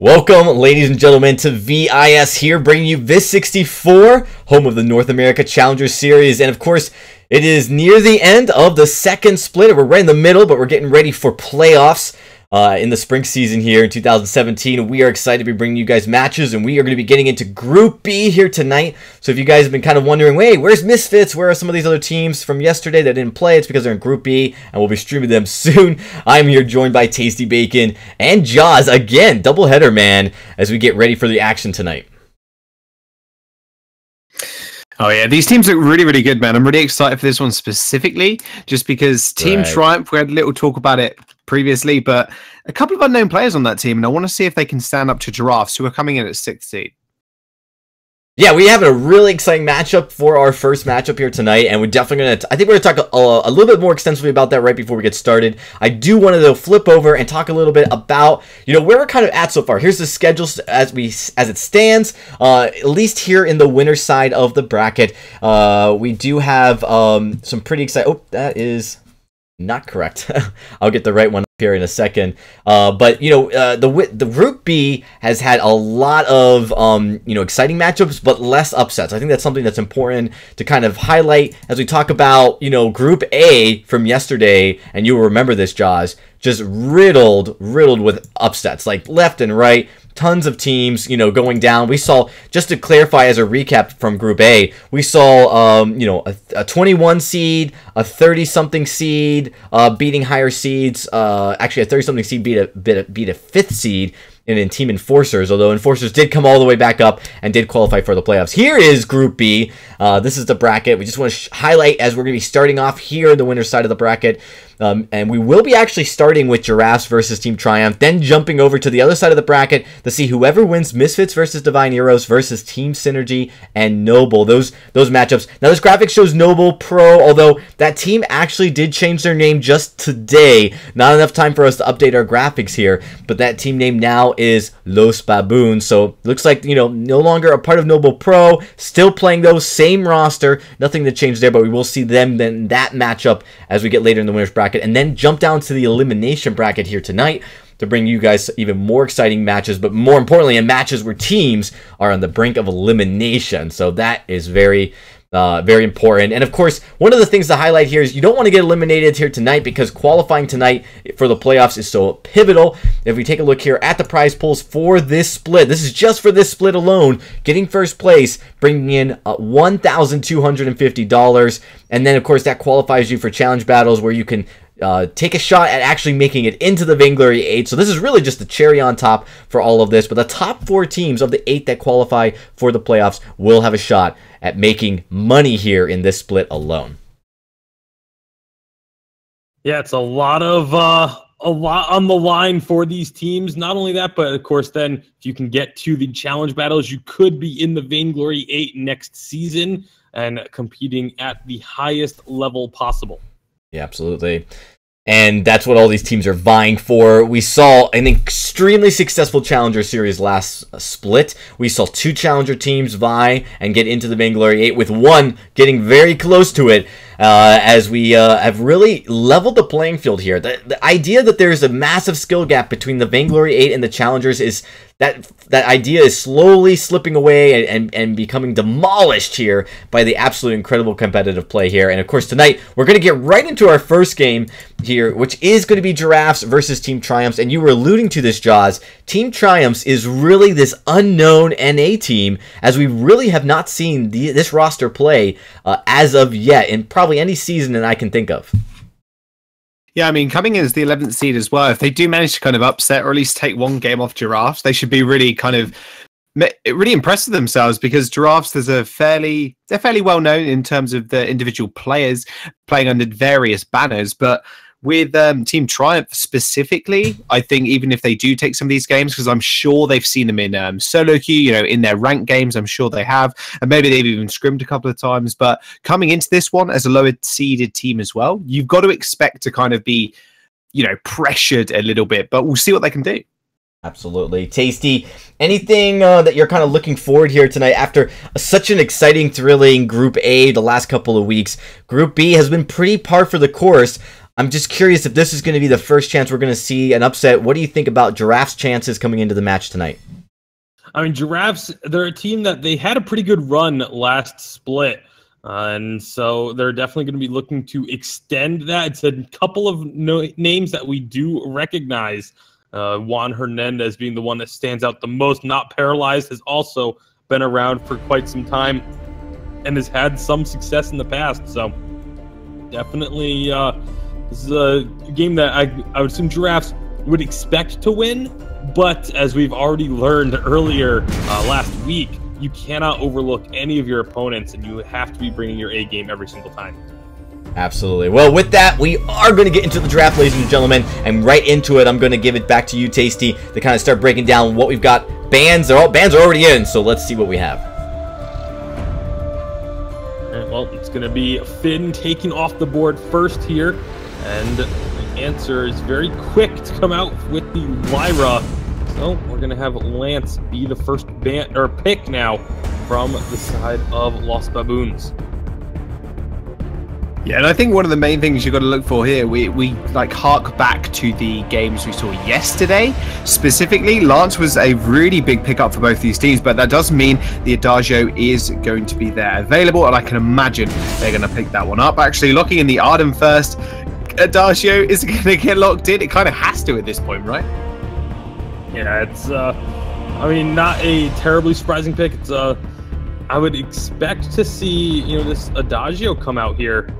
Welcome, ladies and gentlemen, to VIS here, bringing you VIS64, home of the North America Challenger Series. And of course, it is near the end of the second split. We're right in the middle, but we're getting ready for playoffs in the spring season here in 2017. We are excited to be bringing you guys matches, and we are going to be getting into Group B here tonight. So if you guys have been kind of wondering, wait, where's Misfits? Where are some of these other teams from yesterday that didn't play? It's because they're in Group B, and we'll be streaming them soon. I'm here joined by Tasty Bacon and Jaws again, doubleheader, man, as we get ready for the action tonight. Oh yeah, these teams look really, really good, man. I'm really excited for this one specifically, just because Team Triumph, we had a little talk about it previously, but a couple of unknown players on that team, and I want to see if they can stand up to Giraffes, who are coming in at 6th seed. Yeah, we have a really exciting matchup for our first matchup here tonight, and we're definitely going to, I think we're going to talk a little bit more extensively about that right before we get started. I do want to flip over and talk a little bit about, where we're kind of at so far. Here's the schedule as it stands, at least here in the winner's side of the bracket. We do have some pretty exciting, oh, that is not correct. I'll get the right one up here in a second. But the Group B has had a lot of exciting matchups, but less upsets. I think that's something that's important to kind of highlight as we talk about Group A from yesterday. And you will remember this, Jaws, just riddled with upsets, like left and right. Tons of teams, going down. We saw, just to clarify as a recap from Group A, we saw, a 21 seed, a 30-something seed beating higher seeds. Actually, a 30-something seed beat a 5th seed in Team Enforcers, although Enforcers did come all the way back up and did qualify for the playoffs. Here is Group B. This is the bracket. We just want to highlight as we're going to be starting off here in the winner's side of the bracket. And we will be actually starting with Giraffes versus Team Triumph, then jumping over to the other side of the bracket to see whoever wins Misfits versus Divine Heroes versus Team Synergy and Noble. Those matchups. Now, this graphic shows Noble Pro, although that team actually did change their name just today. Not enough time for us to update our graphics here, but that team name now is Los Baboons. So looks like, no longer a part of Noble Pro, still playing those same roster. Nothing to change there, but we will see them in that matchup as we get later in the winner's bracket, and then jump down to the elimination bracket here tonight to bring you guys even more exciting matches, but more importantly, in matches where teams are on the brink of elimination. So that is very important. And of course, one of the things to highlight here is you don't want to get eliminated here tonight, because qualifying tonight for the playoffs is so pivotal. If we take a look here at the prize pools for this split, this is just for this split alone, getting first place, bringing in $1,250. And then, of course, that qualifies you for challenge battles where you can take a shot at actually making it into the Vainglory 8. So this is really just the cherry on top for all of this. But the top 4 teams of the 8 that qualify for the playoffs will have a shot at making money here in this split alone. Yeah, it's a lot on the line for these teams. Not only that, but of course, then if you can get to the challenge battles, you could be in the Vainglory 8 next season and competing at the highest level possible. Yeah, absolutely. And that's what all these teams are vying for. We saw an extremely successful Challenger Series last split. We saw 2 Challenger teams vie and get into the Vainglory 8, with one getting very close to it, as we have really leveled the playing field here. The idea that there's a massive skill gap between the Vainglory 8 and the Challengers is that idea is slowly slipping away and becoming demolished here by the absolute incredible competitive play here. And of course, tonight we're going to get right into our first game here, which is going to be Giraffes versus Team Triumphs. And you were alluding to this, Jaws. Team Triumphs is really this unknown NA team, as we really have not seen this roster play as of yet in probably any season that I can think of. Yeah, I mean, coming in as the 11th seed as well, if they do manage to kind of upset or at least take one game off Giraffes, they should be really really impressed with themselves, because Giraffes, they're fairly well known in terms of the individual players playing under various banners. But with Team Triumph specifically, I think even if they do take some of these games, because I'm sure they've seen them in solo queue, in their ranked games, I'm sure they have, and maybe they've even scrimmed a couple of times. But coming into this one as a lower seeded team as well, you've got to expect to kind of be, pressured a little bit. But we'll see what they can do. Absolutely. Tasty, anything that you're kind of looking forward here tonight after such an exciting, thrilling Group A the last couple of weeks? Group B has been pretty par for the course. I'm just curious if this is going to be the first chance we're going to see an upset. What do you think about Giraffe's chances coming into the match tonight? I mean, Giraffes, they're a team that they had a pretty good run last split. And so they're definitely going to be looking to extend that. It's a couple of names that we do recognize. Juan Hernandez being the one that stands out the most. Not Paralyzed has also been around for quite some time and has had some success in the past. So definitely this is a game that I would assume Giraffes would expect to win. But as we've already learned earlier last week, you cannot overlook any of your opponents, and you have to be bringing your A game every single time. Absolutely. Well, with that, we are going to get into the draft, ladies and gentlemen, and right into it, I'm going to give it back to you, Tasty, to kind of start breaking down what we've got. Bans are already in, so let's see what we have. All right, well, it's going to be Finn taking off the board first here, and the answer is very quick to come out with the Lyra. So we're going to have Lance be the first pick now from the side of Lost Baboons. Yeah, and I think one of the main things you've got to look for here, we like hark back to the games we saw yesterday. Specifically, Lance was a really big pickup for both these teams, but that does mean the Adagio is going to be there available, and I can imagine they're going to pick that one up. Actually, looking in the Arden first, Adagio is going to get locked in. It kind of has to at this point, right? Yeah, it's, I mean, not a terribly surprising pick. It's, I would expect to see, this Adagio come out here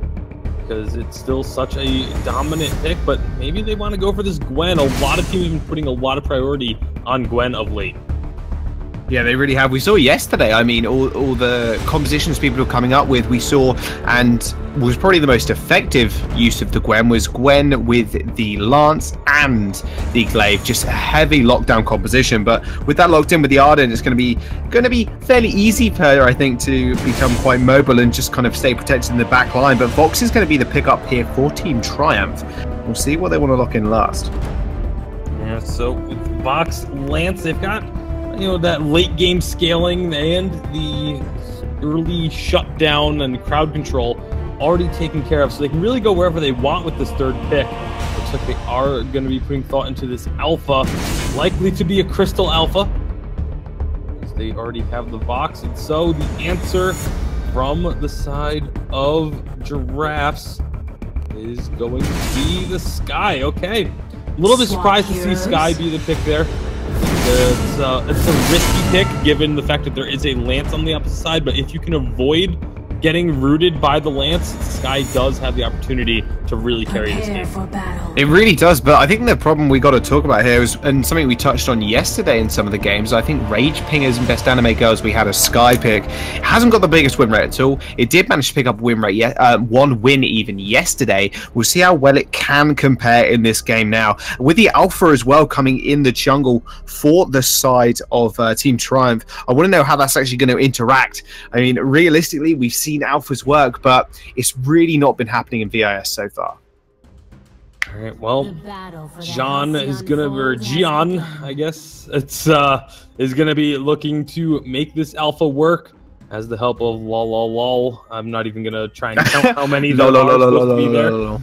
because it's still such a dominant pick, but maybe they want to go for this Gwen. A lot of teams have been putting a lot of priority on Gwen of late. Yeah, they really have. We saw yesterday, I mean, all the compositions people were coming up with, we saw, and was probably the most effective use of the Gwen was Gwen with the Lance and the Glaive, just a heavy lockdown composition. But with that locked in with the Arden, it's going to be fairly easy for her, I think, to become quite mobile and just kind of stay protected in the back line. But Vox is going to be the pickup here for Team Triumph. We'll see what they want to lock in last. Yeah, so with Vox, Lance, they've got that late game scaling and the early shutdown and crowd control already taken care of, so they can really go wherever they want with this third pick. Looks like they are going to be putting thought into this Alpha, likely to be a Crystal Alpha, because they already have the Vox. And so the answer from the side of Giraffes is going to be the Sky. Okay, a little bit surprised to see Sky be the pick there. It's a risky pick given the fact that there is a Lance on the opposite side, but if you can avoid getting rooted by the Lance, Sky does have the opportunity to really carry this game. It really does, but I think the problem we got to talk about here is, and something we touched on yesterday in some of the games, I think Rage Pingers and Best Anime Girls, we had a Sky pick. It hasn't got the biggest win rate at all. It did manage to pick up win rate, one win even yesterday. We'll see how well it can compare in this game now. With the Alpha as well coming in the jungle for the side of Team Triumph, I want to know how that's actually going to interact. I mean, realistically, we've seen Alphas work, but it's really not been happening in VIS so far. All right, well, Gian, I guess, is gonna be looking to make this Alpha work as the help of lol. I'm not even gonna try and count how many there are supposed to be there.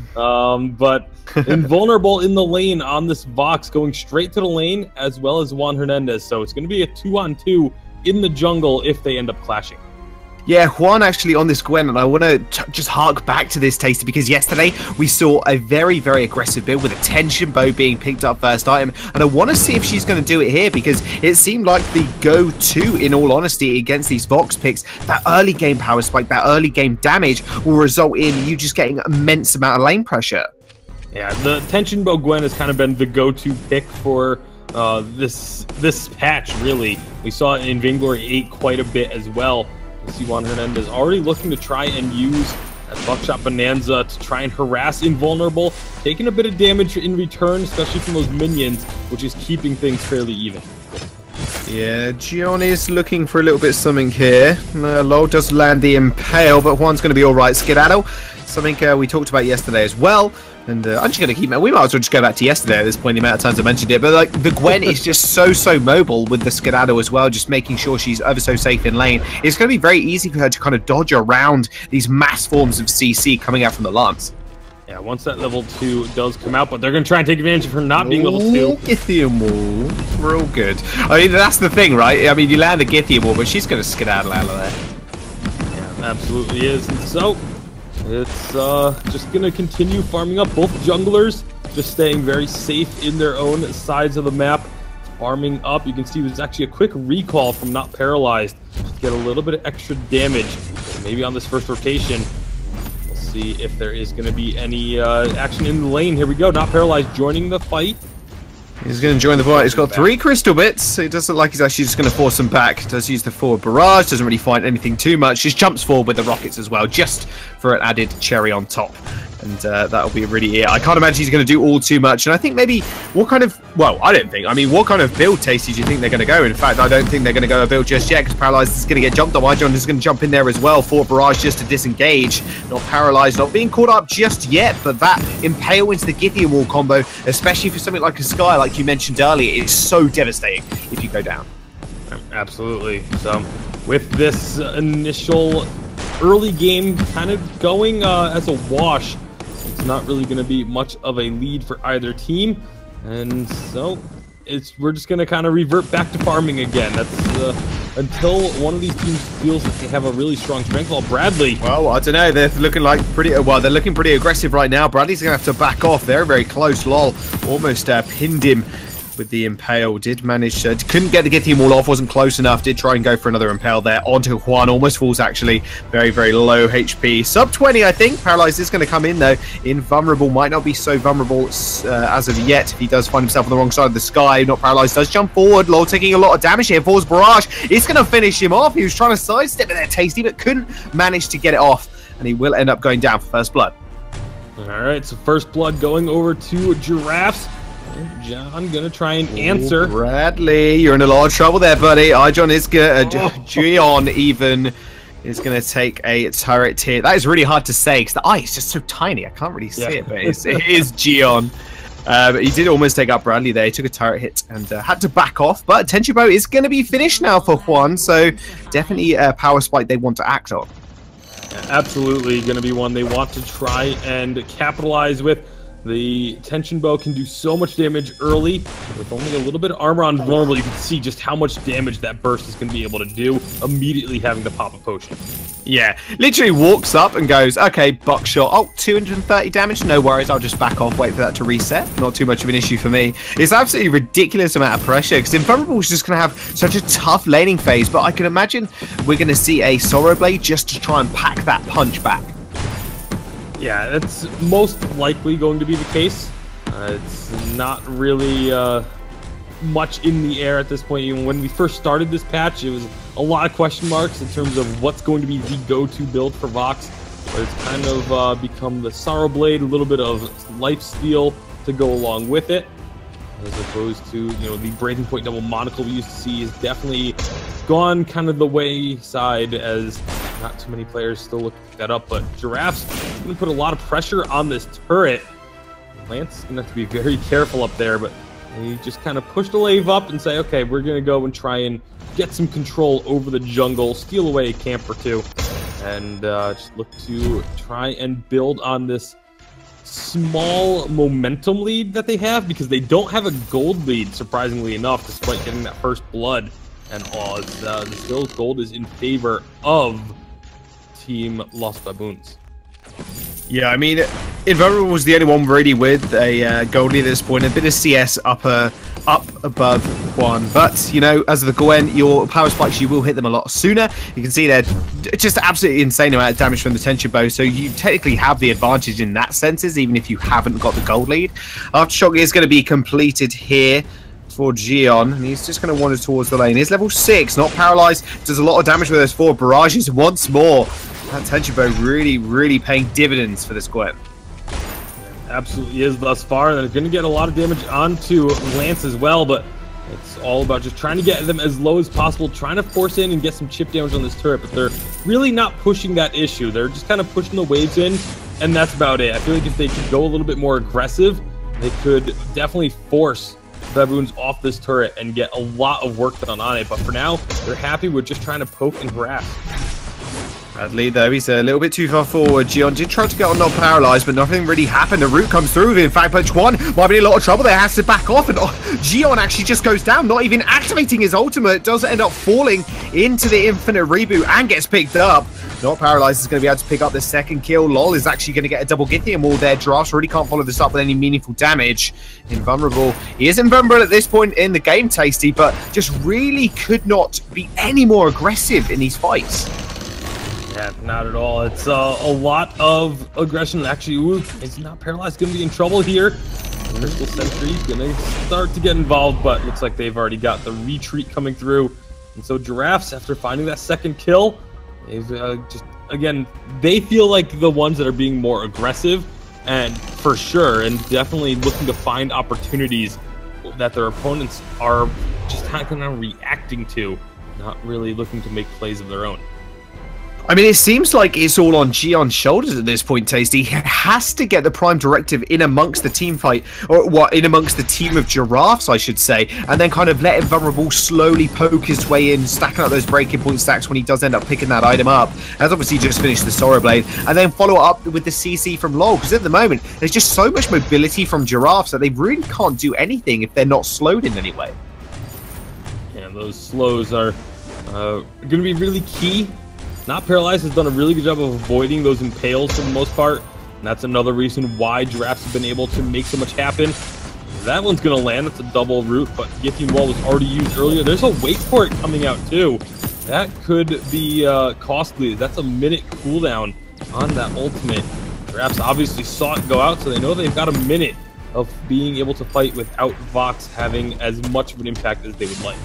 But Invulnerable in the lane on this Vox, going straight to the lane, as well as Juan Hernandez. So it's gonna be a 2-on-2 in the jungle if they end up clashing. Yeah, Juan actually on this Gwen, and I want to just hark back to this, Tasty, because yesterday we saw a very, very aggressive build with a tension bow being picked up first item, and I want to see if she's going to do it here, because it seemed like the go-to, in all honesty, against these Vox picks. That early game power spike, that early game damage will result in you just getting an immense amount of lane pressure. Yeah, the tension bow Gwen has kind of been the go-to pick for this patch, really. We saw it in Vainglory 8 quite a bit as well. See Juan Hernandez already looking to try and use that Buckshot Bonanza to try and harass Invulnerable, taking a bit of damage in return, especially from those minions, which is keeping things fairly even. Yeah, Gian is looking for a little bit of something here. Lol does land the Impale, but Juan's going to be alright. Skedaddle, something we talked about yesterday as well. And I'm just going to keep it. We might as well just go back to yesterday at this point, the amount of times I mentioned it. But like the Gwen is just so mobile with the Skedaddle as well, just making sure she's ever so safe in lane. It's going to be very easy for her to kind of dodge around these mass forms of CC coming out from the Lance. Yeah, once that level 2 does come out, but they're going to try and take advantage of her not being level 2. Githium wall. Real good. I mean, that's the thing, right? I mean, you land the Githium wall, but she's going to skedaddle out of there. Yeah, absolutely is. And so, it's just going to continue farming up. Both junglers just staying very safe in their own sides of the map. Farming up. You can see there's actually a quick recall from Not Paralyzed. Just to get a little bit of extra damage. Maybe on this first rotation. See if there is going to be any action in the lane. Here we go. Not Paralyzed joining the fight. He's going to join the fight. He's got 3 crystal bits. It doesn't look like he's actually just going to force them back. Does use the forward barrage. Doesn't really find anything too much. Just jumps forward with the rockets as well, just for an added cherry on top. And that'll be really it. I can't imagine he's going to do all too much. And I think maybe what kind of... Well, I don't think. I mean, what kind of build, Tasty, do you think they're going to go? In fact, I don't think they're going to go a build just yet because Paralyzed is going to get jumped on. Ijon is going to jump in there as well. Forward barrage just to disengage. Not Paralyzed, not being caught up just yet. But that Impale into the Githium wall combo, especially for something like a Sky, like you mentioned earlier, is so devastating if you go down. Absolutely. So, with this initial early game kind of going as a wash, it's not really going to be much of a lead for either team, and so we're just going to kind of revert back to farming again. That's until one of these teams feels that they have a really strong strength. Well, Bradley. Well, I don't know. They're looking like they're looking pretty aggressive right now. Bradley's going to have to back off. They're very close. Lol almost pinned him with the Impale. Did manage to... couldn't get the Githium wall off, wasn't close enough. Did try and go for another Impale there. Onto Juan. Almost falls, actually. Very, very low HP. Sub 20, I think. Paralyzed is going to come in, though. Invulnerable. Might not be so vulnerable as of yet. If he does find himself on the wrong side of the sky. Not Paralyzed. Does jump forward. Lol taking a lot of damage here. Falls Barrage. It's going to finish him off. He was trying to sidestep it there, Tasty, but couldn't manage to get it off. And he will end up going down for first blood. All right, so first blood going over to Giraffes. John gonna try and answer. Bradley, you're in a lot of trouble there, buddy. Ijon is gonna... Gion even is gonna take a turret here. That is really hard to say because the eye is just so tiny. I can't really see it, but it is Gion. He did almost take out Bradley there. He took a turret hit and had to back off. But Tenchi Bow is going to be finished now for Juan, so definitely a power spike they want to act on. Absolutely going to be one they want to try and capitalize with. The tension bow can do so much damage early. With only a little bit of armor on vulnerable, you can see just how much damage that burst is going to be able to do, immediately having to pop a potion. Yeah, literally walks up and goes, okay, buckshot. Oh, 230 damage? No worries, I'll just back off, wait for that to reset. Not too much of an issue for me. It's absolutely ridiculous amount of pressure, because Invulnerable is just going to have such a tough laning phase, but I can imagine we're going to see a Sorrow Blade just to try and pack that punch back. Yeah, that's most likely going to be the case. It's not really much in the air at this point. Even when we first started this patch, it was a lot of question marks in terms of what's going to be the go-to build for Vox. But it's kind of become the Sorrow Blade, a little bit of Lifesteal to go along with it. As opposed to, you know, the Breaking Point Double Monocle we used to see is definitely gone kind of the wayside, as not too many players still look that up. But Giraffes going to put a lot of pressure on this turret. Lance is going to have to be very careful up there, but he just kind of pushed the wave up and say, okay, we're going to go and try and get some control over the jungle, steal away a camp or two, and just look to try and build on this small momentum lead that they have, because they don't have a gold lead, surprisingly enough, despite getting that first blood and all. Still gold is in favor of Team Lost Baboons. Yeah, I mean, Invulnerable was the only one really with a gold lead at this point. A bit of CS up above Juan. But, you know, as the Gwen, your power spikes, you will hit them a lot sooner. You can see they're just absolutely insane amount of damage from the tension bow. So you technically have the advantage in that senses, even if you haven't got the gold lead. Aftershock is going to be completed here for Gion, and he's just going to wander towards the lane. He's level 6, not paralyzed, does a lot of damage with those 4 barrages once more. That tension bow really paying dividends for this Gwen. Absolutely is thus far. They're going to get a lot of damage onto Lance as well, but it's all about just trying to get them as low as possible, trying to force in and get some chip damage on this turret, but they're really not pushing that issue. They're just kind of pushing the waves in, and that's about it. I feel like if they could go a little bit more aggressive, they could definitely force Baboons off this turret and get a lot of work done on it. But for now, they're happy with just trying to poke and harass. Bradley, though, he's a little bit too far forward. Gion did try to get on not paralyzed, but nothing really happened. The root comes through. In fact, Punch 1 might be in a lot of trouble. They has to back off, and Gion actually just goes down, not even activating his ultimate. Does end up falling into the infinite reboot and gets picked up. Not paralyzed is going to be able to pick up the second kill. LOL is actually going to get a double Githium wall there. Drafts really can't follow this up with any meaningful damage. Invulnerable. He is invulnerable at this point in the game, Tasty, but just really could not be any more aggressive in these fights. Yeah, not at all. It's a lot of aggression. Actually, is not paralyzed going to be in trouble here? Crystal Sentry going to start to get involved, but looks like they've already got the retreat coming through. And so Giraffes, after finding that second kill, they've just, again, they feel like the ones that are being more aggressive, and for sure, and definitely looking to find opportunities that their opponents are just kind of reacting to, not really looking to make plays of their own. I mean, it seems like it's all on Gion's shoulders at this point, Tasty. He has to get the Prime Directive in amongst the team fight, or what, in amongst the team of Giraffes, I should say, and then kind of let Invulnerable slowly poke his way in, stacking up those breaking point stacks when he does end up picking that item up. Has obviously just finished the Sorrow Blade, and then follow up with the CC from LOL, because at the moment, there's just so much mobility from Giraffes that they really can't do anything if they're not slowed in any way. Yeah, those slows are going to be really key. Not Paralyzed has done a really good job of avoiding those impales for the most part, and that's another reason why Giraffes have been able to make so much happen. That one's going to land. It's a double root, but Githium Wall was already used earlier. There's a wait for it coming out too. That could be costly. That's a minute cooldown on that ultimate. Giraffes obviously saw it go out, so they know they've got a minute of being able to fight without Vox having as much of an impact as they would like.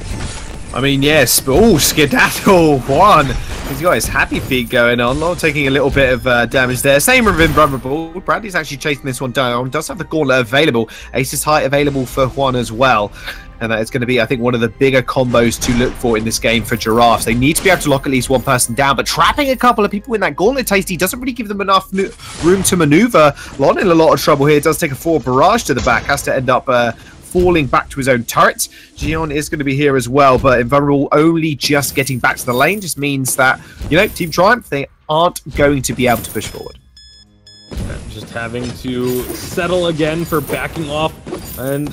I mean, yes, but oh, Skedaddle 1. He's got his happy feet going on. Not taking a little bit of damage there. Same with Invulnerable. Bradley's actually chasing this one down. Does have the Gauntlet available. Ace's Height available for Juan as well. And that is going to be, I think, one of the bigger combos to look for in this game for Giraffes. They need to be able to lock at least one person down, but trapping a couple of people in that Gauntlet, Tasty, doesn't really give them enough room to maneuver. Lon in a lot of trouble here. Does take a forward barrage to the back. Has to end up falling back to his own turret. Gion is going to be here as well, but Invulnerable only just getting back to the lane just means that, you know, Team Triumph, they aren't going to be able to push forward. Just having to settle again for backing off. And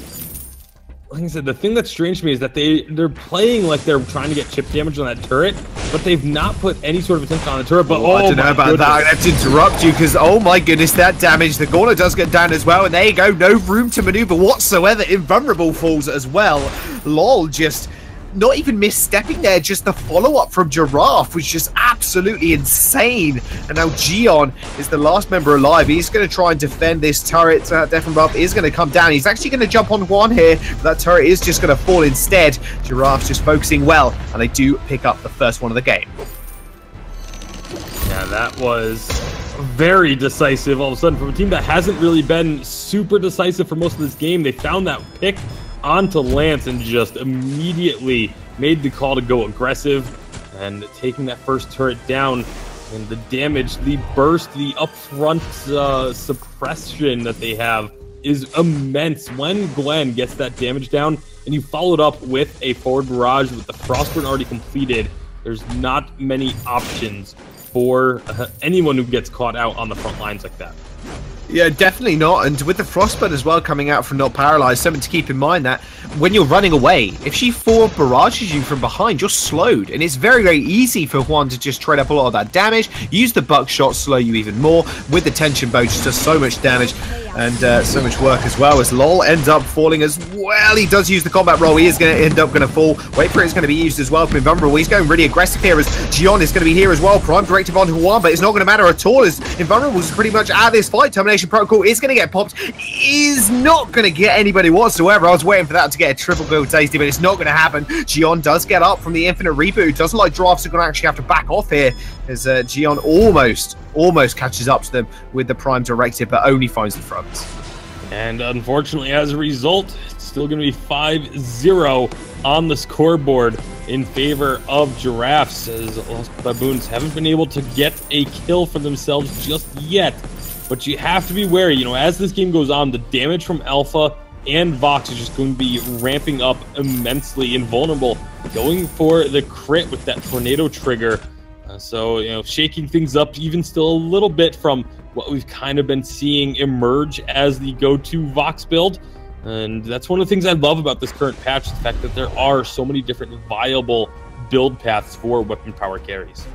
like I said, the thing that's strange to me is that they're playing like they're trying to get chip damage on that turret, but they've not put any sort of attention on the turret. But I don't know about that. I have to interrupt you because, oh my goodness, that damage. The Gauntlet does get down as well, and there you go. No room to maneuver whatsoever. Invulnerable falls as well. LOL just not even misstepping there. Just the follow-up from Giraffe was just absolutely insane. And now Gion is the last member alive. He's going to try and defend this turret. Death from above is going to come down. He's actually going to jump on Juan here, but that turret is just going to fall instead. Giraffe's just focusing well, and they do pick up the first one of the game. Yeah, that was very decisive all of a sudden from a team that hasn't really been super decisive for most of this game. They found that pick onto Lance and just immediately made the call to go aggressive, and taking that first turret down, and the damage, the burst, the upfront suppression that they have is immense. When Gwen gets that damage down and you follow it up with a forward barrage with the Frostburn already completed, there's not many options for anyone who gets caught out on the front lines like that. Yeah, definitely not. And with the Frostburn as well coming out from not paralyzed, something to keep in mind that when you're running away, if she forward barrages you from behind, you're slowed. And it's very, very easy for Juan to just trade up a lot of that damage, use the buckshot, slow you even more. With the tension bow, just does so much damage and so much work as well, as LOL ends up falling as well. He does use the combat roll. He is going to end up going to fall. Wait for it is going to be used as well for Invulnerable. He's going really aggressive here as Gion is going to be here as well. Prime Directive on Juan, but it's not going to matter at all as Invulnerable is pretty much out of this fight. Termination Protocol is going to get popped. Is not going to get anybody whatsoever. I was waiting for that to get a triple kill, Tasty, but it's not going to happen. Gion does get up from the infinite reboot. Doesn't like Drafts are going to actually have to back off here as Gion almost catches up to them with the Prime Directive, but only finds the front. And unfortunately, as a result, it's still going to be 5-0 on the scoreboard in favor of Giraffes, as Lost Baboons haven't been able to get a kill for themselves just yet. But you have to be wary, you know, as this game goes on, the damage from Alpha and Vox is just going to be ramping up immensely. Invulnerable going for the crit with that tornado trigger. So, you know, shaking things up even still a little bit from what we've kind of been seeing emerge as the go-to Vox build. And that's one of the things I love about this current patch, the fact that there are so many different viable build paths for weapon power carries.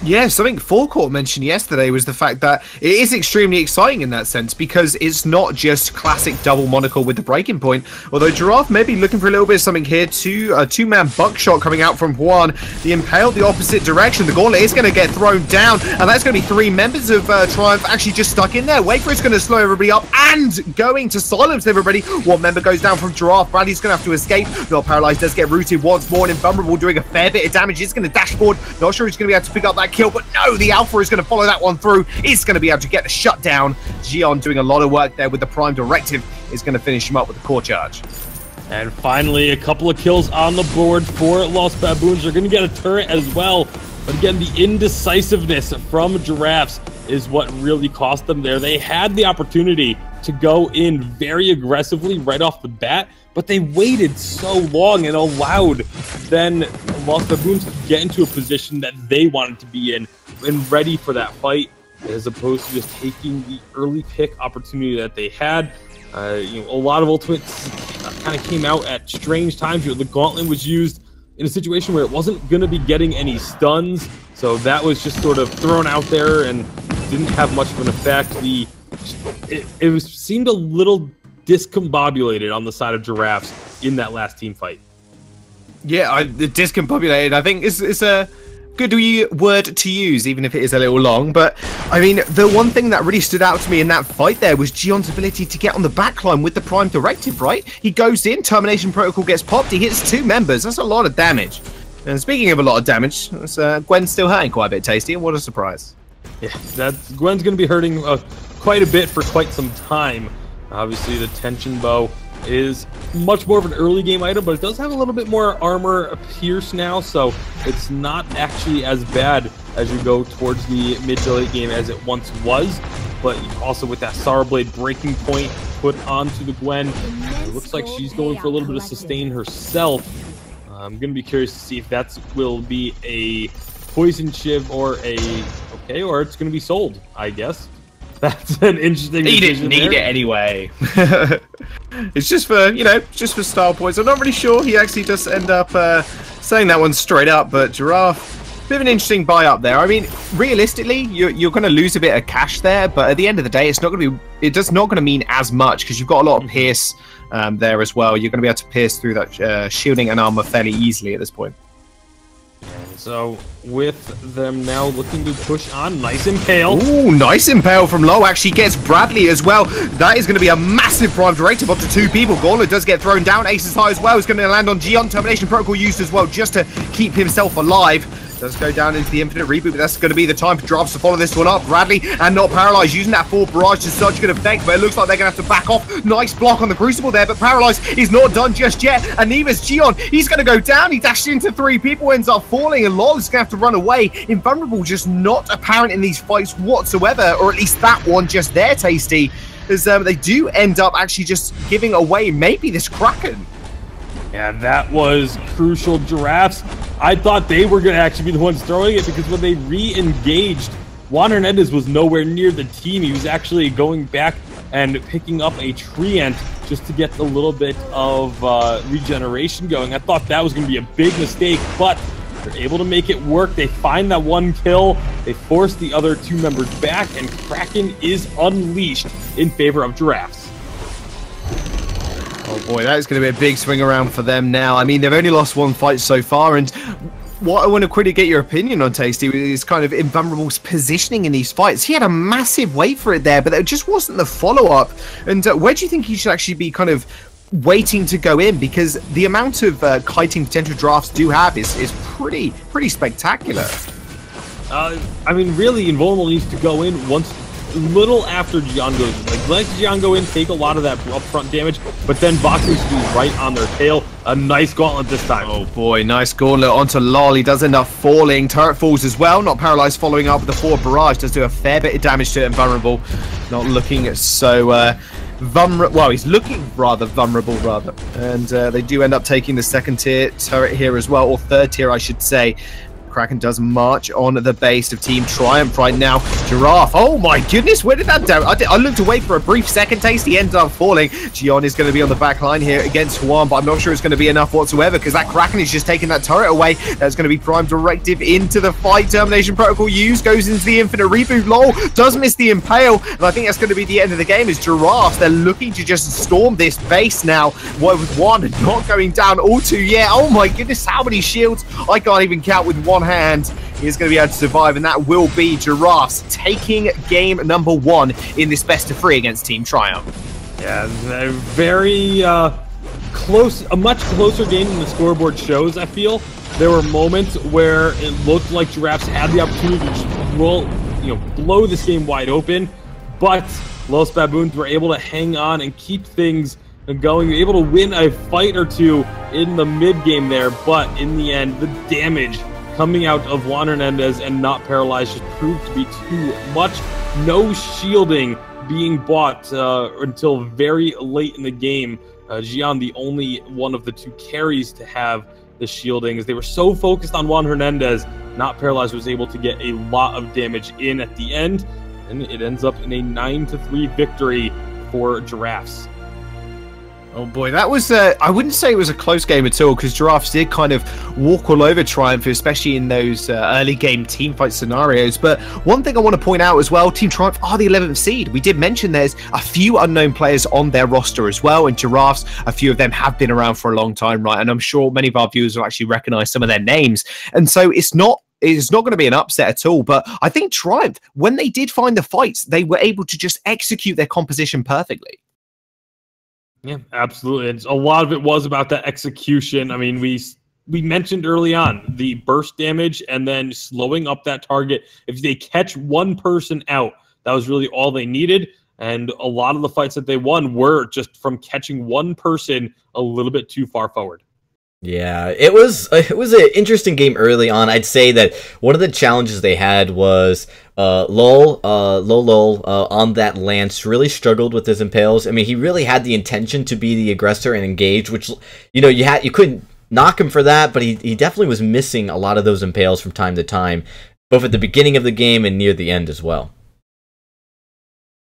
Yeah, something Forecourt mentioned yesterday was the fact that it is extremely exciting in that sense, because it's not just classic double monocle with the breaking point. Although Giraffe may be looking for a little bit of something here. Two-man buckshot coming out from Juan. The Impale the opposite direction. The Gauntlet is going to get thrown down, and that's going to be 3 members of Triumph actually just stuck in there. Wait for it's going to slow everybody up and going to silence everybody. 1 member goes down from Giraffe. Bradley's going to have to escape. Not Paralyzed does get rooted once more, and Invulnerable doing a fair bit of damage. It's going to dashboard. Not sure he's going to be able to pick up that kill, but no, the Alpha is going to follow that one through. It's going to be able to get the shutdown. Gion doing a lot of work there with the Prime Directive is going to finish him up with the core charge. And finally, a couple of kills on the board for Lost Baboons. They're going to get a turret as well. But again, the indecisiveness from Giraffes is what really cost them there. They had the opportunity to go in very aggressively right off the bat, but they waited so long and allowed then Lost Baboons to get into a position that they wanted to be in and ready for that fight, as opposed to just taking the early pick opportunity that they had. You know, a lot of ultimates kind of came out at strange times. You know, the Gauntlet was used in a situation where it wasn't going to be getting any stuns, so that was just sort of thrown out there and didn't have much of an effect. It seemed a little discombobulated on the side of Giraffes in that last team fight. Yeah, discombobulated, I think, is a good word to use, even if it is a little long. But, I mean, the one thing that really stood out to me in that fight there was Gion's ability to get on the backline with the Prime Directive, right? He goes in, Termination Protocol gets popped, he hits 2 members. That's a lot of damage. And speaking of a lot of damage, Gwen's still hurting quite a bit, Tasty, and what a surprise. Yeah, Gwen's going to be hurting quite a bit for quite some time. Obviously, the Tension Bow is much more of an early game item, but it does have a little bit more armor pierce now, so it's not actually as bad as you go towards the mid to late game as it once was. But also with that Sorrow Blade breaking point put onto the Gwen, it looks like she's going for a little bit of sustain herself. I'm going to be curious to see if that will be a Poison Shiv or or it's going to be sold, I guess. That's an interesting He decision didn't need there. it anyway. It's just for, you know, just for style points. I'm not really sure he actually does end up saying that one straight up, but Giraffe, bit of an interesting buy up there. I mean, realistically, you're going to lose a bit of cash there, but at the end of the day, it's not going to be, it does not going to mean as much, because you've got a lot of pierce there as well. You're going to be able to pierce through that shielding and armor fairly easily at this point. So, with them now looking to push on, nice Impale. Ooh, nice Impale from Low. Actually gets Bradley as well. That is going to be a massive Prime Directive up to 2 people. Gauntlet does get thrown down. Ace is high as well. It's going to land on Gion. Termination Protocol used as well, just to keep himself alive. Does go down into the Infinite Reboot, but that's going to be the time for Giraffes to follow this one up. Bradley and Not Paralyzed using that full barrage to such good effect, but it looks like they're going to have to back off. Nice block on the Crucible there, but Paralyzed is not done just yet. And neither's Gion. He's going to go down. He dashed into 3 people, ends up falling, and Lol is going to have to run away. Invulnerable just not apparent in these fights whatsoever, or at least that one just there, Tasty, as they do end up actually just giving away maybe this Kraken. Yeah, that was crucial. Giraffes, I thought they were going to actually be the ones throwing it, because when they re-engaged, Juan Hernandez was nowhere near the team. He was actually going back and picking up a Treant just to get a little bit of regeneration going. I thought that was going to be a big mistake, but they're able to make it work. They find that 1 kill. They force the other 2 members back, and Kraken is unleashed in favor of Giraffes. Oh boy, that is going to be a big swing around for them now. I mean, they've only lost 1 fight so far, and what I want to quickly get your opinion on, Tasty, is kind of Invulnerable's positioning in these fights. He had a massive wait for it there, but there just wasn't the follow-up. And where do you think he should actually be kind of waiting to go in? Because the amount of kiting potential Giraffes do have is pretty spectacular. I mean, really, Invulnerable needs to go in once, little after Gion goes in. Like, let Gion go in, take a lot of that upfront damage, but then Vox needs to be right on their tail. A nice Gauntlet this time. Oh boy, nice Gauntlet onto Lol. He does end up falling. Turret falls as well. Not Paralyzed following up with the 4 barrage. Does do a fair bit of damage to it. Invulnerable. Not looking so vulnerable. Well, he's looking rather vulnerable, rather. And they do end up taking the 2nd tier turret here as well, or 3rd tier, I should say. Kraken does march on the base of Team Triumph right now. Giraffe, oh my goodness, where did that down? I looked away for a brief second. Tasty ends up falling. Gion is going to be on the back line here against Juan, but I'm not sure it's going to be enough whatsoever because that Kraken is just taking that turret away. That's going to be Prime Directive into the fight. Termination Protocol used, goes into the Infinite Reboot. LOL does miss the Impale, and I think that's going to be the end of the game as Giraffes, they're looking to just storm this base now. With one not going down all too yet. Oh my goodness, how many shields? I can't even count with one hand. He's going to be able to survive, and that will be Giraffes taking game number 1 in this best of 3 against Team Triumph. Yeah, very close, a much closer game than the scoreboard shows, I feel. There were moments where it looked like Giraffes had the opportunity to just blow this game wide open, but Los Baboons were able to hang on and keep things going, able to win a fight or two in the mid game there, but in the end, the damage coming out of Juan Hernandez and not paralyzed just proved to be too much. No shielding being bought until very late in the game. Gian, the only one of the 2 carries to have the shielding, as they were so focused on Juan Hernandez, not paralyzed, was able to get a lot of damage in at the end, and it ends up in a 9-3 victory for Giraffes. Oh boy, that was, I wouldn't say it was a close game at all, because Giraffes did kind of walk all over Triumph, especially in those early game teamfight scenarios. But one thing I want to point out as well, Team Triumph are the 11th seed. We did mention there's a few unknown players on their roster as well, and Giraffes, a few of them have been around for a long time, right? And I'm sure many of our viewers will actually recognize some of their names. And so it's not going to be an upset at all. But I think Triumph, when they did find the fights, they were able to just execute their composition perfectly. Yeah, absolutely. And a lot of it was about that execution. I mean, we mentioned early on the burst damage and then slowing up that target. If they catch one person out, that was really all they needed. And a lot of the fights that they won were just from catching one person a little bit too far forward. Yeah, it was an interesting game early on. I'd say that one of the challenges they had was Lol on that Lance really struggled with his impales. I mean, he really had the intention to be the aggressor and engage, which you couldn't knock him for that, but he definitely was missing a lot of those impales from time to time, both at the beginning of the game and near the end as well.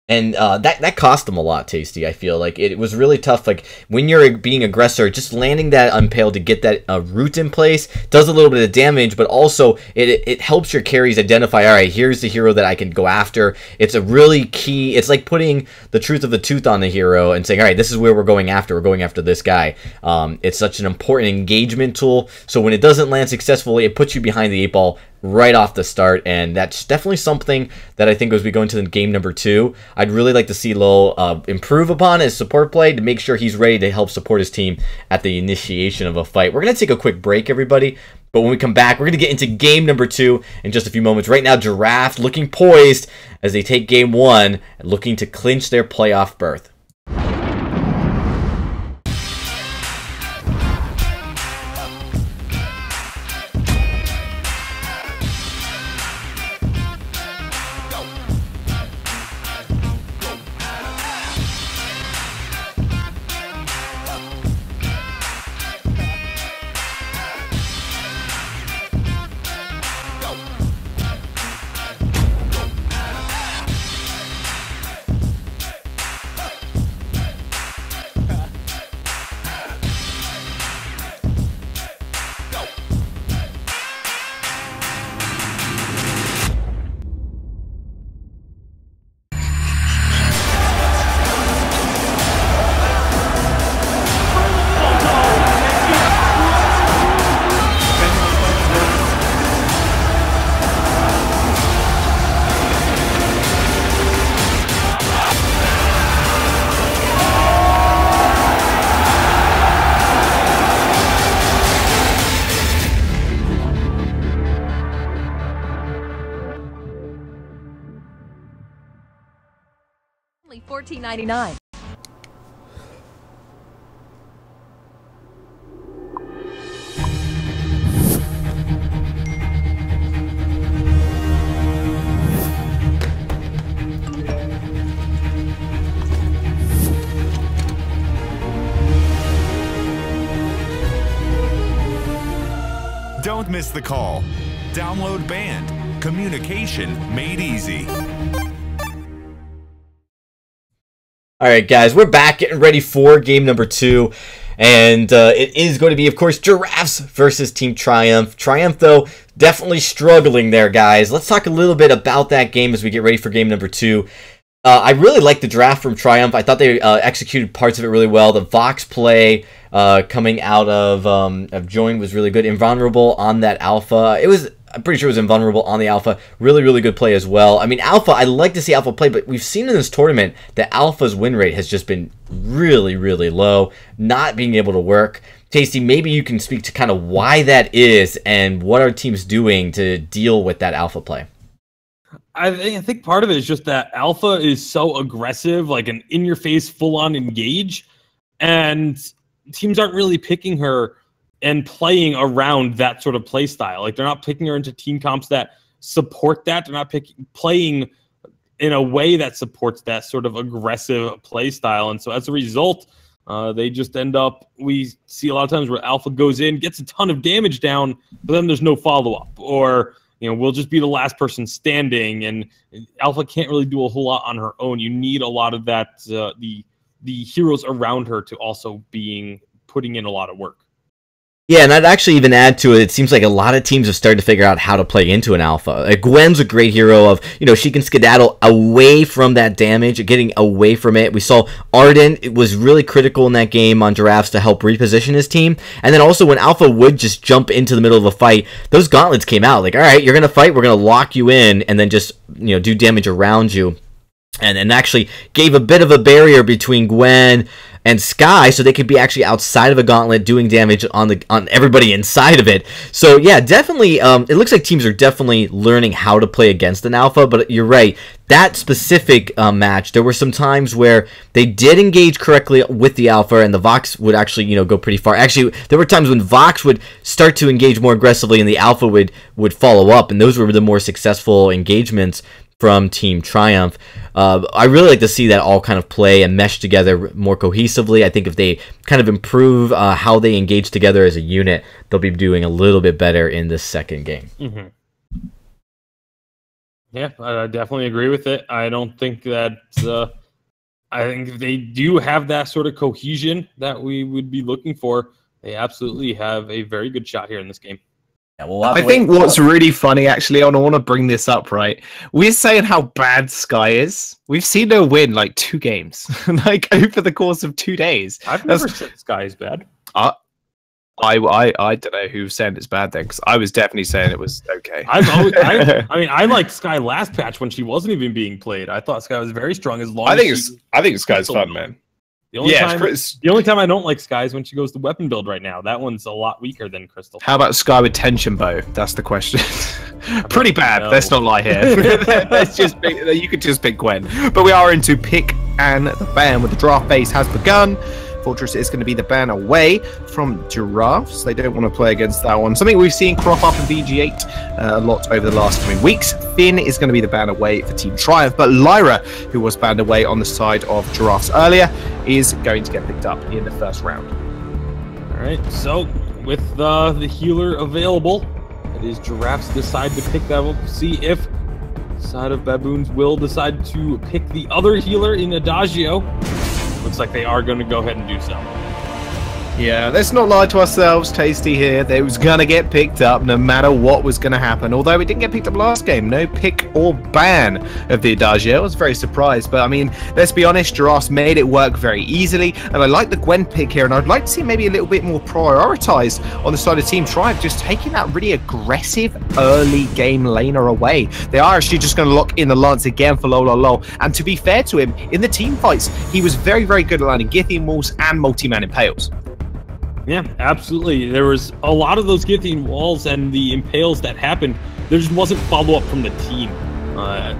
And that cost them a lot, Tasty. I feel like it was really tough. Like when you're being aggressor, just landing that impale to get that root in place does a little bit of damage, but also it helps your carries identify, all right, here's the hero that I can go after. It's a really key. It's like putting the truth of the tooth on the hero and saying, all right, this is where we're going after. We're going after this guy. It's such an important engagement tool. So when it doesn't land successfully, it puts you behind the 8-ball right off the start, and that's definitely something that I think as we go into the game number 2, I'd really like to see Lowell improve upon his support play to make sure he's ready to help support his team at the initiation of a fight. We're going to take a quick break, everybody, but when we come back, we're going to get into game number 2 in just a few moments. Right now, Giraffe looking poised as they take game 1 and looking to clinch their playoff berth. Only $14.99. Don't miss the call. Download Band. Communication made easy. All right, guys, we're back getting ready for game number 2. And it is going to be, of course, Giraffes versus Team Triumph. Triumph, though, definitely struggling there, guys. Let's talk a little bit about that game as we get ready for game number 2. I really like the draft from Triumph. I thought they executed parts of it really well. The Vox play coming out of Join was really good. Invulnerable on that Alpha. I'm pretty sure it was Invulnerable on the Alpha. Really, really good play as well. I mean, Alpha, I like to see Alpha play, but we've seen in this tournament that Alpha's win rate has just been really, really low, not being able to work. Tasty, maybe you can speak to kind of why that is and what our team's doing to deal with that Alpha play. I think part of it is just that Alpha is so aggressive, like an in-your-face, full-on engage, and teams aren't really picking her and playing around that sort of play style. Like, they're not picking her into team comps that support that. They're not playing in a way that supports that sort of aggressive play style. And so as a result, they just end up, we see a lot of times where Alpha goes in, gets a ton of damage down, but then there's no follow-up. Or, you know, we'll just be the last person standing, and Alpha can't really do a whole lot on her own. You need a lot of that, the heroes around her to also putting in a lot of work. Yeah, and I'd actually even add to it, it seems like a lot of teams have started to figure out how to play into an Alpha. Like, Gwen's a great hero of, you know, she can skedaddle away from that damage, getting away from it. We saw Arden, it was really critical in that game on Giraffes to help reposition his team. And then also when Alpha would just jump into the middle of a fight, those gauntlets came out. Like, all right, you're going to fight, we're going to lock you in, and then just, you know, do damage around you. And actually gave a bit of a barrier between Gwen and Skye, so they could be actually outside of a gauntlet doing damage on everybody inside of it. So yeah, definitely, it looks like teams are definitely learning how to play against an Alpha, but you're right. That specific match, there were some times where they did engage correctly with the Alpha, and the Vox would actually, you know, go pretty far. Actually, there were times when Vox would start to engage more aggressively, and the Alpha would follow up, and those were the more successful engagements from Team Triumph. I really like to see that all kind of play and mesh together more cohesively. I think if they kind of improve how they engage together as a unit, they'll be doing a little bit better in this second game. Mm-hmm. Yeah, I definitely agree with it. I don't think that... I think if they do have that sort of cohesion that we would be looking for, they absolutely have a very good shot here in this game. Yeah, I think what's really funny, actually, and I want to bring this up, right? We're saying how bad Skye is. We've seen her win like 2 games, like over the course of 2 days. I've never said Skye is bad. I don't know who's saying it's bad then, because I was definitely saying it was okay. I mean, I liked Skye last patch when she wasn't even being played. I thought Skye was very strong as long as I think Skye's fun, man. The only time I don't like Skye is when she goes to weapon build right now. That one's a lot weaker than Crystal. How about Skye with tension bow? That's the question. Pretty bad. No. Let's not lie here. You could just pick Gwen. But we are into pick and the ban, with the draft phase has begun. Fortress is going to be the ban away from Giraffes. They don't want to play against that one. Something we've seen crop up in VG8 a lot over the last coming weeks. Finn is going to be the ban away for Team Triumph, but Lyra, who was banned away on the side of Giraffes earlier, is going to get picked up in the first round. All right, so with the healer available, it is Giraffes decide to pick that up. See if side of Baboons will decide to pick the other healer in Adagio. Looks like they are going to go ahead and do so. Yeah, let's not lie to ourselves, Tasty here. They was going to get picked up no matter what was going to happen. Although it didn't get picked up last game. No pick or ban of the Adagio. I was very surprised. But, I mean, let's be honest, Giraffes made it work very easily. And I like the Gwen pick here. And I'd like to see maybe a little bit more prioritized on the side of Team Triumph. Just taking that really aggressive early game laner away. They are actually just going to lock in the Lance again for Lol. And to be fair to him, in the team fights, he was very, very good at landing Githian walls and multi-man impales. Yeah, absolutely. There was a lot of those Githian walls and the impales that happened. There just wasn't follow-up from the team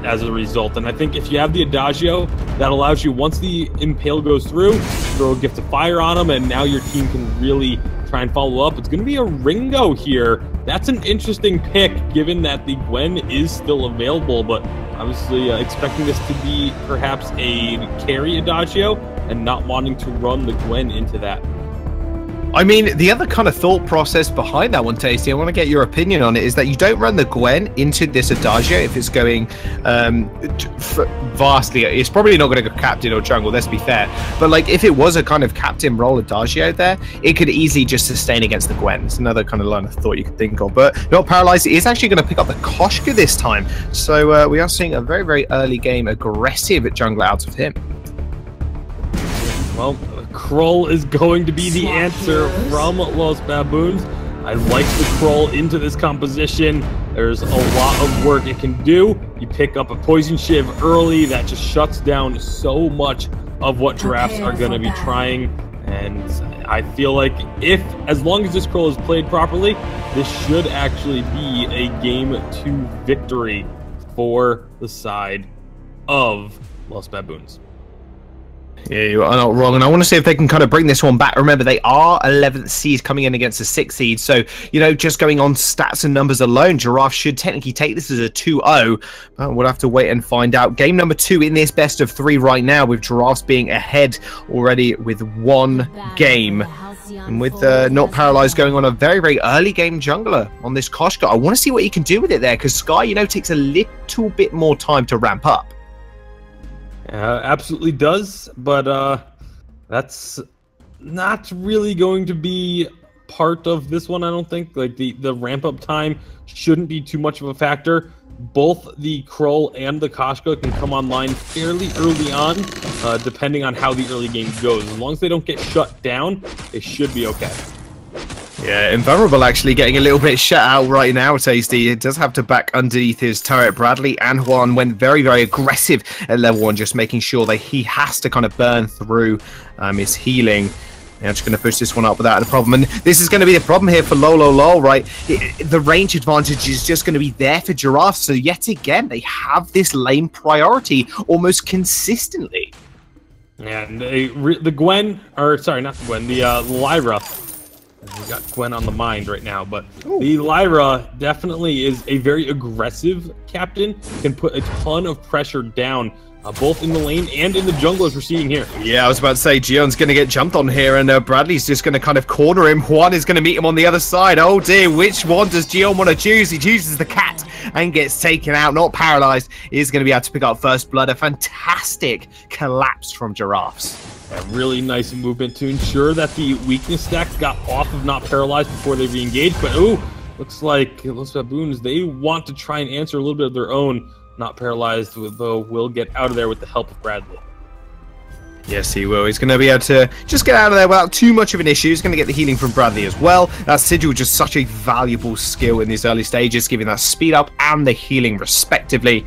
as a result. And I think if you have the Adagio, that allows you, once the impale goes through, throw a Gift of Fire on them, and now your team can really try and follow up. It's going to be a Ringo here. That's an interesting pick, given that the Gwen is still available, but obviously expecting this to be perhaps a carry Adagio and not wanting to run the Gwen into that. I mean, the other kind of thought process behind that one, Tasty, I want to get your opinion on it, is that you don't run the Gwen into this Adagio if it's going vastly. It's probably not going to go captain or jungle, let's be fair. But like, if it was a kind of captain role Adagio there, it could easily just sustain against the Gwen. It's another kind of line of thought you could think of. But not paralyzed, is actually going to pick up the Koshka this time. So we are seeing a very, very early game aggressive jungler out of him. Well, Krull is going to be the answer from Los Baboons. I like the Krull into this composition. There's a lot of work it can do. You pick up a Poison Shiv early, that just shuts down so much of what Giraffes are going to be trying. And I feel like as long as this Krull is played properly, this should actually be a Game 2 victory for the side of Los Baboons. Yeah, you are not wrong, and I want to see if they can kind of bring this one back. Remember, they are 11th seed coming in against a 6th seed, so, you know, just going on stats and numbers alone, Giraffe should technically take this as a 2-0, but we'll have to wait and find out. Game number 2 in this best of 3 right now, with Giraffes being ahead already with 1 game. And with Not Paralyzed going on a very, very early game jungler on this Koshka, I want to see what he can do with it there, because Sky, you know, takes a little bit more time to ramp up. Absolutely does, but that's not really going to be part of this one, I don't think. Like, the ramp-up time shouldn't be too much of a factor. Both the Krull and the Koshka can come online fairly early on, depending on how the early game goes. As long as they don't get shut down, it should be okay. Yeah, Invulnerable actually getting a little bit shut out right now, Tasty. It does have to back underneath his turret. Bradley and Juan went very, very aggressive at level 1, just making sure that he has to kind of burn through his healing. They're just going to push this one up without a problem. And this is going to be the problem here for Lol, right? The range advantage is just going to be there for Giraffe. So yet again, they have this lane priority almost consistently. And the Gwen, or sorry, not the Gwen, the Lyra. We got Gwen on the mind right now, but the Lyra definitely is a very aggressive captain, can put a ton of pressure down, both in the lane and in the jungle, as we're seeing here. Yeah, I was about to say, Gion's going to get jumped on here, and Bradley's just going to kind of corner him. Juan is going to meet him on the other side. Oh dear, which one does Gion want to choose? He chooses the cat and gets taken out. Not paralyzed. He's going to be able to pick up first blood. A fantastic collapse from Giraffes. A really nice movement to ensure that the weakness stacks got off of Not Paralyzed before they re-engaged. But looks like Los Baboons, they want to try and answer a little bit of their own. Not Paralyzed, though, will get out of there with the help of Bradley. Yes, he will. He's going to be able to just get out of there without too much of an issue. He's going to get the healing from Bradley as well. That Sigil, just such a valuable skill in these early stages, giving that speed up and the healing respectively.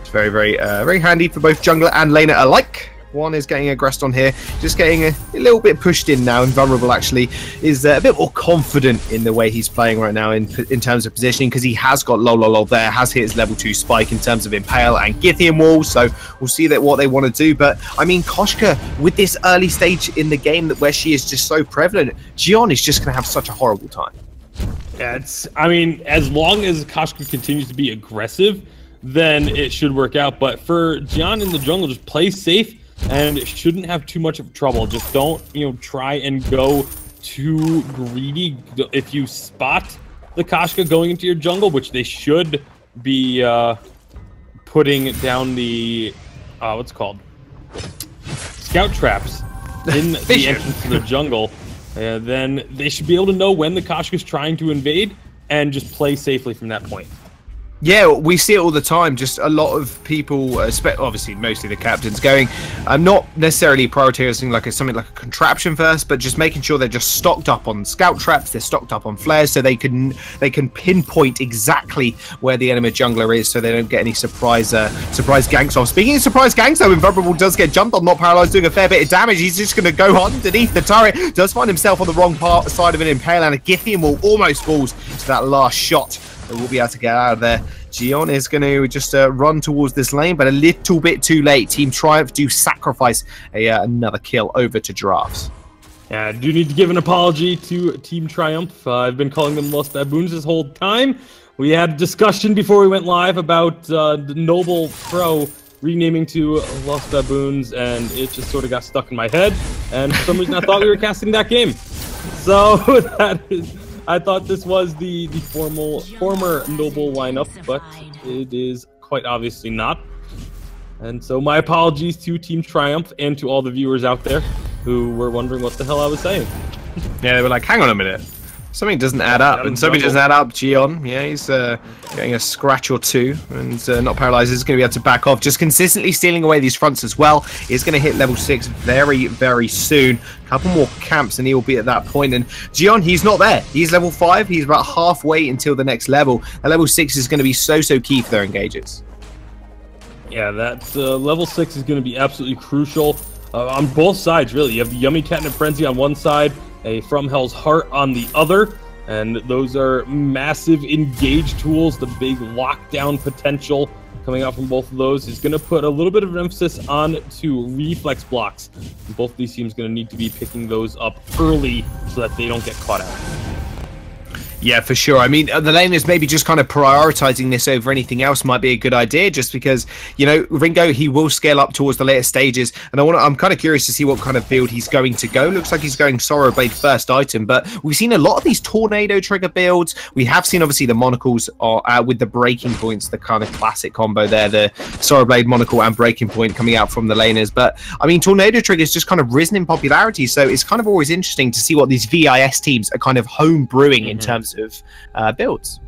It's very, very, very handy for both jungler and laner alike. One is getting aggressed on here, just getting a little bit pushed in now. Invulnerable actually is a bit more confident in the way he's playing right now in terms of positioning, because he has got Lol there, has hit his level 2 spike in terms of Impale and Githian Wall, so we'll see what they want to do. But I mean, Koshka, with this early stage in the game where she is just so prevalent, Gion is just going to have such a horrible time. Yeah, I mean, as long as Koshka continues to be aggressive, then it should work out. But for Gion in the jungle, just play safe, and it shouldn't have too much of trouble. Just don't, try and go too greedy. If you spot the Koshka going into your jungle, which they should be putting down the, what's it called? Scout traps in the entrance to the jungle, then they should be able to know when the Koshka is trying to invade and just play safely from that point. Yeah, we see it all the time. Just a lot of people, obviously mostly the captains, going, not necessarily prioritizing something like a contraption first, but just making sure they're just stocked up on scout traps, they're stocked up on flares, so they can pinpoint exactly where the enemy jungler is, so they don't get any surprise ganks off. Speaking of surprise ganks, though, Invulnerable does get jumped on, Not Paralyzed, doing a fair bit of damage. He's just going to go underneath the turret, does find himself on the wrong side of an Impale, and a Githian Wall almost falls to that last shot. We'll be able to get out of there. Gion is going to just run towards this lane, but a little bit too late. Team Triumph do sacrifice another kill over to Giraffes. Yeah, I do need to give an apology to Team Triumph. I've been calling them Los Baboons this whole time. We had a discussion before we went live about the Noble Pro renaming to Los Baboons, and it just sort of got stuck in my head. And for some reason, I thought we were casting that game. So that is, I thought this was the former Noble lineup, but it is quite obviously not. And so my apologies to Team Triumph and to all the viewers out there who were wondering what the hell I was saying. Yeah, they were like, hang on a minute. Something doesn't add up. And something doesn't add up, Gion. Yeah, he's getting a scratch or two. And Not Paralyzed is going to be able to back off. Just consistently stealing away these fronts as well. He's going to hit level 6 very, very soon. A couple more camps and he'll be at that point. And Gion, he's not there. He's level 5. He's about halfway until the next level. And level 6 is going to be so key for their engages. Yeah, that level 6 is going to be absolutely crucial on both sides, really. You have the Yummy Catnip Frenzy on one side, a From Hell's Heart on the other, and those are massive engage tools. The big lockdown potential coming out from both of those is going to put a little bit of an emphasis on to reflex blocks. And both of these teams are going to need to be picking those up early so that they don't get caught out. Yeah, for sure. I mean, the laners maybe just kind of prioritizing this over anything else might be a good idea, just because, you know, Ringo, he will scale up towards the later stages, and I'm kind of curious to see what kind of build he's going to go. Looks like he's going Sorrowblade first item, but we've seen a lot of these tornado trigger builds. We have seen, obviously, the monocles are with the breaking points, the kind of classic combo there, the Sorrowblade monocle and breaking point coming out from the laners. But, I mean, tornado triggers just kind of risen in popularity, so it's kind of always interesting to see what these VIS teams are kind of home brewing in terms of builds.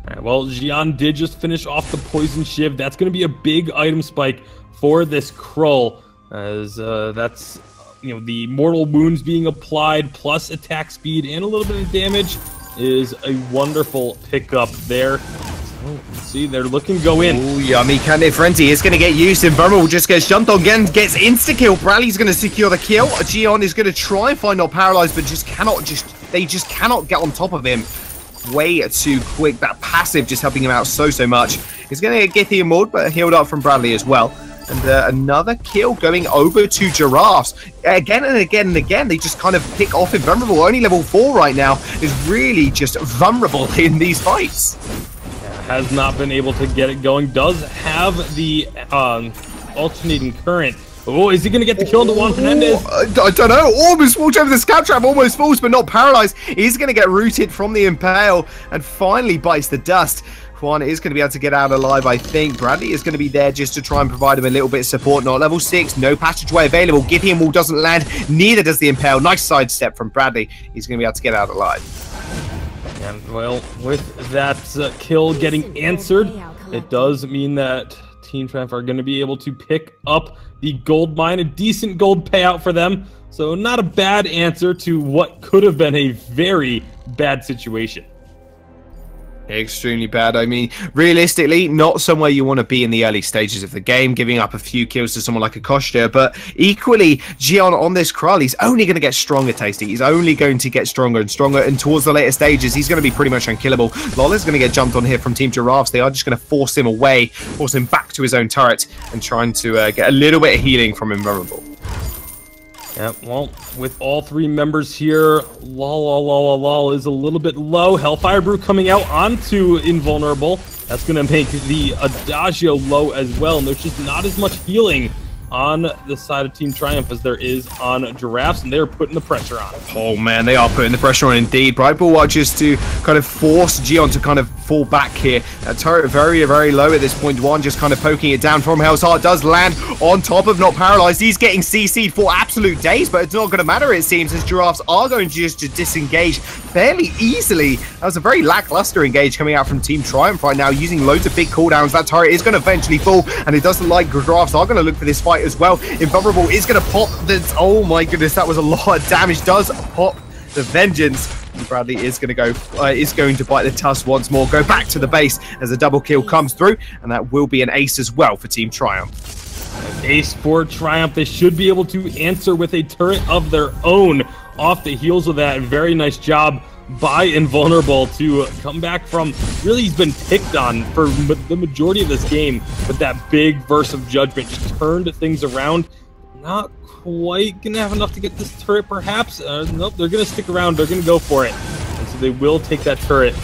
Right, well, Gian did just finish off the Poison Shiv. That's going to be a big item spike for this Krull, as that's, you know, the mortal wounds being applied plus attack speed and a little bit of damage is a wonderful pickup there. So, let's see, they're looking to go in. Oh, Yummy Catnip Frenzy is going to get used. Invulnerable just gets jumped on again, gets insta-kill. Bradley's going to secure the kill. Gian is going to try and find Not Paralyzed, but they just cannot get on top of him. Way too quick. That passive just helping him out so much. He's going to get Githy and Maud, but healed up from Bradley as well. And another kill going over to Giraffes. Again and again and again, they just kind of pick off Invulnerable. Only level 4 right now is really just vulnerable in these fights. Has not been able to get it going. Does have the alternating current. Oh, is he going to get the kill into Juan Fernandez? I don't know. Almost walked over the scout trap, almost falls, but Not Paralyzed. He's going to get rooted from the Impale and finally bites the dust. Juan is going to be able to get out alive, I think. Bradley is going to be there just to try and provide him a little bit of support. Not level 6, no passageway available. Githy and Wall doesn't land, neither does the Impale. Nice sidestep from Bradley. He's going to be able to get out alive. And, well, with that kill getting answered, it does mean that Team Triumph are going to be able to pick up the gold mine, a decent gold payout for them. So not a bad answer to what could have been a very bad situation. Extremely bad. I mean, realistically, not somewhere you want to be in the early stages of the game, giving up a few kills to someone like a Koshter, but equally, Gian on this Krull, he's only going to get stronger, Tasty. He's only going to get stronger and stronger, and towards the later stages, he's going to be pretty much unkillable. Lola's going to get jumped on here from Team Giraffes. They are just going to force him away, force him back to his own turret, and trying to get a little bit of healing from Invulnerable. Yeah, well, with all three members here, lol is a little bit low. Hellfire Brew coming out onto Invulnerable. That's going to make the Adagio low as well, and there's just not as much healing on the side of Team Triumph as there is on Giraffes, and they're putting the pressure on. Oh man, they are putting the pressure on indeed. Brightball watches to kind of force Gian to kind of fall back here. That turret very, very low at this point. One just kind of poking it down from Hell's Heart. Does land on top of Not Paralyzed. He's getting CC'd for absolute days, but it's not going to matter, it seems, as Giraffes are going to just disengage fairly easily. That was a very lackluster engage coming out from Team Triumph right now, using loads of big cooldowns. That turret is going to eventually fall, and it doesn't like Giraffes are going to look for this fight as well. Invulnerable is going to pop this. Oh my goodness, that was a lot of damage. Does pop the Vengeance. And Bradley is going to bite the tusk once more. Go back to the base as a double kill comes through, and that will be an ace as well for Team Triumph. Ace for Triumph. They should be able to answer with a turret of their own off the heels of that. Very nice job by Invulnerable to come back from, really, he's been picked on for the majority of this game, but that big burst of judgment just turned things around. Not quite gonna have enough to get this turret, perhaps. Nope, they're gonna stick around, they're gonna go for it, and so they will take that turret.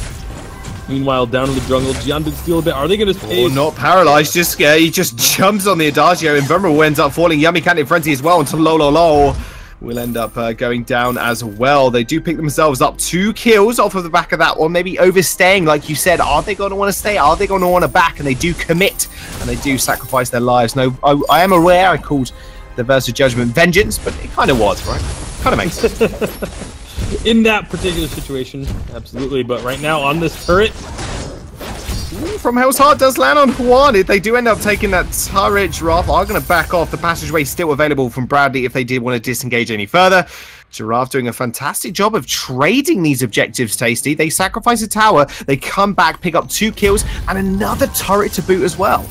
Meanwhile, down in the jungle, Gian did steal a bit. Are they going to stay? Oh, Not Paralyzed. He just jumps on the Adagio. Invulnerable ends up falling. Yummy Catnip Frenzy as well into low. will end up going down as well. They do pick themselves up 2 kills off of the back of that one, maybe overstaying, like you said. Are they going to want to stay? Are they going to want to back? And they do commit, and they do sacrifice their lives. No, I am aware I called the Versus Judgment Vengeance, but it kind of was, right? Kind of makes sense. In that particular situation, absolutely. But right now on this turret, from Hell's Heart does land on Juan. They do end up taking that turret. Giraffe are going to back off. The passageway still available from Bradley if they did want to disengage any further. Giraffe doing a fantastic job of trading these objectives, Tasty. They sacrifice a tower, they come back, pick up 2 kills, and another turret to boot as well.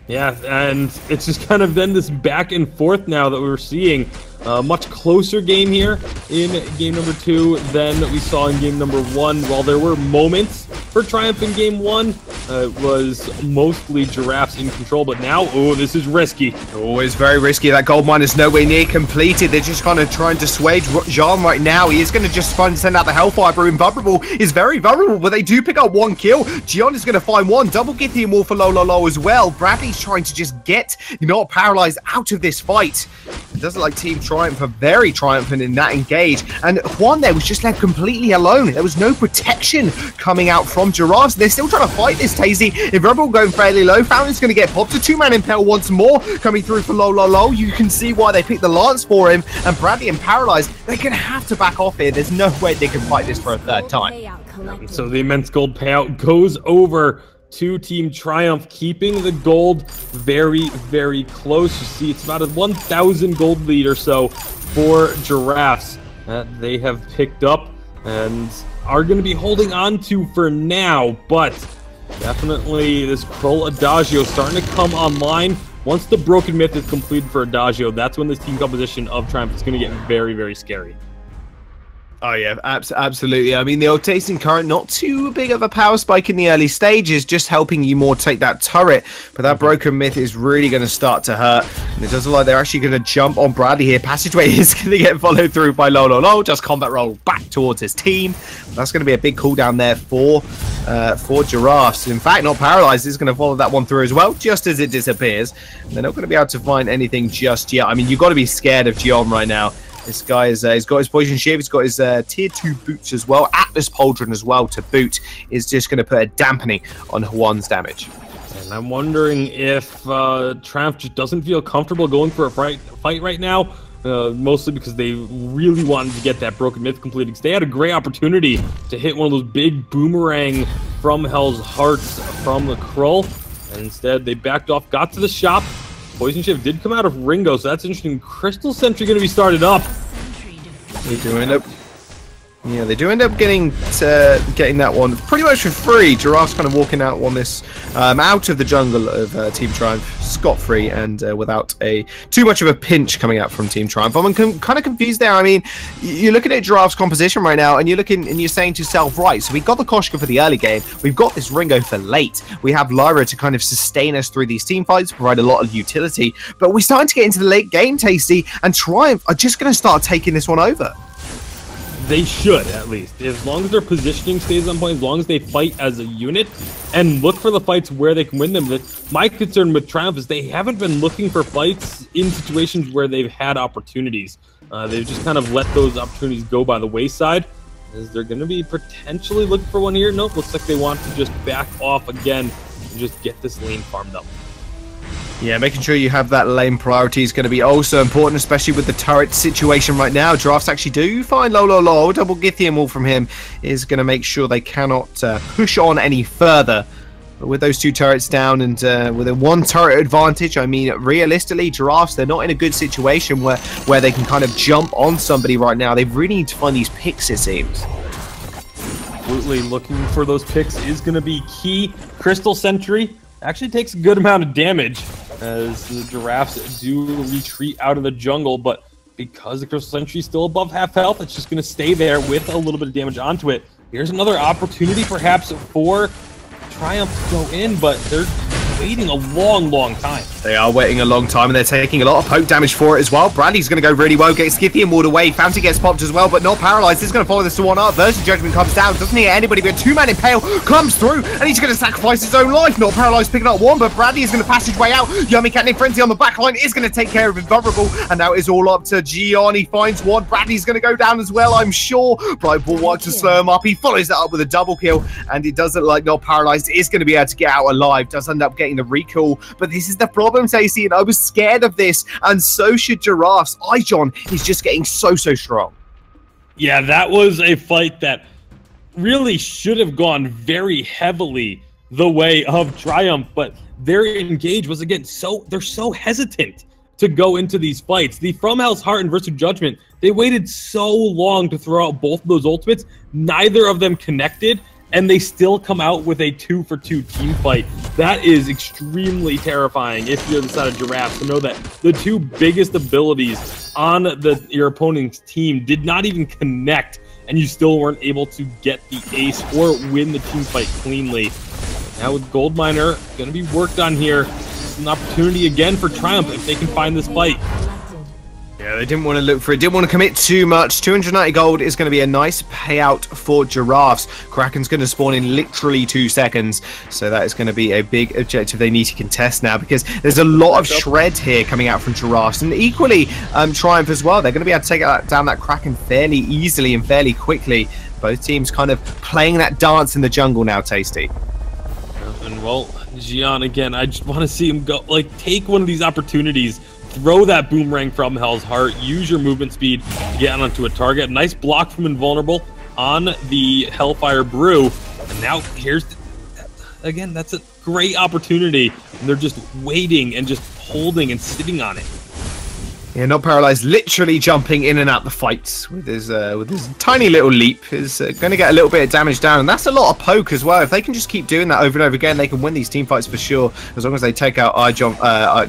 Yeah, and it's just kind of then this back and forth now that we're seeing. A much closer game here in game number 2 than we saw in game number 1. While there were moments for Triumph in game 1, it was mostly Giraffes in control, but now, oh, this is risky. Oh, it's very risky. That gold mine is nowhere near completed. They're just kind of trying to dissuade Jean right now. He is going to just try and send out the Hellfire Brew. Invulnerable is very vulnerable, but they do pick up 1 kill. Gian is going to find 1. Double Githian Wall for Low as well. Bradley's trying to just get not paralyzed out of this fight. It doesn't like Team Triumph are very triumphant in that engage, and Juan there was just left completely alone. There was no protection coming out from Giraffes. They're still trying to fight this, Tazy. Invulnerable going fairly low. Fountain's going to get popped. A 2-man impale once more coming through for Low. You can see why they picked the Lance for him, and Bradley and Paralyzed, they're going to have to back off here. There's no way they can fight this for a 3rd time. So the immense gold payout goes over to Team Triumph, keeping the gold very, very close. You see, it's about a 1,000 gold lead or so for Giraffes that they have picked up and are going to be holding on to for now, but definitely this Krull Adagio starting to come online. Once the Broken Myth is completed for Adagio, that's when this team composition of Triumph is going to get very, very scary. Oh yeah, absolutely. I mean, the Octasian Current, not too big of a power spike in the early stages, just helping you more take that turret. But that Broken Myth is really going to start to hurt. And it does look like they're actually going to jump on Bradley here. Passageway is going to get followed through by Low. Just combat roll back towards his team. That's going to be a big cooldown there for Giraffes. In fact, not paralyzed is going to follow that one through as well, just as it disappears. And they're not going to be able to find anything just yet. I mean, you've got to be scared of Gion right now. This guy is, he's got his poison shiv, he's got his tier 2 boots as well. Atlas Pauldron as well to boot is just going to put a dampening on Juan's damage. And I'm wondering if Triumph just doesn't feel comfortable going for a fight right now. Mostly because they really wanted to get that Broken Myth completed. Because they had a great opportunity to hit one of those big boomerang from Hell's Hearts from the Krull. And instead, they backed off, got to the shop. Poison Shift did come out of Ringo, so that's interesting. Crystal Sentry going to be started up. They do end up, they do end up getting that one pretty much for free. Giraffe's kind of walking out on this out of the jungle of Team Triumph scot-free and without too much of a pinch coming out from Team Triumph. I'm kind of confused there. I mean, you're looking at Giraffe's composition right now, and you're looking and you're saying to yourself, right, so we got the Koshka for the early game, we've got this Ringo for late, we have Lyra to kind of sustain us through these team fights, provide a lot of utility, but we're starting to get into the late game, Tasty, and Triumph are just going to start taking this one over. They should, at least. As long as their positioning stays on point, as long as they fight as a unit and look for the fights where they can win them. My concern with Triumph is they haven't been looking for fights in situations where they've had opportunities. They've just kind of let those opportunities go by the wayside. Is there going to be potentially looking for one here? Nope, looks like they want to just back off again and just get this lane farmed up. Yeah, making sure you have that lane priority is going to be also important, especially with the turret situation right now. Giraffes actually do find Low. Double Githian Wall from him is going to make sure they cannot push on any further. But with those 2 turrets down and with a 1 turret advantage, I mean, realistically, Giraffes, they're not in a good situation where they can kind of jump on somebody right now. They really need to find these picks, it seems. Absolutely, looking for those picks is going to be key. Crystal Sentry actually takes a good amount of damage as the Giraffes do retreat out of the jungle, but because the Crystal Sentry is still above half health, it's just going to stay there with a little bit of damage onto it. Here's another opportunity perhaps for Triumph to go in, but they're waiting a long time. They are waiting a long time, and they're taking a lot of poke damage for it as well. Bradley's going to go really well, get Scythian walled away. Fountain gets popped as well, but not paralyzed. This is going to follow this to 1-up. Versus Judgment comes down, doesn't hit anybody, but a 2-man Impale comes through, and he's going to sacrifice his own life. Not paralyzed, picking up 1, but Bradley is going to passageway out. Yummy Catnip Frenzy on the back line is going to take care of Invulnerable, and now it's all up to Gian. He finds 1. Bradley's going to go down as well, I'm sure. Brightball wants to slow him up. He follows that up with a double kill, and it doesn't look like Not Paralyzed is going to be able to get out alive. Does end up getting the recall, but this is the problem, Stacey, and I was scared of this, and so should Giraffes. Ijon is just getting so strong. Yeah, that was a fight that really should have gone very heavily the way of Triumph, but their engage was, again, they're so hesitant to go into these fights. The From Hell's Heart and Versus Judgment, they waited so long to throw out both of those ultimates. Neither of them connected, and they still come out with a 2-for-2 team fight. That is extremely terrifying if you're the side of Giraffes, to know that the 2 biggest abilities on your opponent's team did not even connect, and you still weren't able to get the ace or win the team fight cleanly. Now with Goldminer going to be worked on here, it's an opportunity again for Triumph if they can find this fight. Yeah, they didn't want to look for it, didn't want to commit too much. 290 gold is going to be a nice payout for Giraffes. Kraken's going to spawn in literally 2 seconds, so that is going to be a big objective they need to contest now, because there's a lot of shred here coming out from Giraffes, and equally Triumph as well. They're going to be able to take down that Kraken fairly easily and fairly quickly. Both teams kind of playing that dance in the jungle now, Tasty. And well, Gian, again, I just want to see him go, like, take one of these opportunities. Throw that boomerang from Hell's Heart. Use your movement speed to get onto a target. Nice block from Invulnerable on the Hellfire Brew. And now here's, again, that's a great opportunity. And they're just waiting and just holding and sitting on it. Yeah, Not Paralyzed literally jumping in and out the fights with his tiny little leap is going to get a little bit of damage down, and that's a lot of poke as well. If they can just keep doing that over and over again, they can win these team fights for sure, as long as they take out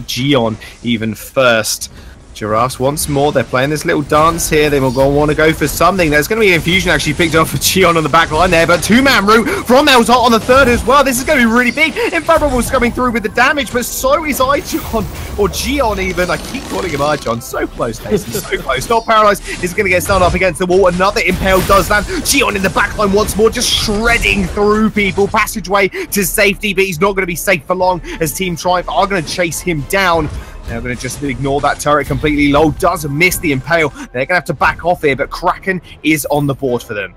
Gian even first. Giraffes once more, they're playing this little dance here. They will want to go for something. There's going to be Infusion actually picked up for Gian on the back line there, but 2-man route from Hell's Heart on the third as well. This is going to be really big. Invulnerable's coming through with the damage, but so is Ijon, or Gian even. I keep calling him Ijon. So close, Casey, so close. Not Paralyzed is going to get stunned up against the wall. Another Impale does land. Gian in the back line once more, just shredding through people. Passageway to safety, but he's not going to be safe for long, as Team Triumph are going to chase him down. They're going to just ignore that turret completely. Low does miss the Impale. They're going to have to back off here, but Kraken is on the board for them.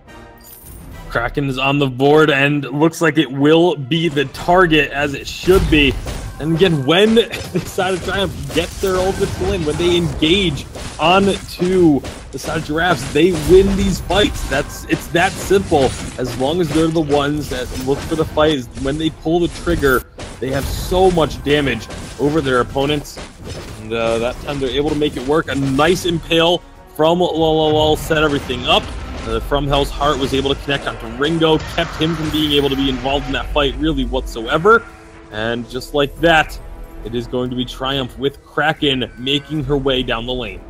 Kraken is on the board, and looks like it will be the target, as it should be. And again, when the side of Triumph gets their ultimate to win, when they engage onto the side of Giraffes, they win these fights. It's that simple. As long as they're the ones that look for the fight, when they pull the trigger, they have so much damage over their opponents. And that time they're able to make it work. A nice Impale from Lol set everything up. From Hell's Heart was able to connect onto Ringo, kept him from being able to be involved in that fight really whatsoever. And just like that, it is going to be Triumph with Kraken making her way down the lane.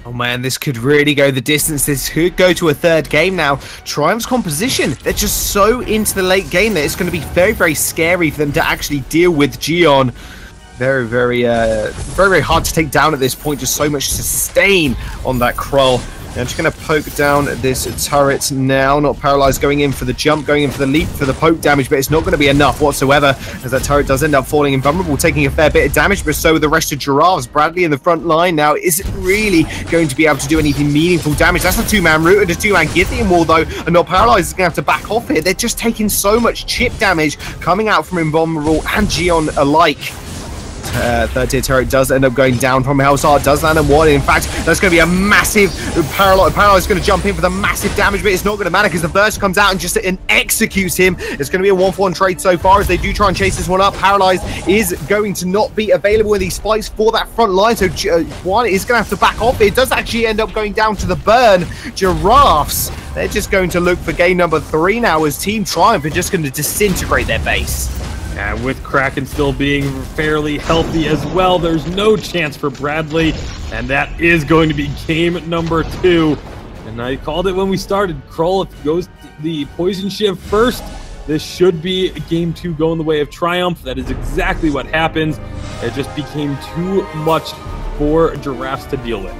Oh man, this could really go the distance. This could go to a third game now. Triumph's composition, they're just so into the late game that it's going to be very scary for them to actually deal with Gian. Very hard to take down at this point. Just so much sustain on that Krull. I'm just going to poke down this turret now. Not Paralyzed going in for the jump, going in for the leap, for the poke damage, but it's not going to be enough whatsoever, as that turret does end up falling Invulnerable, taking a fair bit of damage, but so with the rest of Giraffes. Bradley in the front line now isn't really going to be able to do anything meaningful damage. That's a 2-man route and a 2-man Githian wall, though, and Not Paralyzed is going to have to back off here. They're just taking so much chip damage coming out from Invulnerable and Gian alike. Third tier turret does end up going down from Hell's Heart, does land on 1. In fact, that's going to be a massive Paralyze is going to jump in for the massive damage, but it's not going to matter because the burst comes out and just executes him. It's going to be a 1-for-1 trade so far as they do try and chase this one up. Paralyze is going to not be available in these fights for that front line, so one is going to have to back off. It does actually end up going down to the burn. Giraffes, they're just going to look for game number 3 now, as Team Triumph are just going to disintegrate their base. And with Kraken still being fairly healthy as well, there's no chance for Bradley. And that is going to be game number 2. And I called it when we started. Krull goes the Poison Shiv first. this should be game 2 going the way of Triumph. That is exactly what happens. It just became too much for Giraffes to deal with.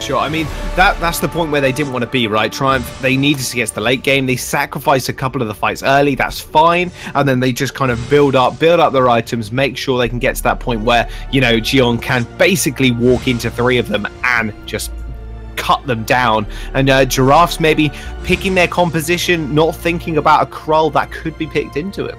Sure, I mean, that's the point where they didn't want to be, right? Triumph, they needed to get to the late game. They sacrificed a couple of the fights early, that's fine. And then they just kind of build up their items, make sure they can get to that point where, you know, Gion can basically walk into 3 of them and just cut them down. And Giraffes maybe picking their composition, not thinking about a Krull that could be picked into it.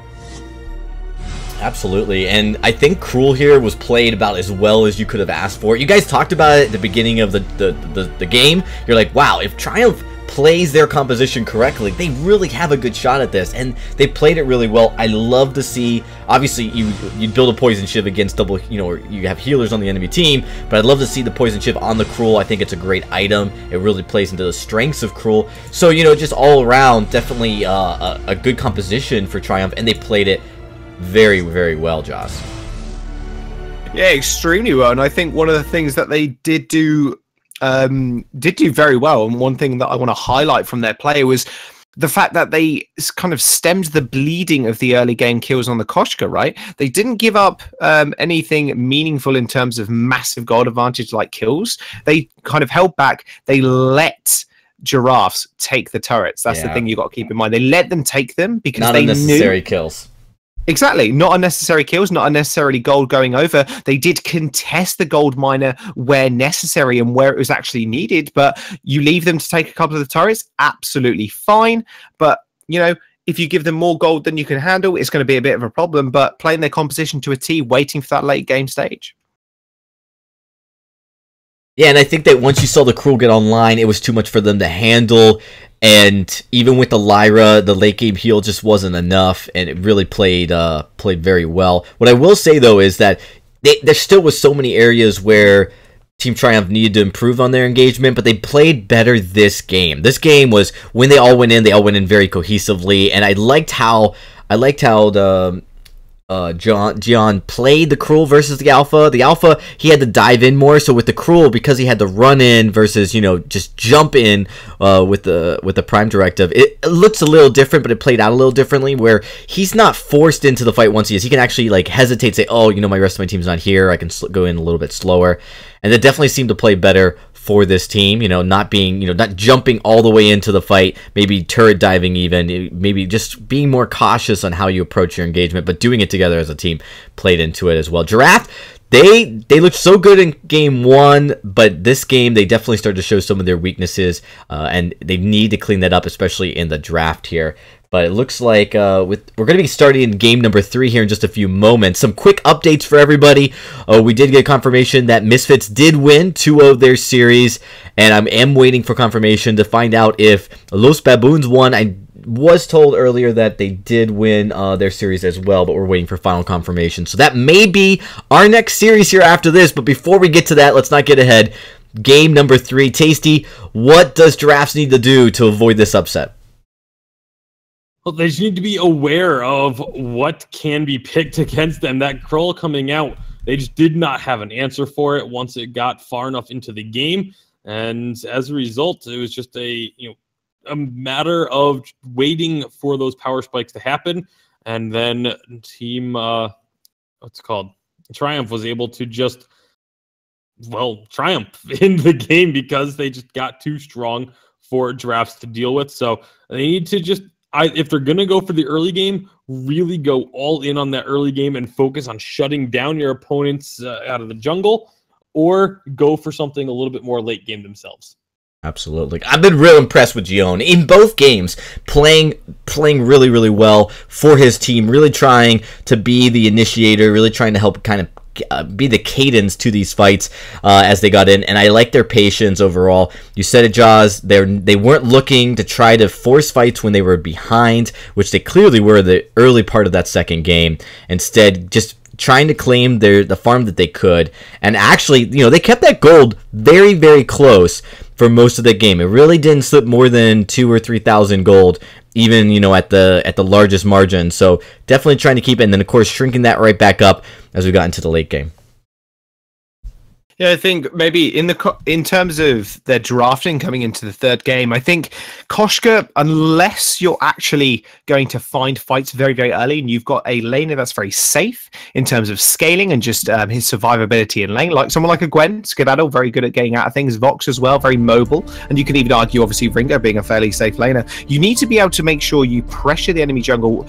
Absolutely, and I think Cruel here was played about as well as you could have asked for. You guys talked about it at the beginning of the game. You're like, wow, if Triumph plays their composition correctly, they really have a good shot at this, and they played it really well. I love to see, obviously, you build a Poison Shiv against double, you know, or you have healers on the enemy team, but I'd love to see the Poison Shiv on the Cruel. I think it's a great item. It really plays into the strengths of Cruel. So, you know, just all around, definitely a good composition for Triumph, and they played it very, very well, Joss. Yeah, extremely well. And I think one of the things that they did do very well, and one thing that I want to highlight from their play was the fact that they kind of stemmed the bleeding of the early game kills on the Koshka, right? They didn't give up anything meaningful in terms of massive gold advantage like kills. They kind of held back. They let Giraffes take the turrets. That's the thing you got to keep in mind. They let them take them because not they unnecessary kills. Exactly, not unnecessary kills, not unnecessarily gold going over. They did contest the gold miner where necessary and where it was actually needed, but you leave them to take a couple of the turrets, absolutely fine. But, you know, if you give them more gold than you can handle, it's going to be a bit of a problem, but playing their composition to a T, waiting for that late game stage. Yeah, and I think that once you saw the Cruel get online, it was too much for them to handle. And even with the Lyra, the late game heal just wasn't enough, and it really played very well. What I will say though is that there still was so many areas where Team Triumph needed to improve on their engagement, but they played better this game. This game was when they all went in very cohesively, and I liked how the Gian played the Cruel versus the Alpha. The Alpha, he had to dive in more, so with the Cruel, because he had to run in versus, you know, just jump in with the Prime Directive, it looks a little different, but it played out a little differently, where he's not forced into the fight once he is. He can actually, like, hesitate, say, oh, you know, my rest of my team's not here, I can go in a little bit slower, and it definitely seemed to play better for this team, you know, not jumping all the way into the fight, maybe turret diving even, maybe just being more cautious on how you approach your engagement, but doing it together as a team played into it as well. Giraffe, they looked so good in game 1, but this game they definitely started to show some of their weaknesses, and they need to clean that up, especially in the draft here. But it looks like we're going to be starting in game number 3 here in just a few moments. Some quick updates for everybody. We did get confirmation that Misfits did win 2 of their series, and I am waiting for confirmation to find out if Los Baboons won. I was told earlier that they did win their series as well, but we're waiting for final confirmation. So that may be our next series here after this, but before we get to that, let's not get ahead. Game number 3. Tasty, what does Giraffes need to do to avoid this upset? Well, they just need to be aware of what can be picked against them. That Krull coming out, they just did not have an answer for it once it got far enough into the game. And as a result, it was just a matter of waiting for those power spikes to happen. And then team, Triumph was able to just, triumph in the game because they just got too strong for Giraffes to deal with. So they need to just, if they're going to go for the early game, really go all in on that early game and focus on shutting down your opponents out of the jungle, or go for something a little bit more late game themselves. Absolutely. I've been real impressed with Gion in both games, playing really, really well for his team, really trying to be the initiator, really trying to help kind of be the cadence to these fights as they got in, and I like their patience overall. You said it, Jaws. They weren't looking to try to force fights when they were behind, which they clearly were the early part of that second game. Instead, just trying to claim the farm that they could, and actually, they kept that gold very, very close for most of the game. It really didn't slip more than 2,000 or 3,000 gold, even at the largest margin. So definitely trying to keep it, and then of course shrinking that right back up as we got into the late game. Yeah, I think maybe in terms of their drafting coming into the third game, I think Koshka, unless you're actually going to find fights very, very early and you've got a laner that's very safe in terms of scaling and just his survivability in lane, like someone like a Gwen, Skedaddle, very good at getting out of things, Vox as well, very mobile, and you could even argue, obviously, Ringo being a fairly safe laner. You need to be able to make sure you pressure the enemy jungle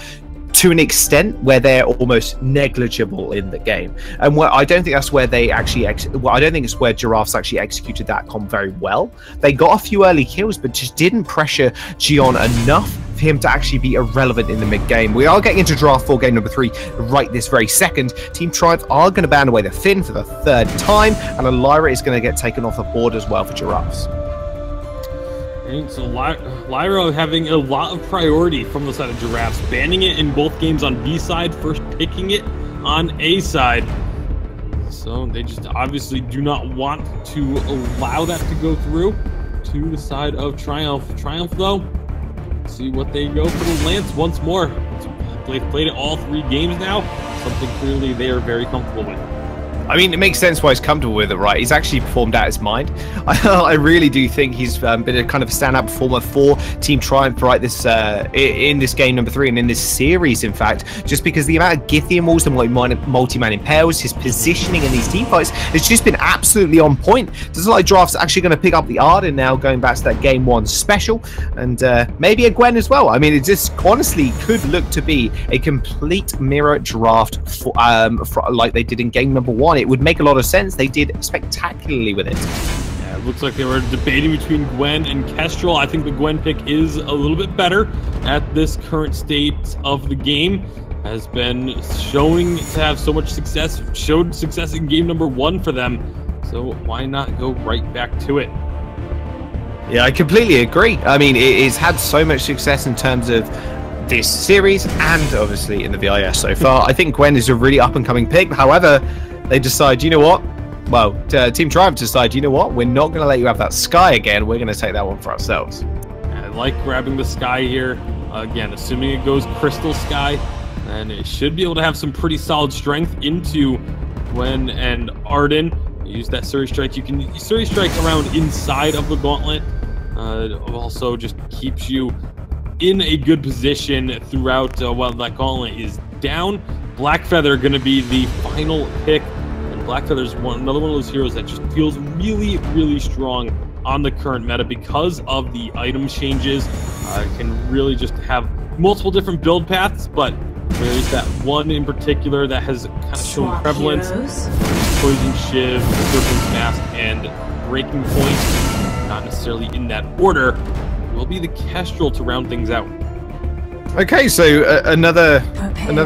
to an extent where they're almost negligible in the game, and I don't think that's where they actually. I don't think it's where Giraffes actually executed that comp very well. They got a few early kills, but just didn't pressure Gion enough for him to actually be irrelevant in the mid game. We are getting into draft 4 game number 3 right this very second. Team Triumph are going to ban away the Finn for the 3rd time, and a Lyra is going to get taken off the board as well for Giraffes. So Lyra having a lot of priority from the side of Giraffes, banning it in both games on B side, first picking it on A side. So they just obviously do not want to allow that to go through to the side of Triumph. Triumph though, see what they go for the Lance once more. They've played it all 3 games now, something clearly they are very comfortable with. I mean, it makes sense why he's comfortable with it, right? He's actually performed out his mind. I really do think he's been a kind of a standout performer for Team Triumph right this in this game number 3 and in this series, in fact, just because the amount of Githian walls and multi-man impales, his positioning in these team fights has just been absolutely on point. Doesn't like Draft's actually going to pick up the Arden now, going back to that game 1 special, and maybe a Gwen as well. I mean, it just honestly could look to be a complete mirror draft for, like they did in game number 1. It would make a lot of sense. They did spectacularly with it. Yeah, it looks like they were debating between Gwen and Kestrel. I think the Gwen pick is a little bit better at this current state of the game. Has been showing to have so much success. Showed success in game number 1 for them. So why not go right back to it? Yeah, I completely agree. I mean, it's had so much success in terms of this series and obviously in the VIS so far. I think Gwen is a really up-and-coming pick. However, they decide, you know what? Well, Team Triumph decide, you know what? We're not going to let you have that Sky again. We're going to take that one for ourselves. I like grabbing the Sky here. Again, assuming it goes Crystal Sky, and it should be able to have some pretty solid strength into Gwen and Arden. Use that Surrey Strike. You can Surrey Strike around inside of the Gauntlet. Also just keeps you in a good position throughout while that Gauntlet is down. Blackfeather going to be the final pick. Blackfeather is another one of those heroes that just feels really, really strong on the current meta because of the item changes. Can really just have multiple different build paths, but there's that one in particular that has kind of shown prevalence. Poison Shiv, Serpent's Mask, and Breaking Point, not necessarily in that order, will be the Kestrel to round things out. Okay, so another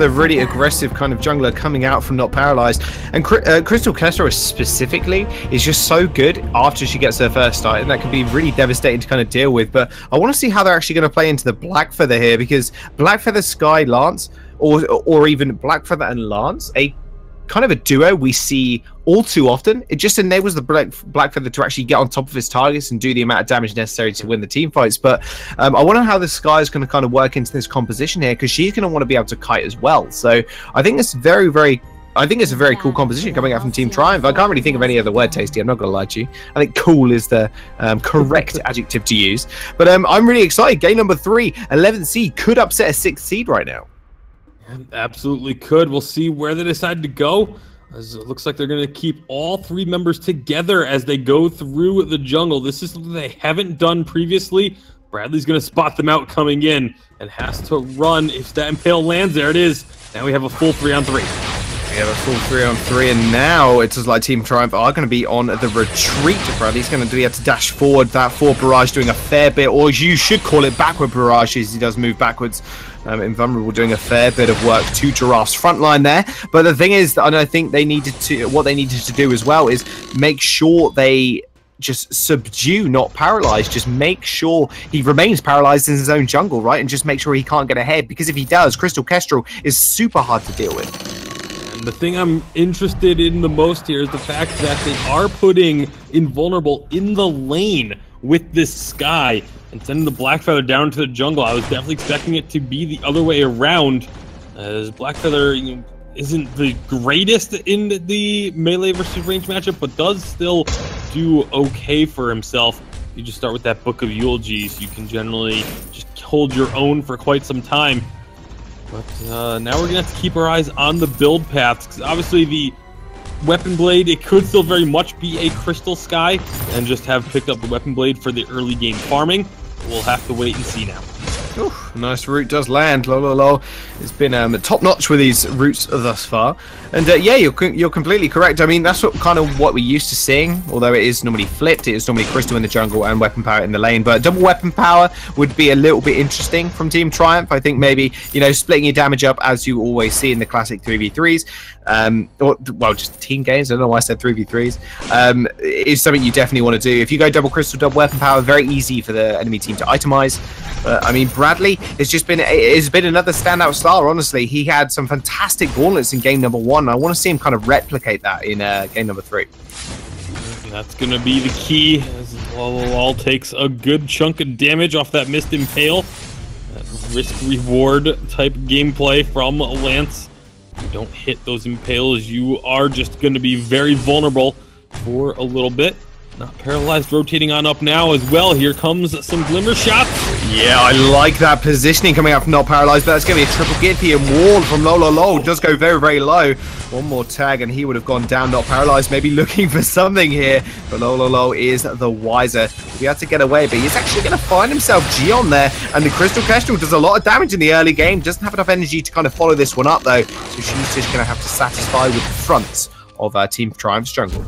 really aggressive kind of jungler coming out from Not Paralyzed, and Crystal Kestrel specifically is just so good after she gets her first start, and that can be really devastating to kind of deal with. But I want to see how they're actually going to play into the Blackfeather here, because Blackfeather, Sky, Lance, or even Blackfeather and Lance, a kind of a duo we see all too often. It just enables the Blackfeather to actually get on top of his targets and do the amount of damage necessary to win the team fights. But I want to know how the Sky is going to kind of work into this composition here, because she's going to want to be able to kite as well. So I think it's very, very... I think it's a very cool composition coming out from Team Triumph. I can't really think of any other word, Tasty. I'm not going to lie to you. I think cool is the correct adjective to use. But I'm really excited. Game number 3, 11th seed, could upset a 6th seed right now. Absolutely could. We'll see where they decide to go, as it looks like they're going to keep all 3 members together as they go through the jungle. This is something they haven't done previously. Bradley's going to spot them out coming in and has to run if that impale lands. There it is. Now we have a full 3-on-3. We have a full 3-on-3, and now it looks like Team Triumph are going to be on the retreat. Bradley's going to be able to dash forward. That forward barrage doing a fair bit, or you should call it backward barrage, as he does move backwards. Invulnerable doing a fair bit of work to Giraffe's front line there. But the thing is, and I think what they needed to do as well is make sure they just subdue, not paralyze. Just make sure he remains paralyzed in his own jungle, right? And just make sure he can't get ahead, because if he does, Crystal Kestrel is super hard to deal with. And the thing I'm interested in the most here is the fact that they are putting Invulnerable in the lane with this Sky and sending the Blackfeather down to the jungle. I was definitely expecting it to be the other way around, as Blackfeather isn't the greatest in the melee versus range matchup, but does still do okay for himself. You just start with that Book of Eulogies. You can generally just hold your own for quite some time. But now we're going to have to keep our eyes on the build paths, because obviously the Weapon Blade, it could still very much be a Crystal Sky, and just have picked up the Weapon Blade for the early game farming. We'll have to wait and see now. Oof, nice route does land. Lol. It's been top notch with these routes thus far, and yeah, you're completely correct. I mean, that's what we're used to seeing. Although it is normally flipped, it is normally Crystal in the jungle and Weapon Power in the lane. But double Weapon Power would be a little bit interesting from Team Triumph. I think maybe splitting your damage up as you always see in the classic 3v3s, or well, just team games. I don't know why I said 3v3s. Is something you definitely want to do. If you go double Crystal, double Weapon Power, very easy for the enemy team to itemize. I mean, Bradley has been another standout star. Honestly, he had some fantastic gauntlets in game number 1. I want to see him kind of replicate that in game number 3. That's going to be the key, as Lol takes a good chunk of damage off that missed impale. That risk-reward type gameplay from Lance. If you don't hit those impales, you are just going to be very vulnerable for a little bit. Not paralyzed, rotating on up now as well. Here comes some glimmer shots. Yeah, I like that positioning coming out from not paralyzed, but that's going to be a triple Githy and wall from Lol. Does go very, very low. One more tag and he would have gone down, not paralyzed, maybe looking for something here. But Lol is the wiser. He had to get away, but he's actually going to find himself Gion there. And the Crystal Kestrel does a lot of damage in the early game. Doesn't have enough energy to kind of follow this one up, though. So she's just going to have to satisfy with the fronts of Team Triumph's jungle.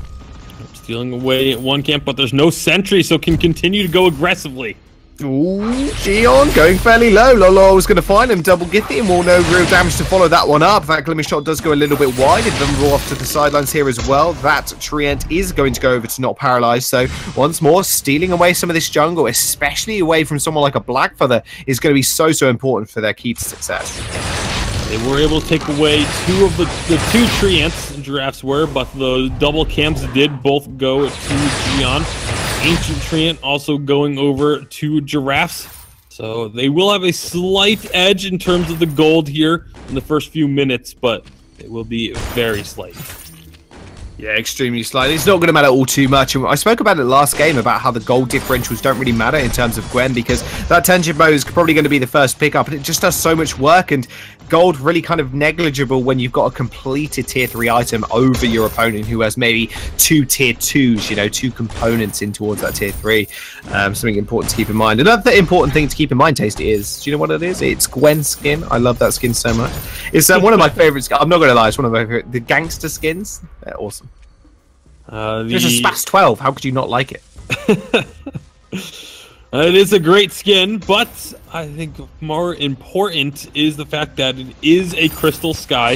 Stealing away at one camp, but there's no sentry, so can continue to go aggressively. Ooh, Gion going fairly low. Lolo was going to find him. Double Githy and no real damage to follow that one up. That Glimmer Shot does go a little bit wide. It doesn't roll off to the sidelines here as well. That Trient is going to go over to not paralyzed. So once more, stealing away some of this jungle, especially away from someone like a Blackfeather, is going to be so important for their key to success. They were able to take away two of the two Treants, Giraffes were, but the double camps did both go to Gion. Ancient Treant also going over to Giraffes. So they will have a slight edge in terms of the gold here in the first few minutes, but it will be very slight. Yeah, extremely slight. It's not going to matter all too much. And I spoke about it last game about how the gold differentials don't really matter in terms of Gwen, because that tension bow is probably going to be the first pickup, and it just does so much work. And gold really kind of negligible when you've got a completed tier 3 item over your opponent who has maybe 2 tier 2s, 2 components in towards that tier 3. Something important to keep in mind. Another important thing to keep in mind, Tasty, is, do you know what it is? It's Gwen's skin. I love that skin so much. It's one of my favorites. I'm not going to lie, it's one of my favorite. The gangster skins, they're awesome. This is Spaz 12. How could you not like it? It is a great skin, but I think more important is the fact that it is a Crystal Sky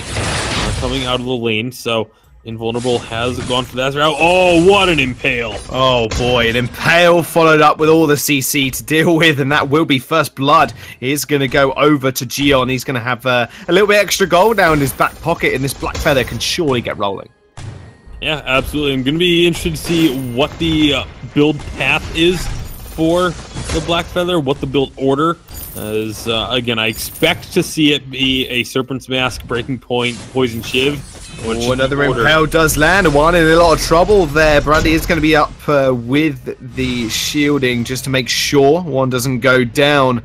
coming out of the lane. So Invulnerable has gone for that route. Oh, what an impale! Oh boy, an impale followed up with all the CC to deal with, and that will be first blood. He's going to go over to Gion. He's going to have a little bit extra gold now in his back pocket, and this Blackfeather can surely get rolling. Yeah, absolutely. I'm going to be interested to see what the build path is for the Blackfeather, what the build order is. Again, I expect to see it be a Serpent's Mask, Breaking Point, Poison Shiv. Oh, another impale does land. One in a lot of trouble there. Bradley is going to be up with the shielding just to make sure one doesn't go down.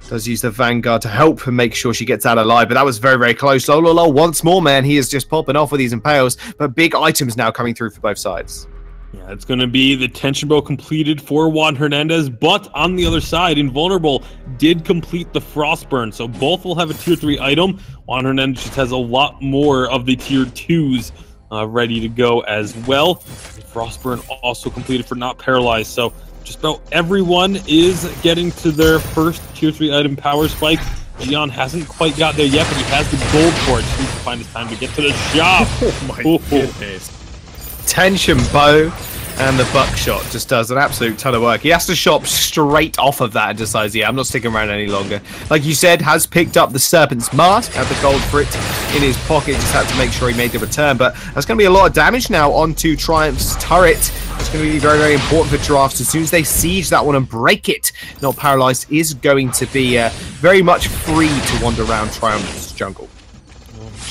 Does use the Vanguard to help and make sure she gets out alive, but that was very, very close. Lol, once more, man, he is just popping off with these impales, but big items now coming through for both sides. Yeah, it's going to be the Tension Bow completed for Juan Hernandez, but on the other side, Invulnerable did complete the Frostburn, so both will have a tier 3 item. Juan Hernandez just has a lot more of the tier 2s ready to go as well. The Frostburn also completed for not paralyzed, so just about everyone is getting to their first tier 3 item power spike. Gion hasn't quite got there yet, but he has the gold for it. Just needs to find his time to get to the shop. Oh my goodness. Tension bow and the buckshot just does an absolute ton of work. He has to shop straight off of that and decides, yeah, I'm not sticking around any longer. Like you said, has picked up the Serpent's Mask, had the gold for it in his pocket, just had to make sure he made the return. But that's going to be a lot of damage now onto Triumph's turret. It's going to be very, very important for Giraffes. As soon as they siege that one and break it, not paralyzed is going to be very much free to wander around Triumph's jungle.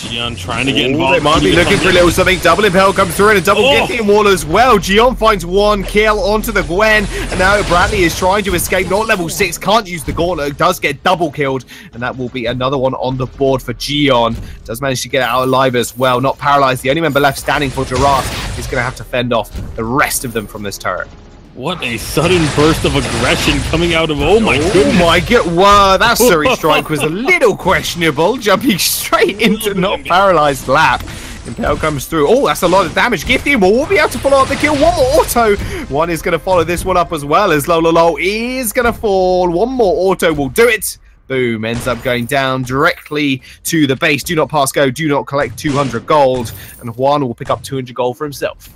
Gian trying to get involved. They might be looking for a little something. Double Impel comes through and a double Githian wall as well. Gian finds one kill onto the Gwen. And now Bradley is trying to escape. Not level 6. Can't use the gauntlet. Does get double killed. And that will be another one on the board for Gian. Does manage to get out alive as well. Not paralyzed. The only member left standing for Giraffe is going to have to fend off the rest of them from this turret. What a sudden burst of aggression coming out of, oh my goodness. Oh my god, wow, that Surrey strike was a little questionable, jumping straight into not paralyzed lap. Impel comes through. Oh, that's a lot of damage. Githian will be able to follow up the kill. One more auto. One is going to follow this one up as well, as Lolo is going to fall. One more auto will do it. Boom, ends up going down directly to the base. Do not pass go, do not collect 200 gold. And Juan will pick up 200 gold for himself.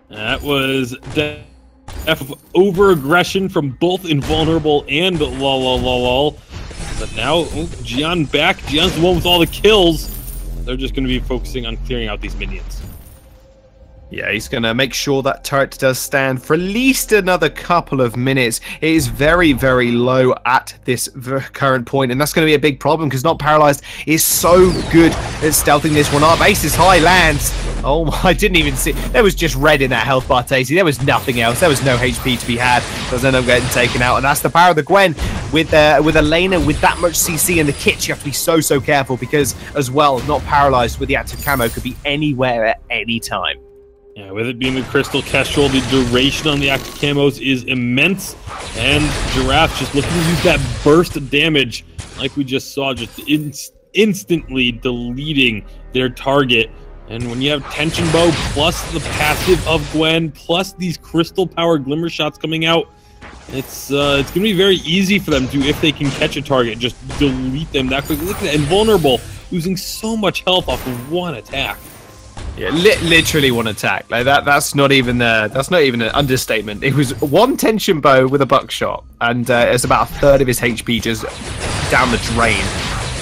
That was over-aggression from both Invulnerable and Lol. But now, Gian back. Gian's the one with all the kills. They're just going to be focusing on clearing out these minions. Yeah, he's going to make sure that turret does stand for at least another couple of minutes. It is very, very low at this current point, and that's going to be a big problem because Not Paralyzed is so good at stealthing this one up. Ace is high, lands. Oh, I didn't even see. There was just red in that health bar, Tasty. There was nothing else. There was no HP to be had. Does end up getting taken out, and that's the power of the Gwen. With a laner with that much CC in the kit, you have to be so careful because, as well, Not Paralyzed with the active camo could be anywhere at any time. Yeah, with it being the Crystal Kestrel, the duration on the active camos is immense, and Giraffe just looking to use that burst of damage, like we just saw, just instantly deleting their target. And when you have Tension Bow plus the passive of Gwen plus these crystal power glimmer shots coming out, it's going to be very easy for them to, if they can catch a target, just delete them that quickly. Look at that, Invulnerable losing so much health off of one attack. Yeah, literally one attack. Like that's not even an understatement. It was one tension bow with a buckshot, and it's about a third of his HP just down the drain.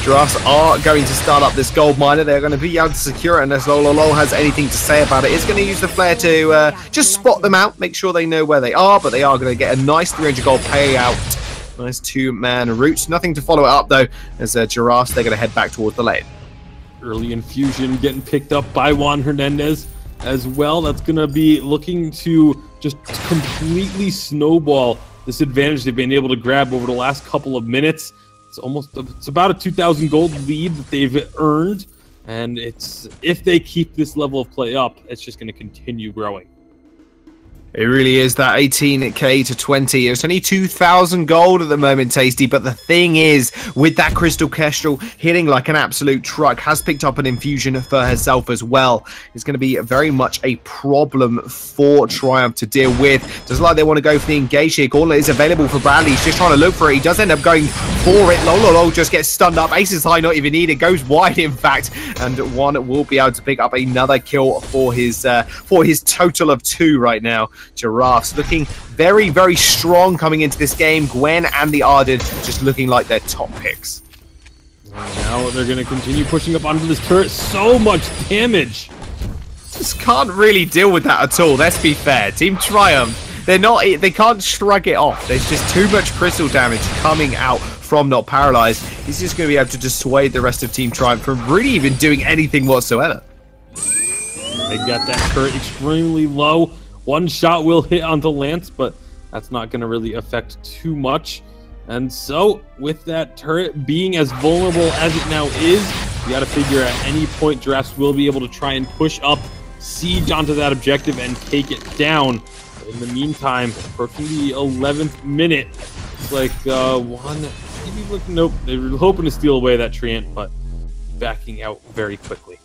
Giraffes are going to start up this gold miner. They're going to be able to secure it unless Lolo has anything to say about it. It's going to use the flare to just spot them out, make sure they know where they are, but they are going to get a nice 300 gold payout. Nice two-man route. Nothing to follow it up, though, as Giraffes, they're going to head back towards the lane. Early infusion getting picked up by Juan Hernandez as well. That's going to be looking to just completely snowball this advantage they've been able to grab over the last couple of minutes. It's about a 2,000 gold lead that they've earned, and if they keep this level of play up, it's just going to continue growing. It really is that 18k to 20. It's only 2,000 gold at the moment, Tasty. But the thing is, with that Crystal Kestrel hitting like an absolute truck, has picked up an infusion for herself as well. It's going to be very much a problem for Triumph to deal with. Doesn't like they want to go for the engage here. Gauntlet is available for Bradley. He's just trying to look for it. He does end up going for it. Lolo just gets stunned up. Ace is high, not even needed. Goes wide, in fact. And one will be able to pick up another kill for his total of 2 right now. Giraffes looking very, very strong coming into this game. Gwen and the Arden just looking like their top picks. Now they're going to continue pushing up onto this turret. So much damage. Just can't really deal with that at all. Let's be fair. Team Triumph, they can't shrug it off. There's just too much crystal damage coming out from Not Paralyzed. He's just going to be able to dissuade the rest of Team Triumph from really even doing anything whatsoever. They got that turret extremely low. One shot will hit onto Lance, but that's not going to really affect too much. And so, with that turret being as vulnerable as it now is, you got to figure at any point Giraffes will be able to try and push up, siege onto that objective, and take it down. But in the meantime, approaching the 11th minute, it's like one. Maybe look, nope. They were hoping to steal away that Treant, but backing out very quickly.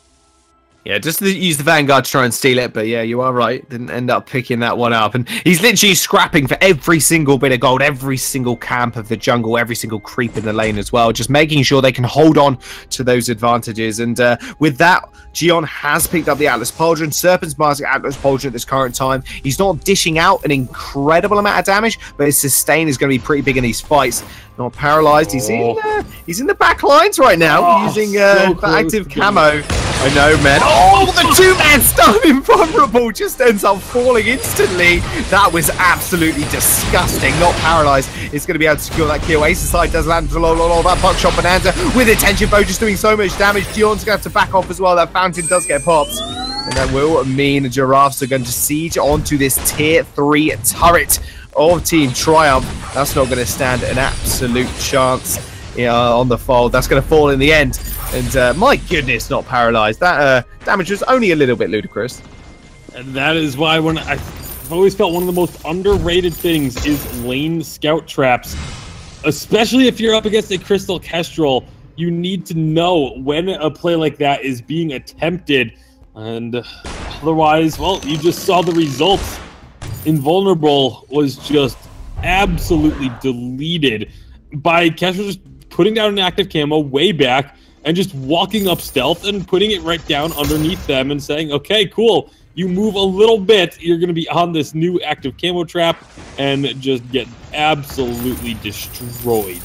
Yeah, just to use the Vanguard to try and steal it, but yeah, you are right. Didn't end up picking that one up. And he's literally scrapping for every single bit of gold, every single camp of the jungle, every single creep in the lane as well, just making sure they can hold on to those advantages. And with that, Gian has picked up the Atlas Pauldron. Serpent's Mask Atlas Pauldron at this current time. He's not dishing out an incredible amount of damage, but his sustain is going to be pretty big in these fights. Not Paralyzed. He's in the back lines right now, using the active camo. I know, man. Oh, the two-man stun invulnerable just ends up falling instantly. That was absolutely disgusting. Not paralyzed. It's going to be able to secure that kill. Ace aside does land to that buckshot bonanza with attention bow just doing so much damage. Gion's going to have to back off as well. That fountain does get popped. And that will mean Giraffes are going to siege onto this tier 3 turret of Team Triumph. That's not going to stand an absolute chance on the fold. That's going to fall in the end. And my goodness, not paralyzed. That damage was only a little bit ludicrous. And that is why I've always felt one of the most underrated things is lane scout traps. Especially if you're up against a Crystal Kestrel, you need to know when a play like that is being attempted. And otherwise, well, you just saw the results. Invulnerable was just absolutely deleted by Kestrel just putting down an active camo way back and just walking up stealth and putting it right down underneath them and saying, okay, cool, you move a little bit, you're going to be on this new active camo trap and just get absolutely destroyed.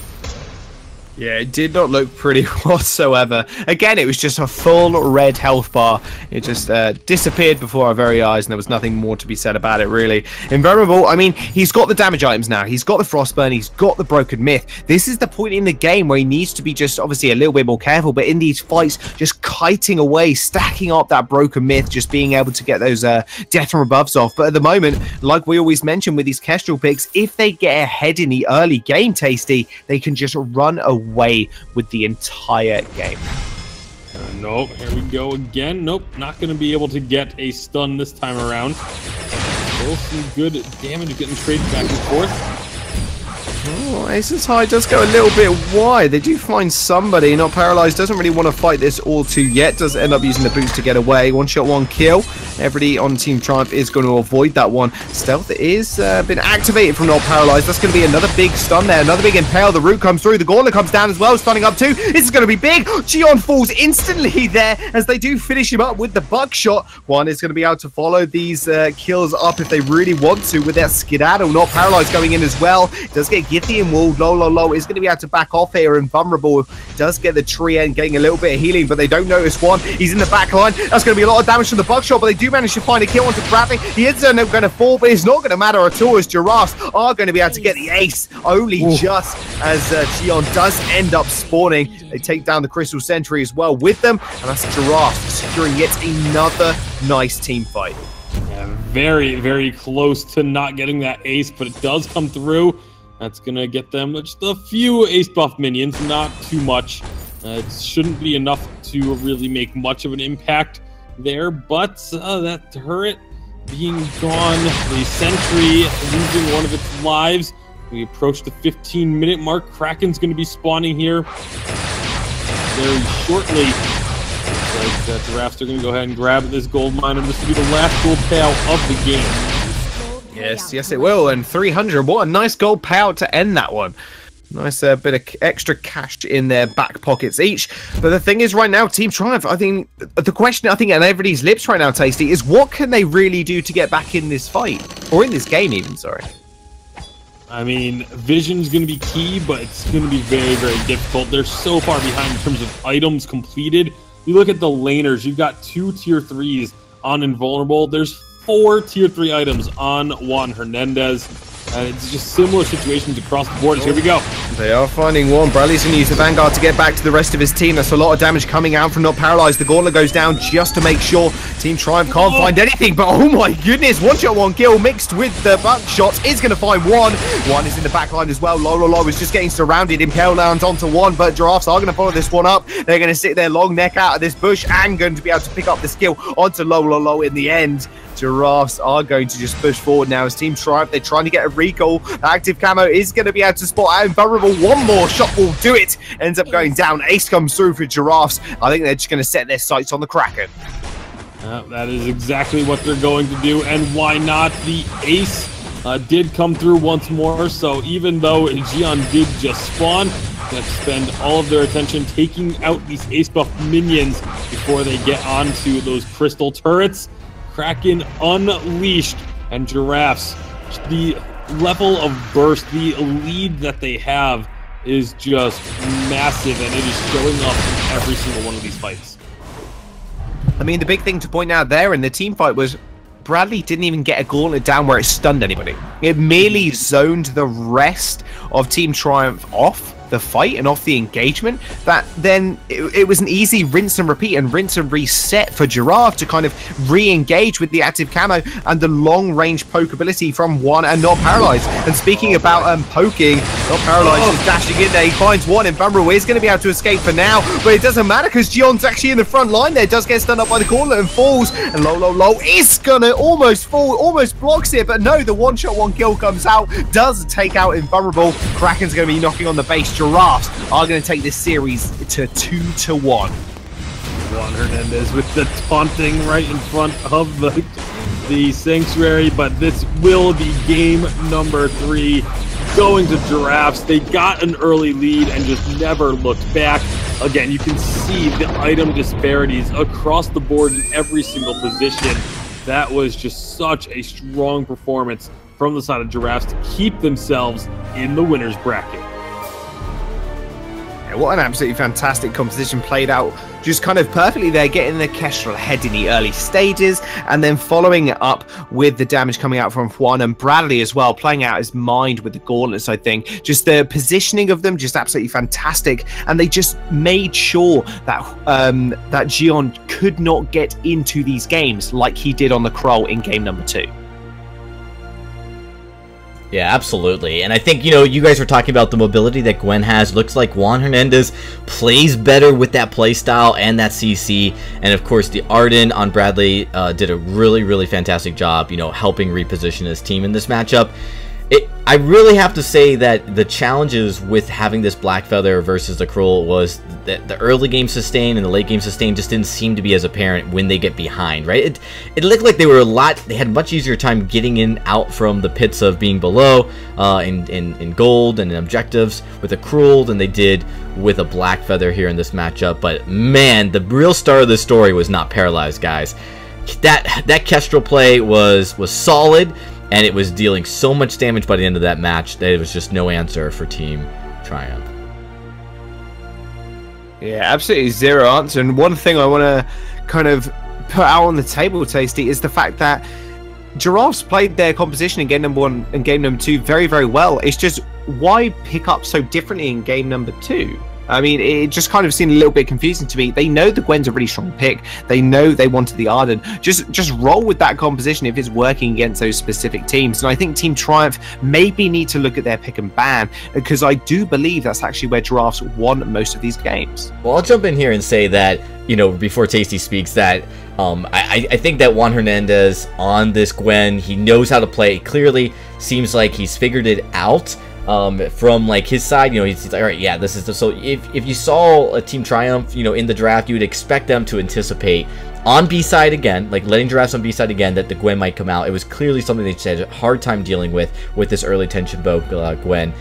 Yeah, it did not look pretty whatsoever. Again, it was just a full red health bar. It just disappeared before our very eyes, and there was nothing more to be said about it, really. Invulnerable, I mean, he's got the damage items now. He's got the Frostburn. He's got the Broken Myth. This is the point in the game where he needs to be just, obviously, a little bit more careful, but in these fights, just kiting away, stacking up that Broken Myth, just being able to get those death from above off. But at the moment, like we always mention with these Kestrel picks, if they get ahead in the early game, Tasty, they can just run away with the entire game. Nope, here we go again. Nope, not going to be able to get a stun this time around. Still some good damage getting traded back and forth. Oh, Ace's High does go a little bit wide. They do find somebody. Not paralyzed. Doesn't really want to fight this all too yet. Does end up using the boots to get away. One shot, one kill. Everybody on Team Triumph is going to avoid that one. Stealth is been activated from Not Paralyzed. That's going to be another big stun there. Another big impale. The root comes through. The gauntlet comes down as well. Stunning up too. This is going to be big. Gion falls instantly there as they do finish him up with the buckshot. One is going to be able to follow these kills up if they really want to with that skedaddle. Not Paralyzed going in as well. Does get Githian walled. Low is going to be able to back off here. And Vulnerable does get the tree end, getting a little bit of healing, but they don't notice one. He's in the back line. That's going to be a lot of damage from the buckshot, but they do manage to find a kill onto Bradley. He is going to fall, but it's not going to matter at all as Giraffes are going to be able to get the ace only just as Gion does end up spawning. They take down the Crystal Sentry as well with them, and that's Giraffes securing yet another nice team fight. Yeah, very, very close to not getting that ace, but it does come through. That's going to get them just a few ace buff minions, not too much. It shouldn't be enough to really make much of an impact there, but that turret being gone, the sentry losing one of its lives. We approach the 15-minute mark. Kraken's going to be spawning here very shortly. Like Giraffes are going to go ahead and grab this gold mine, and this will be the last gold payout of the game. Yes, it will. And 300. What a nice gold payout to end that one. Nice bit of extra cash in their back pockets each. But the thing is, right now, Team Triumph, I think the question, on everybody's lips right now, Tasty, is what can they really do to get back in this fight? Or in this game, even, sorry. I mean, Vision's going to be key, but it's going to be very, very difficult. They're so far behind in terms of items completed. You look at the laners, you've got 2 tier 3s on Invulnerable. There's 4 tier 3 items on Juan Hernandez. It's just similar situations across the board. Here we go. They are finding one. Bradley's going to use the Vanguard to get back to the rest of his team. That's a lot of damage coming out from Not Paralyzed. The Gauntlet goes down just to make sure Team Triumph can't find anything. But oh my goodness, one shot, one kill mixed with the buckshots is going to find one. One is in the back line as well. Low is just getting surrounded. Impale lands onto one, but Giraffes are going to follow this one up. They're going to sit their long neck out of this bush and going to be able to pick up the skill onto low in the end. Giraffes are going to just push forward now as Team Triumph. They're trying to get a recall. The active camo is going to be able to spot out Invulnerable. One more shot will do it. Ends up going down. Ace comes through for Giraffes. I think they're just going to set their sights on the Kraken. That is exactly what they're going to do, and why not? The ace did come through once more, so even though Gion did just spawn, they have to spend all of their attention taking out these ace buff minions before they get onto those crystal turrets. Kraken unleashed, and Giraffes, the level of burst, the lead that they have is just massive, and it is showing up in every single one of these fights. I mean, the big thing to point out there in the team fight was Bradley didn't even get a gauntlet down where it stunned anybody. It merely zoned the rest of Team Triumph off the fight and off the engagement. That then it was an easy rinse and repeat and rinse and reset for Giraffe to kind of re-engage with the active camo and the long range poke ability from One and Not Paralyzed. And speaking about poking, Not Paralyzed is dashing in there. He finds One and Bumble is going to be able to escape for now, but it doesn't matter because Gion's actually in the front line there. Does get stunned up by the gauntlet and falls, and low is gonna almost fall, almost blocks it, but no, the one shot one kill comes out, does take out Invulnerable. Kraken's going to be knocking on the base. Giraffes are going to take this series to 2-1. Juan Hernandez with the taunting right in front of the Sanctuary, but this will be game number 3 going to Giraffes. They got an early lead and just never looked back. Again, you can see the item disparities across the board in every single position. That was just such a strong performance from the side of Giraffes to keep themselves in the winner's bracket. What an absolutely fantastic composition, played out just kind of perfectly there, getting the Kestrel ahead in the early stages and then following it up with the damage coming out from Juan and Bradley as well, playing out his mind with the gauntlets. I think just the positioning of them just absolutely fantastic, and they just made sure that that Gion could not get into these games like he did on the Kroll in game number 2. Yeah, absolutely. And I think, you know, you guys were talking about the mobility that Gwen has. Looks like Juan Hernandez plays better with that playstyle and that CC. And of course, the Arden on Bradley did a really, really fantastic job, you know, helping reposition his team in this matchup. I really have to say that the challenges with having this Black Feather versus the Kroll was that the early game sustain and the late game sustain just didn't seem to be as apparent when they get behind, right? It looked like they had much easier time getting in out from the pits of being below in gold and in objectives with a Kroll than they did with a Black Feather here in this matchup. But man, the real star of the story was Not Paralyzed, guys. That Kestrel play was solid, and it was dealing so much damage by the end of that match that it was just no answer for Team Triumph. Yeah, absolutely zero answer. And one thing I want to kind of put out on the table, Tasty, is the fact that Giraffes played their composition in game number 1 and game number 2 very, very well. It's just, why pick up so differently in game number 2? I mean, it just kind of seemed a little bit confusing to me. They know the Gwen's a really strong pick. They know they wanted the Arden. Just roll with that composition if it's working against those specific teams. And I think Team Triumph maybe need to look at their pick and ban, because I do believe that's actually where Giraffes won most of these games. Well, I'll jump in here and say that, you know, before Tasty speaks, that I think that Juan Hernandez on this Gwen, he knows how to play. It clearly seems like he's figured it out. From like his side, you know, he's like, all right, yeah, this is the, so if you saw a Team Triumph, you know, in the draft, you would expect them to anticipate on B side again, like letting Giraffes on B side again, that the Gwen might come out. It was clearly something they had a hard time dealing with this early tension bow Gwen.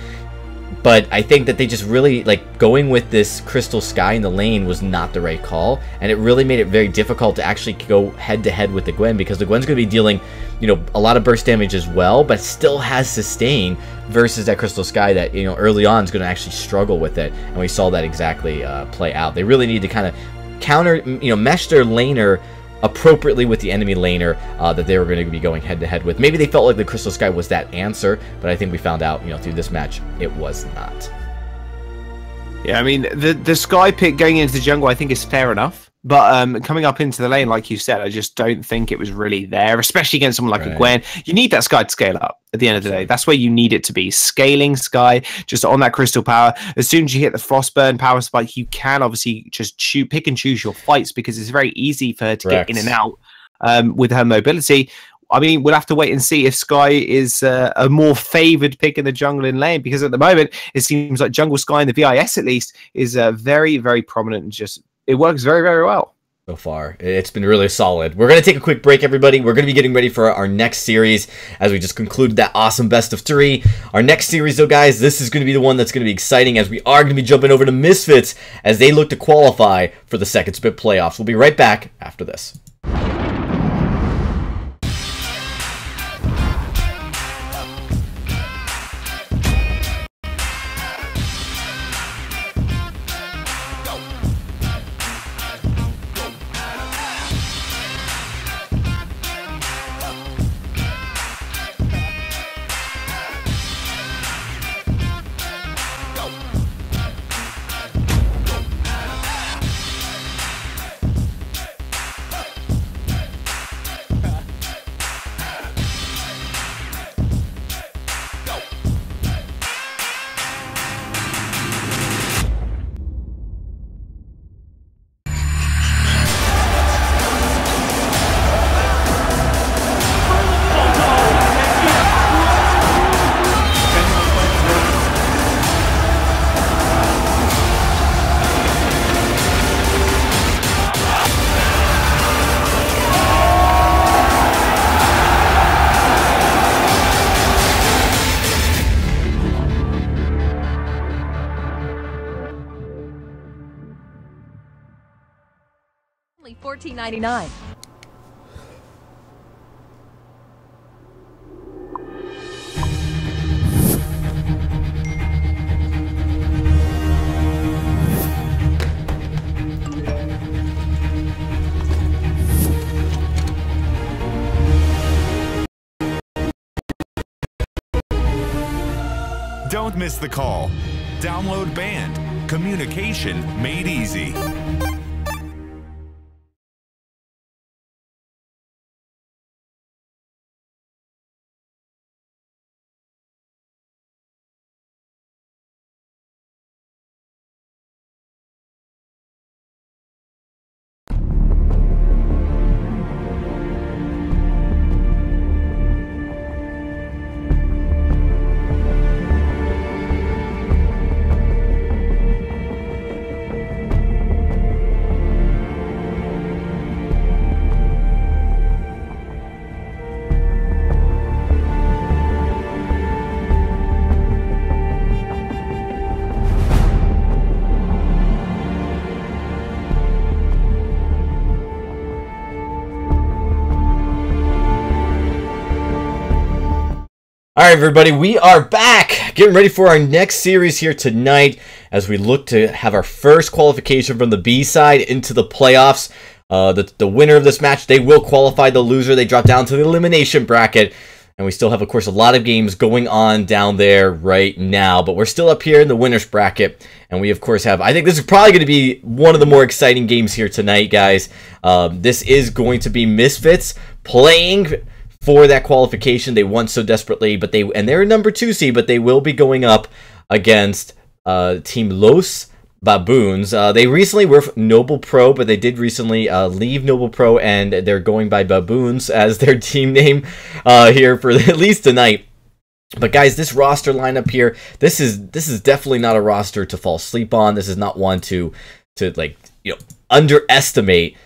But I think that they just really, like, going with this Crystal Sky in the lane was not the right call, and it really made it very difficult to actually go head-to-head with the Gwen, because the Gwen's going to be dealing, you know, a lot of burst damage as well, but still has sustain versus that Crystal Sky that, you know, early on is going to actually struggle with it, and we saw that exactly play out. They really need to kind of counter, you know, mesh their laner appropriately with the enemy laner that they were going to be going head-to-head with. Maybe they felt like the Crystal Sky was that answer, but I think we found out, you know, through this match, it was not. Yeah, I mean, the Sky pick going into the jungle I think is fair enough, but coming up into the lane, like you said, I just don't think it was really there, especially against someone like a Gwen. You need that Sky to scale up at the end of the day. That's where you need it to be. Scaling Sky just on that crystal power. As soon as you hit the Frostburn power spike, you can obviously just pick and choose your fights, because it's very easy for her to get in and out with her mobility. I mean, we'll have to wait and see if Sky is a more favored pick in the jungle in lane, because at the moment, it seems like Jungle Sky in the VIS, at least, is very, very prominent, and just it works very, very well. So far, it's been really solid. We're going to take a quick break, everybody. We're going to be getting ready for our next series as we just concluded that awesome best of 3. Our next series, though, guys, this is going to be the one that's going to be exciting, as we are going to be jumping over to Misfits as they look to qualify for the Second Split playoffs. We'll be right back after this. 14.99. Don't miss the call. Download Band. Communication made easy. All right, everybody, we are back, getting ready for our next series here tonight as we look to have our first qualification from the B side into the playoffs. The winner of this match, they will qualify. The loser, they drop down to the elimination bracket. And we still have, of course, a lot of games going on down there right now. But we're still up here in the winner's bracket. And we, of course, have... I think this is probably going to be one of the more exciting games here tonight, guys. This is going to be Misfits playing for that qualification they want so desperately, but they're a number 2 seed, but they will be going up against Team Los Baboons. They recently were Noble Pro, but they did recently leave Noble Pro, and they're going by Baboons as their team name here for at least tonight. But guys, this roster lineup here, this is definitely not a roster to fall asleep on. This is not one to like, you know, underestimate,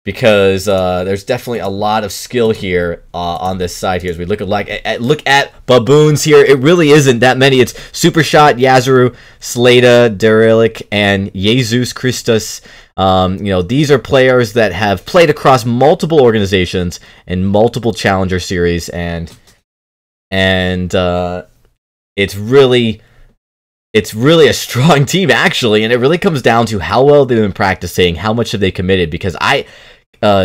because there's definitely a lot of skill here on this side here. As we look at Baboons here, it really isn't that many. It's Supershot, Yazuru, Slada, Derelic, and Jesus Christus. You know, these are players that have played across multiple organizations and multiple Challenger series, and it's really a strong team, actually, and it really comes down to how well they've been practicing, how much have they committed, because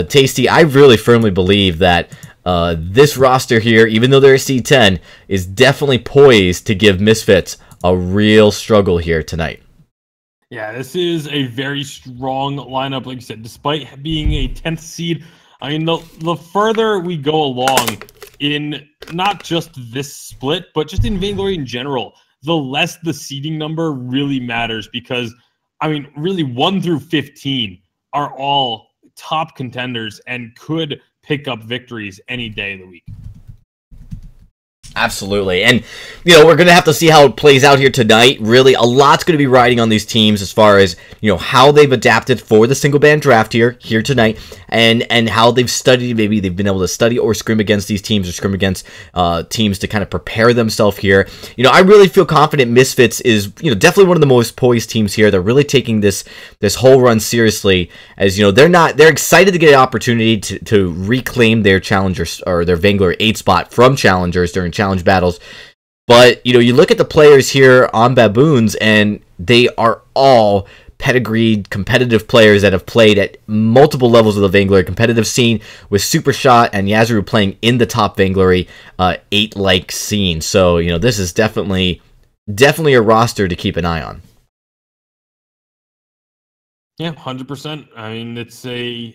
Tasty, I really firmly believe that this roster here, even though they're a C10, is definitely poised to give Misfits a real struggle here tonight. Yeah, this is a very strong lineup, like you said, despite being a 10th seed. I mean, the further we go along in not just this split, but just in Vainglory in general, the less the seeding number really matters, because, I mean, really 1 through 15 are all top contenders and could pick up victories any day of the week. Absolutely. And, you know, we're going to have to see how it plays out here tonight. Really, a lot's going to be riding on these teams as far as, you know, how they've adapted for the single band draft here tonight, and how they've studied. Maybe they've been able to study or scrim against these teams, or scrim against teams to kind of prepare themselves here. You know, I really feel confident Misfits is, you know, definitely one of the most poised teams here. They're really taking this whole run seriously, as, you know, they're excited to get an opportunity to reclaim their challengers, or their Vainglory 8 spot from challengers during challenge battles. But, you know, you look at the players here on Baboons, and they are all pedigreed, competitive players that have played at multiple levels of the Vainglory competitive scene, with Supershot and Yazuru playing in the top Vainglory 8-like scene. So, you know, this is definitely a roster to keep an eye on. Yeah, 100%. I mean,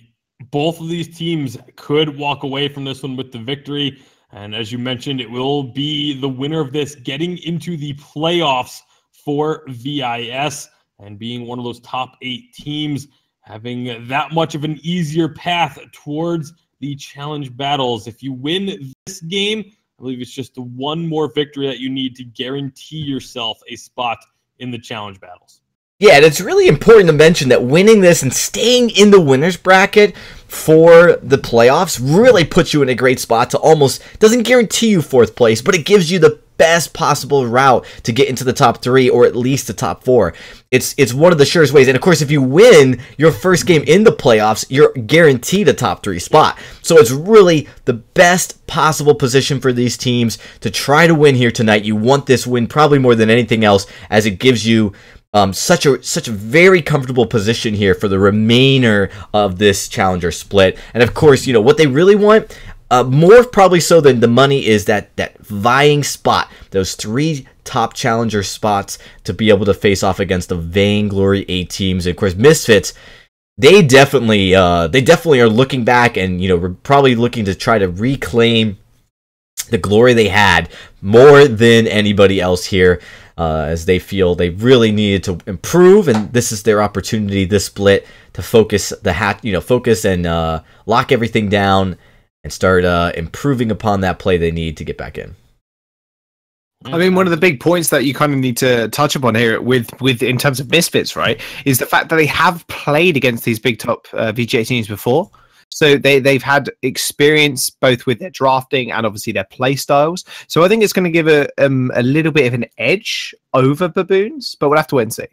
both of these teams could walk away from this one with the victory. And as you mentioned, it will be the winner of this getting into the playoffs for VIS, and being one of those top 8 teams, having that much of an easier path towards the challenge battles. If you win this game, I believe it's just one more victory that you need to guarantee yourself a spot in the challenge battles. Yeah, and it's really important to mention that winning this and staying in the winner's bracket for the playoffs really puts you in a great spot to almost, doesn't guarantee you 4th place, but it gives you the best possible route to get into the top 3 or at least the top 4. It's one of the surest ways. And of course, if you win your first game in the playoffs, you're guaranteed a top 3 spot. So it's really the best possible position for these teams to try to win here tonight. You want this win probably more than anything else, as it gives you such a very comfortable position here for the remainder of this challenger split. And of course, you know what they really want, more probably so than the money, is that vying spot, those 3 top challenger spots to be able to face off against the Vainglory 8 teams. And of course, Misfits, they definitely are looking back, and you know, we're probably looking to try to reclaim the glory they had more than anybody else here, as they feel they really needed to improve, and this is their opportunity, this split, to focus and lock everything down and start improving upon that play they need to get back in. I mean, one of the big points that you kind of need to touch upon here with in terms of Misfits, right, is the fact that they have played against these big top VGA teams before. So they've had experience both with their drafting and obviously their play styles. So I think it's going to give a little bit of an edge over Baboons, but we'll have to wait and see.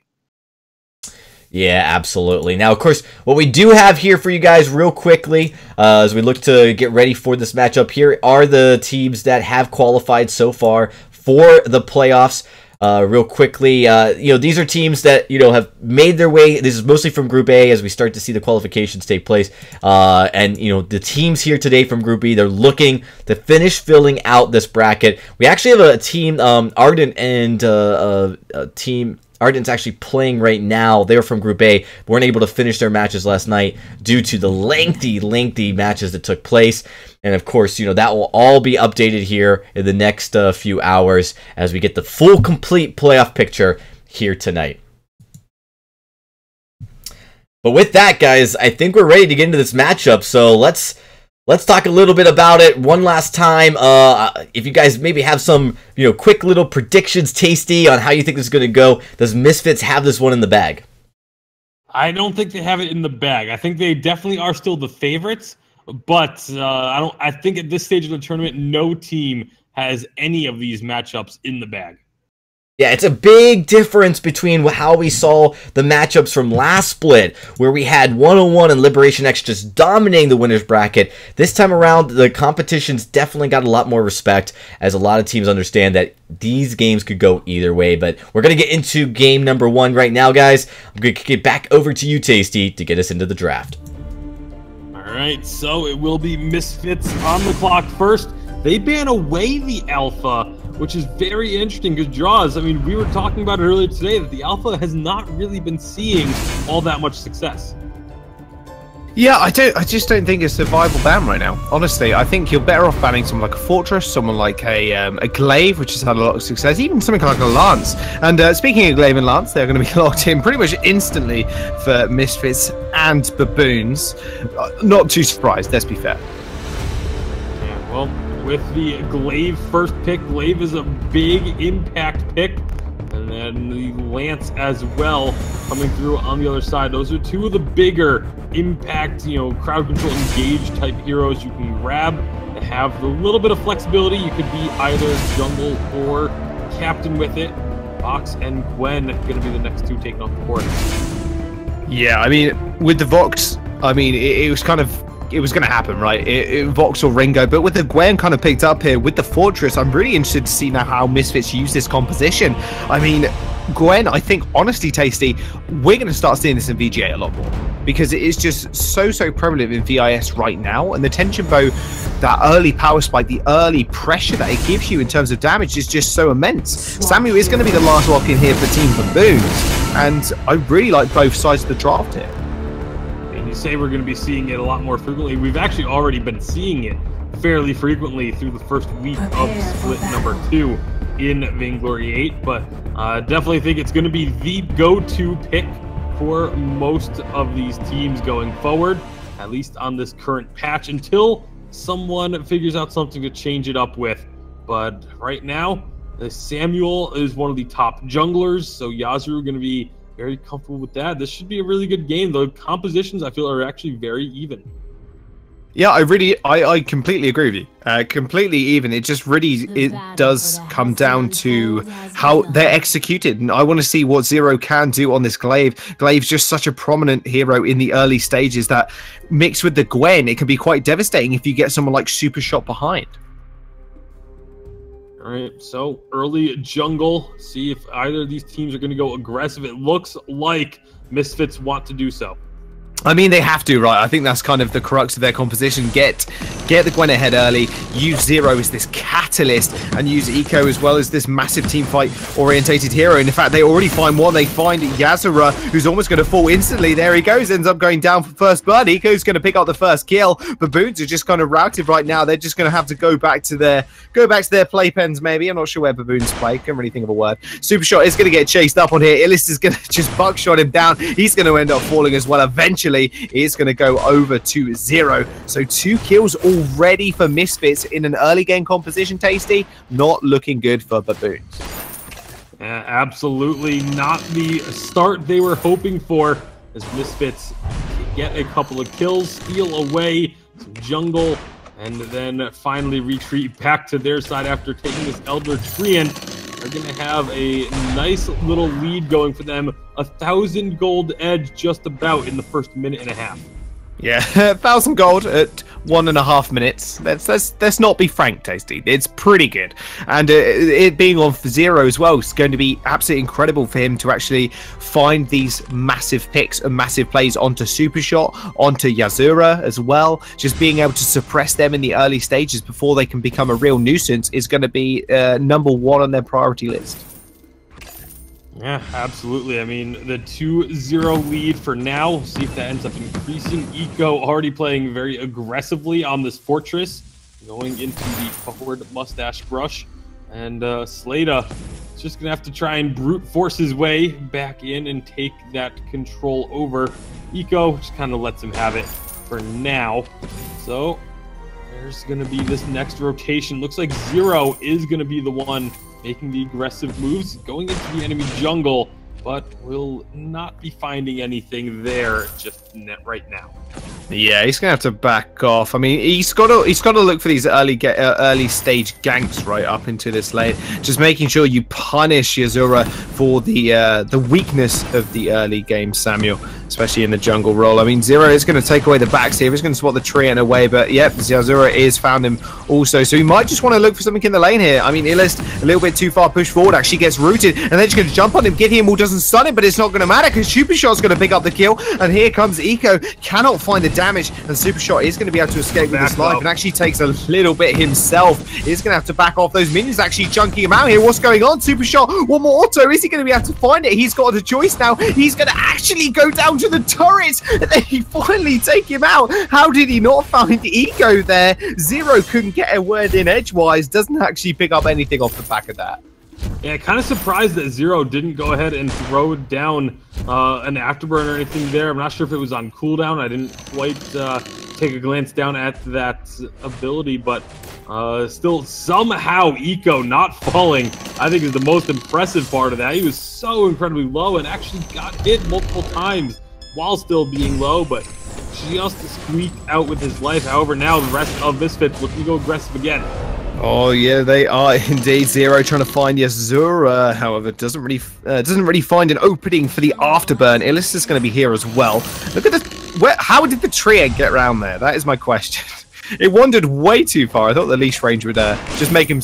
Yeah, absolutely. Now, of course, what we do have here for you guys real quickly, as we look to get ready for this matchup, here are the teams that have qualified so far for the playoffs. Real quickly, you know, these are teams that, you know, have made their way. This is mostly from Group A as we start to see the qualifications take place. And, you know, the teams here today from Group B, they're looking to finish filling out this bracket. We actually have a team, Ardent and team... Ardent's actually playing right now. They were from Group A. Weren't able to finish their matches last night due to the lengthy matches that took place. And of course, you know, that will all be updated here in the next few hours as we get the full, complete playoff picture here tonight. But with that, guys, I think we're ready to get into this matchup. So let's talk a little bit about it one last time. If you guys maybe have some, you know, quick little predictions, Tasty, on how you think this is going to go. Does Misfits have this one in the bag? I don't think they have it in the bag. I think they definitely are still the favorites, but I think at this stage of the tournament, no team has any of these matchups in the bag. Yeah, it's a big difference between how we saw the matchups from last split, where we had 101 and Liberation X just dominating the winner's bracket. This time around, the competition's definitely got a lot more respect, as a lot of teams understand that these games could go either way. But we're going to get into game number 1 right now, guys. I'm going to kick it back over to you, Tasty, to get us into the draft. All right, so it will be Misfits on the clock first. They ban away the Alpha, which is very interesting because Jaws, I mean, we were talking about it earlier today that the Alpha has not really been seeing all that much success. Yeah, I just don't think it's a viable ban right now. Honestly, I think you're better off banning someone like a Fortress, someone like a Glaive, which has had a lot of success, even something like a Lance. And speaking of Glaive and Lance, they're going to be locked in pretty much instantly for Misfits and Baboons. Not too surprised, let's be fair. Yeah, well, with the Glaive first pick, Glaive is a big impact pick. And then the Lance as well coming through on the other side. Those are two of the bigger impact, you know, crowd control engage type heroes you can grab to have the little bit of flexibility. You could be either jungle or captain with it. Vox and Gwen going to be the next two taken off the board. Yeah, I mean, with the Vox, I mean, it was kind of... It was going to happen, right? Vox or Ringo, but with the Gwen kind of picked up here with the Fortress, I'm really interested to see now how Misfits use this composition. I mean, Gwen, I think, honestly, Tasty, we're going to start seeing this in VGA a lot more because it is just so prevalent in VIS right now, and the Tension Bow, that early power spike, the early pressure that it gives you in terms of damage is just so immense. Samuel is going to be the last lock in here for Team Baboons, and I really like both sides of the draft here. You say we're going to be seeing it a lot more frequently. We've actually already been seeing it fairly frequently through the first week of split number 2 in Vainglory 8, but definitely think it's going to be the go-to pick for most of these teams going forward, at least on this current patch, until someone figures out something to change it up with. But right now, Samuel is one of the top junglers, so Yazuru going to be very comfortable with that. This should be a really good game. The compositions, I feel, are actually very even. Yeah, I completely agree with you. Completely even. It just really, it does come down to how they're executed. And I want to see what Zero can do on this Glaive. Glaive's just such a prominent hero in the early stages that mixed with the Gwen, it can be quite devastating if you get someone like Super Shot behind. All right, so early jungle. See if either of these teams are going to go aggressive. It looks like Misfits want to do so. I mean, they have to, right? I think that's kind of the crux of their composition. Get the Gwen ahead early, use Zero as this catalyst, and use Eco as well as this massive team fight orientated hero. And in fact, they already find one. They find Yasura, who's almost going to fall instantly. There he goes, ends up going down for first blood. Eco's going to pick up the first kill. Baboons are just kind of routed right now. They're just going to have to go back to their playpens, maybe. I'm not sure where Baboons play. Can't really think of a word. Super Shot is going to get chased up on here. Illist is going to just buckshot him down. He's going to end up falling as well eventually. Is going to go over to Zero. So 2 kills already for Misfits in an early game composition, Tasty. Not looking good for Baboons. Absolutely not the start they were hoping for, as Misfits get a couple of kills, steal away some jungle, and then finally retreat back to their side after taking this Elder Treant. Are going to have a nice little lead going for them. 1,000 gold edge just about in the first minute and a half. Yeah, 1,000 gold at 1.5 minutes. Let's not be frank, Tasty. It's pretty good. And it being on for Zero as well is going to be absolutely incredible for him to actually find these massive picks and massive plays onto Super Shot, onto Yasura as well. Just being able to suppress them in the early stages before they can become a real nuisance is going to be #1 on their priority list. Yeah, absolutely. I mean, the 2-0 lead for now. See if that ends up increasing. Eco already playing very aggressively on this fortress, going into the forward mustache brush. And Slada is just going to have to try and brute force his way back in and take that control over. Eco just kind of lets him have it for now. So there's going to be this next rotation. Looks like Zero is going to be the one making the aggressive moves, going into the enemy jungle, but will not be finding anything there just right now. Yeah, he's gonna have to back off. I mean, he's got to look for these early stage ganks right up into this lane. Just making sure you punish Yasura for the weakness of the early game, Samuel, especially in the jungle role. I mean, Zero is going to take away the backs here. He's going to swat the tree and away, but yep, Yasura is found him also. So he might just want to look for something in the lane here. I mean, Illist a little bit too far pushed forward, actually gets rooted, and they're just going to jump on him. Gideon Wall doesn't stun him, but it's not going to matter because Super Shot's going to pick up the kill, and here comes Eco. Cannot find the damage, and Super Shot is going to be able to escape with his life, and actually takes a little bit himself. He's going to have to back off. Those minions actually chunking him out here. What's going on? Super Shot, one more auto. Is he going to be able to find it? He's got a choice now. He's going to actually go down to the turret, and then he finally take him out. How did he not find Eco there? Zero couldn't get a word in edgewise. Doesn't actually pick up anything off the back of that. Yeah, kind of surprised that Zero didn't go ahead and throw down an afterburn or anything there. I'm not sure if it was on cooldown. I didn't quite take a glance down at that ability, but still somehow Eco not falling, I think, is the most impressive part of that. He was so incredibly low and actually got hit multiple times while still being low, but just squeaked out with his life. However, now the rest of Misfits looking to go aggressive again. Oh yeah, they are indeed. Zero trying to find Yasura, however, doesn't really find an opening for the afterburn. Illist is going to be here as well. Look at this. How did the tree get around there? That is my question. It wandered way too far. I thought the leash range would just make him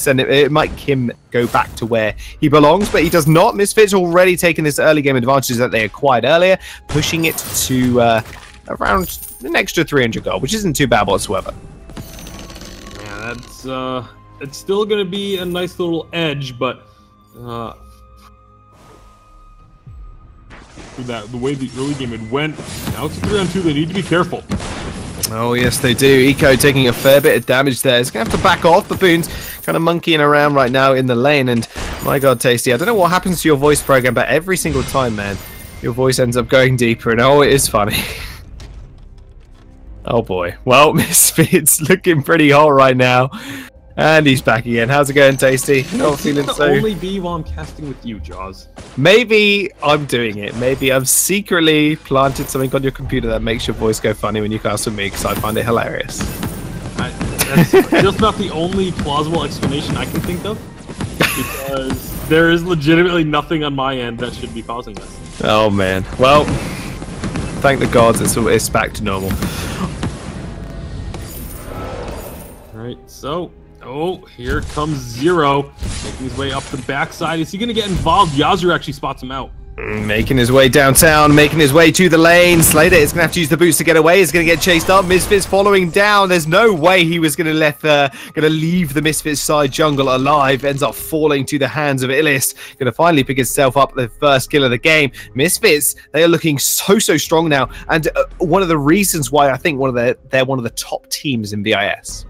make him go back to where he belongs, but he does not. Misfits already taking this early game advantage that they acquired earlier, pushing it to around an extra 300 gold, which isn't too bad whatsoever. Yeah, that's it's still going to be a nice little edge, but the way the early game had went, now it's 3-on-2. They need to be careful. Oh, yes, they do. Eco taking a fair bit of damage there. He's going to have to back off. Baboon's kind of monkeying around right now in the lane, and my God, Tasty, I don't know what happens to your voice program, but every single time, man, your voice ends up going deeper, and oh, it is funny. Oh boy. Well, Misfits looking pretty hot right now. And he's back again. How's it going, Tasty? Not feeling so. Only be while I'm casting with you, Jaws. Maybe I'm doing it. Maybe I've secretly planted something on your computer that makes your voice go funny when you cast with me, because I find it hilarious. That's just not the only plausible explanation I can think of, because there is legitimately nothing on my end that should be causing this. Oh man. Well, thank the gods, it's back to normal. Alright, so, oh, here comes Zero, making his way up the backside. Is he going to get involved? Yazru actually spots him out. Making his way downtown, making his way to the lane. Slater is going to have to use the boost to get away. He's going to get chased up. Misfits following down. There's no way he was going to leave the Misfits side jungle alive. Ends up falling to the hands of Illis. Going to finally pick himself up the first kill of the game. Misfits, they are looking so strong now, and one of the reasons why I think they're one of the top teams in VIS.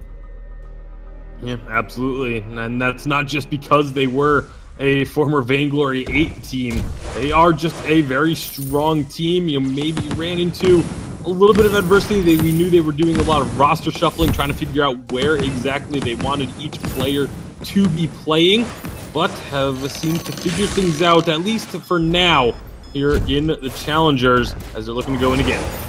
Yeah, absolutely, and that's not just because they were a former Vainglory 8 team. They are just a very strong team. You maybe ran into a little bit of adversity. We knew they were doing a lot of roster shuffling, trying to figure out where exactly they wanted each player to be playing, but have seemed to figure things out, at least for now, here in the Challengers, as they're looking to go in again.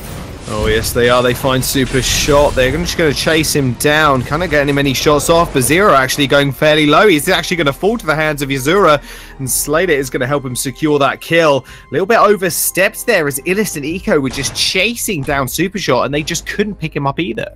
Oh yes, they are. They find Super Shot. They're just going to chase him down. Kind of getting him any shots off, but Zero actually going fairly low. He's actually going to fall to the hands of Yazura, and Slater is going to help him secure that kill. A little bit overstepped there as Illis and Eco were just chasing down Super Shot, and they just couldn't pick him up either.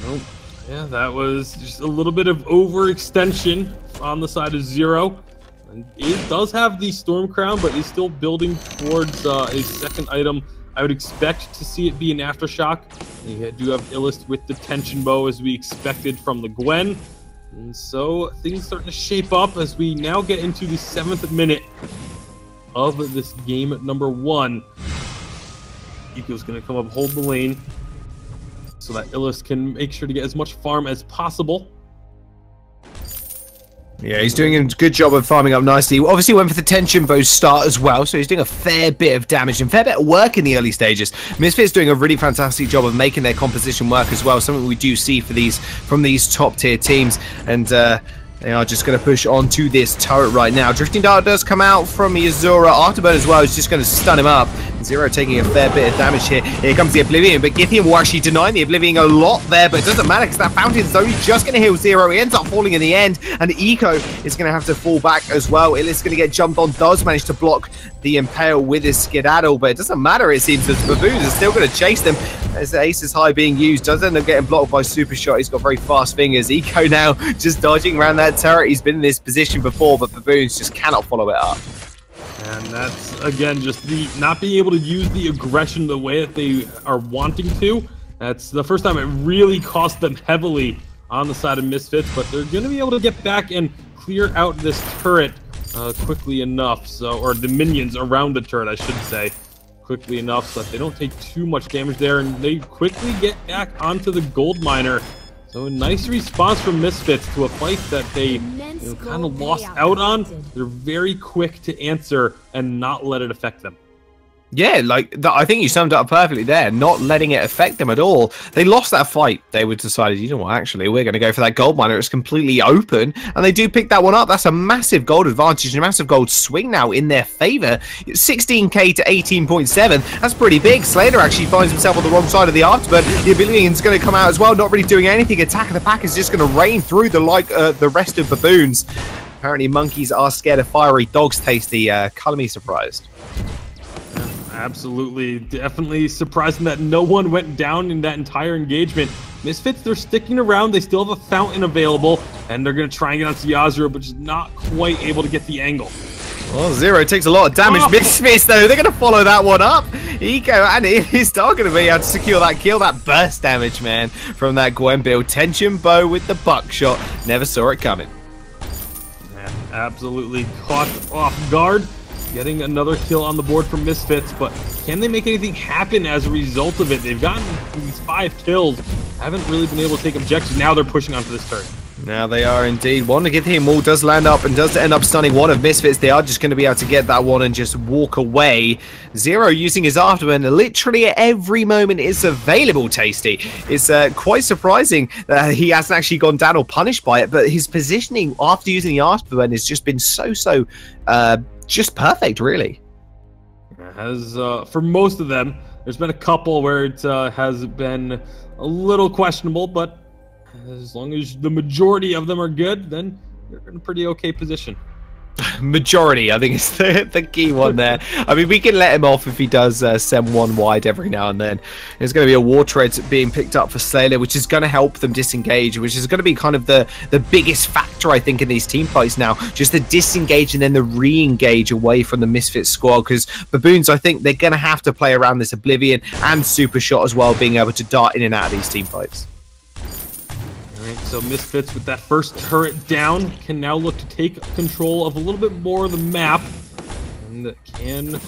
Oh, yeah, that was just a little bit of overextension on the side of Zero. And it does have the Storm Crown, but is still building towards a second item. I would expect to see it be an Aftershock. You do have Illist with the Tension Bow, as we expected from the Gwen. And so things starting to shape up as we now get into the 7th minute of this game number 1. Eco's going to come up, hold the lane, so that Illist can make sure to get as much farm as possible. Yeah, he's doing a good job of farming up nicely. Obviously went for the Tension Bow start as well, so he's doing a fair bit of damage and fair bit of work in the early stages. Misfits doing a really fantastic job of making their composition work as well, something we do see from these top tier teams, and they are just going to push onto this turret right now. Drifting Dart does come out from Yazura. Afterburn as well is just going to stun him up. Zero taking a fair bit of damage here. Here comes the Oblivion, but Githian will actually deny the Oblivion a lot there, but it doesn't matter because that Fountain's only just going to heal Zero. He ends up falling in the end, and Eco is going to have to fall back as well. Illis is going to get jumped on, does manage to block the Impale with his Skedaddle, but it doesn't matter, it seems, as Baboons are still going to chase them as the Aces High being used. Does end up getting blocked by Super Shot. He's got very fast fingers. Eco now just dodging around that turret. He's been in this position before, but Baboons just cannot follow it up. And that's, again, just the not being able to use the aggression the way that they are wanting to. That's the first time it really cost them heavily on the side of Misfits, but they're going to be able to get back and clear out this turret quickly enough, or the minions around the turret, I should say, quickly enough so that they don't take too much damage there, and they quickly get back onto the gold miner. So a nice response from Misfits to a fight that they kind of lost out on. They're very quick to answer and not let it affect them. Yeah, I think you summed it up perfectly there, not letting it affect them at all. They lost that fight. They would decided, you know what, actually, we're going to go for that gold miner. It's completely open, and they do pick that one up. That's a massive gold advantage and a massive gold swing now in their favor. It's 16k to 18.7. That's pretty big. Slater actually finds himself on the wrong side of the afterburn. The Oblivion's going to come out as well, not really doing anything. Attack of the Pack is just going to rain through the rest of Baboons. Apparently, monkeys are scared of fiery dogs. Tasty. Color me surprised. Absolutely, definitely surprising that no one went down in that entire engagement. Misfits, they're sticking around. They still have a fountain available, and they're going to try and get onto Yazura, but just not quite able to get the angle. Well, Zero takes a lot of damage. Misfits, though, they're going to follow that one up. Eco and Illis are going to be able to secure that kill. That burst damage, man, from that Gwen build. Tension Bow with the buckshot. Never saw it coming. Yeah, absolutely caught off guard. Getting another kill on the board from Misfits, but can they make anything happen as a result of it? They've gotten these 5 kills, haven't really been able to take objectives. Now they're pushing onto this turret. Now they are indeed. One to get him all does land up and does end up stunning one of Misfits. They are just going to be able to get that one and just walk away. Zero using his afterburn literally at every moment is available, Tasty. It's quite surprising that he hasn't actually gone down or punished by it, but his positioning after using the afterburn has just been so just perfect, really. As for most of them, there's been a couple where it has been a little questionable, but as long as the majority of them are good, then you're in a pretty okay position. Majority, I think, is the key one there. I mean, we can let him off if he does send one wide every now and then. There's going to be a War Tread being picked up for Slayer, which is going to help them disengage, which is going to be kind of the biggest factor, I think, in these team fights now. Just the disengage and then the re-engage away from the Misfits squad, because Baboons, I think, they're going to have to play around this Oblivion and Super Shot as well, being able to dart in and out of these team fights. Alright, so Misfits with that first turret down can now look to take control of a little bit more of the map. And can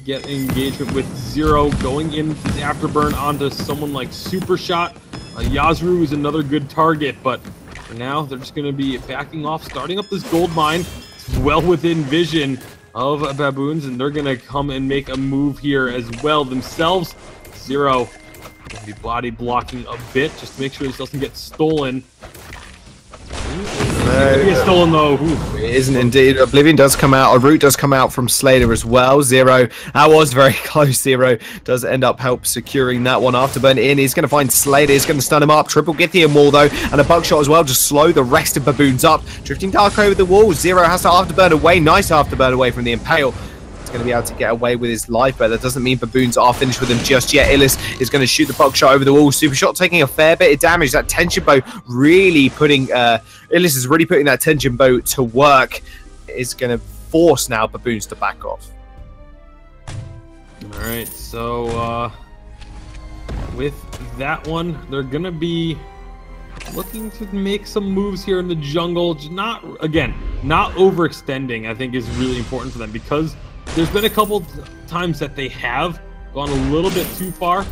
get engagement with Zero going in his afterburn onto someone like Super Shot. Yazru is another good target, but for now they're just going to be backing off, starting up this gold mine. It's well within vision of Baboons, and they're going to come and make a move here as well themselves. Zero going to be body blocking a bit just to make sure this doesn't get stolen. Get stolen though. Ooh. It isn't indeed. Oblivion does come out. A root does come out from Slater as well. Zero. That was very close. Zero does end up help securing that one. Afterburn in. He's going to find Slater. He's going to stun him up. Triple Githian wall though. And a buckshot as well to slow the rest of Baboons up. Drifting Dark over the wall. Zero has to afterburn away. Nice afterburn away from the Impale. Going to be able to get away with his life, but that doesn't mean Baboons are finished with him just yet. Illis is going to shoot the buckshot over the wall. Super Shot taking a fair bit of damage. That tension bow really putting Illis is really putting that tension bow to work. Is going to force now Baboons to back off. All right, so with that one, they're going to be looking to make some moves here in the jungle. Not overextending, I think, is really important for them, because there's been a couple times that they have gone a little bit too far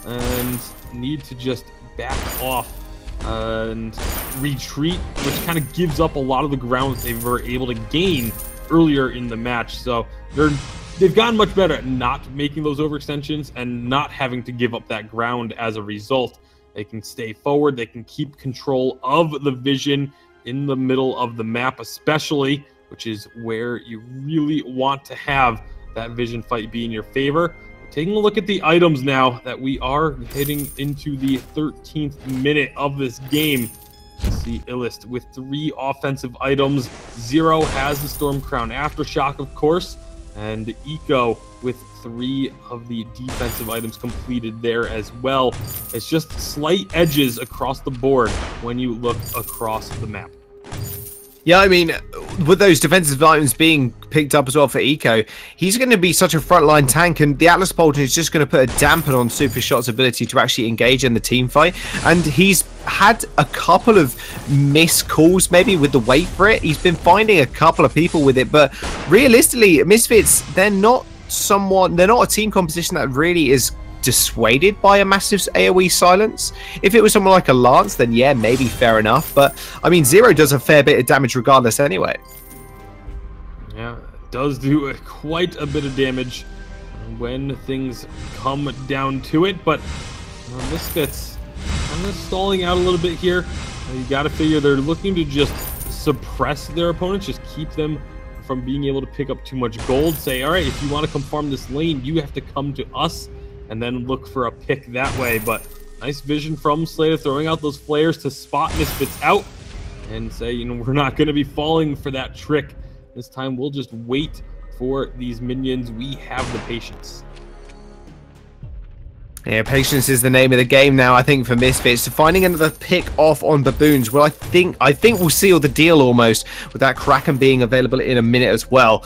and need to just back off and retreat, which kind of gives up a lot of the ground that they were able to gain earlier in the match. So they've gotten much better at not making those overextensions and not having to give up that ground as a result. They can stay forward, they can keep control of the vision in the middle of the map especially, which is where you really want to have that vision fight be in your favor. Taking a look at the items now that we are heading into the 13th minute of this game. You see Illist with 3 offensive items. Zero has the Storm Crown Aftershock, of course, and Eco with 3 of the defensive items completed there as well. It's just slight edges across the board when you look across the map. Yeah, I mean, with those defensive items being picked up as well for Eco, he's going to be such a frontline tank, and the Atlas Bolton is just going to put a dampen on Super Shot's ability to actually engage in the team fight. And he's had a couple of missed calls maybe with the wait for it. He's been finding a couple of people with it, but realistically, Misfits, they're not a team composition that really is dissuaded by a massive AoE silence. If it was someone like a Lance, then yeah, maybe fair enough. But I mean, Zero does a fair bit of damage regardless anyway. Yeah, it does do quite a bit of damage when things come down to it. But Misfits kind of stalling out a little bit here. You got to figure they're looking to just suppress their opponents, just keep them from being able to pick up too much gold. Say, all right, if you want to come farm this lane, you have to come to us, and then look for a pick that way. But nice vision from Slater, throwing out those flares to spot Misfits out and say, you know, we're not going to be falling for that trick. This time we'll just wait for these minions. We have the patience. Yeah, patience is the name of the game now, I think, for Misfits. Finding another pick off on Baboons, well, I think we'll seal the deal almost, with that Kraken being available in a minute as well.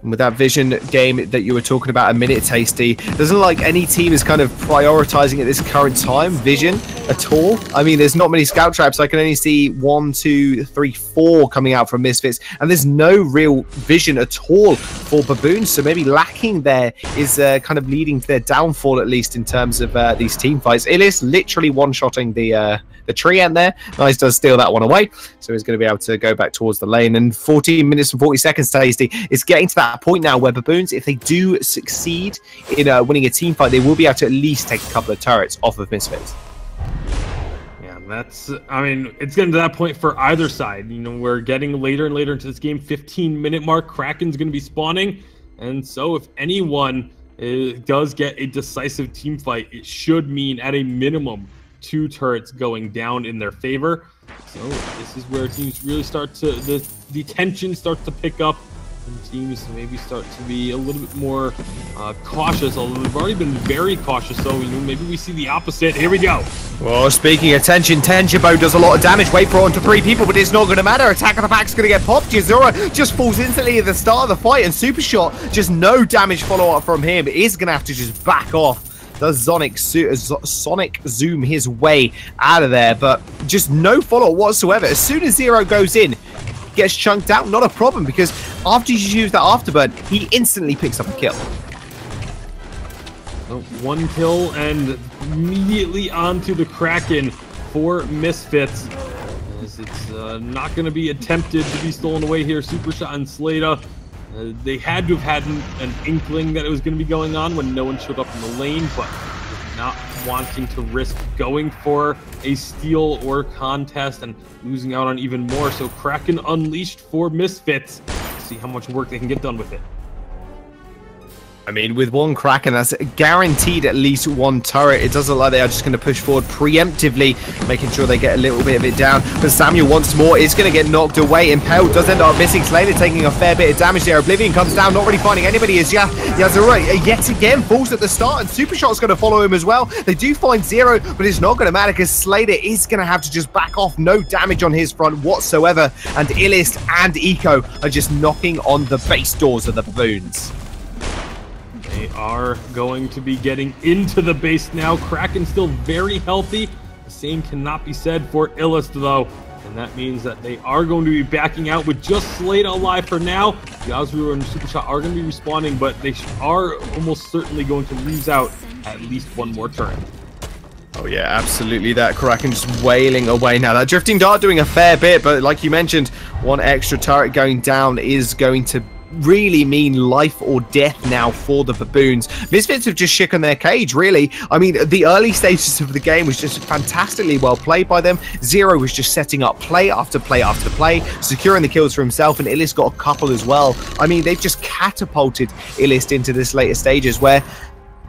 And with that vision game that you were talking about a minute, Tasty, doesn't like any team is kind of prioritizing at this current time vision at all. I mean, there's not many scout traps. I can only see 1, 2, 3, 4 coming out from Misfits, and there's no real vision at all for Baboons. So maybe lacking there is kind of leading to their downfall, at least in terms of these team fights. Illis literally one-shotting the tree ant there. Nice does steal that one away, so he's going to be able to go back towards the lane. And 14 minutes and 40 seconds, Tasty, is getting to that point now where Baboons, if they do succeed in winning a team fight, they will be able to at least take a couple of turrets off of Misfits. Yeah, that's, I mean, it's getting to that point for either side. You know, we're getting later and later into this game. 15-minute mark, Kraken's going to be spawning, and so if anyone does get a decisive team fight, it should mean at a minimum 2 turrets going down in their favor. So this is where teams really start to, the tension starts to pick up, and teams maybe start to be a little bit more cautious, although they've already been very cautious. So, you know, maybe we see the opposite. Here we go. Well, speaking of tension, Tenjibo does a lot of damage. Wait for it onto 3 people, but it's not going to matter. Attack of the Pack's going to get popped. Yazura just falls instantly at the start of the fight, and Super Shot, just no damage follow-up from him. Is going to have to just back off. Does Sonic zoom his way out of there, but just no follow-up whatsoever. As soon as Zero goes in, gets chunked out, not a problem, because after you use that afterburn, he instantly picks up a kill. So 1 kill and immediately onto the Kraken for Misfits. As it's not going to be attempted to be stolen away here. Super Shot and Slada. They had to have had an inkling that it was going to be going on when no one showed up in the lane, but not wanting to risk going for a steal or contest and losing out on even more. So Kraken unleashed for Misfits. See how much work they can get done with it. I mean, with 1 Kraken, that's guaranteed at least 1 turret. It doesn't look like they are just going to push forward preemptively, making sure they get a little bit of it down. But Samuel once more is going to get knocked away. Impaled does end up missing. Slater taking a fair bit of damage there. Oblivion comes down, not really finding anybody as Yazura yet again falls at the start, and Super Shot's going to follow him as well. They do find Zero, but it's not going to matter because Slater is going to have to just back off. No damage on his front whatsoever, and Illist and Eco are just knocking on the base doors of the Baboons. They are going to be getting into the base now. Kraken still very healthy. The same cannot be said for Illist, though. And that means that they are going to be backing out with just Slade alive for now. Yazru and Super Shot are going to be respawning, but they are almost certainly going to lose out at least 1 more turn. Oh yeah, absolutely. That Kraken just wailing away now. That Drifting Dart doing a fair bit, but like you mentioned, 1 extra turret going down is going to really mean life or death now for the Baboons. Misfits have just shaken their cage, really. I mean, the early stages of the game was just fantastically well played by them. Zero was just setting up play after play after play, securing the kills for himself, and Illist got a couple as well. I mean, they've just catapulted Illist into this later stages where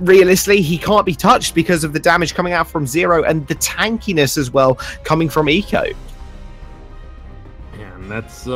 realistically he can't be touched because of the damage coming out from Zero and the tankiness as well coming from Eco. Yeah, and that's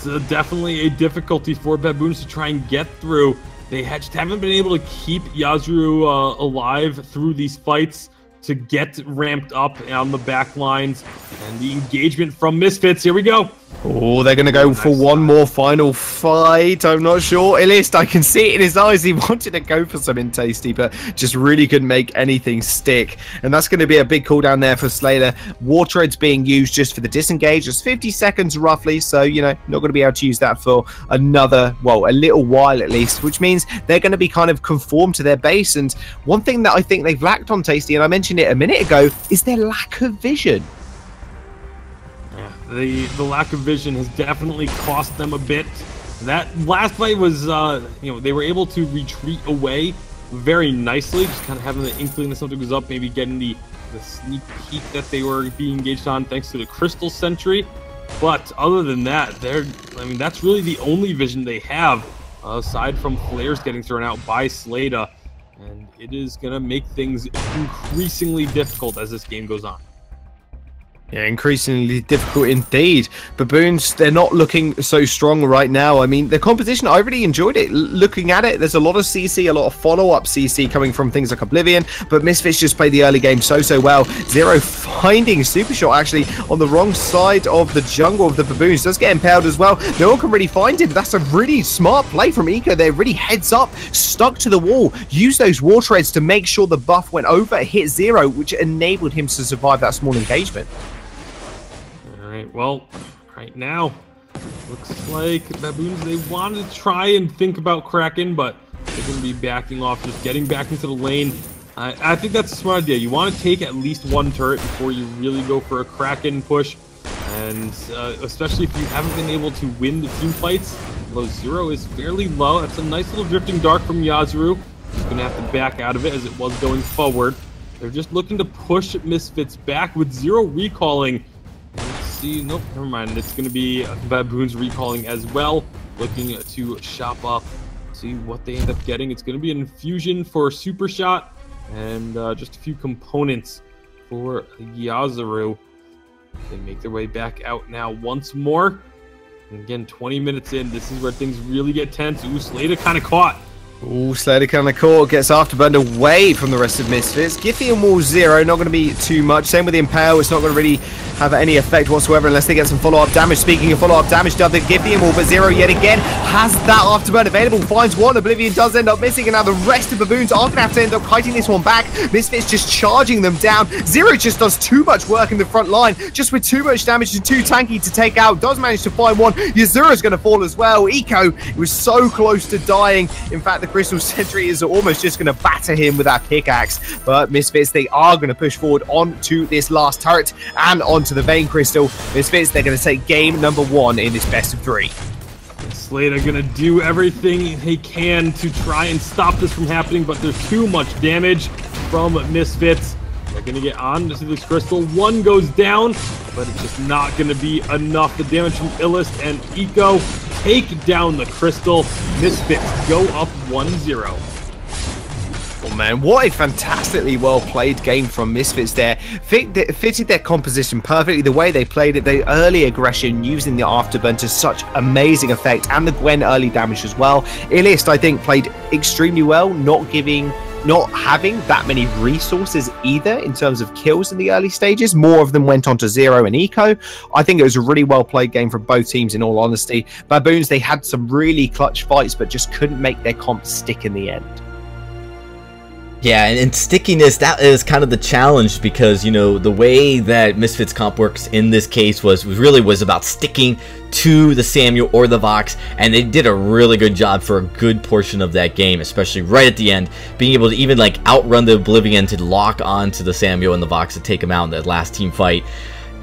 it's definitely a difficulty for Baboons to try and get through. They just haven't been able to keep Yazru alive through these fights to get ramped up on the back lines. And the engagement from Misfits, here we go. Oh, they're going to go for one more final fight. I'm not sure. Illist, I can see it in his eyes. He wanted to go for something tasty, but just really couldn't make anything stick. And that's going to be a big cooldown there for Slayer. War Tread's being used just for the disengage. It's 50 seconds roughly, so, you know, not going to be able to use that for another, well, a little while at least, which means they're going to be kind of conformed to their base. And one thing that I think they've lacked on Tasty, and I mentioned it a minute ago, is their lack of vision. The lack of vision has definitely cost them a bit. That last fight was, you know, they were able to retreat away very nicely, just kind of having the inkling that something was up, maybe getting the sneak peek that they were being engaged on thanks to the Crystal Sentry. But other than that, I mean, that's really the only vision they have, aside from flares getting thrown out by Slada. And it is going to make things increasingly difficult as this game goes on. Yeah, increasingly difficult indeed. Baboons, they're not looking so strong right now. I mean, the composition, I really enjoyed it. Looking at it, there's a lot of CC, a lot of follow-up CC coming from things like Oblivion, but Misfits just played the early game so well. Zero finding Super Shot actually on the wrong side of the jungle of the Baboons. Does get impaled as well. No one can really find him. That's a really smart play from Eco there. Really heads up, stuck to the wall, used those war treads to make sure the buff went over, hit 0, which enabled him to survive that small engagement. All right, well, right now, looks like Baboons, they want to try and think about Kraken, but they're going to be backing off, just getting back into the lane. I think that's a smart idea. You want to take at least one turret before you really go for a Kraken push. And especially if you haven't been able to win the team fights. Low 0 is fairly low. That's a nice little drifting dark from Yazuru. He's going to have to back out of it as it was going forward. They're just looking to push Misfits back with 0 recalling. Let's see. Nope, never mind. It's going to be Baboons recalling as well. Looking to shop up, see what they end up getting. It's going to be an infusion for Super Shot. And just a few components for Yazuru. They make their way back out now once more. And again, 20 minutes in, this is where things really get tense. Ooh, Slater kind of caught. Ooh, Slater kind of caught, gets afterburned away from the rest of Misfits. Giphy and Wall 0, not going to be too much. Same with the Impale, it's not going to really have any effect whatsoever unless they get some follow-up damage. Speaking of follow-up damage, does the Giphy and Wall, but 0 yet again has that afterburn available. Finds one, Oblivion does end up missing, and now the rest of Baboons are going to have to end up kiting this one back. Misfits just charging them down. 0 just does too much work in the front line, just with too much damage and too tanky to take out. Does manage to find one. Yazura's going to fall as well. Eco was so close to dying. In fact, the Crystal Sentry is almost just going to batter him with that pickaxe. But Misfits, they are going to push forward onto this last turret and onto the Vein Crystal. Misfits, they're going to take game number 1 in this best of 3. Slater gonna do everything he can to try and stop this from happening, but there's too much damage from Misfits. They're gonna get on to this crystal. One goes down, but it's just not gonna be enough. The damage from Illust and Eco take down the crystal. Misfits go up 1-0. Oh man, what a fantastically well played game from Misfits there. Fitted their composition perfectly, the way they played it, the early aggression using the afterburn to such amazing effect, and the Gwen early damage as well. Illust, I think, played extremely well, not having that many resources either in terms of kills in the early stages. More of them went on to 0 and Eco. I think it was a really well played game from both teams in all honesty. Baboons, they had some really clutch fights but just couldn't make their comp stick in the end. Yeah, and stickiness, that is kind of the challenge, because, you know, the way that Misfits comp works in this case was about sticking to the Samuel or the Vox, and they did a really good job for a good portion of that game, especially right at the end, being able to even like outrun the Oblivion to lock on to the Samuel and the Vox to take them out in that last team fight.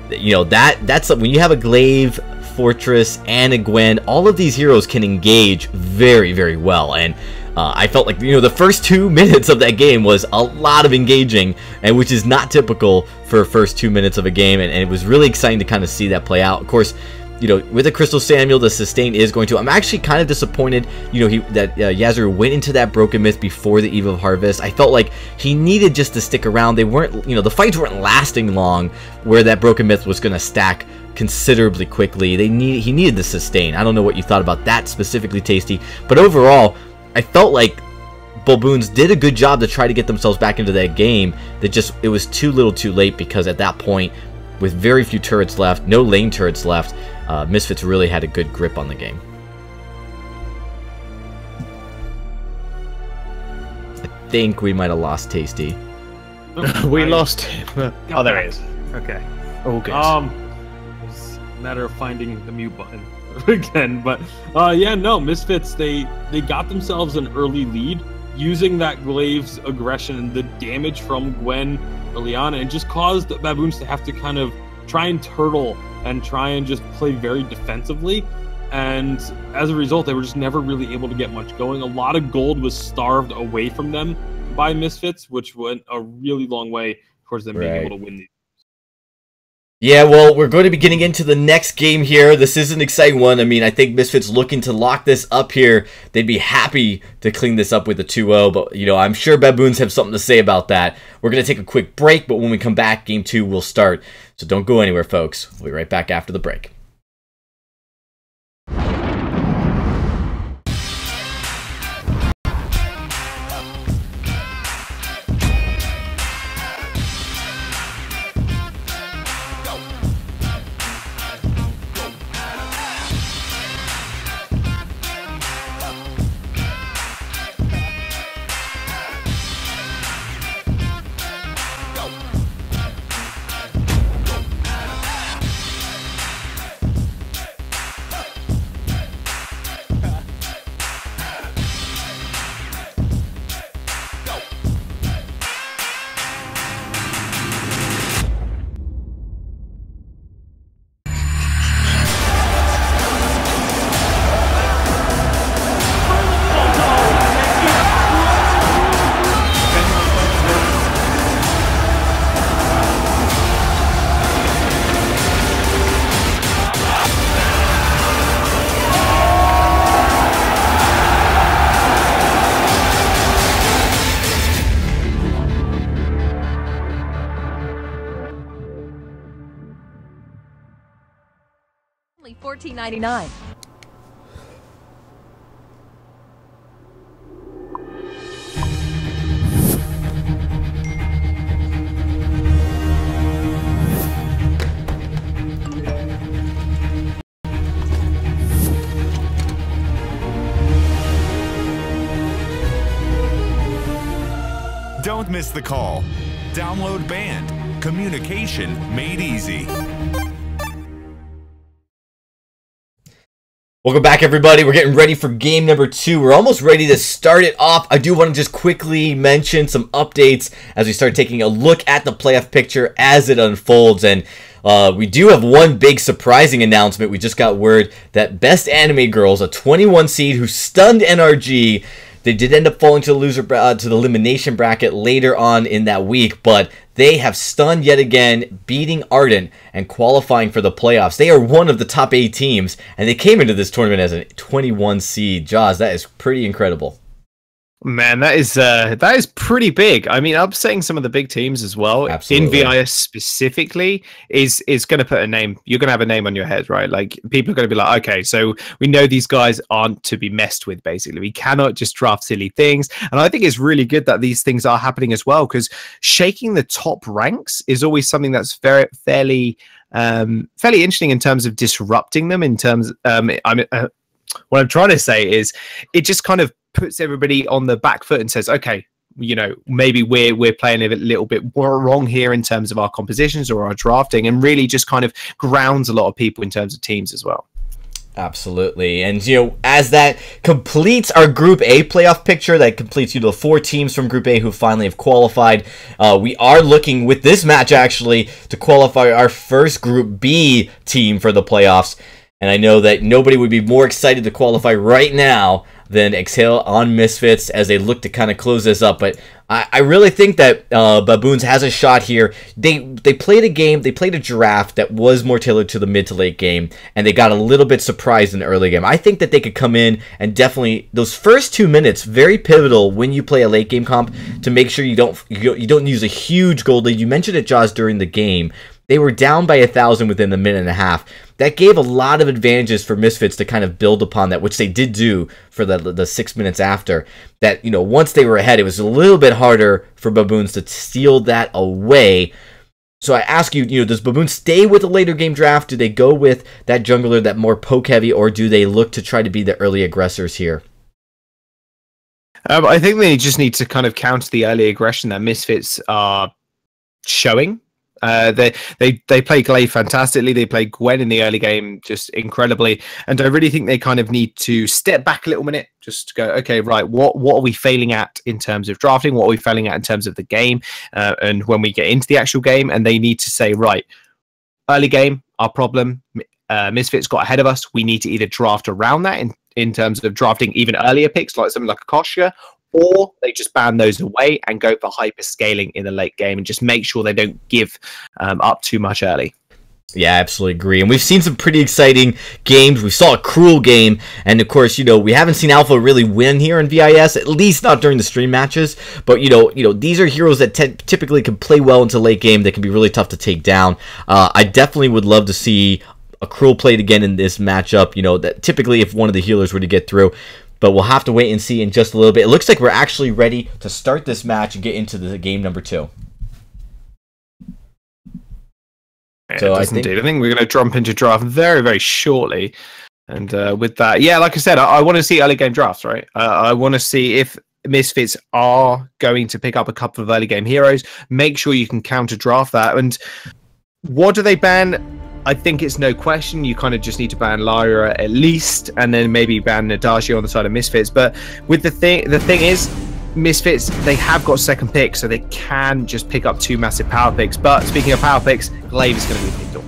You know, that's when you have a Glaive, Fortress, and a Gwen, all of these heroes can engage very, very well, and I felt like, you know, the first 2 minutes of that game was a lot of engaging, and which is not typical for first 2 minutes of a game, and it was really exciting to kind of see that play out. Of course, you know, with the Crystal Samuel, the sustain is going to. I'm actually kind of disappointed, you know, that Yazuru went into that Broken Myth before the Eve of Harvest. I felt like he needed just to stick around. They weren't, you know, the fights weren't lasting long, where that Broken Myth was going to stack considerably quickly. He needed the sustain. I don't know what you thought about that specifically, Tasty, but overall, I felt like Baboons did a good job to try to get themselves back into that game. It was too little too late, because at that point, with very few turrets left, no lane turrets left, Misfits really had a good grip on the game. I think we might have lost Tasty. We lost him. Oh, there he is. Okay. All good. It's a matter of finding the mute button again, but yeah, no, Misfits, they got themselves an early lead using that Glaive's aggression and the damage from Gwen early on, and just caused Baboons to have to kind of try and turtle and try and just play very defensively, and as a result, they were just never really able to get much going. A lot of gold was starved away from them by Misfits, which went a really long way towards them being able to win these. Yeah, well, we're going to be getting into the next game here. This is an exciting one. I mean, I think Misfits looking to lock this up here. They'd be happy to clean this up with a 2-0, but, you know, I'm sure Baboons have something to say about that. We're going to take a quick break, but when we come back, Game 2 will start. So don't go anywhere, folks. We'll be right back after the break. 14.99. Don't miss the call. Download banned. Communication made easy. Welcome back, everybody. We're getting ready for game number 2. We're almost ready to start it off. I do want to just quickly mention some updates as we start taking a look at the playoff picture as it unfolds. And we do have one big surprising announcement. We just got word that Best Anime Girls, a 21 seed who stunned NRG, they did end up falling to the loser to the elimination bracket later on in that week, but they have stunned yet again, beating Ardent and qualifying for the playoffs. They are one of the top 8 teams, and they came into this tournament as a 21 seed. Jaws, that is pretty incredible. Man, that is pretty big. I mean, upsetting some of the big teams as well. Absolutely. In VIS specifically is going to put a name. You're going to have a name on your head, right? Like, people are going to be like, okay, so we know these guys aren't to be messed with, basically. We cannot just draft silly things. And I think it's really good that these things are happening as well, because shaking the top ranks is always something that's fairly interesting in terms of disrupting them. In terms, what I'm trying to say is, it just kind of puts everybody on the back foot and says, okay, you know, maybe we're playing a little bit wrong here in terms of our compositions or our drafting, and really just kind of grounds a lot of people in terms of teams as well. Absolutely. And, you know, as that completes our Group A playoff picture, that completes, you know, the 4 teams from Group A who finally have qualified. We are looking, with this match actually, to qualify our first Group B team for the playoffs. And I know that nobody would be more excited to qualify right now than Exhale on Misfits as they look to kind of close this up. But I really think that Baboons has a shot here. They played a game, they played a draft that was more tailored to the mid to late game, and they got a little bit surprised in the early game. I think that they could come in and definitely, those first 2 minutes, very pivotal when you play a late game comp, to make sure you don't use a huge gold lead. You mentioned it, Jaws, during the game. They were down by 1,000 within a minute and a half. That gave a lot of advantages for Misfits to kind of build upon that, which they did do for the 6 minutes after. That, you know, once they were ahead, it was a little bit harder for Baboons to steal that away. So I ask you, does Baboons stay with the later game draft? Do they go with that jungler, that more poke heavy, or do they look to try to be the early aggressors here? I think they just need to kind of counter the early aggression that Misfits are showing. They play Glaive fantastically. They play Gwen in the early game just incredibly, and I really think they kind of need to step back a little minute, just go, okay, right, what are we failing at in terms of drafting? What are we failing at in terms of the game? And when we get into the actual game, and they need to say, right, early game, our problem, Misfits got ahead of us. We need to either draft around that in terms of drafting even earlier picks, like something like a Koshka, or they just ban those away and go for hyper scaling in the late game and just make sure they don't give up too much early. Yeah, I absolutely agree. And we've seen some pretty exciting games. We saw a cruel game. And, of course, we haven't seen Alpha really win here in VIS, at least not during the stream matches. But, these are heroes that typically can play well into late game. They can be really tough to take down. I definitely would love to see a cruel played again in this matchup. That typically if one of the healers were to get through. But we'll have to wait and see in just a little bit. It looks like we're actually ready to start this match and get into the game number 2. Yeah, so I think we're going to jump into draft very, very shortly. And with that, yeah, like I said, I want to see early game drafts, right? I want to see if Misfits are going to pick up a couple of early game heroes. Make sure you can counter draft that. And what do they ban? I think it's no question. You kind of just need to ban Lyra at least, and then maybe ban Nadashio on the side of Misfits. But with the thing is, Misfits, they have got second pick, so they can just pick up 2 massive power picks. But speaking of power picks, Glaive is going to be picked up.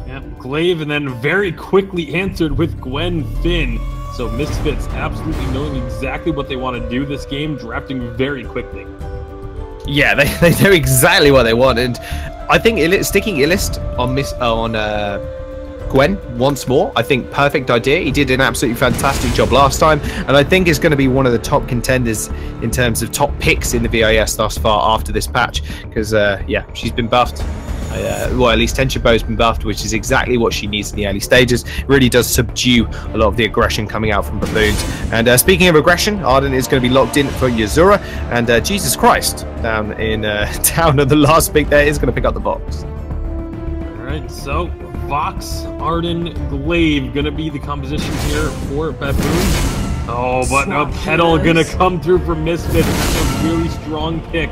Yeah, Glaive, and then very quickly answered with Gwen Finn. So Misfits absolutely knowing exactly what they want to do this game, drafting very quickly. Yeah, they know exactly what they want, and I think sticking Illist on Gwen once more, I think perfect idea. He did an absolutely fantastic job last time, and I think is going to be one of the top contenders in terms of top picks in the VIS thus far after this patch, because yeah, she's been buffed. well, at least Tension Bow's been buffed, which is exactly what she needs in the early stages. It really does subdue a lot of the aggression coming out from Baboons. And speaking of aggression, Arden is going to be locked in for Yazura, and Jesus Christ, down on the last pick there, is going to pick up the box. All right, so Vox, Arden, Glaive going to be the composition here for Baboon. Oh, but a Petal going to come through for Misfits. A really strong pick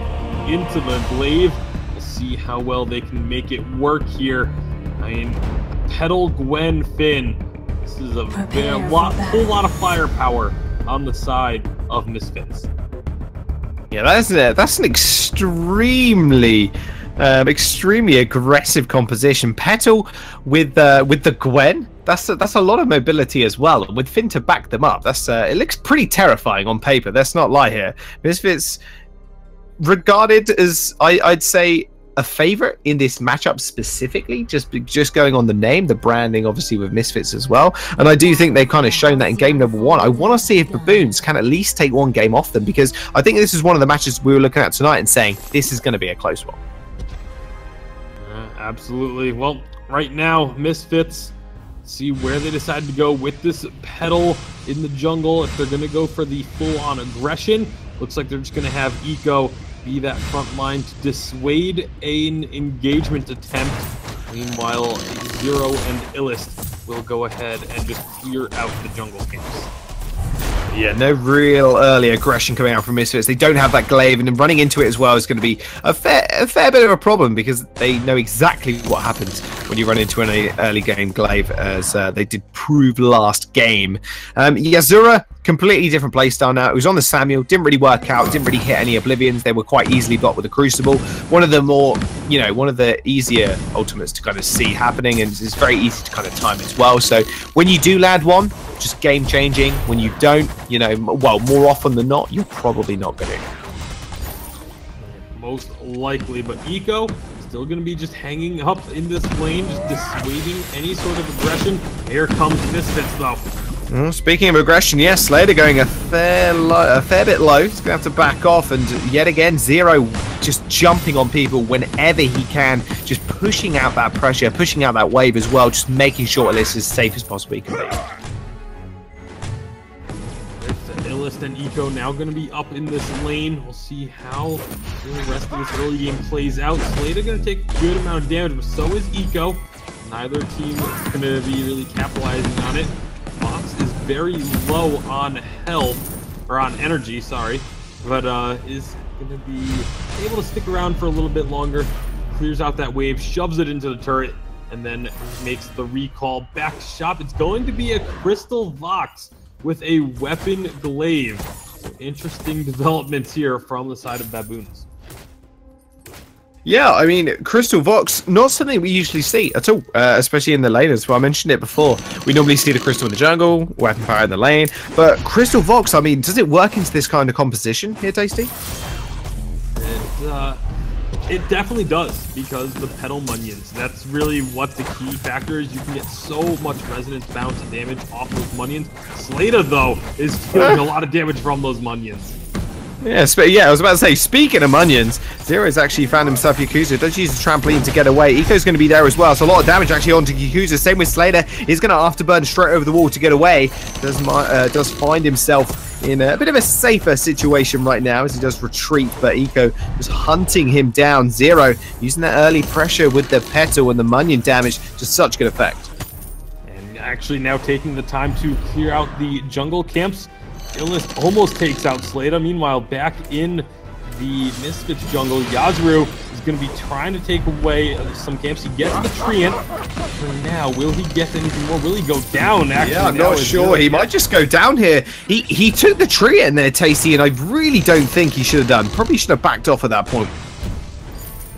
into the Glaive. We'll see how well they can make it work here. I mean, Petal, Gwen, Finn. This is a whole lot of firepower on the side of Misfits. Yeah, that's an extremely aggressive composition. Petal with the Gwen. That's a lot of mobility as well. And with Finn to back them up, it looks pretty terrifying on paper. Let's not lie here. Misfits regarded as I'd say a favorite in this matchup specifically, just going on the name, the branding, obviously with Misfits as well. And I do think they've kind of shown that in game number 1. I want to see if Baboons can at least take one game off them, because I think this is one of the matches we were looking at tonight and saying this is going to be a close one. Absolutely. Well, right now, Misfits, see where they decide to go with this Petal in the jungle. If they're going to go for the full-on aggression, looks like they're just going to have Eco be that front line to dissuade an engagement attempt. Meanwhile, Zero and Illist will go ahead and just clear out the jungle camps. Yeah, no real early aggression coming out from Misfits. They don't have that Glaive, and then running into it as well is going to be a fair bit of a problem, because they know exactly what happens when you run into an early game Glaive, as they did prove last game. Yazura, completely different playstyle now. It was on the Samuel, didn't really work out, didn't really hit any Oblivions. They were quite easily blocked with the Crucible. One of the more, one of the easier ultimates to kind of see happening, and it's very easy to kind of time as well. So when you do land one, just game changing. When you don't, well, more often than not, you're probably not going to. Most likely, but Eco still going to be just hanging up in this lane, just dissuading any sort of aggression. Here comes Misfits, though. Speaking of aggression, yes, Slater going a fair bit low. He's going to have to back off, and yet again, Zero just jumping on people whenever he can, just pushing out that pressure, pushing out that wave as well, just making sure it's as safe as possibly can be. Illist and Eco now going to be up in this lane. We'll see how the rest of this early game plays out. Slater going to take a good amount of damage, but so is Eco. Neither team is going to be really capitalizing on it. Fox is very low on health, or on energy, sorry, but is going to be able to stick around for a little bit longer. Clears out that wave, shoves it into the turret, and then makes the recall back to shop. It's going to be a Crystal Vox with a weapon Glaive. So interesting developments here from the side of Baboons. Yeah, I mean, Crystal Vox, not something we usually see at all, especially in the lane as well. I mentioned it before. We normally see the Crystal in the jungle, weapon power in the lane, but Crystal Vox, I mean, does it work into this kind of composition here, Tasty? It definitely does, because the Petal Munions, that's really what the key factor is. You can get so much resonance, bounce, and damage off those Munions. Slater, though, is doing a lot of damage from those Munions. Yeah, I was about to say, speaking of Munions, Zero's actually found himself Yakuza. Does use the trampoline to get away. Eco's going to be there as well, so a lot of damage actually onto Yakuza. Same with Slater. He's going to afterburn straight over the wall to get away. Does find himself in a bit of a safer situation right now as he does retreat, but Eco just hunting him down. Zero using that early pressure with the Petal and the Munion damage to such good effect. And actually now taking the time to clear out the jungle camps. Illist almost takes out Slater. Meanwhile, back in the Misfits jungle, Yazuru is going to be trying to take away some camps. He gets the Treant. For now, will he get anything more? Will he go down? Actually, yeah, I'm not sure. He might just go down here. He took the Treant there, Tasty, and I really don't think he should have done. Probably should have backed off at that point.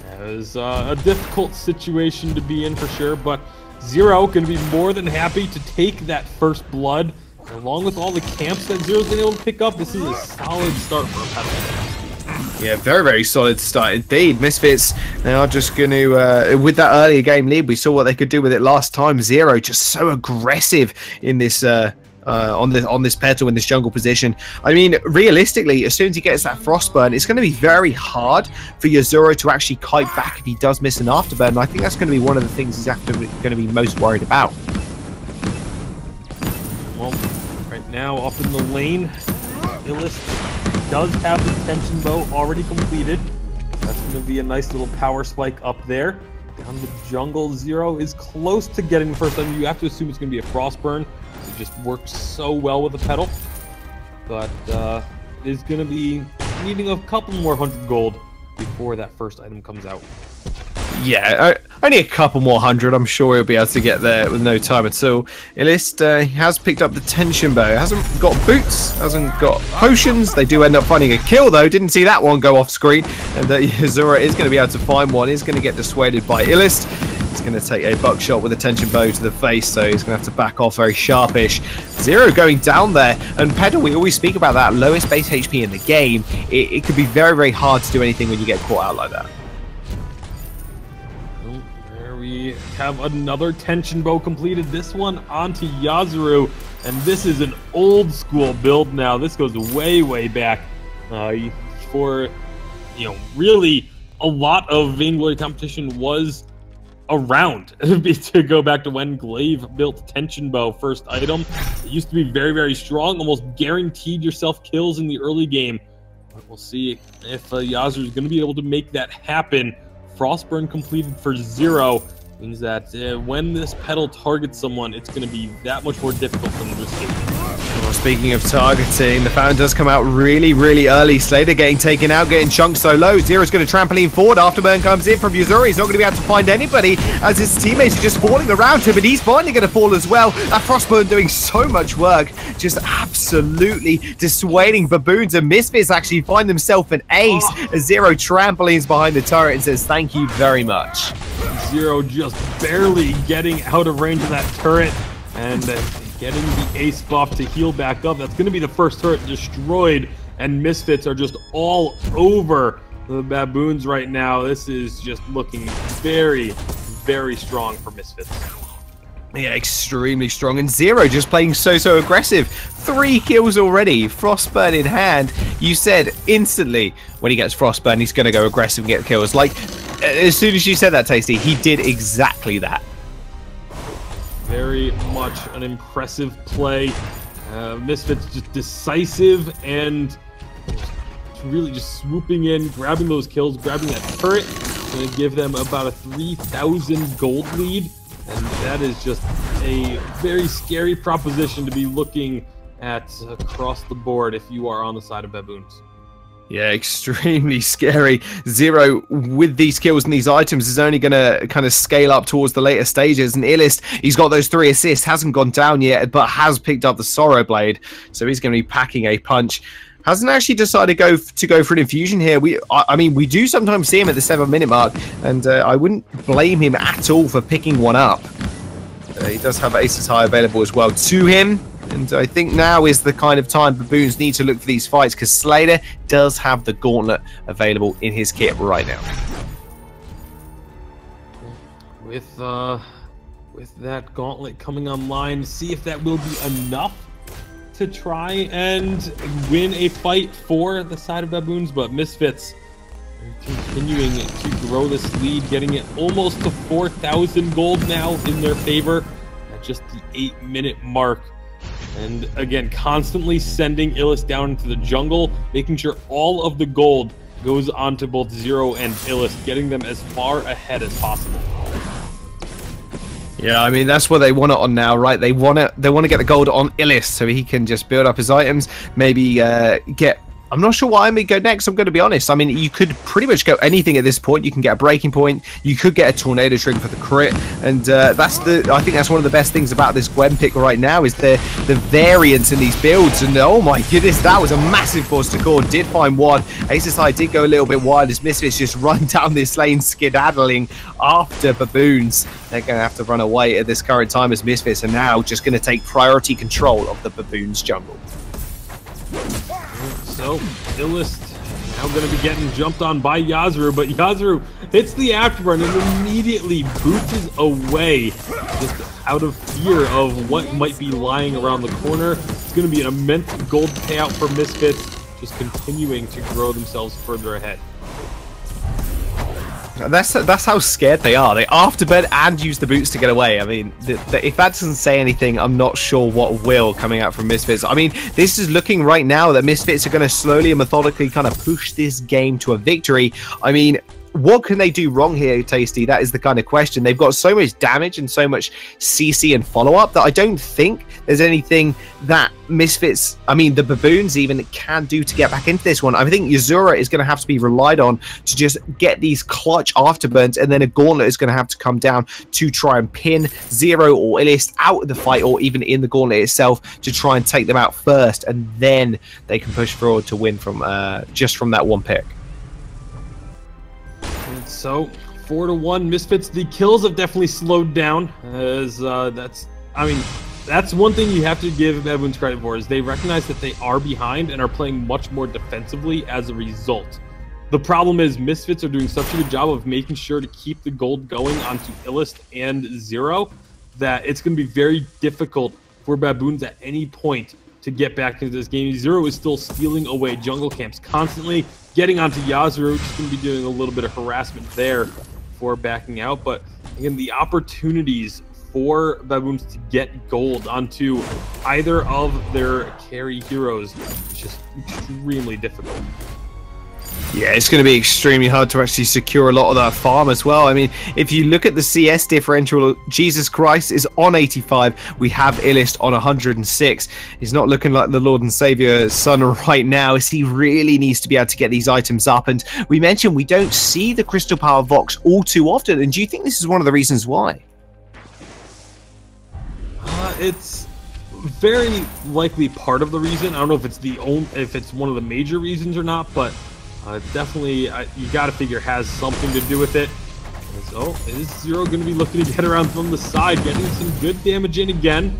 That was a difficult situation to be in for sure, but Zero going to be more than happy to take that first blood. Along with all the camps that Zero's been able to pick up, this is a solid start for a Petal. Yeah, very, very solid start indeed. Misfits now just going to, with that earlier game lead, we saw what they could do with it last time. Zero just so aggressive in this on this petal in this jungle position. I mean, realistically, as soon as he gets that Frostburn, it's going to be very hard for Yuzuru to actually kite back if he does miss an Afterburn. And I think that's going to be one of the things he's going to be most worried about. Well, right now up in the lane, Illist does have the tension bow already completed. That's going to be a nice little power spike up there. Down the jungle, Zero is close to getting the first item. You have to assume it's going to be a Frostburn. It just works so well with the pedal. But is going to be needing a couple more 100 gold before that first item comes out. Yeah, only a couple more 100. I'm sure he'll be able to get there with no time at all. Illist has picked up the tension bow. Hasn't got boots, hasn't got potions. They do end up finding a kill, though. Didn't see that one go off screen. And Yuzuru is going to be able to find one. Is going to get dissuaded by Illist. He's going to take a buckshot with a tension bow to the face, so he's going to have to back off very sharpish. Zero going down there. And Pedal, we always speak about that. Lowest base HP in the game. It could be very, very hard to do anything when you get caught out like that. We have another tension bow completed. This one onto Yuzuru, and this is an old school build now. This goes way, way back for, really a lot of Vainglory competition was around to go back to when Glaive built tension bow first item. It used to be very, very strong, almost guaranteed yourself kills in the early game. But we'll see if Yuzuru is going to be able to make that happen. Frostburn completed for Zero means that when this pedal targets someone, it's going to be that much more difficult for them to escape. Well, speaking of targeting, the Fountain does come out really, really early. Slater getting taken out, getting chunked so low. Zero's going to trampoline forward. Afterburn comes in from Yuzuru. He's not going to be able to find anybody as his teammates are just falling around him, and he's finally going to fall as well. That Frostburn doing so much work, just absolutely dissuading Baboons, and Misfits actually find themselves an ace as Zero trampolines behind the turret and says thank you very much. Zero just barely getting out of range of that turret and getting the ace buff to heal back up. That's going to be the first turret destroyed, and Misfits are just all over the Baboons right now. This is just looking very, very strong for Misfits. Yeah, extremely strong. And Zero just playing so aggressive. 3 kills already. Frostburn in hand. You said instantly when he gets Frostburn, he's going to go aggressive and get kills. Like, as soon as you said that, Tasty, he did exactly that. Very much an impressive play. Misfits just decisive and really just swooping in, grabbing those kills, grabbing that turret. Going to give them about a 3,000 gold lead. And that is just a very scary proposition to be looking at across the board if you are on the side of Baboons. Yeah, extremely scary. Zero, with these kills and these items, is only going to kind of scale up towards the later stages. And Illist, he's got those 3 assists, hasn't gone down yet, but has picked up the Sorrow Blade. So he's going to be packing a punch. Hasn't actually decided to go for an infusion here. I mean, we do sometimes see him at the 7-minute mark, and I wouldn't blame him at all for picking one up. He does have Aces High available as well to him, and I think now is the kind of time Baboons need to look for these fights, because Slater does have the Gauntlet available in his kit right now. With that Gauntlet coming online, see if that will be enough to try and win a fight for the side of Baboons, but Misfits continuing to grow this lead, getting it almost to 4,000 gold now in their favor at just the 8-minute mark. And again, constantly sending Illist down into the jungle, making sure all of the gold goes onto both Zero and Illist, getting them as far ahead as possible. Yeah, I mean, that's what they want it on now, right? They want to get the gold on Illist so he can just build up his items, maybe get... I'm not sure what I may go next, I'm going to be honest. I mean, you could pretty much go anything at this point. You can get a breaking point, you could get a tornado trigger for the crit, and I think that's one of the best things about this Gwen pick right now is the variance in these builds. And oh my goodness, that was a massive force to call. Did find one. Aces High did go a little bit wild as Misfits just run down this lane skedaddling after Baboons. They're going to have to run away at this current time as Misfits are now just going to take priority control of the Baboons jungle. So, Illist now going to be getting jumped on by Yuzuru, but Yuzuru hits the afterburn and immediately boots away. Just out of fear of what might be lying around the corner. It's going to be an immense gold payout for Misfits, just continuing to grow themselves further ahead. That's how scared they are. They afterbird and use the boots to get away. I mean, if that doesn't say anything, I'm not sure what will coming out from Misfits. I mean, this is looking right now that Misfits are going to slowly and methodically kind of push this game to a victory. I mean, what can they do wrong here, Tasty? That is the kind of question. They've got so much damage and so much CC and follow-up that I don't think there's anything that Misfits, I mean, the Baboons even can do to get back into this one. I think Yuzura is going to have to be relied on to just get these clutch afterburns, and then a Gauntlet is going to have to come down to try and pin Zero or Illist out of the fight, or even in the Gauntlet itself, to try and take them out first, and then they can push forward to win from just from that one pick. So 4-1 Misfits. The kills have definitely slowed down, as that's one thing you have to give Baboons credit for, is they recognize that they are behind and are playing much more defensively as a result. The problem is Misfits are doing such a good job of making sure to keep the gold going onto Illist and Zero that it's going to be very difficult for Baboons at any point to get back into this game. Zero is still stealing away jungle camps constantly, getting onto Yasuo, which is going to be doing a little bit of harassment there before backing out. But again, the opportunities for Baboons to get gold onto either of their carry heroes is just extremely difficult. Yeah, it's going to be extremely hard to actually secure a lot of that farm as well. I mean, if you look at the CS differential, Jesus Christ is on 85. We have Illist on 106. He's not looking like the Lord and Savior's son right now, as he really needs to be able to get these items up. And we mentioned we don't see the Crystal Power Vox all too often. And do you think this is one of the reasons why? It's very likely part of the reason. I don't know if it's one of the major reasons or not, but definitely you got to figure has something to do with it. So is Zero going to be looking to get around from the side, getting some good damage in again.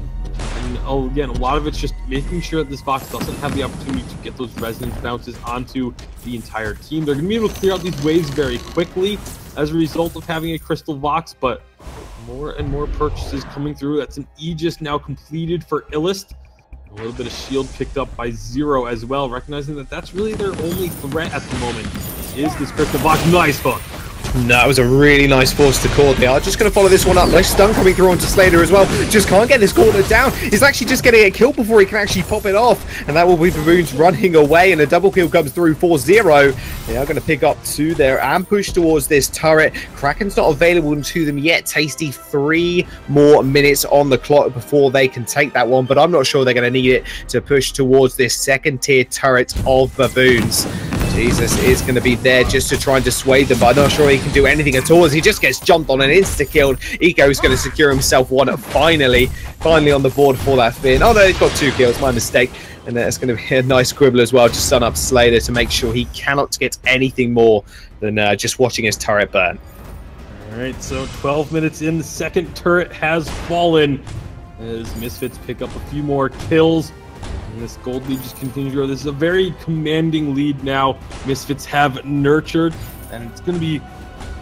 And again, a lot of it's just making sure that this Vox doesn't have the opportunity to get those resonance bounces onto the entire team. They're going to be able to clear out these waves very quickly as a result of having a Crystal Vox, but more and more purchases coming through. That's an Aegis now completed for Illist. A little bit of shield picked up by Zero as well, recognizing that that's really their only threat at the moment, is this Crystal Vox. Nice hook. That was a really nice force to call. They are just going to follow this one up. Nice stun coming through onto Slater as well. Just can't get this Gauntlet down. He's actually just getting a kill before he can actually pop it off. And that will be Baboons running away. And a double kill comes through for Zero. They are going to pick up 2 there and push towards this turret. Kraken's not available to them yet. Tasty, 3 more minutes on the clock before they can take that one. But I'm not sure they're going to need it to push towards this second tier turret of Baboons. Jesus is going to be there just to try and dissuade them, but I'm not sure he can do anything at all, as he just gets jumped on and insta-killed. Eco is going to secure himself one finally on the board for that spin. Oh no, he's got 2 kills, my mistake. And that's going to be a nice squibble as well to stun up Slater to make sure he cannot get anything more than just watching his turret burn. Alright, so 12 minutes in, the second turret has fallen as Misfits pick up a few more kills. And this gold lead just continues to grow. This is a very commanding lead now. Misfits have nurtured, and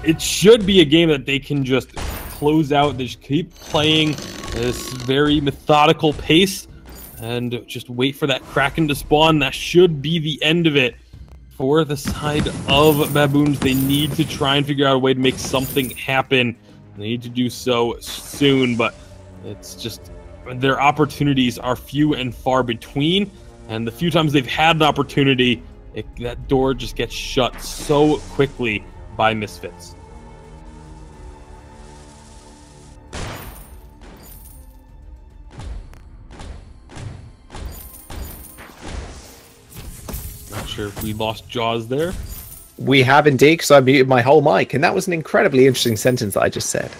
it should be a game that they can just close out. They just keep playing this very methodical pace and just wait for that Kraken to spawn. That should be the end of it for the side of Baboons. They need to try and figure out a way to make something happen. They need to do so soon, but it's just their opportunities are few and far between, and the few times they've had an opportunity, that door just gets shut so quickly by Misfits. Not sure if we lost Jaws there. We have indeed, because I muted my whole mic, and that was an incredibly interesting sentence that I just said.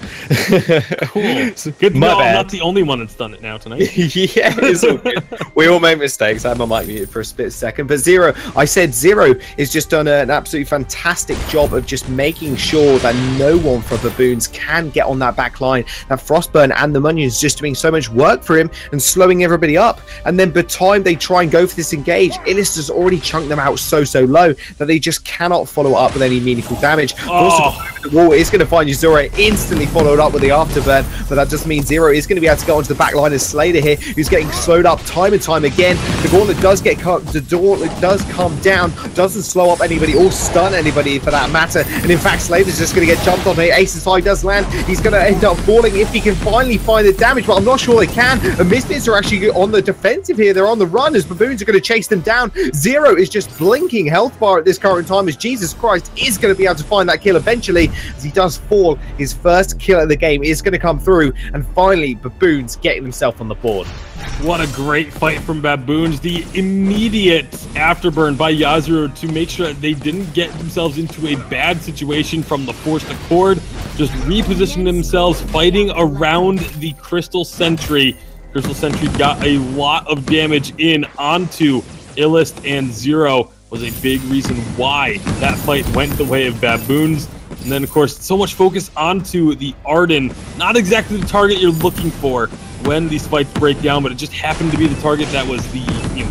Cool. So good to know I'm not the only one that's done it now tonight. Yeah, it's all good. We all make mistakes. I had my mic muted for a split second. But Zero, I said Zero has just done an absolutely fantastic job of just making sure that no one from Baboons can get on that back line. That Frostburn and the Munions just doing so much work for him and slowing everybody up. And then by the time they try and go for this engage, Illist has already chunked them out so low that they just cannot follow up with any meaningful damage. Also, the wall is going to find Yuzuru, instantly followed up with the afterburn, but that just means Zero is going to be able to go onto the back line as Slater here, who's getting slowed up time and time again. The Gauntlet does get cut, the Gauntlet does come down, doesn't slow up anybody or stun anybody for that matter, and in fact Slater's just going to get jumped on here. Ace's High does land, he's going to end up falling if he can finally find the damage, but I'm not sure they can. The Misfits are actually on the defensive here, they're on the run as Baboons are going to chase them down. Zero is just blinking health bar at this current time as Jesus Christ is going to be able to find that kill eventually as he does fall. His first kill of the game is going to come through, and finally Baboons getting himself on the board. What a great fight from Baboons. The immediate afterburn by Yuzuru to make sure that they didn't get themselves into a bad situation from the forced accord, just repositioned themselves, fighting around the Crystal Sentry. Crystal Sentry got a lot of damage in onto Illust, and Zero was a big reason why that fight went the way of Baboons. And then, of course, so much focus onto the Arden. Not exactly the target you're looking for when these fights break down, but it just happened to be the target that was the,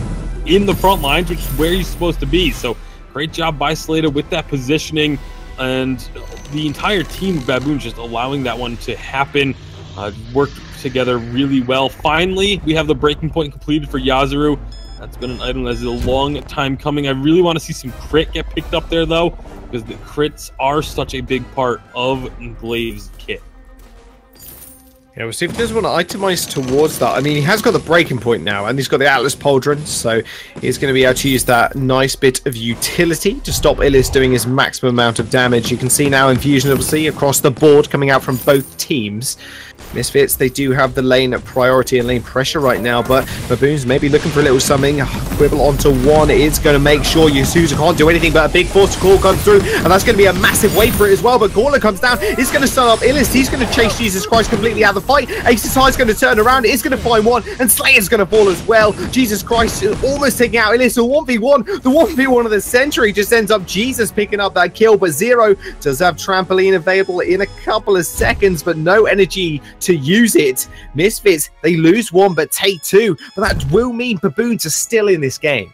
in the front lines, which is where he's supposed to be. So great job by Slater with that positioning, and the entire team of Baboons just allowing that one to happen. Worked together really well. Finally, we have the breaking point completed for Yuzuru. That's been an item that's a long time coming. I really want to see some crit get picked up there, though, because the crits are such a big part of Glaive's kit. Yeah, we'll see if there's one itemized towards that. I mean, he has got the breaking point now, and he's got the Atlas Pauldron, so he's going to be able to use that nice bit of utility to stop Illust doing his maximum amount of damage. You can see now Infusion, obviously, across the board coming out from both teams. Misfits, they do have the lane priority and lane pressure right now, but Baboons may be looking for a little something. Quibble onto one is going to make sure Yasuza can't do anything, but a big force call comes through, and that's going to be a massive wave for it as well. But Gauntlet comes down, it's going to stun up Illust, he's going to chase Jesus Christ completely out of the fight. Ace's High is going to turn around, it's going to find one, and Slayer's going to fall as well. Jesus Christ almost taking out Illust. The 1v1, the 1v1 of the century just ends up Jesus picking up that kill, but Zero does have trampoline available in a couple of seconds, but no energy to use it. Misfits, they lose one but take two, but that will mean Baboons are still in this game.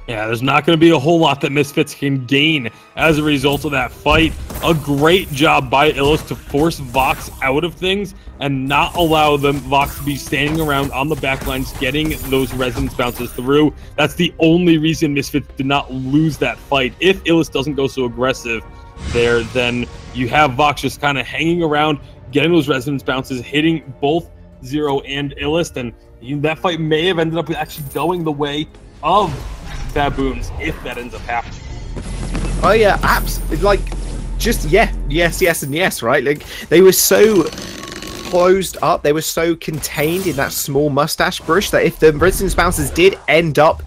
Yeah, there's not going to be a whole lot that Misfits can gain as a result of that fight. A great job by Illust to force Vox out of things and not allow them Vox to be standing around on the backlines getting those resonance bounces through. That's the only reason Misfits did not lose that fight. If Illust doesn't go so aggressive there, then you have Vox just kind of hanging around, getting those resonance bounces, hitting both Zero and Illust, and that fight may have ended up actually going the way of Baboons if that ends up happening. Oh yeah, absolutely. Like, just yes, and yes, right? Like, they were so closed up, they were so contained in that small mustache brush that if the resonance bounces did end up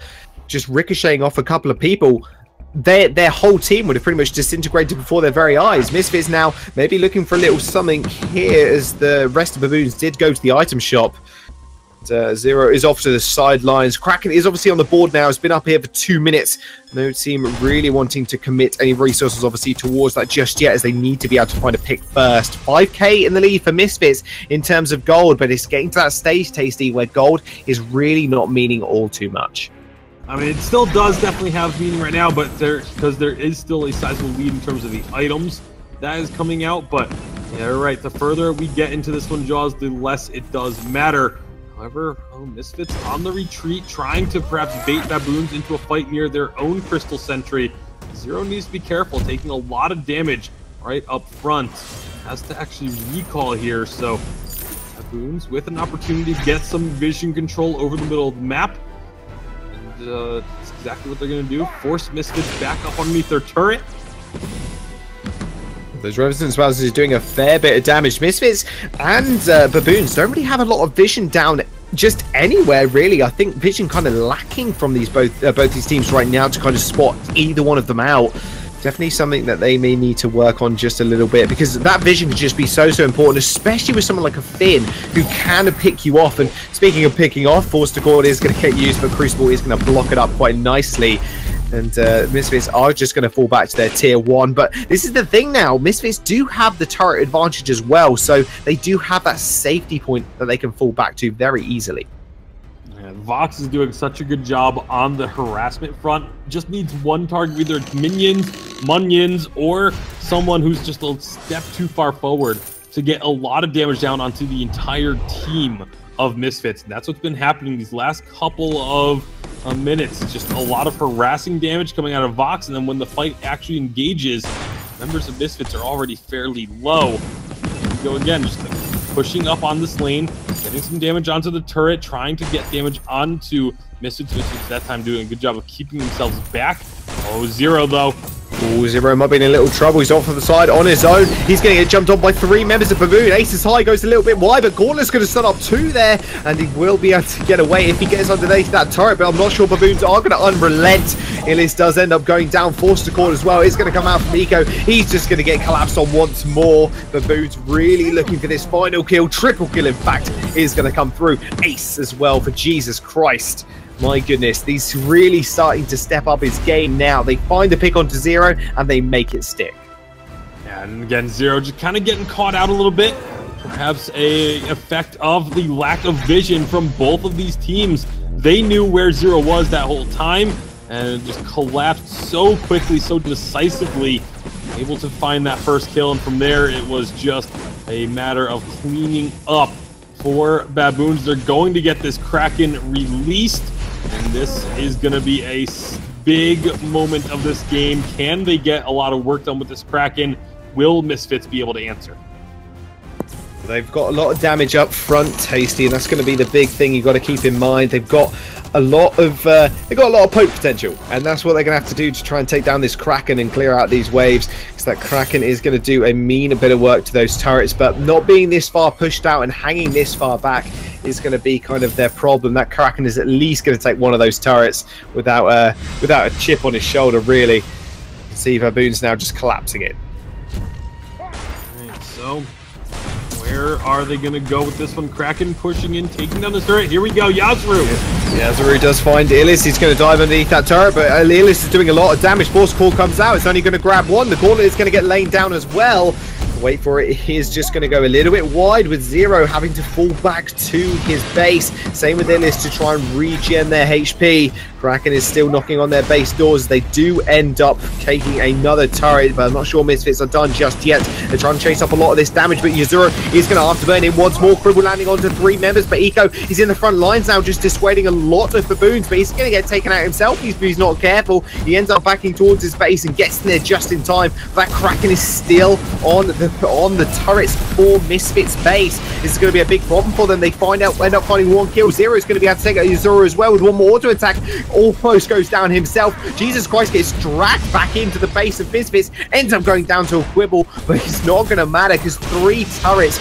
just ricocheting off a couple of people, their whole team would have pretty much disintegrated before their very eyes. Misfits now maybe looking for a little something here as the rest of Baboons did go to the item shop. Zero is off to the sidelines. Kraken is obviously on the board now. It's been up here for 2 minutes. No team really wanting to commit any resources obviously towards that just yet, as they need to be able to find a pick first. 5k in the lead for Misfits in terms of gold, but it's getting to that stage, Tasty, where gold is really not meaning all too much. I mean, it still does definitely have meaning right now, but because there is still a sizable lead in terms of the items that is coming out. But yeah, you're right. The further we get into this one, Jaws, the less it does matter. However, Misfits on the retreat, trying to perhaps bait Baboons into a fight near their own Crystal Sentry. Zero needs to be careful, taking a lot of damage right up front. Has to actually recall here, so Baboons with an opportunity to get some vision control over the middle of the map. And that's exactly what they're going to do. Force Misfits back up underneath their turret. Those resonance bounces is doing a fair bit of damage. Misfits and Baboons don't really have a lot of vision down just anywhere, really. I think vision kind of lacking from these both these teams right now to kind of spot either one of them out. Definitely something that they may need to work on just a little bit, because that vision can just be so important, especially with someone like a Finn who can pick you off. And speaking of picking off, Force to Cord is going to get used, but Crucible is going to block it up quite nicely. And Misfits are just going to fall back to their tier 1. But this is the thing now. Misfits do have the turret advantage as well. So they do have that safety point that they can fall back to very easily. Yeah, Vox is doing such a good job on the harassment front. Just needs one target, either minions Munions or someone who's just a step too far forward to get a lot of damage down onto the entire team of Misfits. And that's what's been happening these last couple of minutes. Just a lot of harassing damage coming out of Vox, and then when the fight actually engages, members of Misfits are already fairly low. Here we go again, just pushing up on this lane, getting some damage onto the turret, trying to get damage onto Misfits. Misfits that time doing a good job of keeping themselves back. Oh, Zero though. Oh, Zero might be in a little trouble. He's off to the side on his own. He's going to get jumped on by 3 members of Baboon. Aces High goes a little bit wide, but Gauntlet's going to set up 2 there, and he will be able to get away if he gets underneath that turret, but I'm not sure Baboons are going to unrelent. Illis does end up going down, forced to call as well. It's going to come out from Eco. He's just going to get collapsed on once more. Baboons really looking for this final kill. Triple kill, in fact, is going to come through. Ace as well, for Jesus Christ. My goodness, he's really starting to step up his game now. They find a pick onto Zero, and they make it stick. Yeah, and again, Zero just kind of getting caught out a little bit. Perhaps a effect of the lack of vision from both of these teams. They knew where Zero was that whole time, and it just collapsed so quickly, so decisively, able to find that first kill, and from there, it was just a matter of cleaning up for Baboons. They're going to get this Kraken released, and this is going to be a big moment of this game. Can they get a lot of work done with this Kraken? Will Misfits be able to answer? They've got a lot of damage up front, Tasty, and that's going to be the big thing you've got to keep in mind. They've got a lot of poke potential, and that's what they're going to have to do to try and take down this Kraken and clear out these waves, because that Kraken is going to do a mean bit of work to those turrets, but not being this far pushed out and hanging this far back is going to be kind of their problem. That Kraken is at least going to take one of those turrets without a chip on his shoulder, really. See Baboons now just collapsing it. Alright, so where are they going to go with this one? Kraken pushing in, taking down the turret. Here we go, Yazru. Yazru does find Illis. He's going to dive underneath that turret, but Illis is doing a lot of damage. Force Call comes out. It's only going to grab one. The Gauntlet is going to get laid down as well. Wait for it. He is just going to go a little bit wide, with Zero having to fall back to his base. Same with Illis to try and regen their HP. Kraken is still knocking on their base doors. They do end up taking another turret, but I'm not sure Misfits are done just yet. They're trying to chase up a lot of this damage, but Yazura is going to have to burn in once more. Cribble landing onto 3 members, but Eco is in the front lines now, just dissuading a lot of Baboons, but he's going to get taken out himself if he's not careful. He ends up backing towards his base and gets in there just in time. That Kraken is still on the turrets for Misfits base. This is going to be a big problem for them. They end up finding 1 kill. Zero is going to be able to take out Yazura as well with 1 more auto attack. Almost goes down himself. Jesus Christ gets dragged back into the base of Misfits. Ends up going down to a quibble, but it's not going to matter because 3 turrets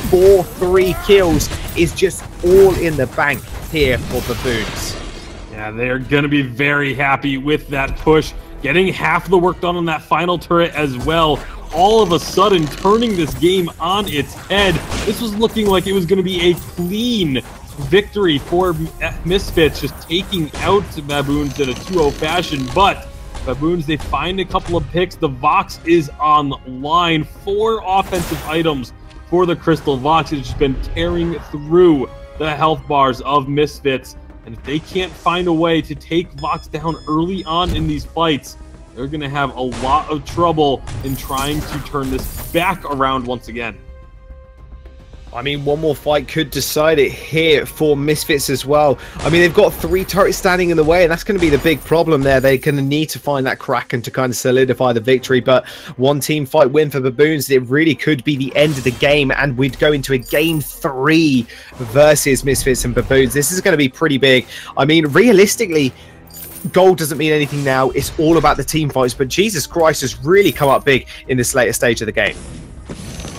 for 3 kills is just all in the bank here for Baboons. Yeah, they're going to be very happy with that push. Getting half the work done on that final turret as well. All of a sudden turning this game on its head. This was looking like it was going to be a clean victory for Misfits, just taking out Baboons in a 2-0 fashion, but Baboons, they find a couple of picks. The Vox is online. 4 offensive items for the Crystal Vox. It's just been tearing through the health bars of Misfits, and if they can't find a way to take Vox down early on in these fights, they're going to have a lot of trouble in trying to turn this back around once again. I mean, one more fight could decide it here for Misfits as well. I mean, they've got 3 turrets standing in the way, and that's going to be the big problem there. They're going to need to find that Kraken to kind of solidify the victory, but 1 team fight win for Baboons, it really could be the end of the game, and we'd go into a game 3 versus Misfits and Baboons. This is going to be pretty big. I mean, realistically, gold doesn't mean anything now. It's all about the team fights, but Jesus Christ has really come up big in this later stage of the game.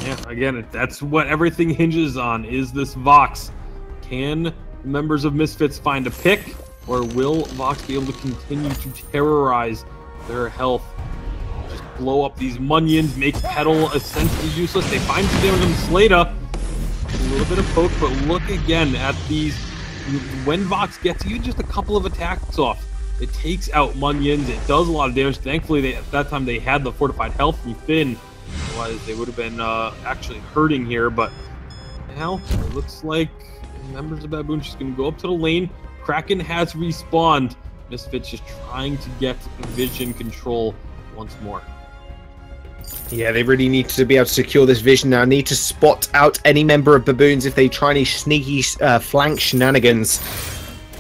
Yeah, again, that's what everything hinges on, is this Vox. Can members of Misfits find a pick, or will Vox be able to continue to terrorize their health? Just blow up these Munions, make Petal essentially useless. They find some damage on Slada. A little bit of poke, but look again at these. When Vox gets even just a couple of attacks off, it takes out Munions. It does a lot of damage. Thankfully, at that time, they had the fortified health within. Otherwise, they would have been actually hurting here, but now it looks like members of Baboon just going to go up to the lane. Kraken has respawned. Misfits just trying to get vision control once more. Yeah, they really need to be able to secure this vision now. Need to spot out any member of Baboons if they try any sneaky flank shenanigans.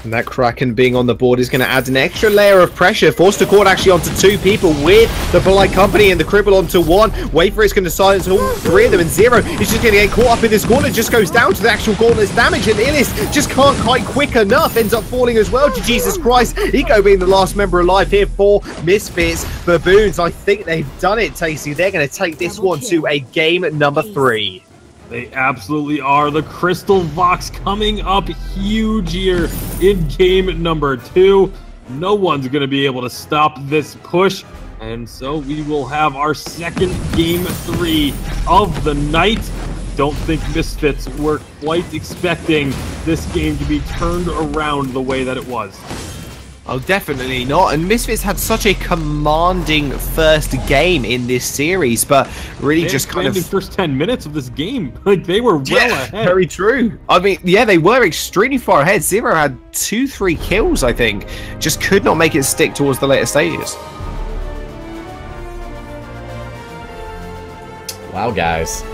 And that Kraken being on the board is going to add an extra layer of pressure. Forced to court actually onto 2 people with the Polite Company and the Cripple onto 1. Wafer is going to silence all 3 of them, and Zero is just going to get caught up in this gauntlet. Just goes down to the actual gauntlet's damage, and Illis just can't quite quick enough. Ends up falling as well to Jesus Christ. Eco being the last member alive here for Misfits. Baboons, I think they've done it, Tasty. They're going to take this one to a game number 3. They absolutely are. The Crystal Vox coming up huge here in game number 2. No one's going to be able to stop this push. And so we will have our second game 3 of the night. Don't think Misfits were quite expecting this game to be turned around the way that it was. Oh, definitely not. And Misfits had such a commanding first game in this series, but really just kind of... first 10 minutes of this game. Like, they were well ahead. Very true. I mean, yeah, they were extremely far ahead. Zero had 2-3 kills, I think. Just could not make it stick towards the later stages. Wow, guys.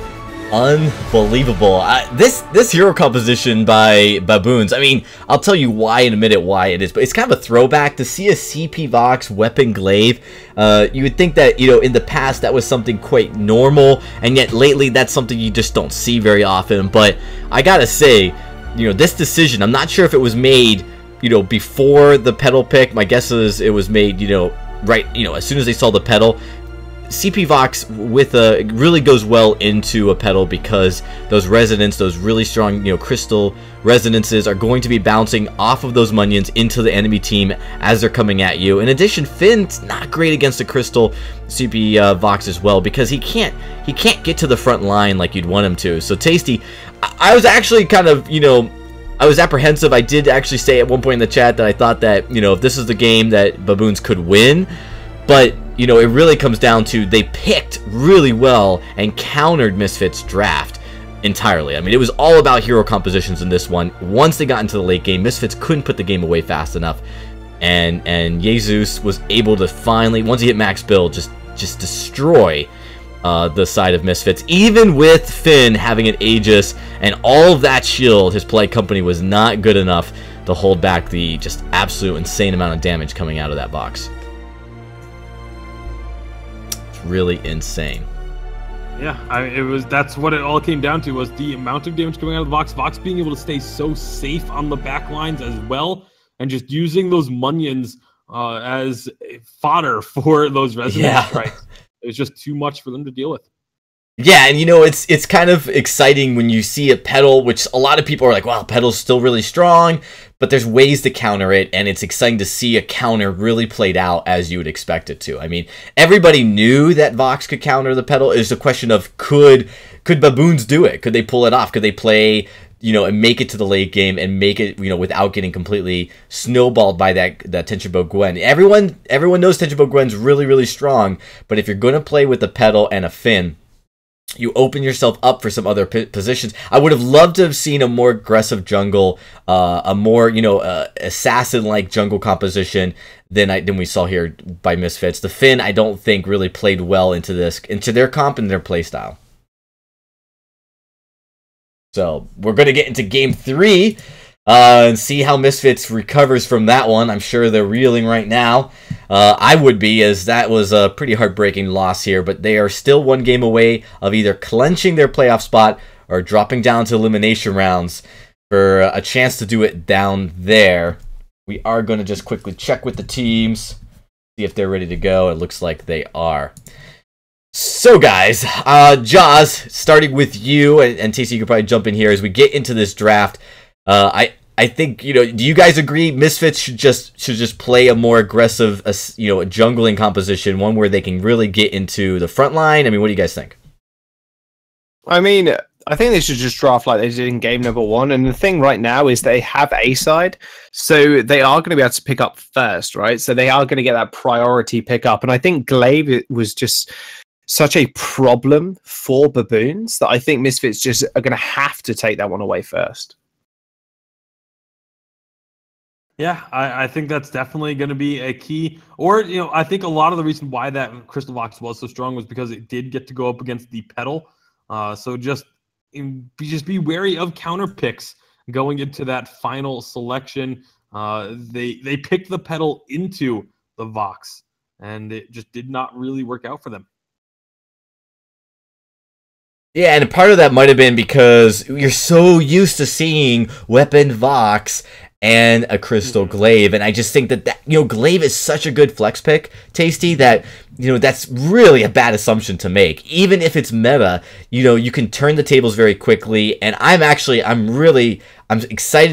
Unbelievable. This hero composition by Baboons, I mean, I'll tell you why in a minute why it is, but it's kind of a throwback to see a CP Vox weapon glaive. You would think that, you know, in the past that was something quite normal, and yet lately that's something you just don't see very often. But I gotta say, you know, this decision, I'm not sure if it was made, you know, before the pedal pick. My guess is it was made, you know, right, you know, as soon as they saw the pedal. CP Vox with a really goes well into a pedal because those resonance, those really strong, you know, crystal resonances are going to be bouncing off of those munions into the enemy team as they're coming at you. In addition, Finn's not great against the crystal CP Vox as well because he can't get to the front line like you'd want him to. So Tasty, I was actually kind of, you know, I was apprehensive. I did actually say at one point in the chat that I thought that, you know, if this is the game that Baboons could win, but you know, it really comes down to they picked really well and countered Misfits' draft entirely. I mean, it was all about hero compositions in this one. Once they got into the late game, Misfits couldn't put the game away fast enough, and Jesus was able to finally, once he hit max build, just destroy the side of Misfits. Even with Finn having an Aegis and all of that shield, his Polite Company was not good enough to hold back the just absolute insane amount of damage coming out of that box. Really insane. Yeah, that's what it all came down to, was the amount of damage coming out of the Vox. Vox being able to stay so safe on the back lines as well, and just using those munions as fodder for those resonance strikes. It was just too much for them to deal with. Yeah, and you know, it's kind of exciting when you see a pedal, which a lot of people are like, wow, pedal's still really strong, but there's ways to counter it, and it's exciting to see a counter really played out as you would expect it to. I mean, everybody knew that Vox could counter the pedal. It's a question of could Baboons do it? Could they pull it off? Could they play, you know, and make it to the late game and make it, you know, without getting completely snowballed by that Tenchibo Gwen? Everyone knows Tenchibo Gwen's really, really strong, but if you're going to play with the pedal and a Finn, you open yourself up for some other positions. I would have loved to have seen a more aggressive jungle, a more, you know, assassin-like jungle composition than we saw here by Misfits. The Finn, I don't think, really played well into their comp and their playstyle. So we're going to get into game 3 and see how Misfits recovers from that one. I'm sure they're reeling right now. I would be, as that was a pretty heartbreaking loss here, but they are still one game away of either clenching their playoff spot or dropping down to elimination rounds for a chance to do it down there. We are going to just quickly check with the teams, see if they're ready to go. It looks like they are. So guys, Jaws, starting with you, and TC, you can probably jump in here as we get into this draft. I think, you know, do you guys agree Misfits should just play a more aggressive, you know, jungling composition, one where they can really get into the front line? I mean, what do you guys think? I mean, I think they should just draft like they did in game number 1. And the thing right now is they have A side, so they are going to be able to pick up first, right? So they are going to get that priority pickup. And I think Glaive was just such a problem for Baboons that I think Misfits just are going to have to take that one away first. Yeah, I think that's definitely going to be a key. Or, you know, I think a lot of the reason why that Crystal Vox was so strong was because it did get to go up against the pedal. So just be wary of counter picks going into that final selection. They picked the pedal into the Vox, and it just did not really work out for them. Yeah, and part of that might have been because you're so used to seeing Weapon Vox and a Crystal Glaive, and I just think that you know, Glaive is such a good flex pick, Tasty, that you know, that's really a bad assumption to make. Even if it's meta, you know, you can turn the tables very quickly, and I'm excited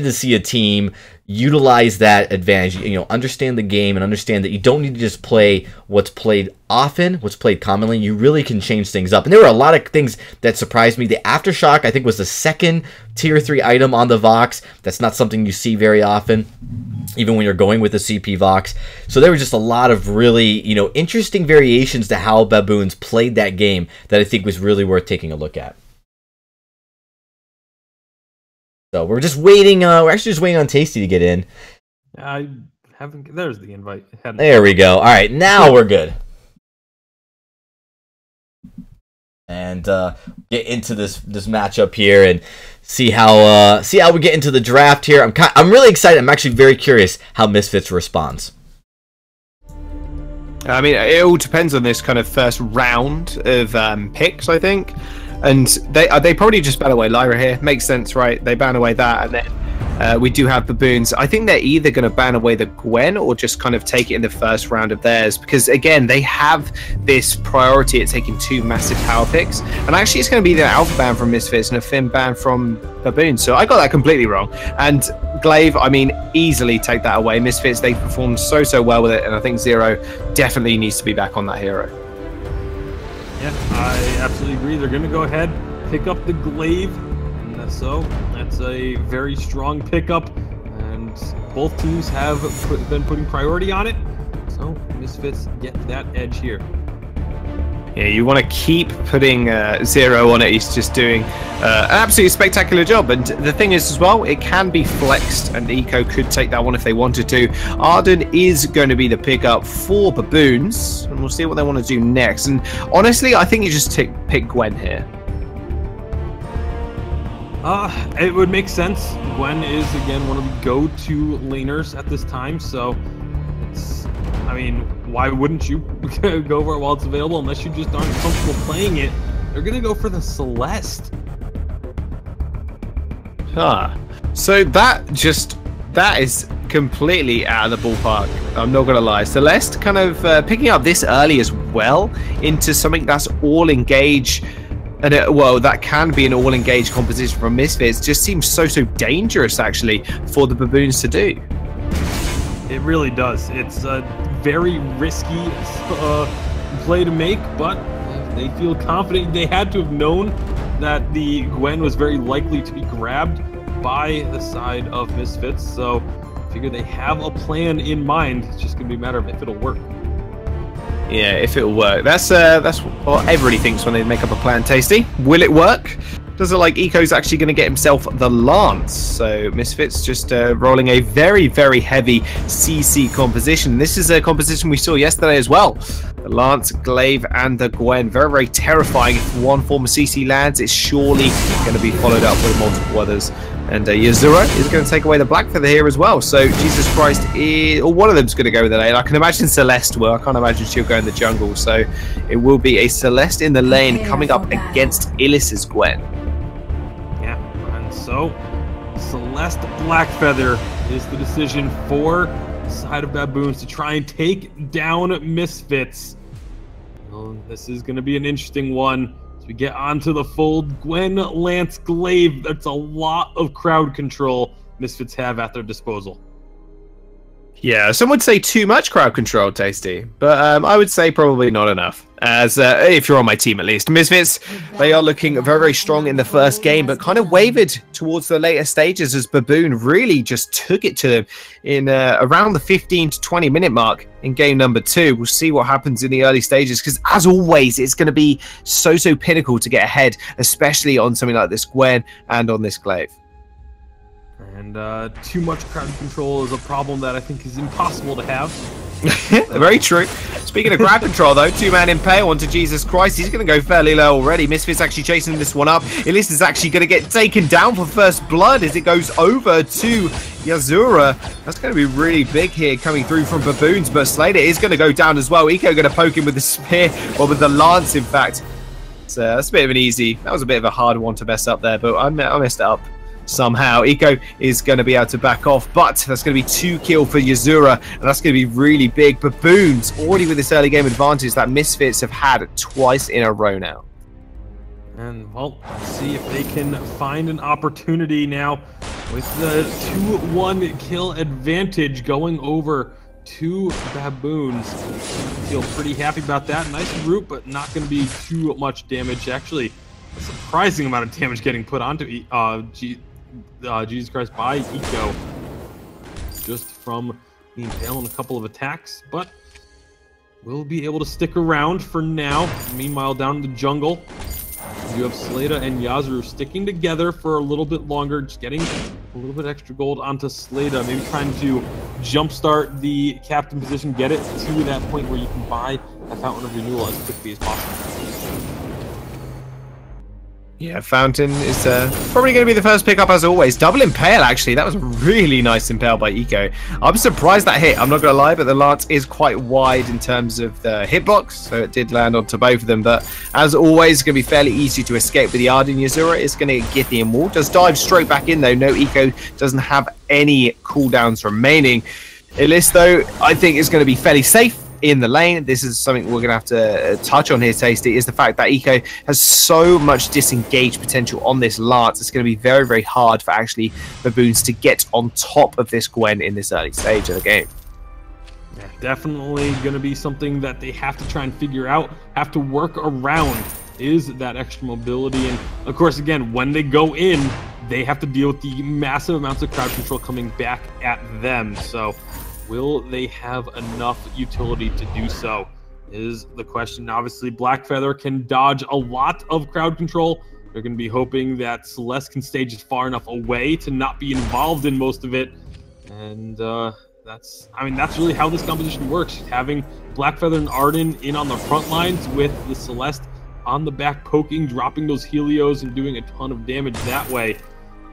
to see a team utilize that advantage, you know, understand the game and understand that you don't need to just play what's played often, what's played commonly. You really can change things up. And there were a lot of things that surprised me. The Aftershock, I think, was the second tier 3 item on the Vox. That's not something you see very often, even when you're going with the CP Vox. So there were just a lot of really, you know, interesting variations to how Baboons played that game that I think was really worth taking a look at. So we're just waiting. We're actually just waiting on Tasty to get in. I haven't. There's the invite. There we go. All right, now we're good. And get into this matchup here and see how we get into the draft here. I'm really excited. I'm actually very curious how Misfits responds. I mean, it all depends on this kind of first round of picks, I think. And they probably just ban away Lyra here. Makes sense, right? They ban away that, and then we do have Baboons. I think they're either going to ban away the Gwen or just kind of take it in the first round of theirs. Because, again, they have this priority at taking 2 massive power picks. And actually, it's going to be the Alpha ban from Misfits and a Finn ban from Baboons. So I got that completely wrong. And Glaive, I mean, easily take that away. Misfits, they performed so well with it. And I think Zero definitely needs to be back on that hero. Yeah, I absolutely agree. They're going to go ahead, pick up the Glaive, and so that's a very strong pickup, and both teams have been putting priority on it, so Misfits get that edge here. Yeah, you want to keep putting Zero on it. He's just doing an absolutely spectacular job. And the thing is as well, it can be flexed, and Eco could take that one if they wanted to. Arden is going to be the pickup for Baboons, and we'll see what they want to do next. And honestly, I think you just pick Gwen here. It would make sense. Gwen is, again, one of the go-to laners at this time, so it's, I mean, why wouldn't you go for it while it's available unless you just aren't comfortable playing it? They're going to go for the Celeste. So that is completely out of the ballpark. I'm not going to lie. Celeste kind of picking up this early as well into something that's all engage. And well, that can be an all engage composition from Misfits. Just seems so dangerous actually for the Baboons to do. It really does. It's a very risky play to make, but they feel confident. They had to have known that the Gwen was very likely to be grabbed by the side of Misfits, so I figure they have a plan in mind. It's just going to be a matter of if it'll work. Yeah, if it'll work. That's what everybody thinks when they make up a plan, Tasty. Will it work? Does it like Eco's actually going to get himself the Lance? So Misfits just rolling a very heavy CC composition. This is a composition we saw yesterday as well. The Lance, Glaive, and the Gwen. Very terrifying. If one form of CC lands, it's surely going to be followed up with multiple others. And Yazura is going to take away the Black Feather here as well. So Jesus Christ, or one of them's going to go with the lane. I can imagine Celeste will. I can't imagine she'll go in the jungle. So it will be a Celeste in the lane coming up against Illis's Gwen. So, Celeste Blackfeather is the decision for the side of Baboons to try and take down Misfits. Well, this is going to be an interesting one as we get onto the fold. Gwen, Lance, Glaive. That's a lot of crowd control Misfits have at their disposal. Yeah, some would say too much crowd control, Tasty, but I would say probably not enough. As if you're on my team at least. Misfits, they are looking very strong in the first game, but kind of wavered towards the later stages as Baboon really just took it to them in around the 15 to 20 minute mark in game number 2. We'll see what happens in the early stages, because as always, it's going to be so pinnacle to get ahead, especially on something like this Gwen and on this Glaive. And too much crowd control is a problem that I think is impossible to have. Very true. Speaking of crowd control, though, two-man impale onto Jesus Christ. He's going to go fairly low already. Misfits actually chasing this one up. Elise is actually going to get taken down for first blood as it goes over to Yazura. That's going to be really big here coming through from Baboons, but Slater is going to go down as well. Eco going to poke him with the spear, or with the lance, in fact. So that's a bit of an easy. That was a bit of a hard one to mess up there, but I messed it up somehow. Eco is going to be able to back off, but that's going to be 2 kills for Yazura, and that's going to be really big. Baboons already with this early game advantage that Misfits have had twice in a row now. And, well, let's see if they can find an opportunity now with the 2-1 kill advantage going over to Baboons. Feel pretty happy about that. Nice root, but not going to be too much damage. Actually, a surprising amount of damage getting put onto Jesus Christ by Eco, just from the impale on a couple of attacks, but we'll be able to stick around for now. Meanwhile, down in the jungle, you have Slada and Yazuru sticking together for a little bit longer, just getting a little bit extra gold onto Slada, maybe trying to jumpstart the captain position, get it to that point where you can buy a Fountain of Renewal as quickly as possible. Yeah, Fountain is probably going to be the first pickup as always. Double impale, actually. That was a really nice impale by Eco. I'm surprised that hit, I'm not going to lie, but the lance is quite wide in terms of the hitbox, so it did land onto both of them. But as always, it's going to be fairly easy to escape with the Arden. Yazura is going to get the wall. Does dive straight back in, though. No, Eco doesn't have any cooldowns remaining. Elise, though, I think is going to be fairly safe in the lane. This is something we're going to have to touch on here, Tasty, is the fact that Eco has so much disengaged potential on this lance. It's going to be very, very hard for actually Baboons to get on top of this Gwen in this early stage of the game. Yeah, definitely going to be something that they have to try and figure out, have to work around, is that extra mobility. And of course, again, when they go in, they have to deal with the massive amounts of crowd control coming back at them. So will they have enough utility to do so is the question. Obviously, Blackfeather can dodge a lot of crowd control. They're going to be hoping that Celeste can stage it far enough away to not be involved in most of it. And that's really how this composition works. Having Blackfeather and Arden in on the front lines with the Celeste on the back poking, dropping those Helios and doing a ton of damage that way.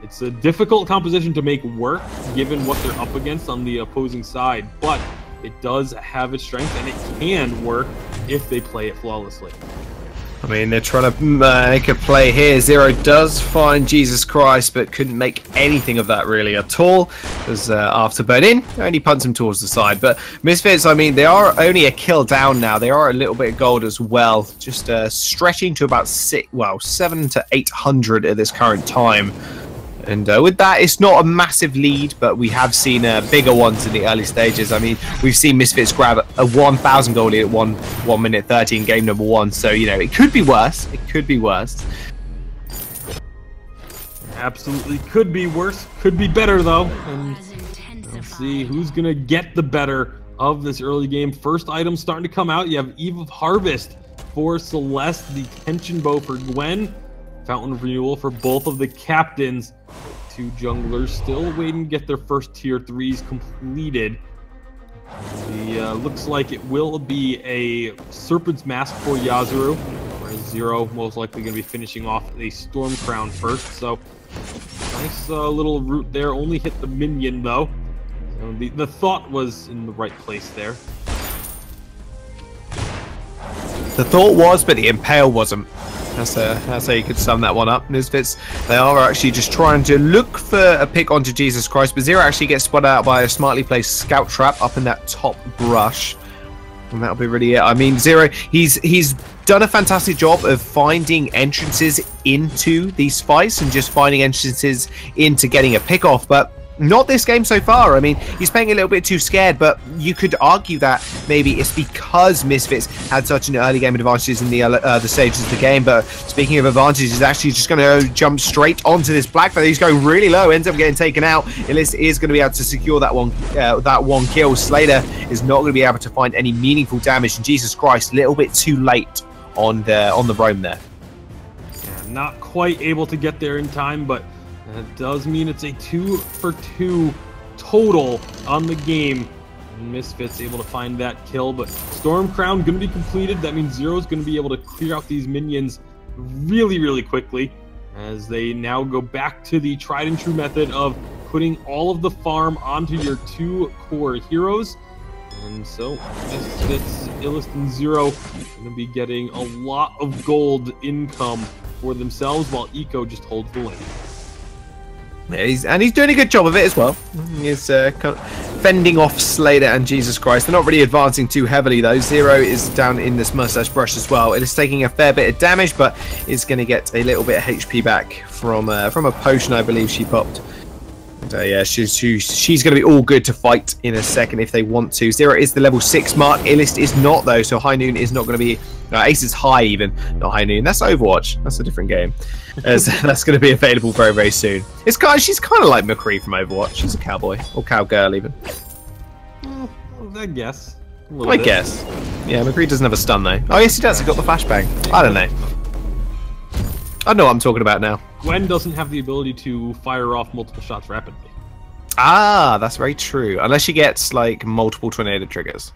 It's a difficult composition to make work, given what they're up against on the opposing side, but it does have its strength, and it can work if they play it flawlessly. I mean, they're trying to make a play here. Zero does find Jesus Christ, but couldn't make anything of that really at all. Because after burn in, only punts him towards the side. But Misfits, I mean, they are only a kill down now. They are a little bit of gold as well. Just stretching to about 700 to 800 at this current time. And with that, it's not a massive lead, but we have seen bigger ones in the early stages. I mean, we've seen Misfits grab a 1,000 goal lead at 1 minute 30 in game number 1. So, you know, it could be worse. It could be worse. Absolutely could be worse. Could be better, though. And let's see who's going to get the better of this early game. First item starting to come out. You have Eve of Harvest for Celeste, the Tension Bow for Gwen, Fountain of Renewal for both of the captains. 2 junglers still waiting to get their first tier 3s completed. Looks like it will be a Serpent's Mask for Yazuru, whereas Zero most likely going to be finishing off a Storm Crown first. So nice little route there. Only hit the minion though. So the thought was in the right place there. The thought was, but the impale wasn't. That's how you could sum that one up. Misfits, they are actually just trying to look for a pick onto Jesus Christ, but Zero actually gets spotted out by a smartly placed scout trap up in that top brush. And that'll be really it. I mean, Zero, he's done a fantastic job of finding entrances into these fights and just finding entrances into getting a pick off, but not this game so far. I mean, he's playing a little bit too scared, but you could argue that maybe it's because Misfits had such an early game advantages in the stages of the game. But speaking of advantages, he's actually just going to jump straight onto this Blackfeather. He's going really low, ends up getting taken out. Ellis is going to be able to secure that one kill. Slater is not going to be able to find any meaningful damage, and Jesus Christ, a little bit too late on the roam there. Yeah, not quite able to get there in time, but That does mean it's a 2 for 2 total on the game. Misfits able to find that kill, but Storm Crown going to be completed. That means Zero's going to be able to clear out these minions really, really quickly, as they now go back to the tried and true method of putting all of the farm onto your 2 core heroes. And so Misfits, Illist, and Zero going to be getting a lot of gold income for themselves, while Eco just holds the lane. Yeah, he's doing a good job of it as well. He's kind of fending off Slater and Jesus Christ. They're not really advancing too heavily though. Zero is down in this mustache brush as well. It is taking a fair bit of damage, but is going to get a little bit of HP back from a potion I believe she popped. And, yeah, she's going to be all good to fight in a second if they want to. Zero is the level 6 mark. Illist is not though, so High Noon is not going to be. Ace is high even, not High Noon. That's Overwatch. That's a different game. That's going to be available very, very soon. She's kind of like McCree from Overwatch. She's a cowboy or cowgirl even. I guess. I guess. Yeah, McCree doesn't have a stun though. Oh yes, he does. He got the flashbang. I don't know. I know what I'm talking about now. Gwen doesn't have the ability to fire off multiple shots rapidly. Ah, that's very true. Unless she gets like multiple tornado triggers.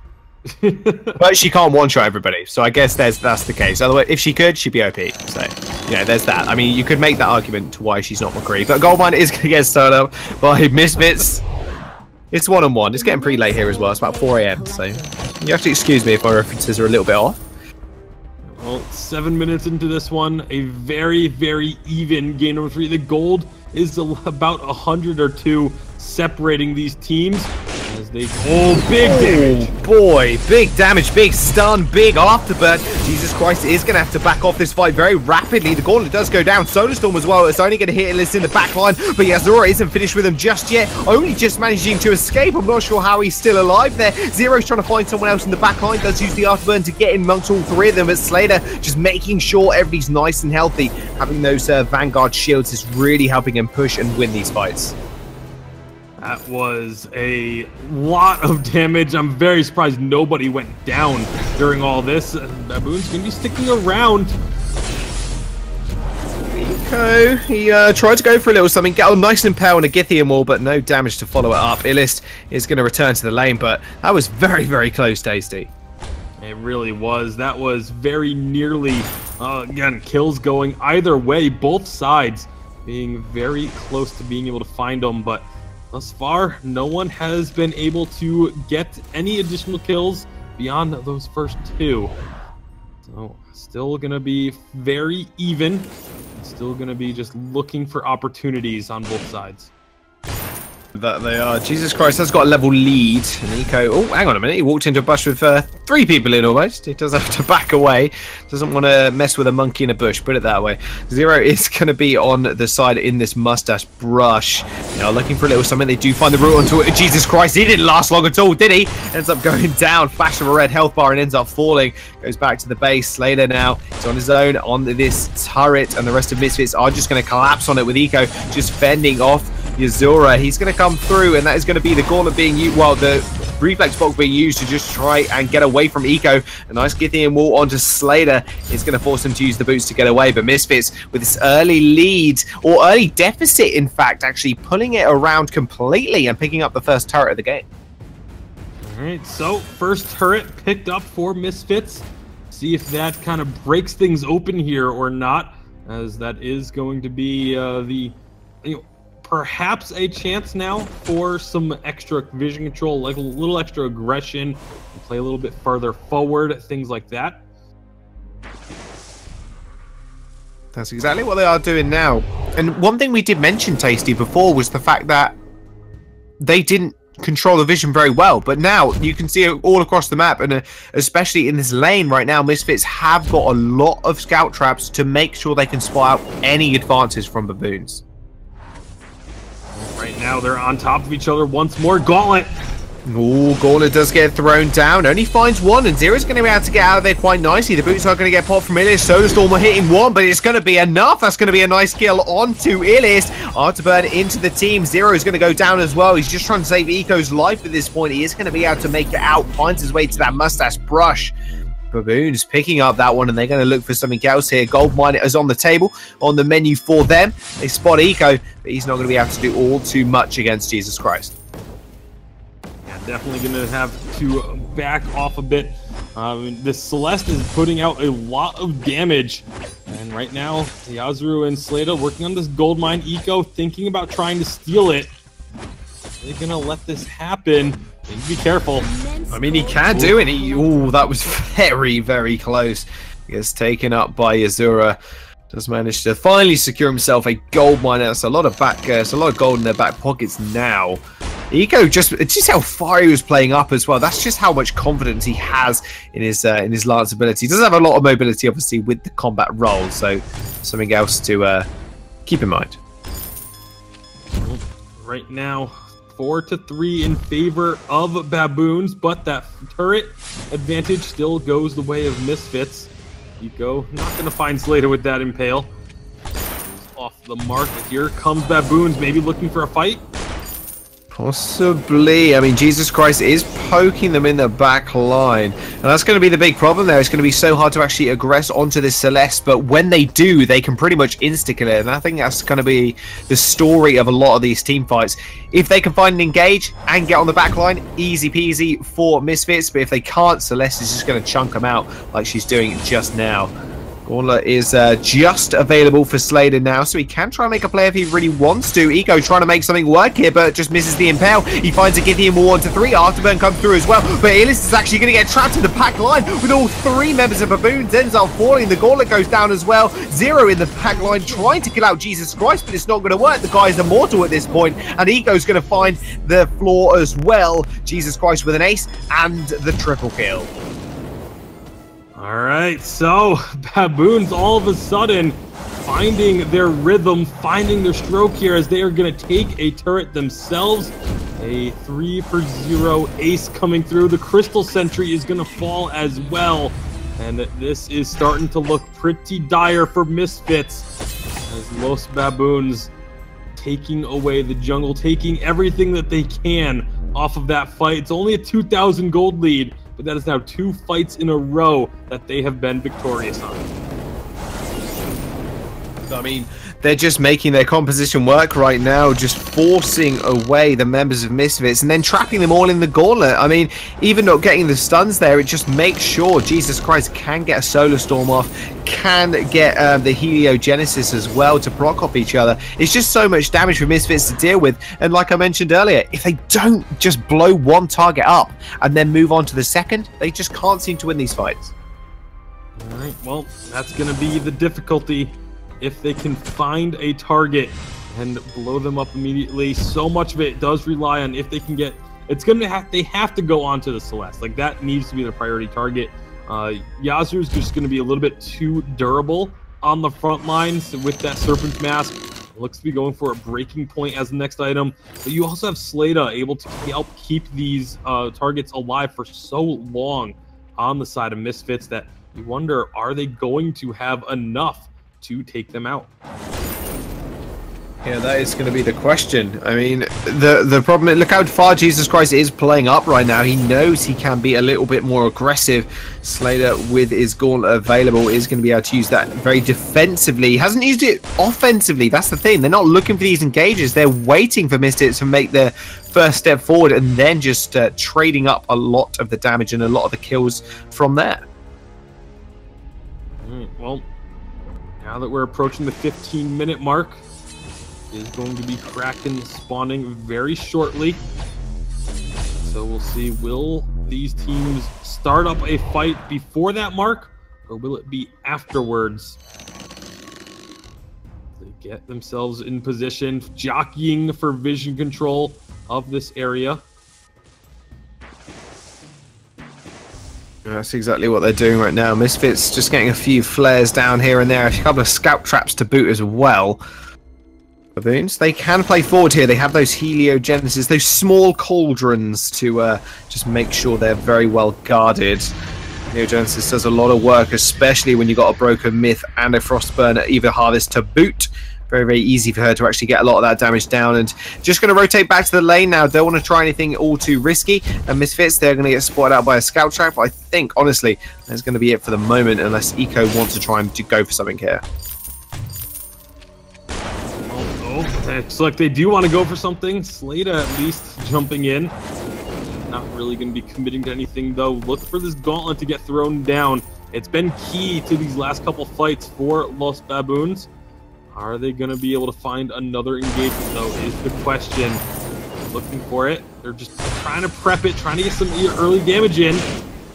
But she can't one-shot everybody, so I guess that's the case. Otherwise, if she could, she'd be OP. So, yeah, there's that. I mean, you could make that argument to why she's not McCree. But Goldmine is going to get started up by Misfits. It's 1-on-1. It's getting pretty late here as well. It's about 4 AM, so you have to excuse me if my references are a little bit off. Well, 7 minutes into this one, a very, very even game number 3. The gold is about 100 or 2 separating these teams. As they big damage. Oh boy, big damage, big stun, big afterburn. Jesus Christ is going to have to back off this fight very rapidly. The gauntlet does go down. Solar as well. It's only going to hit Illist in the back line, but yeah, Zora isn't finished with him just yet. Only just managing to escape. I'm not sure how he's still alive there. Zero's trying to find someone else in the back line. Does use the afterburn to get in amongst all 3 of them, but Slater just making sure everybody's nice and healthy. Having those Vanguard shields is really helping him push and win these fights. That was a lot of damage. I'm very surprised nobody went down during all this. Baboon's going to be sticking around. Eco, he tried to go for a little something, get a nice impale on a Githian wall, but no damage to follow it up. Illist is going to return to the lane, but that was very, very close, Tasty. It really was. That was very nearly, again, kills going either way. Both sides being very close to being able to find them, but thus far, no one has been able to get any additional kills beyond those first 2. So, still going to be very even. Still going to be just looking for opportunities on both sides. That they are. Jesus Christ, has got a level lead. And Eco, oh, hang on a minute. He walked into a bush with 3 people in almost. He does have to back away. Doesn't want to mess with a monkey in a bush, put it that way. Zero is going to be on the side in this mustache brush. Now looking for a little something. They do find the route onto it. Jesus Christ, he didn't last long at all, did he? Ends up going down. Flash of a red health bar and ends up falling. Goes back to the base. Slater now is on his own on this turret, and the rest of Misfits are just going to collapse on it with Eco just fending off Yazura. He's going to come through, and that is going to be the gauntlet being used, well, the reflex box being used to just try and get away from Eco. A nice Githian wall onto Slater is going to force him to use the boots to get away, but Misfits with this early lead, or early deficit in fact, actually pulling it around completely and picking up the first turret of the game. Alright, so first turret picked up for Misfits. See if that kind of breaks things open here or not, as that is going to be perhaps a chance now for some extra vision control, like a little extra aggression, and play a little bit further forward, things like that. That's exactly what they are doing now. And one thing we did mention, Tasty, before was the fact that they didn't control the vision very well, but now you can see it all across the map, and especially in this lane right now, Misfits have got a lot of scout traps to make sure they can spot out any advances from baboons. Right now, they're on top of each other once more. Gauntlet. Ooh, Gauntlet does get thrown down. Only finds 1, and Zero's going to be able to get out of there quite nicely. The boots are going to get popped from Illist. Sodarstorm hitting 1, but it's going to be enough. That's going to be a nice kill onto Illist. Afterburn into the team. Zero is going to go down as well. He's just trying to save Eco's life at this point. He is going to be able to make it out. Finds his way to that mustache brush. Baboons picking up that one, and they're going to look for something else here. Goldmine is on the table, on the menu for them. They spot Eco, but he's not going to be able to do all too much against Jesus Christ. Yeah, definitely going to have to back off a bit. This Celeste is putting out a lot of damage. And right now, Yazuru and Slada working on this Goldmine. Eco thinking about trying to steal it. They're going to let this happen. Be careful. I mean, he can do it. Ooh, that was very, very close. He gets taken up by Yazura. Does manage to finally secure himself a gold mine. That's a lot of it's a lot of gold in their back pockets now. Eco just how far he was playing up as well. That's just how much confidence he has in his lance ability. He does have a lot of mobility, obviously, with the combat role. So something else to keep in mind. Right now, 4-3 in favor of Baboons, but that turret advantage still goes the way of Misfits. Eco not going to find Slada with that impale. He's off the mark. Here comes Baboons, maybe looking for a fight. Possibly. I mean, Jesus Christ is poking them in the back line. And that's going to be the big problem there. It's going to be so hard to actually aggress onto this Celeste. But when they do, they can pretty much insta-kill it. And I think that's going to be the story of a lot of these team fights. If they can find and engage and get on the back line, easy peasy for Misfits. But if they can't, Celeste is just going to chunk them out like she's doing just now. Gauntlet is just available for Slada now, so he can try and make a play if he really wants to. Eco trying to make something work here, but just misses the impale. He finds a Githian 1-3. Afterburn comes through as well, but Illis is actually going to get trapped in the pack line with all three members of Baboons. Ends up falling. The Gauntlet goes down as well. Zero in the pack line trying to kill out Jesus Christ, but it's not going to work. The guy's immortal at this point, and Eco's going to find the floor as well. Jesus Christ with an ace and the triple kill. All right, so Baboons all of a sudden finding their rhythm, finding their stroke here as they are going to take a turret themselves. A 3-for-0 ace coming through. The Crystal Sentry is going to fall as well. And this is starting to look pretty dire for Misfits as Los Baboons taking away the jungle, taking everything that they can off of that fight. It's only a 2,000 gold lead, but that is now 2 fights in a row that they have been victorious on. I mean, they're just making their composition work right now, just forcing away the members of Misfits and then trapping them all in the Gauntlet. I mean, even not getting the stuns there, it just makes sure Jesus Christ can get a Solar Storm off, can get the Heliogenesis as well to proc off each other. It's just so much damage for Misfits to deal with. And like I mentioned earlier, if they don't just blow one target up and then move on to the second, they just can't seem to win these fights. All right, well, that's going to be the difficulty. If they can find a target and blow them up immediately, so much of it does rely on if they can get. It's going to have. They have to go on to the Celeste. Like that needs to be their priority target. Yazoo is just going to be a little bit too durable on the front lines with that Serpent's Mask. Looks to be going for a breaking point as the next item. But you also have Slada able to help keep these targets alive for so long on the side of Misfits that you wonder, are they going to have enough to take them out? Yeah, that is going to be the question. I mean, the problem, look how far Jesus Christ is playing up right now. He knows he can be a little bit more aggressive. Slater, with his Gauntlet available, is going to be able to use that very defensively. He hasn't used it offensively. That's the thing. They're not looking for these engages. They're waiting for Misfits to make their first step forward and then just trading up a lot of the damage and a lot of the kills from there. Well, now that we're approaching the 15-minute mark, is going to be Kraken spawning very shortly. So we'll see, will these teams start up a fight before that mark, or will it be afterwards? They get themselves in position, jockeying for vision control of this area. That's exactly what they're doing right now. Misfits just getting a few flares down here and there, a couple of scout traps to boot as well. Baboons, they can play forward here. They have those Heliogenesis, those small cauldrons to just make sure they're very well guarded. Heliogenesis does a lot of work, especially when you've got a Broken Myth and a Frostburn Eva Harvest to boot. very, very easy for her to actually get a lot of that damage down. And just going to rotate back to the lane now. Don't want to try anything all too risky. And Misfits, they're going to get spotted out by a scout track. But I think, honestly, that's going to be it for the moment, unless Eco wants to try and go for something here. Looks like they do want to go for something. Slada at least jumping in. Not really going to be committing to anything, though. Look for this gauntlet to get thrown down. It's been key to these last couple fights for Los Baboons. Are they going to be able to find another engagement, though, is the question. Looking for it. They're just trying to prep it, trying to get some early damage in.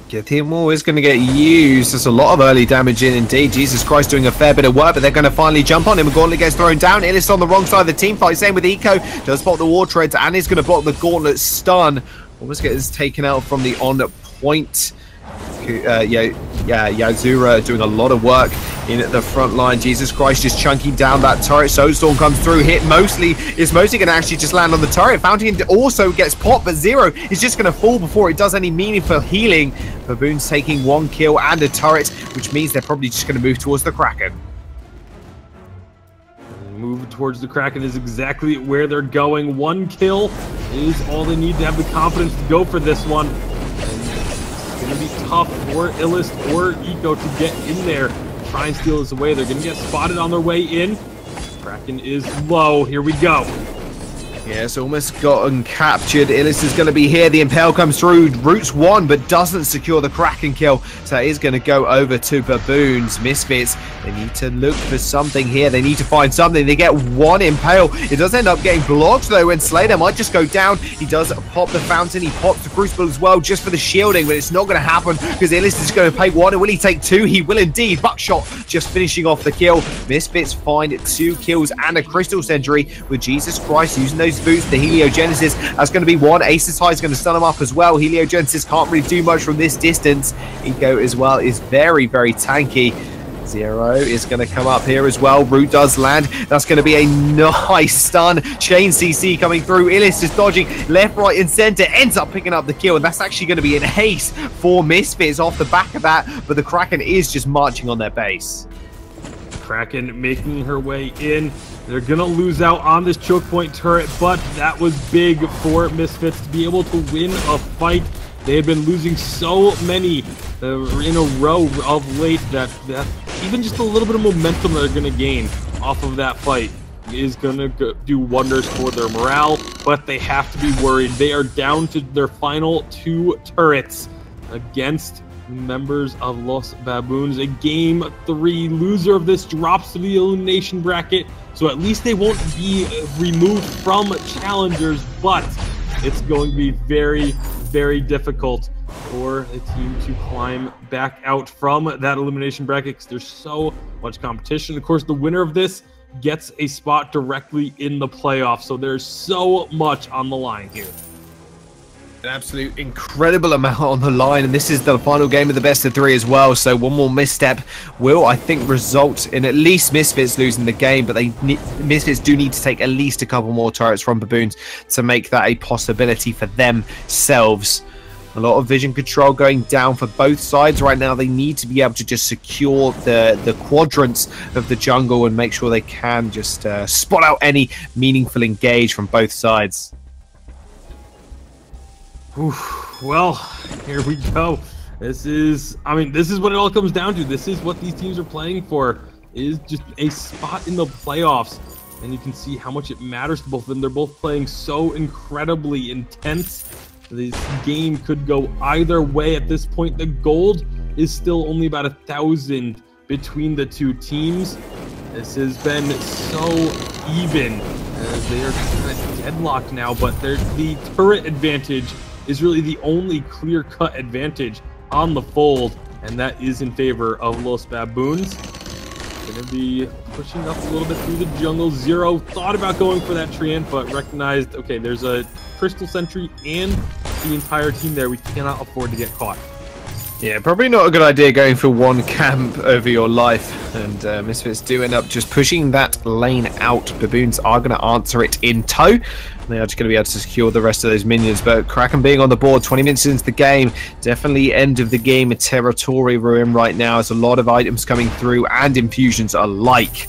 Gethiamore is going to get used. There's a lot of early damage in, indeed. Jesus Christ, doing a fair bit of work, but they're going to finally jump on him. A gauntlet gets thrown down. Illis on the wrong side of the team fight. Same with Eco. Does spot the war treads, and is going to block the gauntlet stun. Almost gets taken out from the on point. Yazura doing a lot of work in the front line. Jesus Christ, just chunking down that turret. Soulstorm comes through, hit mostly going to actually just land on the turret. Fountain also gets popped, but Zero is just going to fall before it does any meaningful healing. Baboon's taking 1 kill and a turret, which means they're probably just going to move towards the Kraken. Move towards the Kraken is exactly where they're going. 1 kill is all they need to have the confidence to go for this one. It's going to be tough for Illis or Eco to get in there, try and steal this away. They're going to get spotted on their way in. Kraken is low. Here we go. Yes, almost gotten captured. Illis is going to be here. The Impale comes through. Roots 1, but doesn't secure the Kraken kill. So it is going to go over to Baboons. Misfits, they need to look for something here. They need to find something. They get 1 Impale. It does end up getting blocked, though, and Slater might just go down. He does pop the Fountain. He pops the Crucible as well, just for the shielding, but it's not going to happen because Illis is going to take 1. And will he take 2? He will indeed. Buckshot just finishing off the kill. Misfits find 2 kills and a Crystal Century with Jesus Christ using those boots. The Heliogenesis, that's going to be 1. Aces High is going to stun him up as well. Heliogenesis can't really do much from this distance. Eco as well is very, very tanky. Zero is going to come up here as well. Root does land. That's going to be a nice stun. Chain CC coming through. Illis is dodging left, right, and center. Ends up picking up the kill, and that's actually going to be an ace for Misfits off the back of that. But the Kraken is just marching on their base. Kraken making her way in. They're going to lose out on this choke point turret, but that was big for Misfits to be able to win a fight. They had been losing so many in a row of late that even just a little bit of momentum that they're going to gain off of that fight is going to do wonders for their morale, but they have to be worried. They are down to their final 2 turrets against members of Los Baboons. A game 3 loser of this drops to the elimination bracket, so at least they won't be removed from challengers, but it's going to be very, very difficult for the team to climb back out from that elimination bracket because there's so much competition. Of course, the winner of this gets a spot directly in the playoffs, so there's so much on the line here. An absolute incredible amount on the line, and this is the final game of the best of 3 as well, so one more misstep will, I think, result in at least Misfits losing the game, but Misfits do need to take at least a couple more turrets from Baboons to make that a possibility for themselves. A lot of vision control going down for both sides right now. They need to be able to just secure the quadrants of the jungle and make sure they can just spot out any meaningful engage from both sides. Well, here we go. This is what it all comes down to. This is what these teams are playing for, is just a spot in the playoffs. And you can see how much it matters to both of them. They're both playing so incredibly intense. This game could go either way at this point. The gold is still only about 1,000 between the 2 teams. This has been so even. They are kind of deadlocked now, but the turret advantage is really the only clear-cut advantage on the fold, and that is in favor of Los Baboons. Going to be pushing up a little bit through the jungle. Zero thought about going for that Treant, but recognized, okay, there's a Crystal Sentry and the entire team there. We cannot afford to get caught. Yeah, probably not a good idea going for 1 camp over your life, and Misfits do end up just pushing that lane out. Baboons are going to answer it in tow. They are just going to be able to secure the rest of those minions, but Kraken being on the board 20 minutes into the game, definitely end of the game territory we're in right now. There's a lot of items coming through and infusions alike.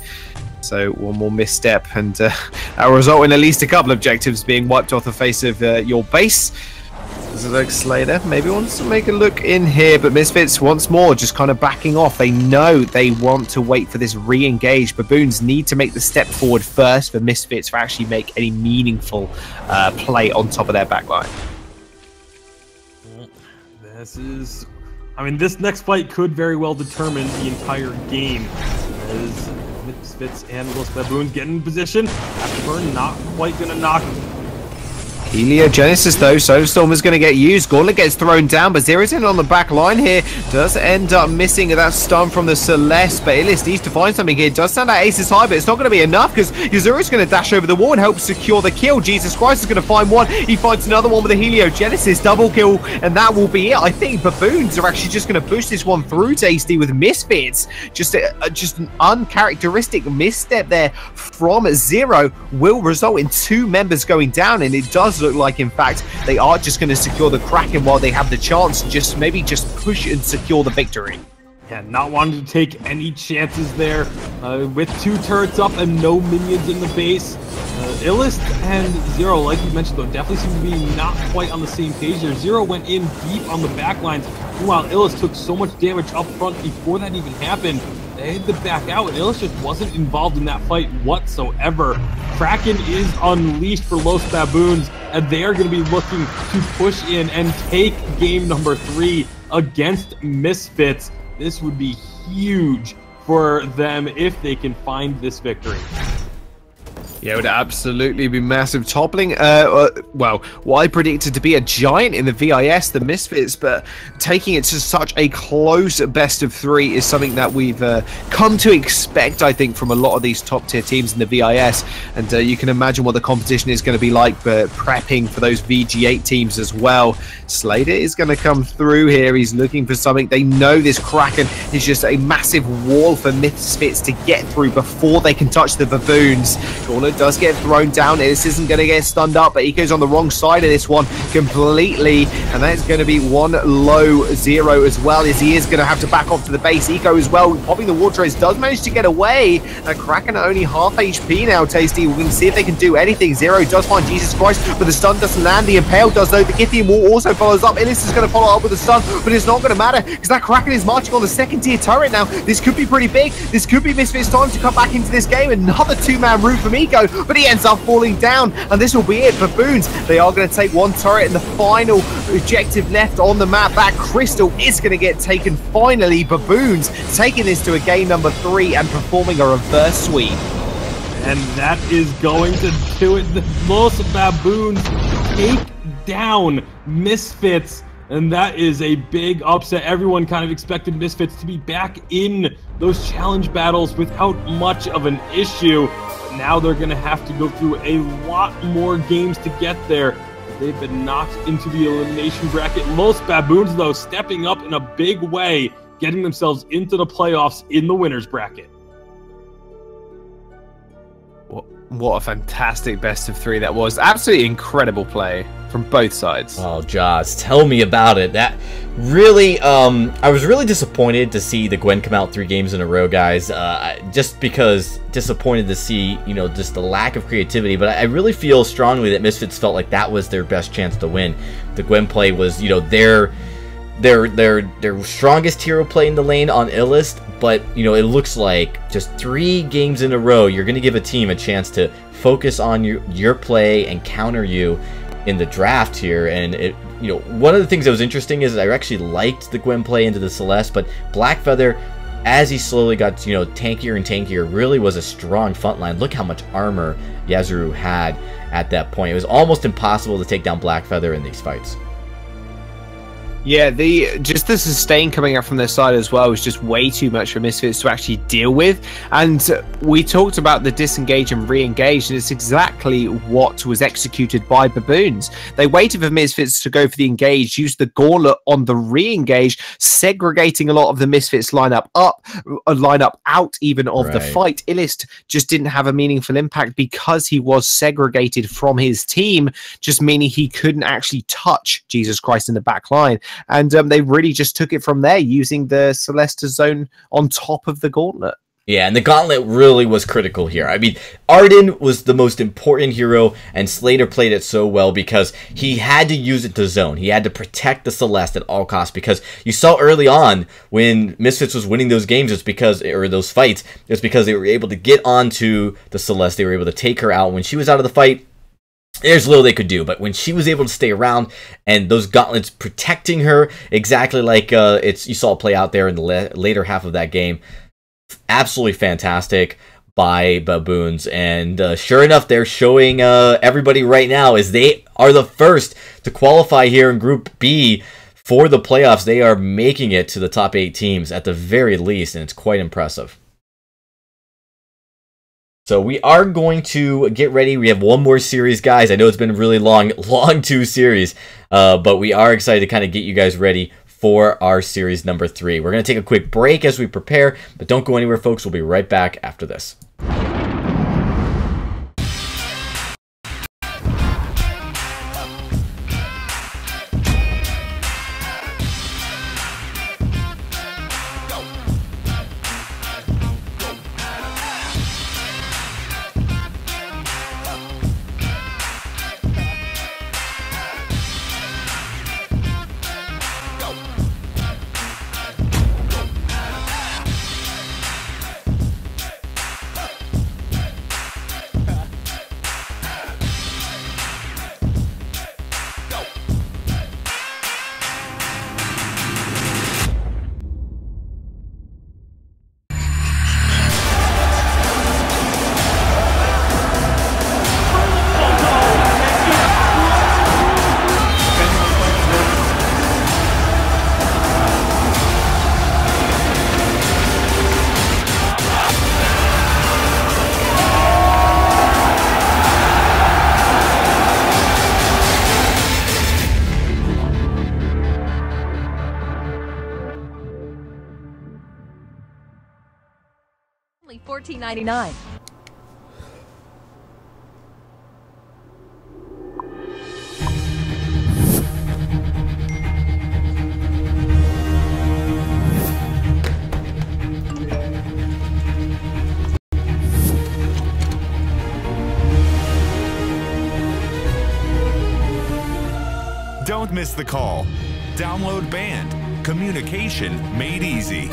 So one more misstep, and that'll result in at least a couple objectives being wiped off the face of your base. Zerg Slater maybe wants to make a look in here, but Misfits once more just kind of backing off. They know they want to wait for this re-engage. Baboons need to make the step forward first for Misfits to actually make any meaningful play on top of their backline. This is... I mean, this next fight could very well determine the entire game. As Misfits and Los Baboons get in position. Afterburn not quite going to knock Heliogenesis though, Soulstorm is going to get used. Gauntlet gets thrown down, but Zero's in on the back line here. Does end up missing that stun from the Celeste, but Illis needs to find something here. Does stand out Aces high, but it's not going to be enough because Yuzura's going to dash over the wall and help secure the kill. Jesus Christ is going to find one. He finds another one with a Heliogenesis. Double kill, and that will be it. I think Baboons are actually just going to push this one through Tasty with Misfits. Just an uncharacteristic misstep there from Zero will result in 2 members going down, and it does look like, in fact, they are just going to secure the Kraken while they have the chance to maybe just push and secure the victory. Yeah, not wanting to take any chances there. With 2 turrets up and no minions in the base. Illist and Zero, like you mentioned, though, definitely seem to be not quite on the same page there. Zero went in deep on the backlines. Meanwhile, Illist took so much damage up front before that even happened. They had to back out, and Illist just wasn't involved in that fight whatsoever. Kraken is unleashed for Los Baboons, and they are going to be looking to push in and take game number 3 against Misfits. This would be huge for them if they can find this victory. Yeah, it would absolutely be massive. Toppling, well, what I predicted to be a giant in the VIS, the Misfits, but taking it to such a close best of 3 is something that we've come to expect, I think, from a lot of these top-tier teams in the VIS. And you can imagine what the competition is going to be like, but prepping for those VG8 teams as well. Slater is going to come through here. He's looking for something. They know this Kraken is just a massive wall for Misfits to get through before they can touch the Baboons. Gauntlet does get thrown down. This isn't going to get stunned up, but he goes on the wrong side of this one completely, and that's going to be one low Zero as well, as he is going to have to back off to the base. Eco as well, popping the water race, does manage to get away. Kraken are only half HP now, Tasty. We can see if they can do anything. Zero does find Jesus Christ, but the stun doesn't land. The Impale does, though. The Githian wall also follows up. Illis is going to follow up with a stun, but it's not going to matter because that Kraken is marching on the 2nd tier turret now. This could be pretty big. This could be Misfits' time to come back into this game. Another 2-man route from Eco, but he ends up falling down, and this will be it. Baboons, they are going to take 1 turret, and the final objective left on the map, that crystal, is going to get taken finally. Baboons taking this to a game number 3 and performing a reverse sweep. And that is going to do it. The Los Baboons take down Misfits, and that is a big upset. Everyone kind of expected Misfits to be back in those challenge battles without much of an issue. But now they're going to have to go through a lot more games to get there. They've been knocked into the elimination bracket. Los Baboons, though, stepping up in a big way, getting themselves into the playoffs in the winners bracket. What a fantastic best of 3 that was. Absolutely incredible play from both sides. Oh, Josh, tell me about it. That really, I was really disappointed to see the Gwen come out 3 games in a row, guys. Just because disappointed to see, you know, just the lack of creativity. But I really feel strongly that Misfits felt like that was their best chance to win. The Gwen play was, you know, their strongest hero play in the lane on Illist, but you know, it looks like just 3 games in a row you're going to give a team a chance to focus on your play and counter you in the draft here. And it, you know, one of the things that was interesting is I actually liked the Gwen play into the Celeste, but Blackfeather, as he slowly got, you know, tankier and tankier, really was a strong front line. Look how much armor Yasuo had at that point. It was almost impossible to take down Blackfeather in these fights. Yeah, just the sustain coming out from their side as well was just way too much for Misfits to actually deal with. And we talked about the disengage and re-engage, and it's exactly what was executed by Baboons. They waited for Misfits to go for the engage, used the gauntlet on the re-engage, segregating a lot of the Misfits lineup out even of the fight. Illist just didn't have a meaningful impact because he was segregated from his team, just meaning he couldn't actually touch Jesus Christ in the back line. And they really just took it from there, using the Celeste zone on top of the gauntlet. Yeah, and the gauntlet really was critical here. I mean, Arden was the most important hero, and Slater played it so well because he had to use it to zone. He had to protect the Celeste at all costs, because you saw early on when Misfits was winning those games, it's because, or those fights, it's because they were able to get onto the Celeste. They were able to take her out. When she was out of the fight, there's little they could do, but when she was able to stay around and those gauntlets protecting her, exactly like you saw it play out there in the later half of that game, absolutely fantastic by Baboons. And sure enough, they're showing everybody right now as they are the first to qualify here in Group B for the playoffs. They are making it to the top 8 teams at the very least, and it's quite impressive. So we are going to get ready. We have one more series, guys. I know it's been a really long 2 series, but we are excited to kind of get you guys ready for our series number 3. We're going to take a quick break as we prepare, but don't go anywhere, folks. We'll be right back after this. Only $14.99. Don't miss the call. Download Band. Communication made easy.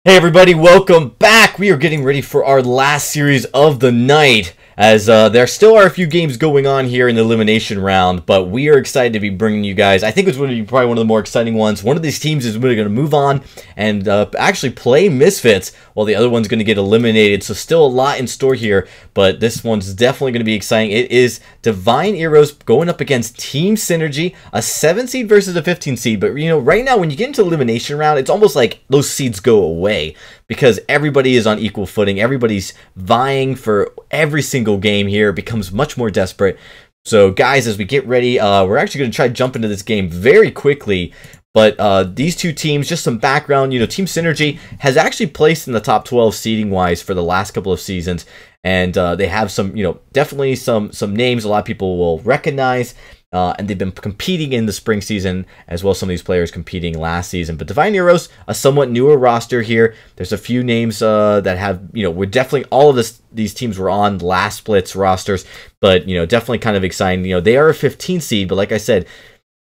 Hey everybody, welcome back. We are getting ready for our last series of the night, as there still are a few games going on here in the elimination round, but we are excited to be bringing you guys, I think it's going to be probably one of the more exciting ones. One of these teams is really going to move on and actually play Misfits, while the other one's going to get eliminated, so still a lot in store here, but this one's definitely going to be exciting. It is Divine Heroes going up against Team Synergy, a 7 seed versus a 15 seed, but you know, right now when you get into the elimination round, it's almost like those seeds go away, because everybody is on equal footing, everybody's vying for every single game here. It becomes much more desperate. So guys, as we get ready, we're actually going to try to jump into this game very quickly, But these two teams, just some background, Team Synergy has actually placed in the top 12 seeding-wise for the last couple of seasons. And they have some, definitely some names a lot of people will recognize. And they've been competing in the spring season, as well as some of these players competing last season. But Divine Heroes, a somewhat newer roster here. There's a few names that have, we're definitely, all of these teams were on last split's rosters. But, definitely kind of exciting. They are a 15 seed, but like I said,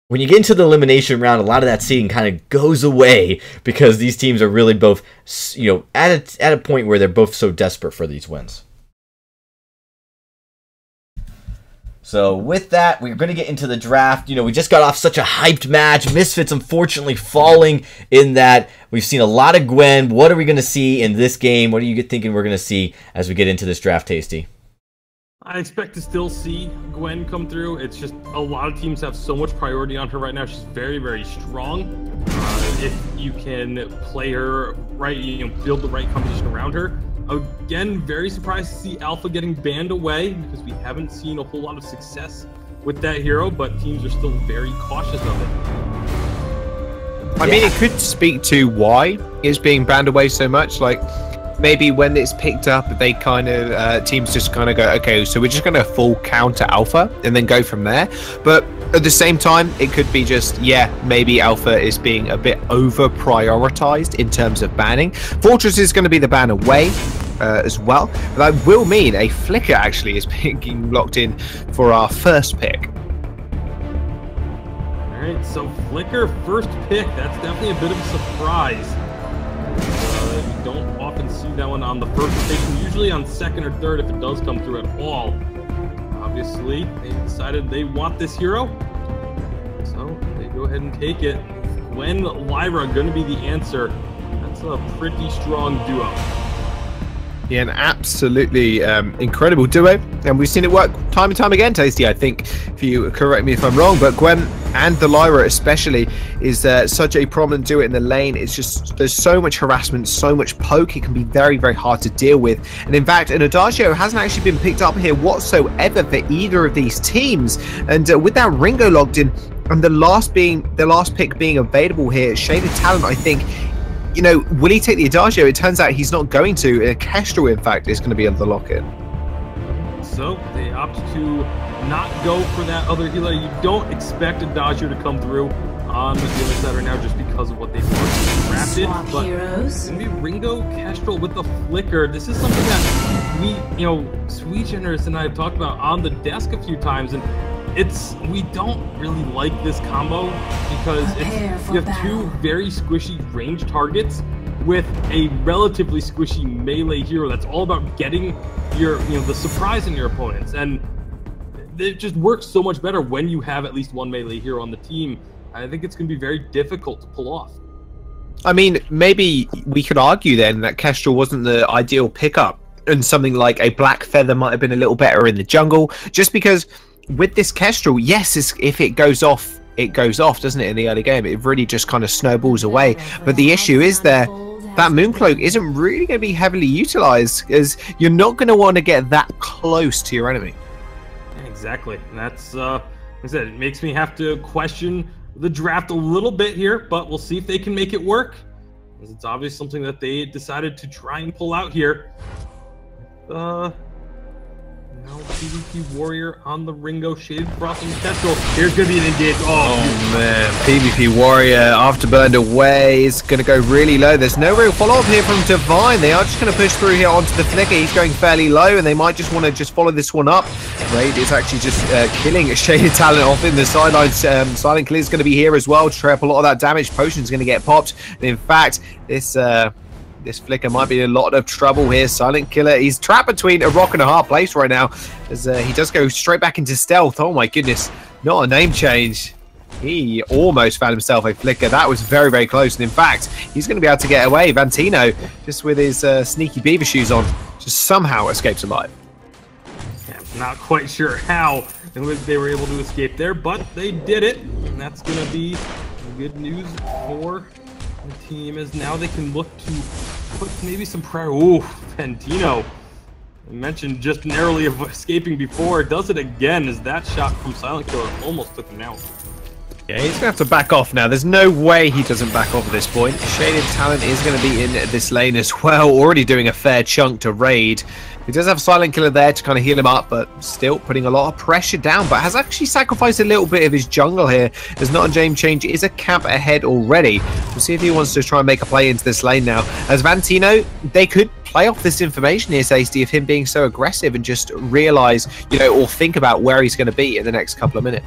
when you get into the elimination round, a lot of that seeding kind of goes away because these teams are really both, at a point where they're both so desperate for these wins. So with that, we're going to get into the draft. We just got off such a hyped match. Misfits unfortunately falling in that. We've seen a lot of Gwen. What are we going to see in this game? What are you thinking we're going to see as we get into this draft, Tasty? I expect to still see Gwen come through. It's just a lot of teams have so much priority on her right now. She's very, very strong. If you can play her right, build the right composition around her. Again, very surprised to see Alpha getting banned away because we haven't seen a whole lot of success with that hero, but teams are still very cautious of it. I mean, it could speak to why it's being banned away so much. Like, maybe when it's picked up, they kind of, teams just kind of go, okay, so we're just going to full counter Alpha and then go from there. But at the same time, it could be just, maybe Alpha is being a bit over prioritized in terms of banning. Fortress is going to be the ban away as well. But that will mean a Flicker actually is being locked in for our first pick. All right, so Flicker first pick. That's definitely a bit of a surprise. You don't often see that one on the first rotation, usually on second or third if it does come through at all. Obviously, they decided they want this hero, so they go ahead and take it. Gwen, Lyra going to be the answer. That's a pretty strong duo. Yeah, an absolutely incredible duo, and we've seen it work time and time again, Tasty. I think, if you correct me if I'm wrong, but Gwen and the Lyra especially is such a prominent duo in the lane. It's just, there's so much harassment, so much poke, it can be very, very hard to deal with. And in fact, an Adagio hasn't actually been picked up here whatsoever for either of these teams. And with that Ringo logged in, and the last pick being available here, Shaded Talent, I think, will he take the Adagio? It turns out he's not going to. Kestrel, in fact, is going to be on the lock-in. So they opt to not go for that other healer. You don't expect Adagio to come through on the healer side right now just because of what they've already drafted. But it's going to be Ringo, Kestrel with the Flicker. This is something that we, Sweet Generous and I have talked about on the desk a few times, and we don't really like this combo because you have two very squishy range targets with a relatively squishy melee hero that's all about getting the surprise in your opponents, and it just works so much better when you have at least one melee hero on the team. I think it's going to be very difficult to pull off. I mean, maybe we could argue then that Kestrel wasn't the ideal pickup, and something like a Black Feather might have been a little better in the jungle, just because with this Kestrel, yes, if it goes off, it goes off, doesn't it, in the early game? It really just kind of snowballs away. But the issue is that Mooncloak isn't really going to be heavily utilized, because you're not going to want to get that close to your enemy. Exactly. That's, like I said, it makes me have to question the draft a little bit here, but we'll see if they can make it work. It's obviously something that they decided to try and pull out here. Now PvP Warrior on the Ringo, Shaded Crossing Kestrel. Here's going to be an engage. Oh man, PvP Warrior after burned away is going to go really low. There's no real follow-up here from Divine. They are just going to push through here onto the Flicker. He's going fairly low, and they might just want to just follow this one up. Raid is actually just killing Shaded Talent off in the sidelines. Silent Clear is going to be here as well to trap a lot of that damage. Potion's going to get popped. And in fact, this Flicker might be in a lot of trouble here. Silent Killer, he's trapped between a rock and a hard place right now, as he does go straight back into stealth. Oh my goodness, not a name change. He almost found himself a Flicker. That was very, very close. And in fact, he's going to be able to get away. Vantino, just with his sneaky beaver shoes on, just somehow escapes alive. Yeah, not quite sure how they were able to escape there, but they did it. And that's going to be good news for the team, as now they can look to put maybe some pressure. Ooh, Vantino. I mentioned just narrowly escaping before. Does it again, as that shot from Silent Killer almost took him out. Yeah, he's going to have to back off now. There's no way he doesn't back off at this point. Shaded Talent is going to be in this lane as well, already doing a fair chunk to raid. He does have Silent Killer there to kind of heal him up, but still putting a lot of pressure down, but has actually sacrificed a little bit of his jungle here. There's not a game change. Is a camp ahead already. We'll see if he wants to try and make a play into this lane now. As Vantino, they could play off this information here, Tasty, of him being so aggressive and just realize, you know, or think about where he's going to be in the next couple of minutes.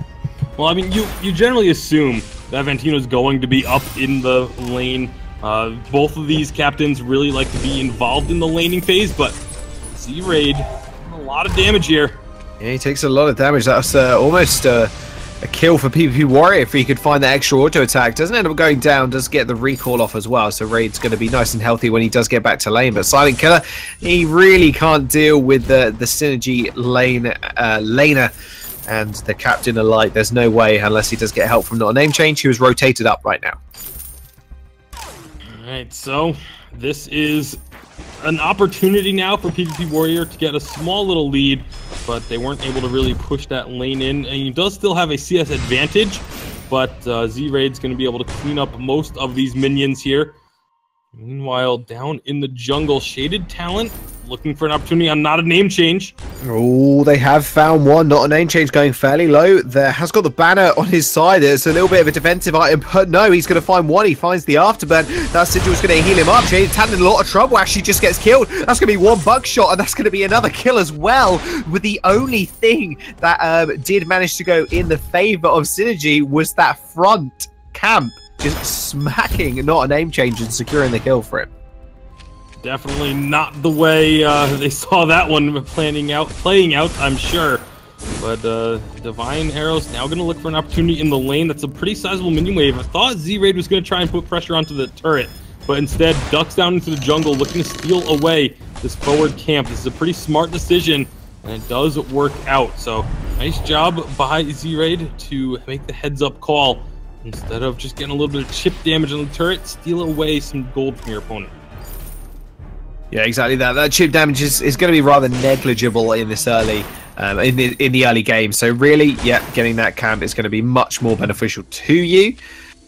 Well, I mean, you generally assume that Vantino's going to be up in the lane. Both of these captains really like to be involved in the laning phase, but Z-Raid, a lot of damage here. Yeah, he takes a lot of damage. That's almost a kill for PvP Warrior if he could find that extra auto attack. Doesn't end up going down, does get the recall off as well, so Raid's going to be nice and healthy when he does get back to lane. But Silent Killer, he really can't deal with the synergy laner and the captain alike. There's no way unless he does get help from not a name change. He was rotated up right now. Alright, so this is an opportunity now for PvP Warrior to get a small little lead, but they weren't able to really push that lane in. And he does still have a CS advantage, but Z-Raid's going to be able to clean up most of these minions here. Meanwhile, down in the jungle, Shaded Talent looking for an opportunity on not a name change. Oh, they have found one. Not a name change, going fairly low. There has got the banner on his side. It's a little bit of a defensive item, but no, he's going to find one. He finds the afterburn. That Sigil is going to heal him up. Shaded Talent in a lot of trouble. Actually just gets killed. That's going to be one buckshot, and that's going to be another kill as well. With the only thing that did manage to go in the favor of Synergy was that front camp just smacking not a name change and securing the kill for him. Definitely not the way they saw that one playing out, I'm sure. But Divine Arrows now going to look for an opportunity in the lane. That's a pretty sizable minion wave. I thought Z-Raid was going to try and put pressure onto the turret, but instead ducks down into the jungle, looking to steal away this forward camp. This is a pretty smart decision, and it does work out. So nice job by Z-Raid to make the heads-up call. Instead of just getting a little bit of chip damage on the turret, steal away some gold from your opponent. Yeah, exactly that. That chip damage is going to be rather negligible in this early, in the early game. So really, yeah, getting that camp is going to be much more beneficial to you.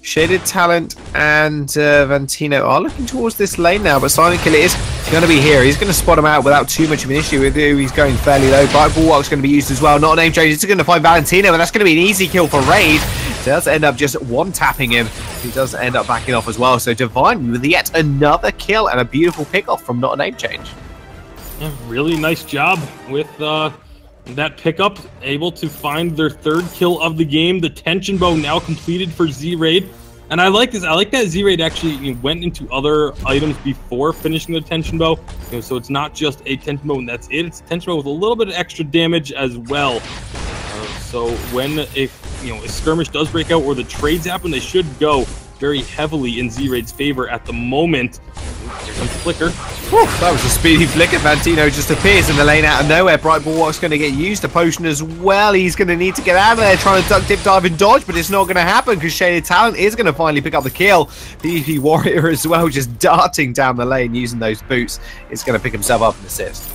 Shaded Talent and Vantino are looking towards this lane now, but Silent Killer is going to be here. He's going to spot him out without too much of an issue with you. He's going fairly low. Bulwark's going to be used as well. Not a name change. He's going to find Valentino, and that's going to be an easy kill for Raid. So does end up just one-tapping him. He does end up backing off as well. So Divine with yet another kill and a beautiful pick-off from not a name change. Yeah, really nice job with that pickup. Able to find their third kill of the game. The tension bow now completed for Z-Raid. And I like this. I like that Z-Raid actually went into other items before finishing the tension bow. So it's not just a tension bow and that's it. It's a tension bow with a little bit of extra damage as well. So when a skirmish does break out or the trades happen, they should go very heavily in Z-Raid's favor at the moment. Here comes Flicker. Whew, that was a speedy flicker. Vantino just appears in the lane out of nowhere. Bright Bulwark's going to get used. A potion as well. He's going to need to get out of there, trying to duck, dip, dive, and dodge, but it's not going to happen because Shaded Talent is going to finally pick up the kill. PvP Warrior as well, just darting down the lane using those boots. Is going to pick himself up and assist.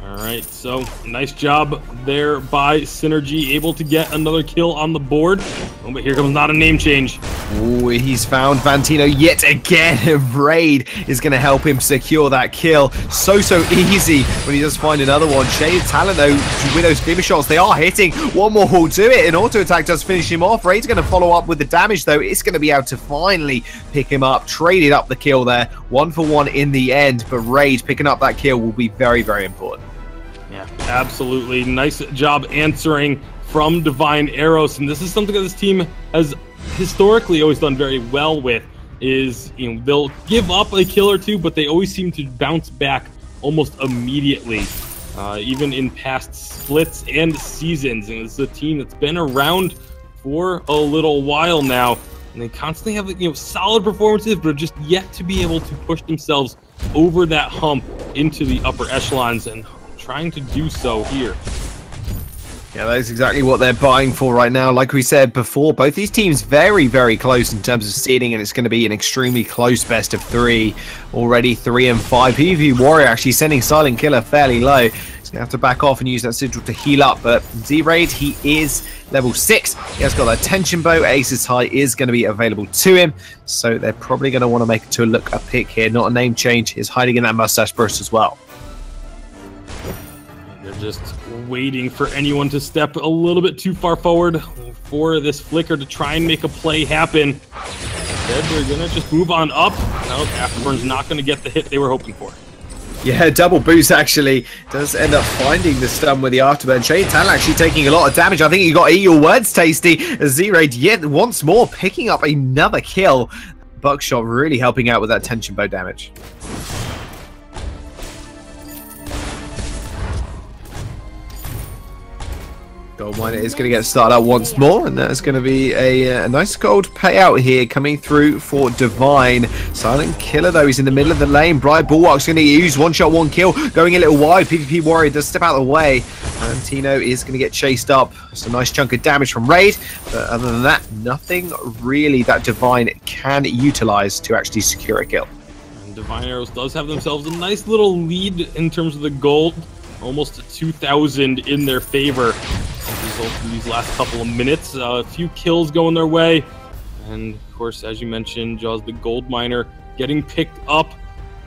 Alright, so nice job there by Synergy, able to get another kill on the board. Oh, but here comes not a name change. Ooh, he's found Vantino yet again. Raid is going to help him secure that kill. So easy when he does find another one. Shaded Talent, though, with those glimmer shots, they are hitting. One more will do it. An auto attack does finish him off. Raid's going to follow up with the damage, though. It's going to be able to finally pick him up. Traded up the kill there. 1-for-1 in the end, but Raid picking up that kill will be very, very important. Yeah, absolutely. Nice job answering from Divine Arrows. And this is something that this team has historically always done very well with, is, they'll give up a kill or two, but they always seem to bounce back almost immediately, even in past splits and seasons. And it's a team that's been around for a little while now, and they constantly have solid performances, but are just yet to be able to push themselves over that hump into the upper echelons, and trying to do so here. Yeah, that's exactly what they're buying for right now. Like we said before, both these teams very, very close in terms of seeding, and it's going to be an extremely close best of 3. Already 3 and 5. PvP Warrior actually sending Silent Killer fairly low. It's He's going to have to back off and use that sigil to heal up. But Z-Raid, he is level 6. He has got that tension bow. Aces High is going to be available to him. So they're probably going to want to make it to a pick here. Not a name change. Is hiding in that mustache burst as well. They're just waiting for anyone to step a little bit too far forward for this flicker to try and make a play happen. Instead, they're going to just move on up. No, Afterburn's not going to get the hit they were hoping for. Yeah, double boost actually does end up finding the stun with the Afterburn. Shade Talon actually taking a lot of damage. I think you got to eat your words, Tasty. Z-Raid yet once more picking up another kill. Buckshot really helping out with that tension bow damage. Gold Miner is going to get started out once more, and that's going to be a nice gold payout here coming through for Divine. Silent Killer, though, he's in the middle of the lane. Bright Bulwark's going to use one shot, one kill, going a little wide. PvP Warrior does step out of the way, and Tino is going to get chased up. It's a nice chunk of damage from Raid, but other than that, nothing really that Divine can utilize to actually secure a kill. And Divine Arrows does have themselves a nice little lead in terms of the gold. Almost 2,000 in their favor as a result of these last couple of minutes. A few kills going their way. And, of course, as you mentioned, Jaws the Gold Miner getting picked up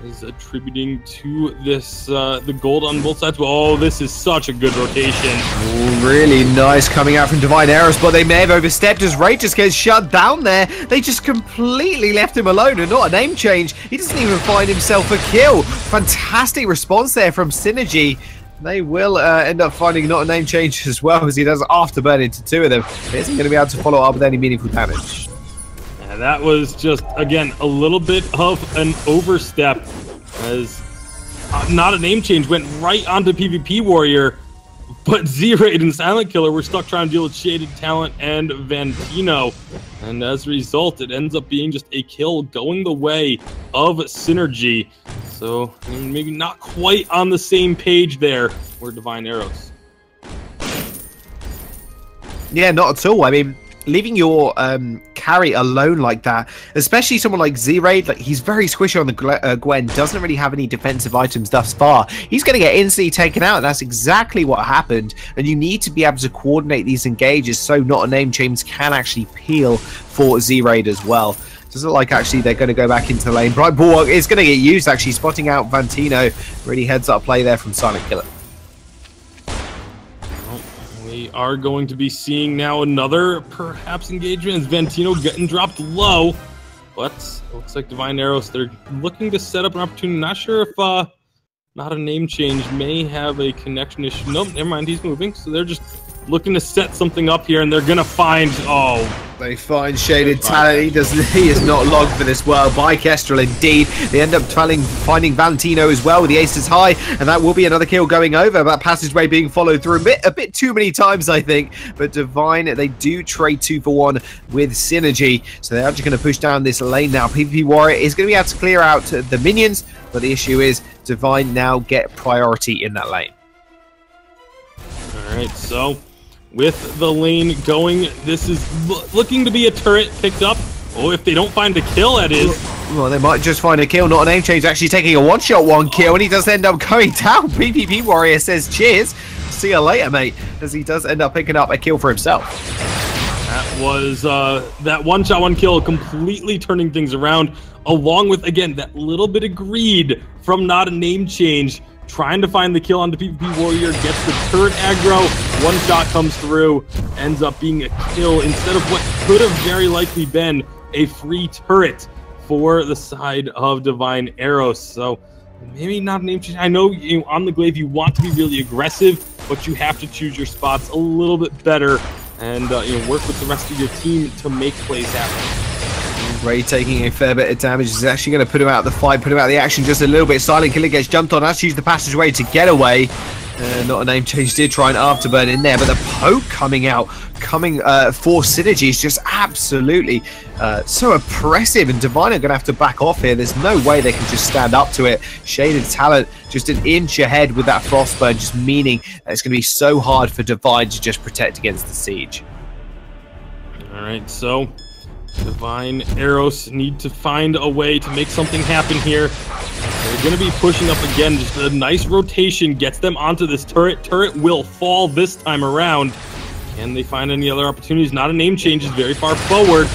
is attributing to this the gold on both sides. Oh, this is such a good rotation. Ooh, really nice coming out from Divine Arrows, but they may have overstepped as Ray just gets shut down there. They just completely left him alone, and not a name change. He doesn't even find himself a kill. Fantastic response there from Synergy. They will end up finding not a name change as well, as he does Afterburn into 2 of them. He isn't going to be able to follow up with any meaningful damage. Yeah, that was just, again, a little bit of an overstep, as not a name change went right onto PvP Warrior, but Z-Raid and Silent Killer were stuck trying to deal with Shaded Talent and Vantino. And as a result, it ends up being just a kill going the way of Synergy. So maybe not quite on the same page there for Divine Arrows. Yeah, not at all. I mean, leaving your carry alone like that, especially someone like Z-Raid, like he's very squishy on the Gwen, doesn't really have any defensive items thus far. He's going to get instantly taken out, and that's exactly what happened. And you need to be able to coordinate these engages so not a name change can actually peel for Z-Raid as well. Does it look like actually they're going to go back into the lane. Bright Bulwark is going to get used, actually spotting out Vantino. Really heads up play there from Silent Killer. We are going to be seeing now another perhaps engagement as Vantino getting dropped low, but it looks like Divine Arrows, they're looking to set up an opportunity. Not sure if not a name change may have a connection issue. Nope, never mind, he's moving. So they're just looking to set something up here, and they're gonna find, they find Shaded Talent. He is not logged for this world by Kestrel indeed. They end up finding Valentino as well with the aces high, and that will be another kill going over. That passageway being followed through a bit too many times, I think. But Divine, they do trade 2 for 1 with Synergy, so they're actually going to push down this lane now. PvP Warrior is going to be able to clear out the minions, but the issue is Divine now get priority in that lane. All right, so with the lane going, this is looking to be a turret picked up. Oh, if they don't find a kill, that is. Well, they might just find a kill. Not a name change, actually taking a one-shot, one kill, and he does end up going down. PvP Warrior says cheers. See you later, mate, as he does end up picking up a kill for himself. That was that one-shot, one kill, completely turning things around, along with, again, that little bit of greed from not a name change. Trying to find the kill on the PvP Warrior, gets the turret aggro, one shot comes through, ends up being a kill instead of what could have very likely been a free turret for the side of Divine Arrows. So maybe not a name change. I know on the glaive you want to be really aggressive, but you have to choose your spots a little bit better and work with the rest of your team to make plays happen. Ray taking a fair bit of damage is actually going to put him out of the fight, put him out of the action just a little bit. Silent Killer gets jumped on, has to use the passageway to get away. Not a name change, did try an afterburn in there, but the poke coming for Synergy is just absolutely so oppressive, and Divine are going to have to back off here. There's no way they can just stand up to it. Shaded Talent just an inch ahead with that Frostburn, just meaning that it's going to be so hard for Divine to just protect against the siege. All right, so Divine Arrows need to find a way to make something happen here. They're going to be pushing up again. Just a nice rotation gets them onto this turret. Turret will fall this time around. Can they find any other opportunities? Not a name change. Is very far forward.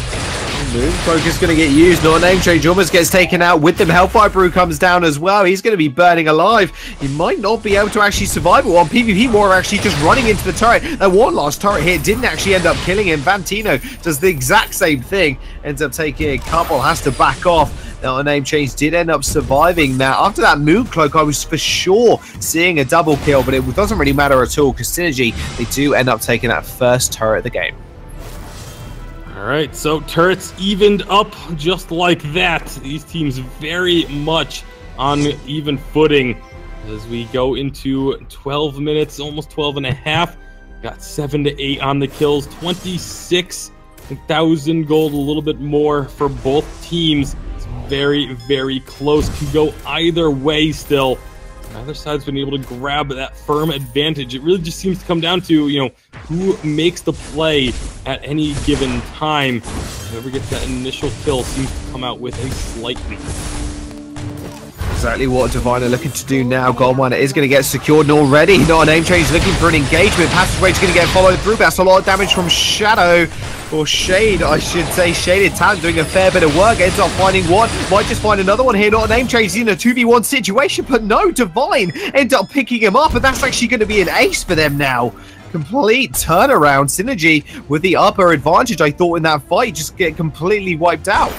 Mooncloak is going to get used. Not a name change. Almost gets taken out with them. Hellfire Brew comes down as well. He's going to be burning alive. He might not be able to actually survive it. While PvP Warrior actually just running into the turret. That one last turret here didn't actually end up killing him. Vantino does the exact same thing. Ends up taking a couple. Has to back off. Now, a name change did end up surviving that. After that Mooncloak, I was for sure seeing a double kill, but it doesn't really matter at all because Synergy, they do end up taking that first turret of the game. All right, so turrets evened up just like that. These teams very much on even footing as we go into 12 minutes, almost 12 and a half. Got 7 to 8 on the kills, 26,000 gold, a little bit more for both teams. It's very, very close. Can go either way still. Neither side's been able to grab that firm advantage. It really just seems to come down to, who makes the play at any given time. Whoever gets that initial kill seems to come out with a slight lead. Exactly what Divine are looking to do now. Goldminer is going to get secured and already. Not a name change, looking for an engagement. Passageways going to get followed through. That's a lot of damage from Shadow. Or Shade, I should say. Shaded Talent doing a fair bit of work. Ends up finding one. Might just find another one here. Not a name change. He's in a 2v1 situation. But no, Divine ends up picking him up. And that's actually going to be an ace for them now. Complete turnaround. Synergy with the upper advantage, I thought, in that fight. Just get completely wiped out.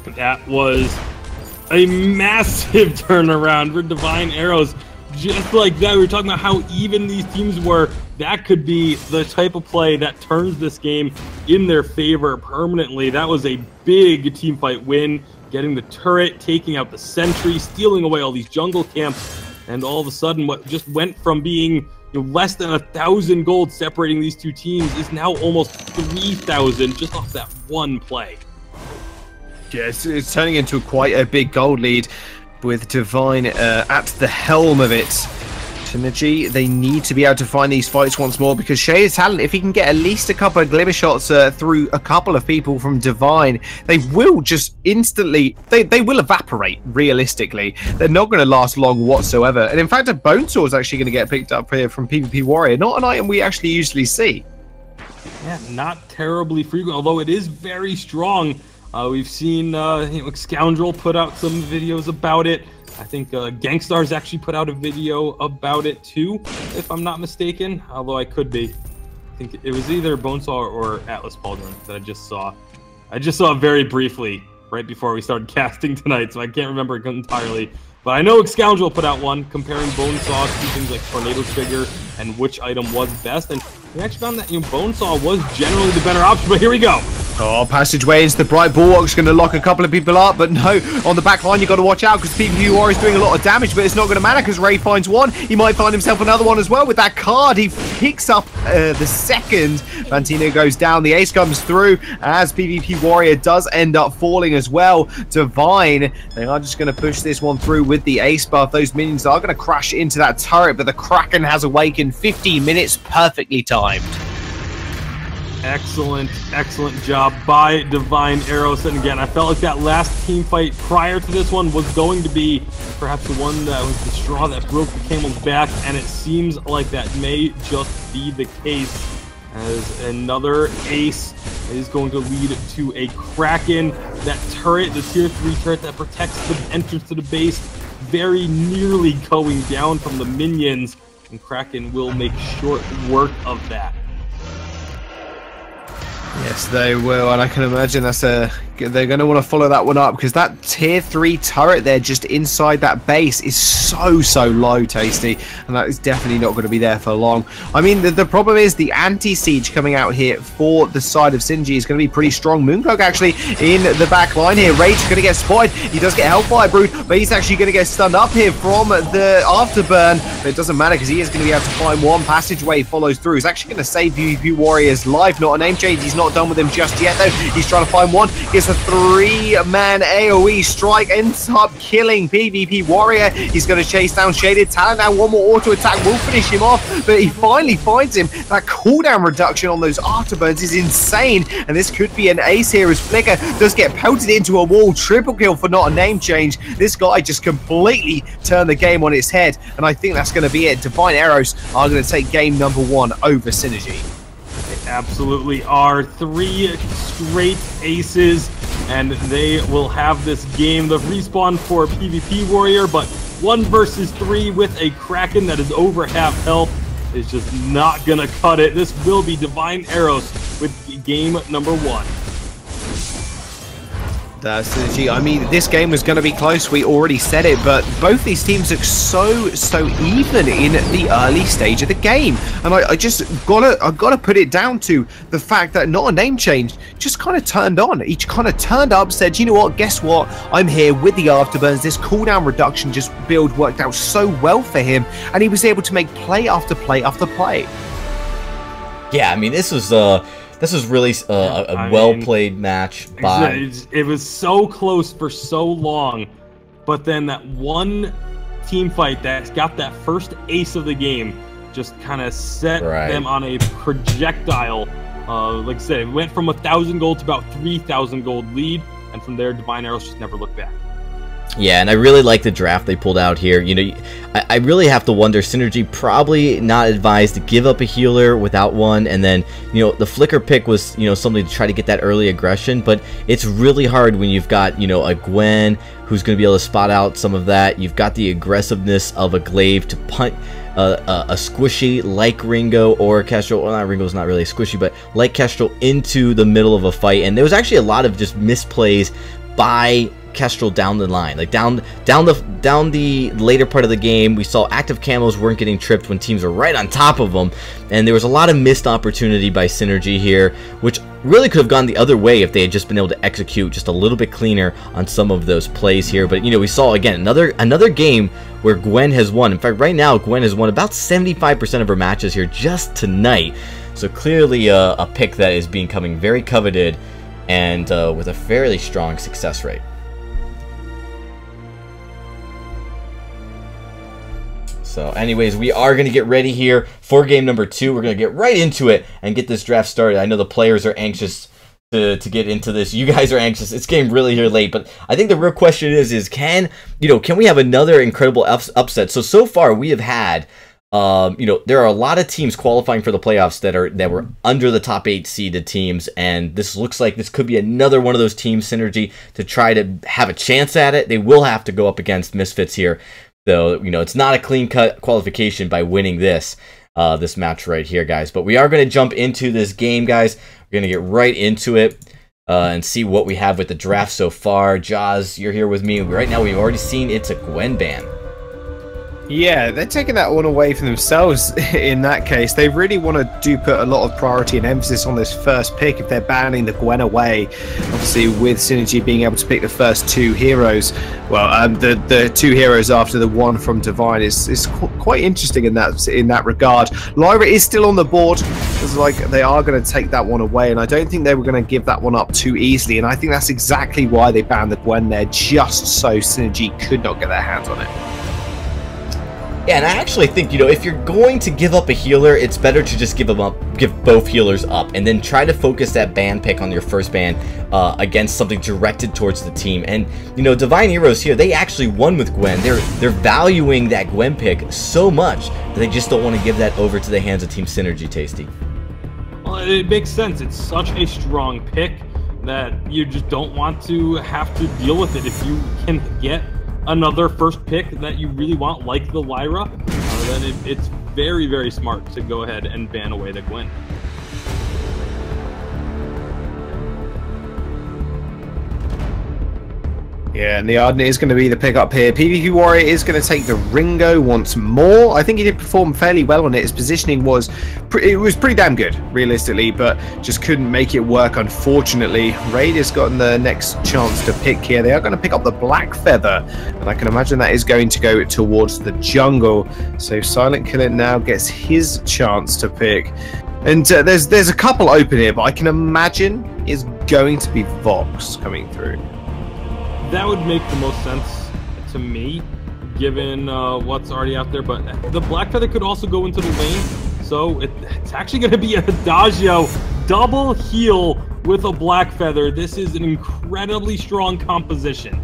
That was a massive turnaround for Divine Arrows. Just like that, we were talking about how even these teams were. That could be the type of play that turns this game in their favor permanently. That was a big team fight win, getting the turret, taking out the sentry, stealing away all these jungle camps, and all of a sudden what just went from being less than 1,000 gold separating these two teams is now almost 3,000 just off that one play. Yes, it's turning into quite a big gold lead with Divine at the helm of it. Synergy, they need to be able to find these fights once more because Shaded Talent, if he can get at least a couple of glimmer shots through a couple of people from Divine, they will just instantly, they will evaporate, realistically. They're not going to last long whatsoever. And in fact, a Bonesaw is actually going to get picked up here from PvP Warrior, not an item we actually usually see. Yeah, not terribly frequent, although it is very strong. We've seen Scoundrel put out some videos about it. I think Gangstar's actually put out a video about it too, if I'm not mistaken, although I could be. I think it was either Bonesaw or Atlas Pauldron that I just saw. I just saw it very briefly right before we started casting tonight, so I can't remember it entirely. But I know Scoundrel put out one comparing Bonesaw to things like Tornado Trigger and which item was best, and we actually found that Bonesaw was generally the better option, but here we go. Oh, passageway into the Bright Bulwark's going to lock a couple of people up, but no, on the back line, you've got to watch out because PvP Warrior is doing a lot of damage, but it's not going to matter because Ray finds one. He might find himself another one as well with that card. He picks up the second. Vantino goes down. The ace comes through as PvP Warrior does end up falling as well. Divine, they are just going to push this one through with the ace buff. Those minions are going to crash into that turret, but the Kraken has awakened. 15 minutes, perfectly timed. Excellent, excellent job by Divine Arrows. And again, I felt like that last team fight prior to this one was going to be perhaps the one that was the straw that broke the camel's back, and it seems like that may just be the case, as another ace is going to lead to a Kraken. That turret, the tier 3 turret that protects the entrance to the base, very nearly going down from the minions, and Kraken will make short work of that. Yes, they will, and I can imagine they're going to want to follow that one up because that tier 3 turret there just inside that base is so low, Tasty, and that is definitely not going to be there for long. I mean, the problem is the anti-siege coming out here for the side of Synergy is going to be pretty strong. Mooncloak actually in the back line here. Rage is going to get spotted. He does get Hellfire Brood, but he's actually going to get stunned up here from the Afterburn, but it doesn't matter because he is going to be able to find one. Passageway follows through. He's actually going to save PvP Warrior's life. Not a name change. He's not done with him just yet, though. He's trying to find one. Gets Just a 3-man AoE strike ends up killing PvP Warrior. He's going to chase down Shaded Talent. Now one more auto attack will finish him off, but he finally finds him. That cooldown reduction on those afterburns is insane, and this could be an ace here as Flicker does get pelted into a wall. Triple kill for not a name change. This guy just completely turned the game on its head, and I think that's going to be it. Divine Arrows are going to take game number 1 over Synergy. They absolutely are. 3 straight aces, and they will have this game. The respawn for PvP Warrior, but 1 versus 3 with a Kraken that is over half health is just not going to cut it. This will be Divine Arrows with game number 1. That's Synergy. I mean, this game was going to be close. We already said it, but both these teams look so even in the early stage of the game, and I just gotta put it down to the fact that not a name change just kind of turned on. Each kind of turned up, said, you know what? Guess what? I'm here with the afterburns. This cooldown reduction just build worked out so well for him, and he was able to make play after play after play. Yeah, I mean, this was really a well-played match by... It was so close for so long, but then that one team fight that got that first ace of the game just kind of set them on a projectile. Like I said, it went from 1,000 gold to about 3,000 gold lead, and from there, Divine Arrows just never looked back. Yeah, and I really like the draft they pulled out here. You know, I really have to wonder, Synergy probably not advised to give up a healer without one, and then, you know, the Flicker pick was, you know, something to try to get that early aggression, but it's really hard when you've got, you know, a Gwen who's going to be able to spot out some of that. You've got the aggressiveness of a Glaive to punt a squishy like Ringo or Kestrel. Well, not Ringo's not really squishy, but like Kestrel into the middle of a fight, and there was actually a lot of just misplays by Kestrel down the line, like down the later part of the game. We saw active camos weren't getting tripped when teams were right on top of them, and there was a lot of missed opportunity by Synergy here, which really could have gone the other way if they had just been able to execute just a little bit cleaner on some of those plays here. But you know, we saw again another game where Gwen has won. In fact, right now Gwen has won about 75% of her matches here just tonight, so clearly a pick that is becoming very coveted and with a fairly strong success rate. So anyways, we are going to get ready here for game number 2. We're going to get right into it and get this draft started. I know the players are anxious to get into this. You guys are anxious. It's getting really here late, but I think the real question is can we have another incredible upset? So far we have had there are a lot of teams qualifying for the playoffs that were under the top 8 seeded teams, and this looks like this could be another one of those teams, Synergy, to try to have a chance at it. They will have to go up against Misfits here. So, you know, it's not a clean-cut qualification by winning this match right here, guys. But we are going to jump into this game, guys. We're going to get right into it and see what we have with the draft so far. Jaws, you're here with me. Right now, we've already seen it's a Gwen ban. Yeah, they're taking that one away from themselves in that case. They really want to put a lot of priority and emphasis on this first pick if they're banning the Gwen away. Obviously, with Synergy being able to pick the first 2 heroes, well, the 2 heroes after the one from Divine is quite interesting in that regard. Lyra is still on the board. It's like they are going to take that one away, and I don't think they were going to give that one up too easily, and I think that's exactly why they banned the Gwen there, just so Synergy could not get their hands on it. Yeah, and I actually think, you know, if you're going to give up a healer, it's better to just give both healers up, and then try to focus that ban pick on your first ban against something directed towards the team. And you know, Divine Heroes here, they actually won with Gwen. They're valuing that Gwen pick so much that they just don't want to give that over to the hands of Team Synergy. Tasty. Well, it makes sense. It's such a strong pick that you just don't want to have to deal with it. If you can get another first pick that you really want, like the Lyra, then it's very, very smart to go ahead and ban away the Gwen. Yeah, and the Arden is going to be the pickup here. PvP Warrior is going to take the Ringo once more. I think he did perform fairly well on it. His positioning was pretty damn good, realistically, but just couldn't make it work, unfortunately. Raid has gotten the next chance to pick here. They are going to pick up the Black Feather, and I can imagine that is going to go towards the jungle. So Silent Killer now gets his chance to pick. And there's a couple open here, but I can imagine is going to be Vox coming through. That would make the most sense to me, given what's already out there. But the Black Feather could also go into the lane, so it's actually going to be a Adagio double heal with a Black Feather. This is an incredibly strong composition.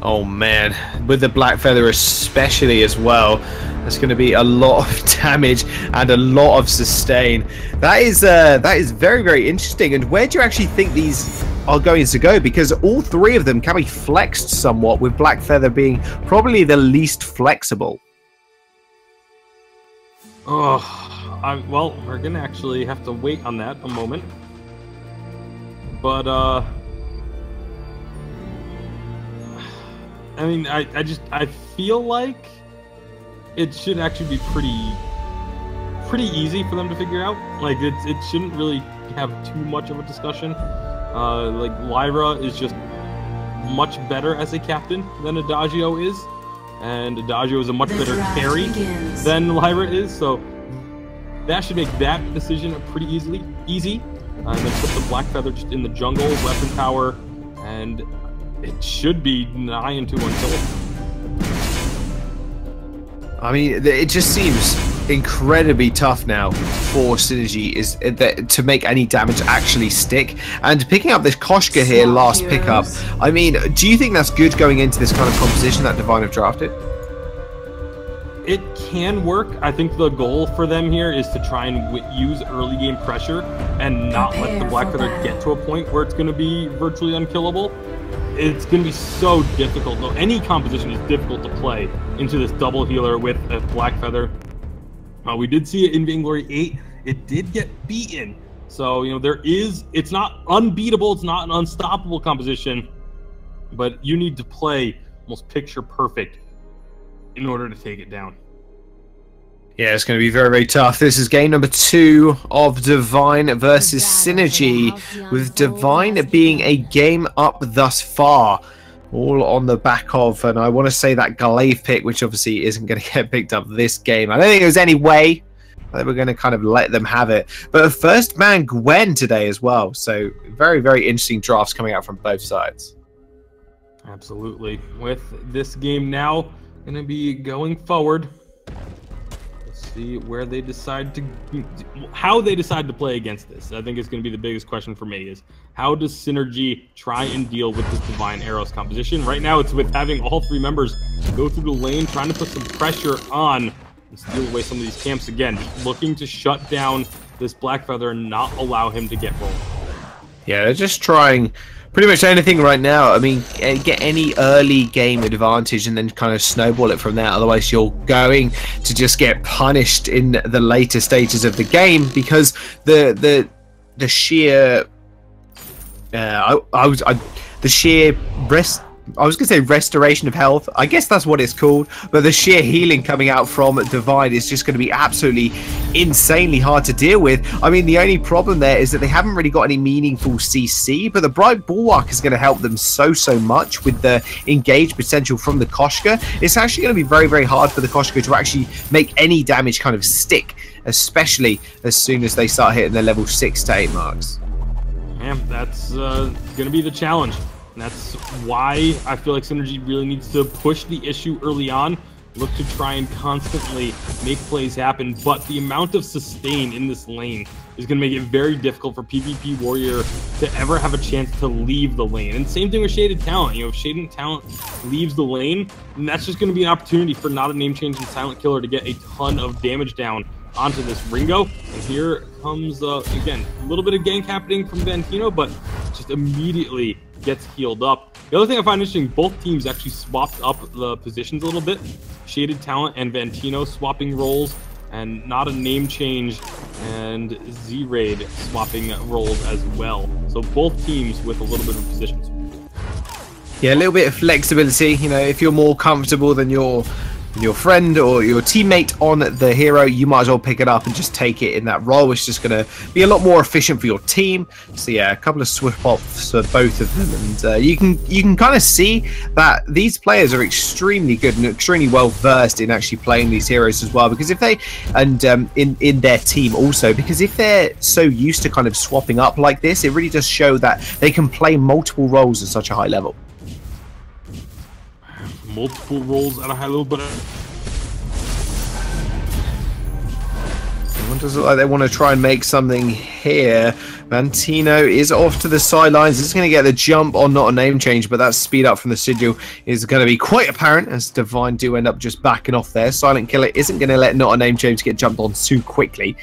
Oh man, with the Black Feather especially as well, there's going to be a lot of damage and a lot of sustain. That is very, very interesting. And where do you actually think these are going to go? Because all three of them can be flexed somewhat, with Black Feather being probably the least flexible. Oh, well, we're going to actually have to wait on that a moment. But, I mean, I feel like it should actually be pretty easy for them to figure out. Like, it shouldn't really have too much of a discussion. Like, Lyra is just much better as a captain than Adagio is, and Adagio is a much better carry than Lyra is, so that should make that decision pretty easy. And then put the Black Feather just in the jungle, weapon power, and it should be 9-2 unkillable. I mean, it just seems incredibly tough now for Synergy to make any damage actually stick. And picking up this Koshka here, last pickup, I mean, do you think that's good going into this kind of composition that Divine have drafted? It can work. I think the goal for them here is to try and use early game pressure and not let the Black Feather get to a point where it's going to be virtually unkillable. It's going to be so difficult. No, any composition is difficult to play into this double healer with a Black Feather. We did see it in Vainglory 8. It did get beaten. So, you know, it's not unbeatable. It's not an unstoppable composition. But you need to play almost picture perfect in order to take it down. Yeah, it's going to be very, very tough. This is game number 2 of Divine versus Synergy, with Divine being a game up thus far, all on the back of, and I want to say that Glaive pick, which obviously isn't going to get picked up this game. I don't think there's any way that we're going to kind of let them have it. But first man Gwen today as well, so very, very interesting drafts coming out from both sides. Absolutely. With this game now going to be going forward, see where they decide to, how they decide to play against this. I think it's going to be the biggest question for me, is how does Synergy try and deal with this Divine Arrows composition? Right now it's with having all 3 members go through the lane, trying to put some pressure on and steal away some of these camps again, just looking to shut down this Black Feather and not allow him to get rolled. Yeah, they're just trying pretty much anything right now. I mean, get any early game advantage and then kind of snowball it from there. Otherwise, you're going to just get punished in the later stages of the game, because the sheer the sheer I was going to say restoration of health. I guess that's what it's called. But the sheer healing coming out from Divine is just going to be absolutely insanely hard to deal with. I mean, the only problem there is that they haven't really got any meaningful CC, but the Bright Bulwark is going to help them so much with the engage potential from the Koshka. It's actually going to be very, very hard for the Koshka to actually make any damage kind of stick, especially as soon as they start hitting their level 6 to 8 marks. Yeah, that's going to be the challenge. And that's why I feel like Synergy really needs to push the issue early on, look to try and constantly make plays happen. But the amount of sustain in this lane is going to make it very difficult for PvP Warrior to ever have a chance to leave the lane. And same thing with Shaded Talent. You know, if Shaded Talent leaves the lane, then that's just going to be an opportunity for not a name change and Silent Killer to get a ton of damage down onto this Ringo. And here comes, again, a little bit of gank happening from Vantino, but just immediately gets healed up. The other thing I find interesting, both teams actually swapped up the positions a little bit. Shaded Talent and Vantino swapping roles, and not a name change, and Z-Raid swapping roles as well. So both teams with a little bit of positions. Yeah, a little bit of flexibility. You know, if you're more comfortable, then you're your friend or your teammate on the hero, you might as well pick it up and just take it in that role. It's just going to be a lot more efficient for your team. So yeah, a couple of swift pops for both of them, and you can kind of see that these players are extremely good and extremely well versed in actually playing these heroes as well. Because if they in their team also, because if they're so used to kind of swapping up like this, it really does show that they can play multiple roles at such a high level. Multiple roles at a high level, but it does look like they want to try and make something here. Vantino is off to the sidelines. This is going to get the jump on not a name change, but that speed up from the Sigil is going to be quite apparent as Divine do end up just backing off there. Silent Killer isn't going to let not a name change get jumped on too quickly.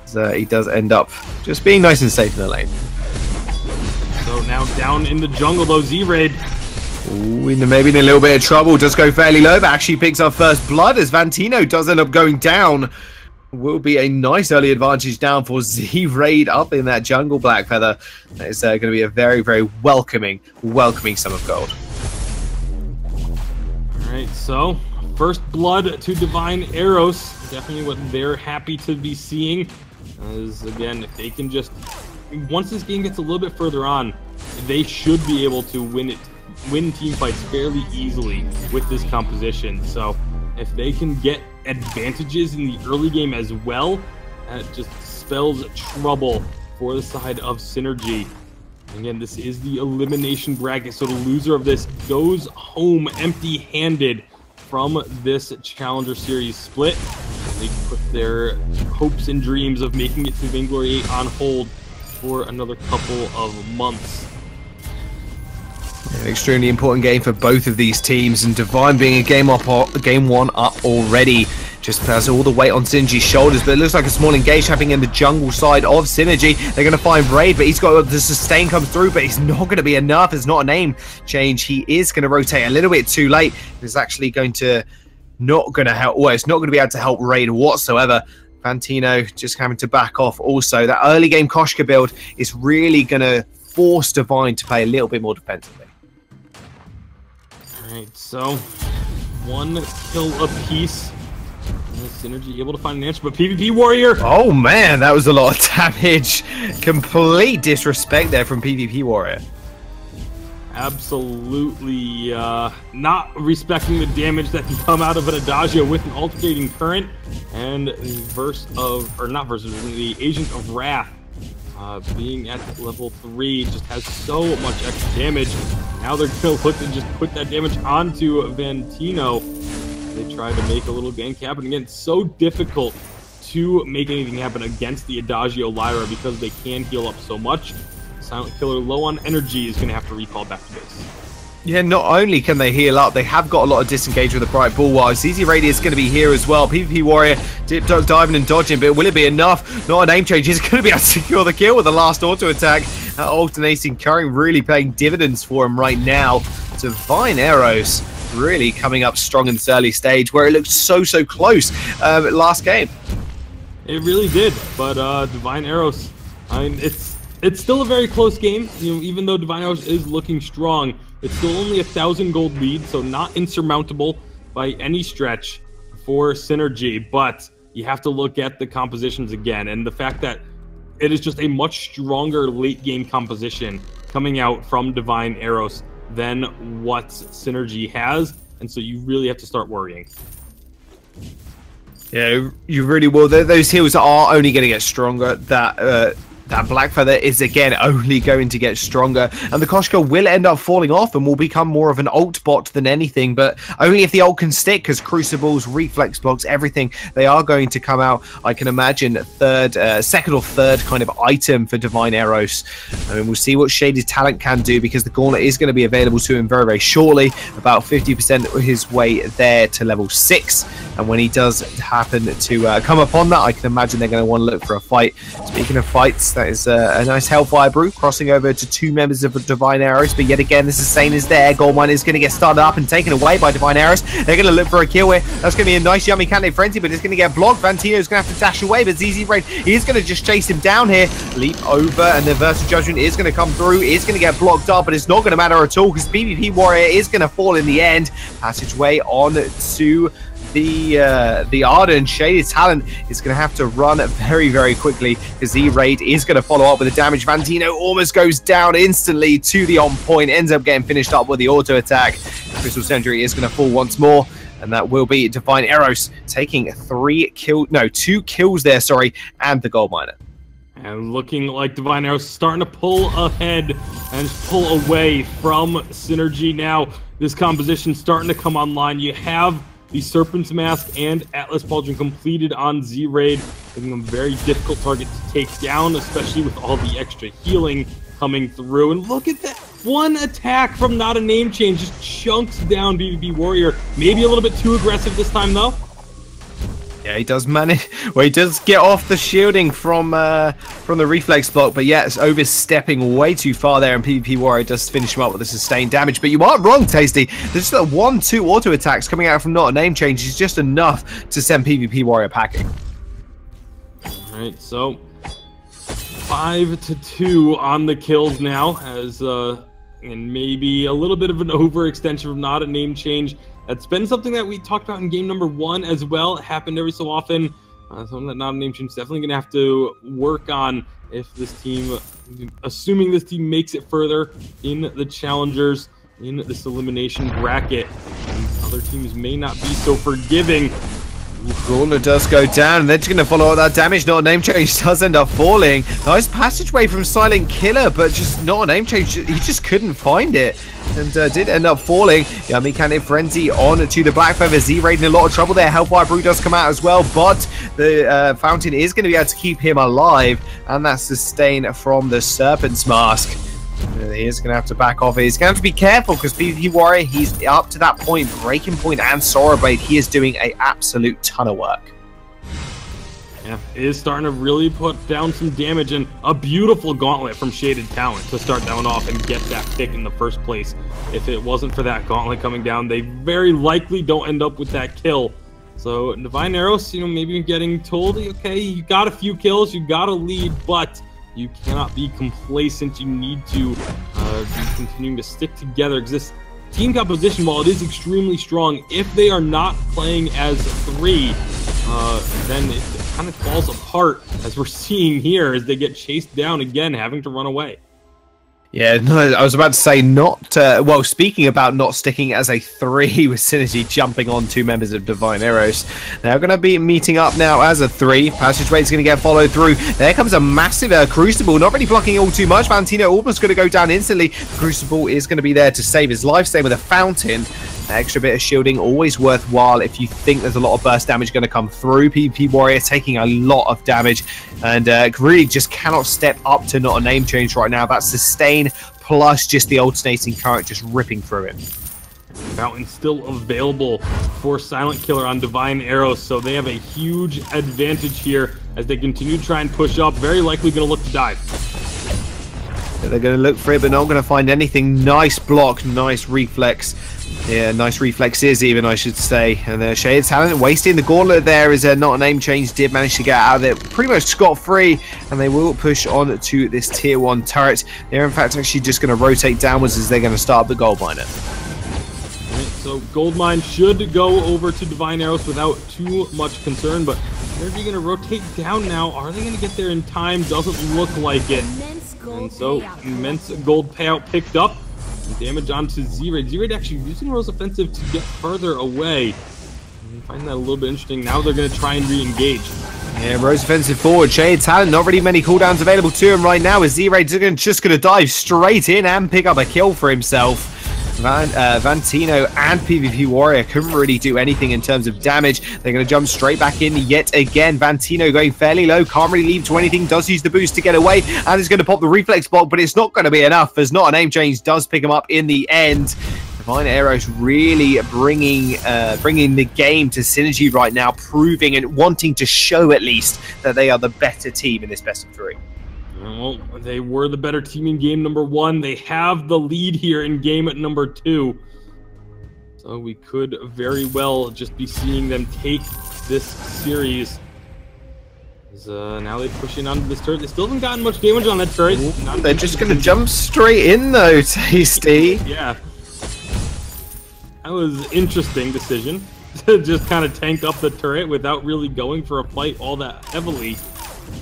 So he does end up just being nice and safe in the lane. So now down in the jungle though, Z-Raid. Ooh, maybe in a little bit of trouble. Does go fairly low, but actually picks up first blood as Vantino does end up going down. Will be a nice early advantage down for Z-Raid up in that jungle, Blackfeather. That is going to be a very, very welcoming sum of gold. Alright, so first blood to Divine Eros. Definitely what they're happy to be seeing. As again, if they can just, once this game gets a little bit further on, they should be able to win team fights fairly easily with this composition. So if they can get advantages in the early game as well, that just spells trouble for the side of Synergy. Again, this is the elimination bracket, so the loser of this goes home empty-handed from this Challenger Series split. They put their hopes and dreams of making it to Vainglory 8 on hold for another couple of months. An extremely important game for both of these teams, and Divine being a game one up already just has all the weight on Synergy's shoulders. But it looks like a small engage happening in the jungle side of Synergy. They're going to find Raid, but he's got the sustain come through, but it's not going to be enough. It's not a name change. He is going to rotate a little bit too late. It's actually going to not going to help. Well, it's not going to be able to help Raid whatsoever. Vantino just having to back off. Also, that early game Koshka build is really going to force Divine to play a little bit more defensively. Alright, so one kill apiece. Synergy able to find an answer, but PvP Warrior! Oh man, that was a lot of damage. Complete disrespect there from PvP Warrior. Absolutely not respecting the damage that can come out of an Adagio with an alternating current. And the Agent of Wrath being at level 3 just has so much extra damage. Now they're going to look to just put that damage onto Vantino. They try to make a little gank happen. Again, it's so difficult to make anything happen against the Adagio Lyra because they can heal up so much. Silent Killer, low on energy, is going to have to recall back to base. Yeah, not only can they heal up, they have got a lot of disengage with the Bright Bulwark. ZZ Radius is going to be here as well. PvP Warrior diving and dodging, but will it be enough? Not a name change. He's going to be able to secure the kill with the last auto attack. Alternating current really paying dividends for him right now. Divine Eros really coming up strong in this early stage where it looked so close last game. It really did, but Divine Eros, I mean, it's still a very close game. You know, even though Divine Eros is looking strong, it's still only 1,000 gold lead, so not insurmountable by any stretch for Synergy. But you have to look at the compositions again, and the fact that it is just a much stronger late game composition coming out from Divine Eros than what Synergy has, and so you really have to start worrying. Yeah, you really will. Those heals are only going to get stronger. That Blackfeather is again only going to get stronger, and the Koshka will end up falling off and will become more of an ult bot than anything, but only if the ult can stick, because Crucibles, Reflex Blocks, everything, they are going to come out, I can imagine, second or third kind of item for Divine Eros. I mean, we'll see what Shaded Talent can do, because the Gauntlet is going to be available to him very shortly, about 50% of his way there to level 6, and when he does happen to come upon that, I can imagine they're going to want to look for a fight. Speaking of fights, that is a nice Hellfire Brew crossing over to 2 members of Divine Eros, but yet again this is same as there. Goldmine is going to get started up and taken away by Divine Eros. They're going to look for a kill here. That's going to be a nice yummy candidate frenzy, but it's going to get blocked. Vantino is going to have to dash away, but ZZ Raid, he is going to just chase him down here. Leap over, and the Versal Judgment is going to come through. It's going to get blocked up, but it's not going to matter at all because PvP Warrior is going to fall in the end. Passageway on to the Ardent Shaded Talent is going to have to run very, very quickly because Z-Raid is going to follow up with the damage. Vantino almost goes down instantly to the on point, ends up getting finished up with the auto attack. Crystal Sentry is going to fall once more, and that will be Divine Eros taking 2 kills there, and the gold miner. And looking like Divine Arrow starting to pull ahead and pull away from Synergy now. This composition starting to come online. You have the Serpent's Mask and Atlas Pauldron completed on Z-Raid, making them a very difficult target to take down, especially with all the extra healing coming through. And look at that. One attack from Not a Name Change just chunks down BBB Warrior. Maybe a little bit too aggressive this time, though. Yeah, he does manage. Well, he does get off the shielding from the reflex block, but yeah, it's overstepping way too far there, and PvP Warrior does finish him up with the sustained damage. But you aren't wrong, Tasty. There's just that 1-2 auto attacks coming out from Not a Name Change is just enough to send PvP Warrior packing. All right, so 5-2 on the kills now, as and maybe a little bit of an overextension from Not a Name Change. That's been something that we talked about in game number 1 as well. It happened every so often. Something that Not a Name Change is definitely going to have to work on if this team, assuming this team makes it further in the challengers, in this elimination bracket. And other teams may not be so forgiving. Brawler does go down, and they're just going to follow up that damage. Not a Name Change does end up falling. Nice passageway from Silent Killer, but just Not a Name Change, he just couldn't find it, and did end up falling. Yummy Cannon Frenzy on to the Black Feather. Z-Raid in a lot of trouble there. Hellfire Brew does come out as well, but the Fountain is going to be able to keep him alive, and that's sustained from the Serpent's Mask. He is going to have to back off. He's going to have to be careful because PvP Warrior, he's up to that point, Breaking Point and Sorrowblade. He is doing an absolute ton of work. Yeah, it is starting to really put down some damage, and a beautiful gauntlet from Shaded Talent to start that one off and get that pick in the first place. If it wasn't for that gauntlet coming down, they very likely don't end up with that kill. So Divine Arrows, maybe getting told, okay, you got a few kills, you got a lead, but you cannot be complacent. You need to be continuing to stick together, because this team composition, while it is extremely strong, if they are not playing as 3, then it kind of falls apart, as we're seeing here, as they get chased down again, having to run away. Yeah, no, I was about to say well, speaking about not sticking as a 3 with Synergy jumping on 2 members of Divine Arrows, they're going to be meeting up now as a 3. Passageway is going to get followed through. There comes a massive Crucible, not really blocking all too much. Vantino almost going to go down instantly. Crucible is going to be there to save his life, same with a Fountain. An extra bit of shielding, always worthwhile if you think there's a lot of burst damage going to come through. PvP Warrior taking a lot of damage, and really just cannot step up to Not a Name Change right now. That sustain plus just the alternating current just ripping through it. Fountain still available for Silent Killer on Divine Arrows, so they have a huge advantage here as they continue to try and push up. Very likely going to look to dive. They're going to look for it, but not going to find anything. Nice block, nice reflex. Yeah, nice reflexes even, I should say. And Shaded Talent wasting the gauntlet there, as Not a Name Change did manage to get out of it pretty much scot-free, and they will push on to this tier 1 turret. They're in fact actually just going to rotate downwards as they're going to start the gold miner. Right, so gold mine should go over to Divine Arrows without too much concern, but they're going to rotate down now. Are they going to get there in time? Doesn't look like it. And so immense gold payout picked up. Damage onto Z-Raid. Z-Raid actually using Rose Offensive to get further away. I find that a little bit interesting. Now they're going to try and re-engage. Yeah, Rose Offensive forward. Shaded Talent, not really many cooldowns available to him right now, as Z-Raid just going to dive straight in and pick up a kill for himself. Vantino and PvP Warrior couldn't really do anything in terms of damage. They're going to jump straight back in yet again. Vantino going fairly low, can't really leave to anything, does use the boost to get away, and is going to pop the reflex block, but it's not going to be enough, as Not a Name Change does pick him up in the end. Divine Arrows really bringing the game to Synergy right now, proving and wanting to show at least that they are the better team in this best of 3. Well, they were the better team in game number 1. They have the lead here in game number 2. So we could very well just be seeing them take this series. Now they push in onto this turret. They still haven't gotten much damage on that turret. They're just going to jump straight in though, Tasty. Yeah. That was an interesting decision. just kind of tank up the turret without really going for a fight all that heavily.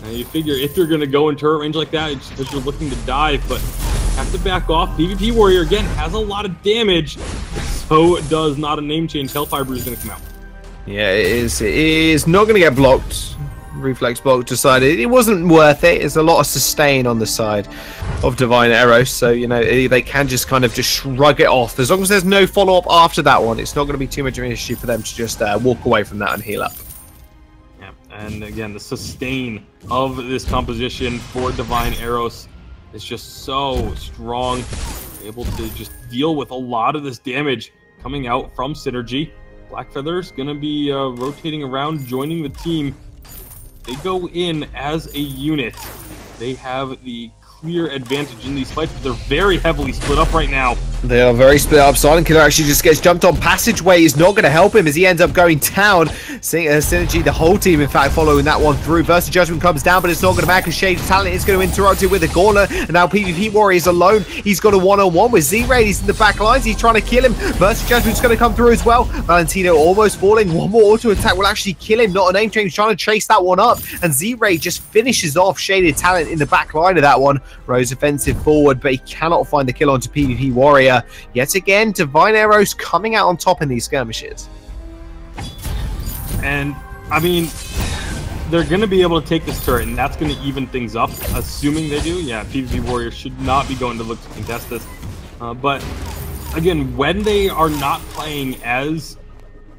And you figure if you're going to go in turret range like that, it's because you're looking to dive, but have to back off. PvP Warrior, again, has a lot of damage. So does not a name change. Hellfire Brew is going to come out. Yeah, it is. It is not going to get blocked. Reflex block decided it wasn't worth it. It's a lot of sustain on the side of Divine Arrows, so you know they can just kind of just shrug it off. As long as there's no follow-up after that one, it's not going to be too much of an issue for them to just walk away from that and heal up. Yeah, and again, the sustain of this composition for Divine Arrows is just so strong. Able to just deal with a lot of this damage coming out from Synergy. Blackfeather's going to be rotating around, joining the team. They go in as a unit. They have the clear advantage in these fights, but they're very heavily split up right now. They are very split up. Silent Killer actually just gets jumped on. Passageway is not going to help him as he ends up going down. Synergy, the whole team, in fact, following that one through. Versus Judgment comes down, but it's not going to matter because Shade Talent is going to interrupt it with a Gauntlet. And now PvP Warrior is alone. He's got a one-on-one with Z-Raid. He's in the back lines. He's trying to kill him. Versus Judgment's going to come through as well. Valentino almost falling. One more auto attack will actually kill him. Not a name change, trying to chase that one up. And Z-Raid just finishes off Shaded Talent in the back line of that one. Rose offensive forward, but he cannot find the kill onto PvP Warrior. Yet again, Divine Arrows coming out on top in these skirmishes. And, I mean, they're going to be able to take this turret, and that's going to even things up, assuming they do. Yeah, PvP Warrior should not be going to look to contest this. But, again, when they are not playing as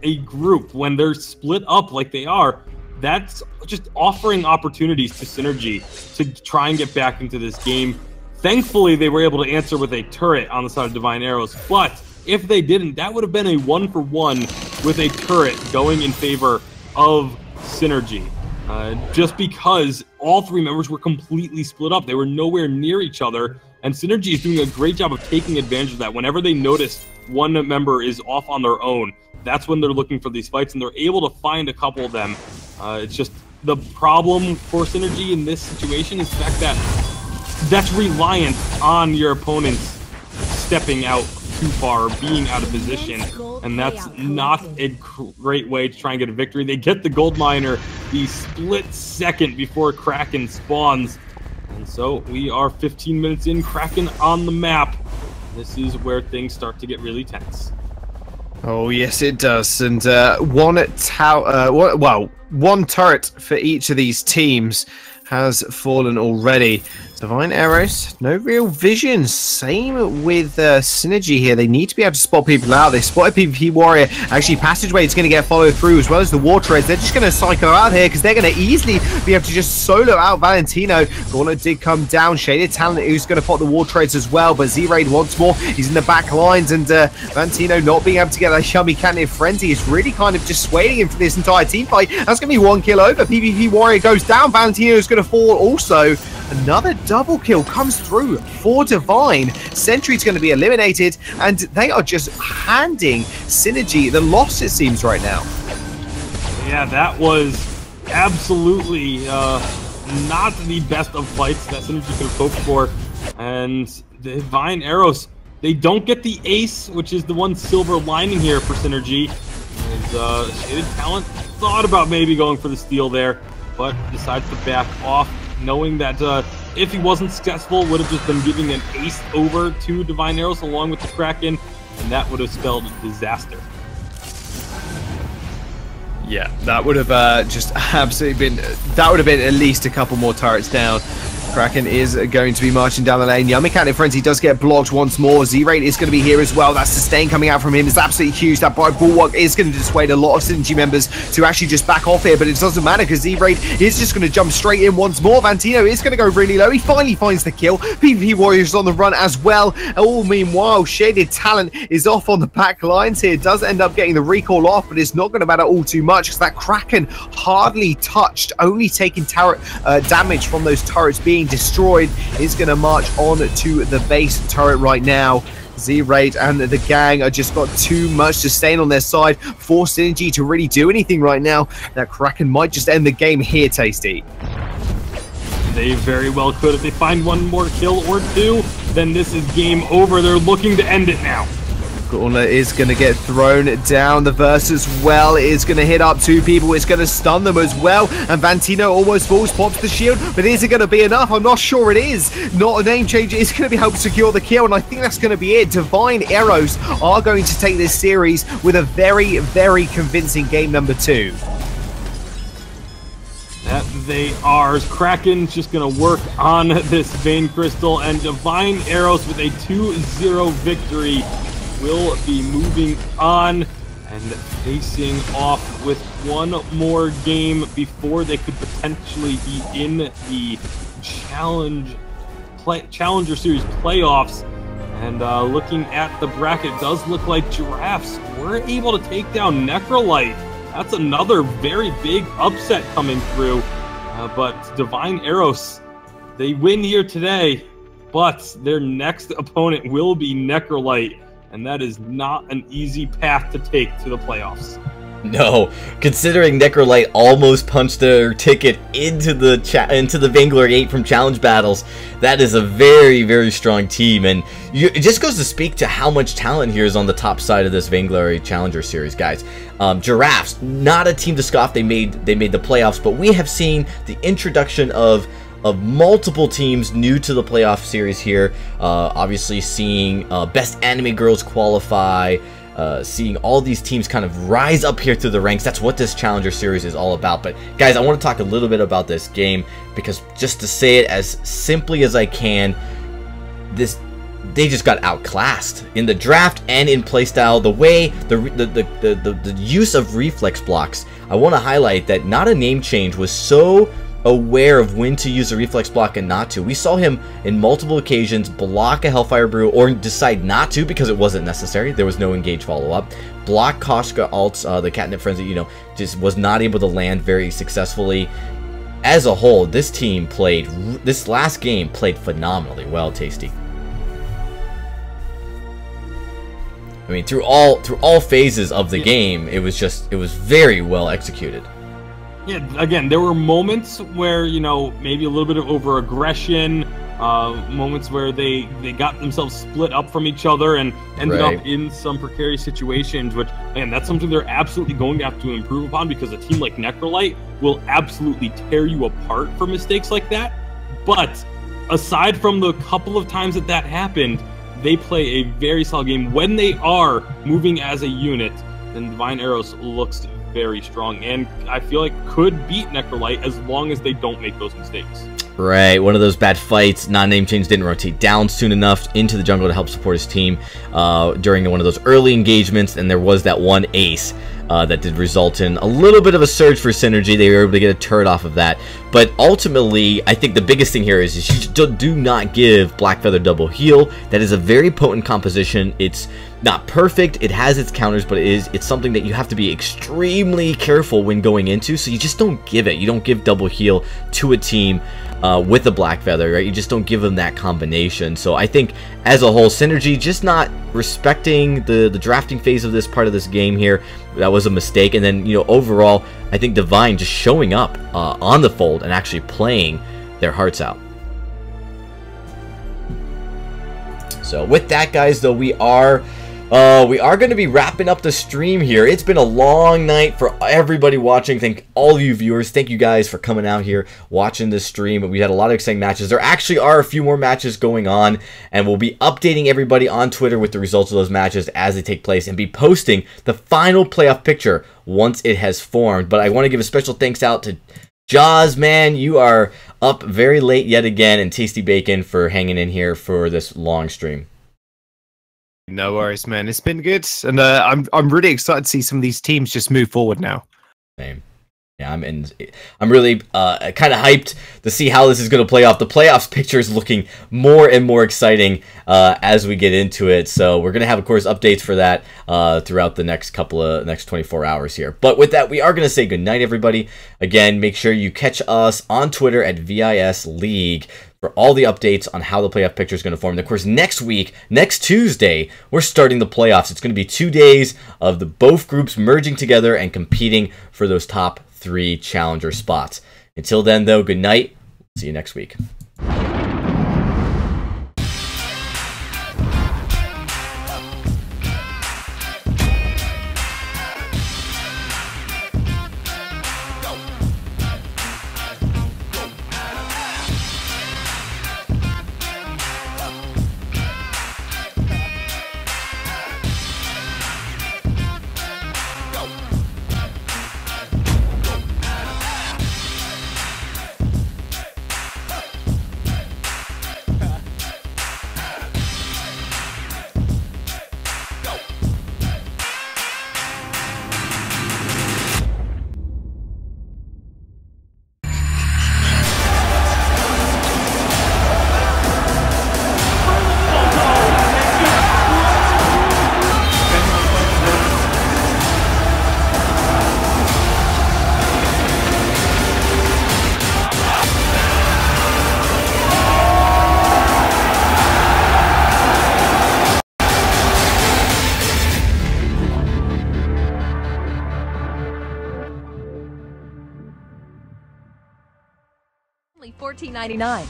a group, when they're split up like they are, that's just offering opportunities to Synergy to try and get back into this game. Thankfully, they were able to answer with a turret on the side of Divine Arrows, but if they didn't, that would have been a 1-for-1 with a turret going in favor of Synergy. Just because all three members were completely split up. They were nowhere near each other, and Synergy is doing a great job of taking advantage of that. Whenever they notice one member is off on their own, that's when they're looking for these fights, and they're able to find a couple of them. It's just the problem for Synergy in this situation is the fact that that's reliant on your opponents stepping out too far, being out of position, and that's not a great way to try and get a victory. They get the gold miner the split second before Kraken spawns, and so we are 15 minutes in, Kraken on the map. This is where things start to get really tense. Oh yes, it does, and one turret for each of these teams has fallen already. Divine Arrows, no real vision. Same with Synergy here. They need to be able to spot people out. They spotted PvP Warrior. Actually, Passageway is going to get followed through as well as the War Treads. They're just going to cycle out here because they're going to easily be able to just solo out Valentino. Gauntlet did come down. Shaded Talent who's going to pop the War Treads as well. But Z-Raid once more. He's in the back lines. And Valentino not being able to get that Yummy Catnip Frenzy is really kind of dissuading him for this entire team fight. That's going to be one kill over. PvP Warrior goes down. Valentino is going to fall also. Another double kill comes through for Divine. Sentry's going to be eliminated, and they are just handing Synergy the loss, it seems, right now. Yeah, that was absolutely not the best of fights that Synergy could have hoped for. And the Divine Arrows, they don't get the ace, which is the one silver lining here for Synergy. As Shaded Talent thought about maybe going for the steal there, but decides to back off, knowing that if he wasn't successful, would have just been giving an ace over to Divine Arrows along with the Kraken, and that would have spelled disaster. Yeah, that would have just absolutely been, that would have been at least a couple more turrets down. Kraken is going to be marching down the lane. Yummy Catnip Frenzy does get blocked once more. Z-Raid is going to be here as well. That sustain coming out from him is absolutely huge. That Bright Bulwark is going to dissuade a lot of Synergy members to actually just back off here, but it doesn't matter because Z-Raid is just going to jump straight in once more. Vantino is going to go really low. He finally finds the kill. PvP Warriors on the run as well. All meanwhile, Shaded Talent is off on the back lines here. Does end up getting the recall off, but it's not going to matter all too much because that Kraken hardly touched, only taking turret damage from those turrets being destroyed. Is going to march on to the base turret right now. Z-Raid and the gang are just got too much sustain on their side for Synergy to really do anything right now. That Kraken might just end the game here, Tasty. They very well could. If they find one more kill or two, then this is game over. They're looking to end it now. Gauntlet is going to get thrown down. The Verse as well is going to hit up 2 people. It's going to stun them as well. And Vantino almost falls, pops the shield. But is it going to be enough? I'm not sure it is. Not a name change. It's going to be help secure the kill. And I think that's going to be it. Divine Arrows are going to take this series with a very, very convincing game number 2. That they are. Kraken's just going to work on this Vein Crystal. And Divine Arrows with a 2-0 victory will be moving on and facing off with one more game before they could potentially be in the Challenger Series playoffs. And looking at the bracket, it does look like Giraffes were able to take down Necrolite. That's another very big upset coming through. But Divine Arrows, they win here today, but their next opponent will be Necrolite. And that is not an easy path to take to the playoffs. No, considering Necrolite almost punched their ticket into the Vainglory 8 from Challenge Battles, that is a very, very strong team. And it just goes to speak to how much talent here is on the top side of this Vainglory Challenger Series, guys. Giraffes, not a team to scoff. They made the playoffs, but we have seen the introduction of multiple teams new to the playoff series here. Obviously seeing Best Anime Girls qualify, seeing all these teams kind of rise up here through the ranks. That's what this Challenger Series is all about. But guys, I want to talk a little bit about this game, because just to say it as simply as I can, they just got outclassed in the draft and in playstyle. The way the use of reflex blocks, I want to highlight that Not a Name Change was so aware of when to use a reflex block and not to. We saw him in multiple occasions block a Hellfire Brew or decide not to because it wasn't necessary. There was no engage follow-up. Block Koshka ults, the Catnip Frenzy, just was not able to land very successfully. As a whole, this team this last game played phenomenally well, Tasty. I mean, through all phases of the game, it was very well executed. Yeah, again, there were moments where, maybe a little bit of over-aggression, moments where they got themselves split up from each other and ended up in some precarious situations, which, man, that's something they're absolutely going to have to improve upon, because a team like Necrolite will absolutely tear you apart for mistakes like that. But aside from the couple of times that happened, they play a very solid game. When they are moving as a unit, then Divine Arrows looks very strong, and I feel like could beat Necrolite as long as they don't make those mistakes. Right, one of those bad fights. Non-name change didn't rotate down soon enough into the jungle to help support his team during one of those early engagements, and there was that one ace that did result in a little bit of a surge for synergy. They were able to get a turret off of that, but ultimately, I think the biggest thing here is you do not give Blackfeather double heal. That is a very potent composition. It's not perfect, it has its counters, but it's something that you have to be extremely careful when going into, so you just don't give it. You don't give double heal to a team with a Blackfeather, right? You just don't give them that combination. So I think as a whole, Synergy just not respecting the drafting phase of this part of this game here. That was a mistake. And then, overall, I think Divine just showing up on the fold and actually playing their hearts out. So with that, guys, though, we are going to be wrapping up the stream here. It's been a long night for everybody watching. Thank all of you viewers. Thank you guys for coming out here, watching this stream. We had a lot of exciting matches. There actually are a few more matches going on, and we'll be updating everybody on Twitter with the results of those matches as they take place, and be posting the final playoff picture once it has formed. But I want to give a special thanks out to Jaws, man. You are up very late yet again, and Tasty Bacon for hanging in here for this long stream. No worries, man. It's been good, and I'm really excited to see some of these teams just move forward now. Same. Yeah, I'm really kind of hyped to see how this is going to play off. The playoffs picture is looking more and more exciting as we get into it. So we're going to have, of course, updates for that throughout the next 24 hours here. But with that, we are going to say good night, everybody. Again, make sure you catch us on Twitter at VIS League for all the updates on how the playoff picture is going to form. And of course, next week, next Tuesday, we're starting the playoffs. It's going to be 2 days of both groups merging together and competing for those top 3 challenger spots. Until then, though, good night. See you next week. Only $14.99.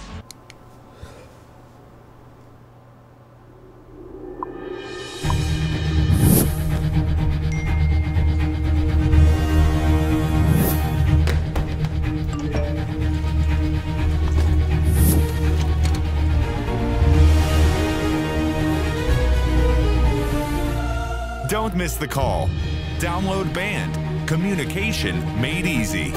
Don't miss the call. Download Band. Communication made easy.